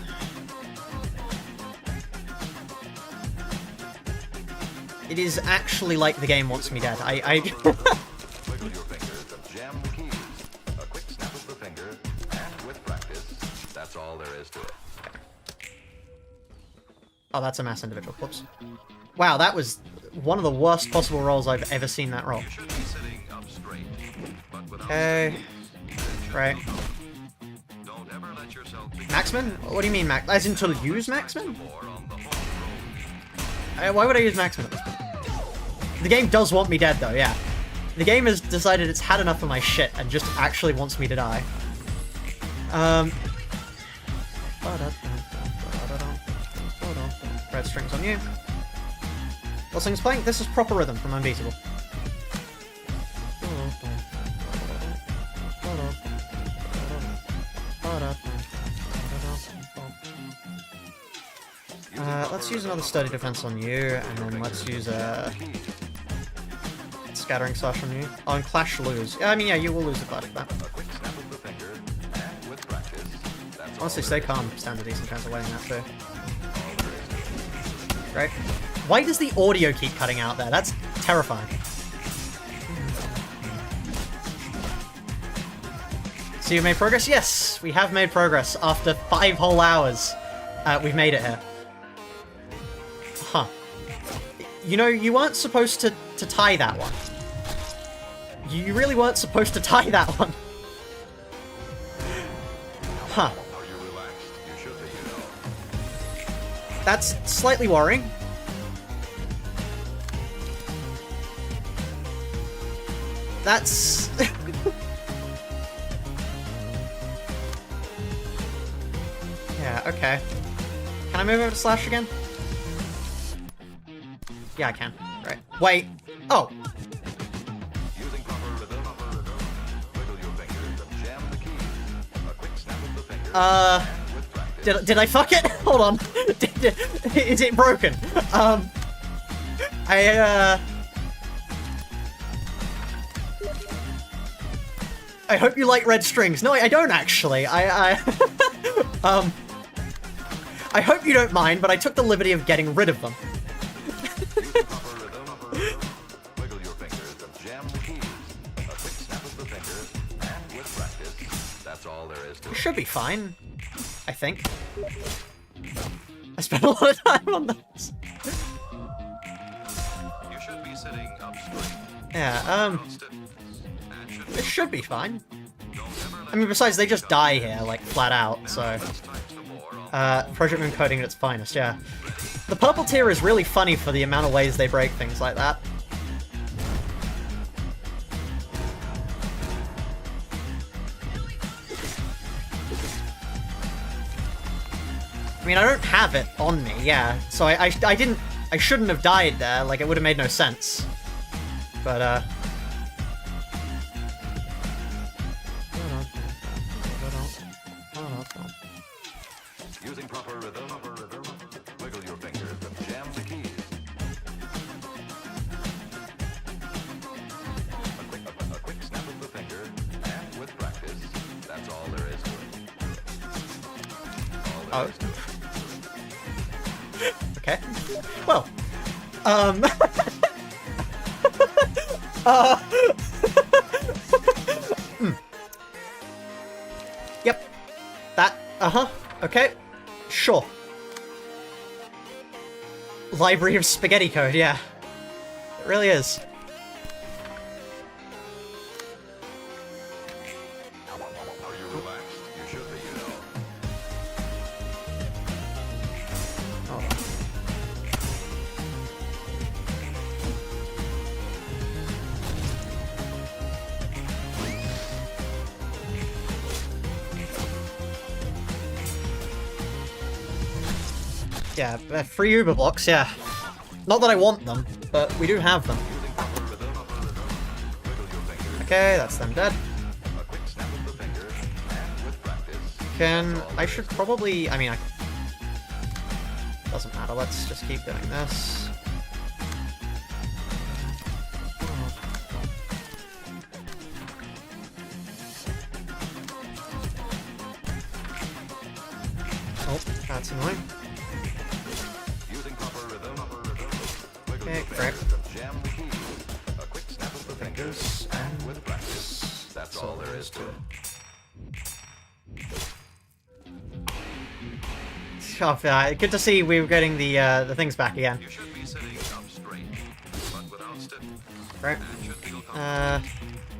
A: It is actually like the game wants me dead.
D: wiggle your fingers and jam the keys. A quick snap of the finger, and with practice, that's all there is to it.
A: Oh, that's a mass individual. Whoops. Wow, that was one of the worst possible rolls I've ever seen that roll.
D: You should be sitting up straight, but without
A: Okay. Right.
D: don't ever let yourself be
A: Maxman? What do you mean, Max? As in to use Maxman?
D: more on the home road.
A: Why would I use Maxman at this point? The game does want me dead, though, yeah. The game has decided it's had enough of my shit and just actually wants me to die. Red strings on you. What's things playing? This is proper rhythm from Unbeatable. Let's use another sturdy defense on you, and then let's use a scattering slash on you. Oh, and clash lose. I mean, yeah, you will lose the clash for that.
D: A quick snap of the finger, and with practice, that's
A: Honestly, stay calm stands a decent chance of winning that too. Right? Why does the audio keep cutting out there? That's terrifying. So you made progress? Yes, we have made progress. After 5 whole hours, we've made it here. Huh. You know, you weren't supposed to tie that one. You really weren't supposed to tie that one. Huh.
D: Are you relaxed? You should be, you know.
A: That's slightly worrying. That's... Yeah, okay. Can I move over to Slash again? Yeah, I can. Right. Wait. Oh.
D: Using proper rhythm, wiggle your fingers and jam the keys. A quick snap of the finger, and with practice,
A: Did I fuck it? Hold on. Is it broken? I hope you like red strings. No, I don't actually. I hope you don't mind, but I took the liberty of getting rid of them.
D: using proper rhythm, wiggle your fingers and jam the keys. A quick snap of the finger, and with practice, that's all there is to
A: It
D: it.
A: should be fine. I think. I spent a lot of time on this.
D: You should be sitting up straight.
A: Yeah,
D: Stiff. And should
A: it should be fine.
D: don't ever let
A: I mean, besides, they just die here, like, flat out, so...
D: times the more on
A: Project Moon coding at its finest, yeah. The purple tier is really funny for the amount of ways they break things like that. I mean, I don't have it on me, yeah, so I shouldn't have died there, like, it would have made no sense. But,
D: using proper rhythm, wiggle your fingers and jam the keys. A quick snap of the finger, and with practice, that's all there is to it. All there is to it.
A: Okay. Well, Yep. That, okay. Sure. Library of Spaghetti Code, yeah. It really is.
D: Are you relaxed? You should be, you know.
A: Yeah, free Uber blocks, yeah. Not that I want them, but we do have them. Okay, that's them dead. I should probably... I mean, doesn't matter, let's just keep doing this. Oh, that's annoying. Okay, great. Fingers and with practice. That's all there is to it. Oh, yeah, good to see we were getting the things back again.
D: You should be sitting up straight, but without stiffness.
A: Right.
D: And should feel comfortable.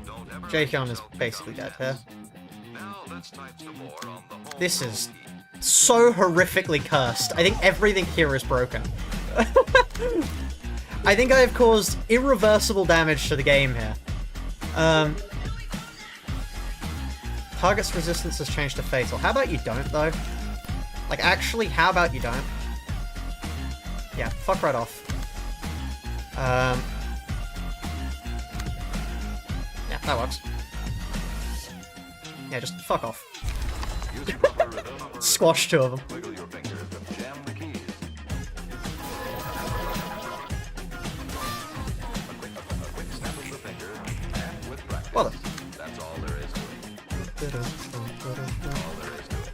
D: Don't ever
A: Jaehyun
D: let
A: is
D: yourself
A: basically
D: become
A: dead here.
D: tense. Now let's type some more on the home
A: This
D: row
A: is
D: key.
A: so horrifically cursed. I think everything here is broken. I think I have caused irreversible damage to the game here. Target's resistance has changed to fatal. How about you don't, though? Like, actually, how about you don't? Yeah, fuck right off. Yeah, that works. Yeah, just fuck off.
D: Use proper rhythm.
A: Squash two of them.
D: Wiggle your fingers and jam the keys. A quick snap of the finger, and with practice.
A: Well then.
D: That's all there is to it. All there is to it.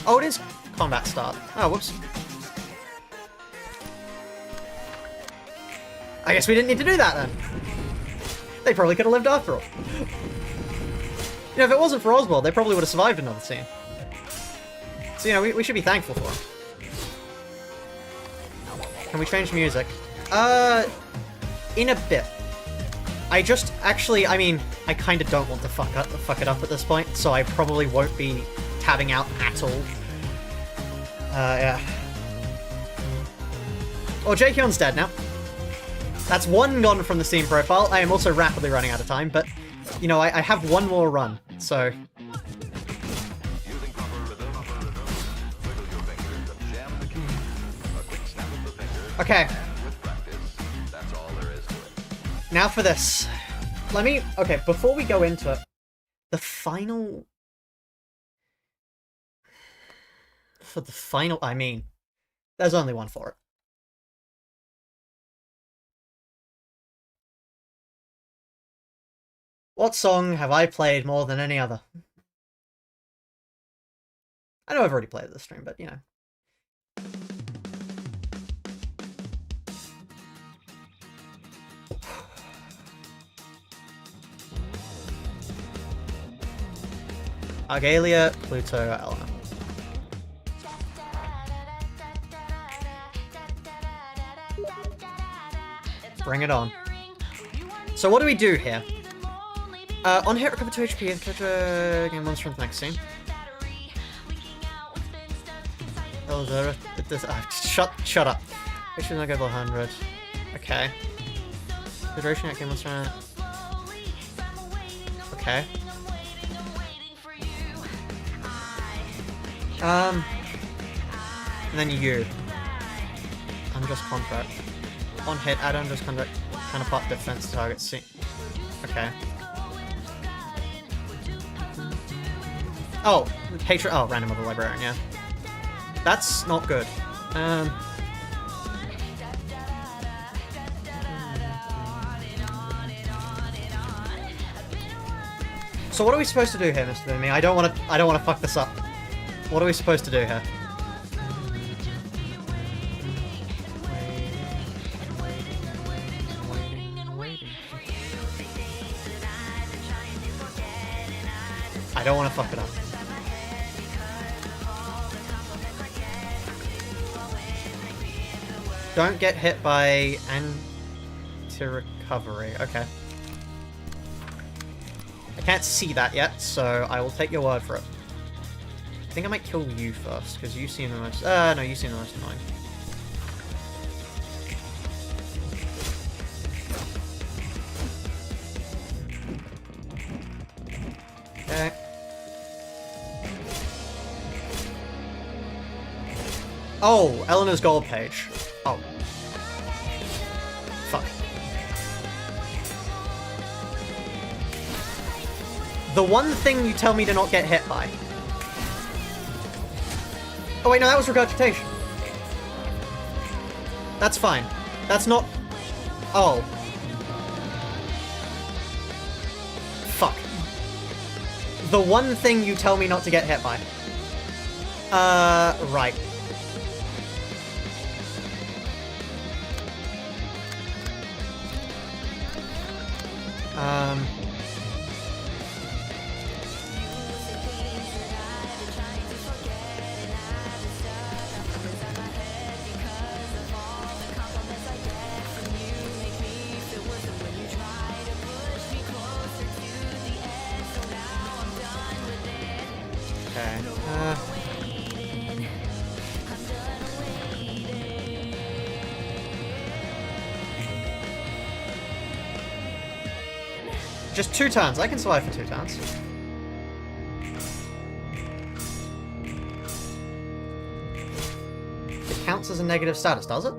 A: Oh, it is combat start. Oh, whoops. I guess we didn't need to do that then. They probably could have lived after all. You know, if it wasn't for Oswald, they probably would have survived another scene. So, you know, we should be thankful for him. Can we change music? In a bit. I mean, I kind of don't want to fuck it up at this point, so I probably won't be tabbing out at all. Yeah. Well, Jaehyun's dead now. That's one gone from the Steam profile. I am also rapidly running out of time, but, you know, I have one more run, so...
D: Using proper rhythm. Wiggle your fingers and jam the keys. A quick snap of the finger.
A: Okay,
D: And with practice, that's all there is to it.
A: now for this. Okay, before we go into it, the final... For the final, I mean, there's only one for it. What song have I played more than any other? I know I've already played it this stream, but, you know. Argalia, Pluto, Eleanor. Bring it on. So what do we do here? On hit, recover 2 HP, gain 1 strength next scene. Shut up. Which is not go 100. Okay. The duration at gain 1 strength. Okay. And then you. Unjust contract. On hit, add unjust contract, counterpart defense target. See. Okay. Oh, hatred. Oh, random of the librarian. Yeah. That's not good. So what are we supposed to do here, Mr. Boomy? I don't want to fuck this up. What are we supposed to do here? I don't want to fuck it up. Don't get hit by anti-recovery. Okay. I can't see that yet, so I will take your word for it. I think I might kill you first, because you seem the most... no, you seem the most annoying. Oh, Eleanor's gold page. Oh. Fuck. The one thing you tell me to not get hit by. Oh wait, no, that was regurgitation. That's fine. That's not... Oh. Fuck. The one thing you tell me not to get hit by. Right. Okay, just 2 turns. I can survive for 2 turns. It counts as a negative status, does it?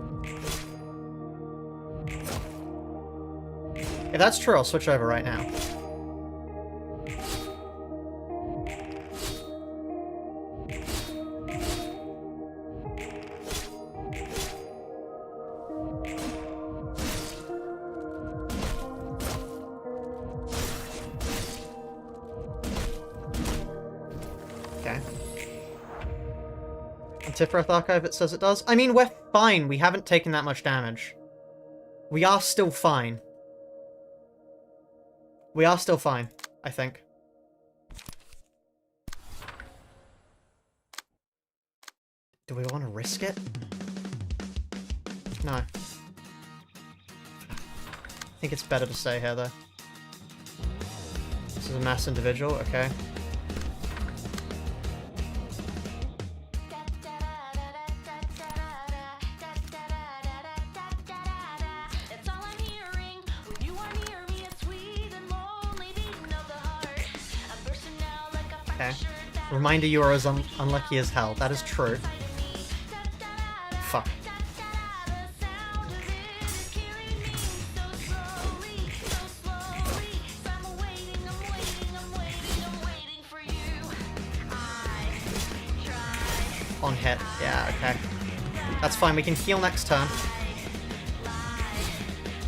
A: If that's true, I'll switch over right now. Okay. On Tifrith Archive it says it does. I mean, we're fine. We haven't taken that much damage. We are still fine. We are still fine, I think. Do we want to risk it? No. I think it's better to stay here, though. This is a mass individual, okay. Okay. Reminder you are as unlucky as hell. That is true. Fuck. On hit. Yeah, okay. That's fine. We can heal next turn.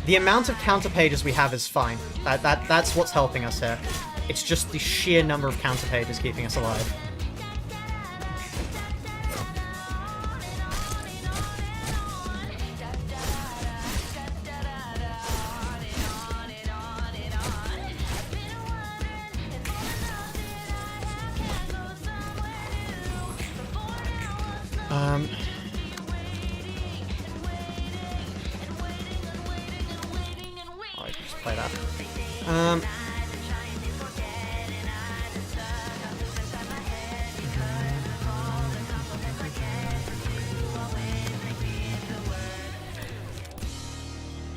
A: The amount of counter pages we have is fine. That's what's helping us here. It's just the sheer number of counter pages keeping us alive. I can just play that.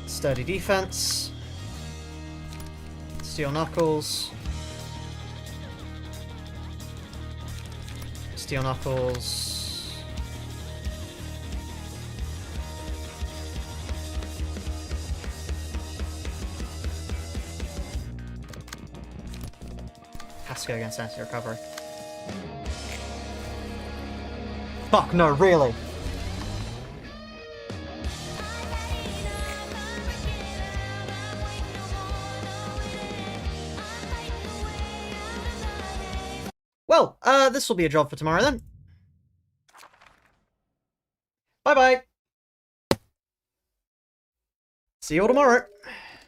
A: Sturdy defense. Steel knuckles. Steel knuckles. Has to go against anti-recovery. Fuck no, really? Well, this will be a job for tomorrow then. Bye-bye. See you all tomorrow.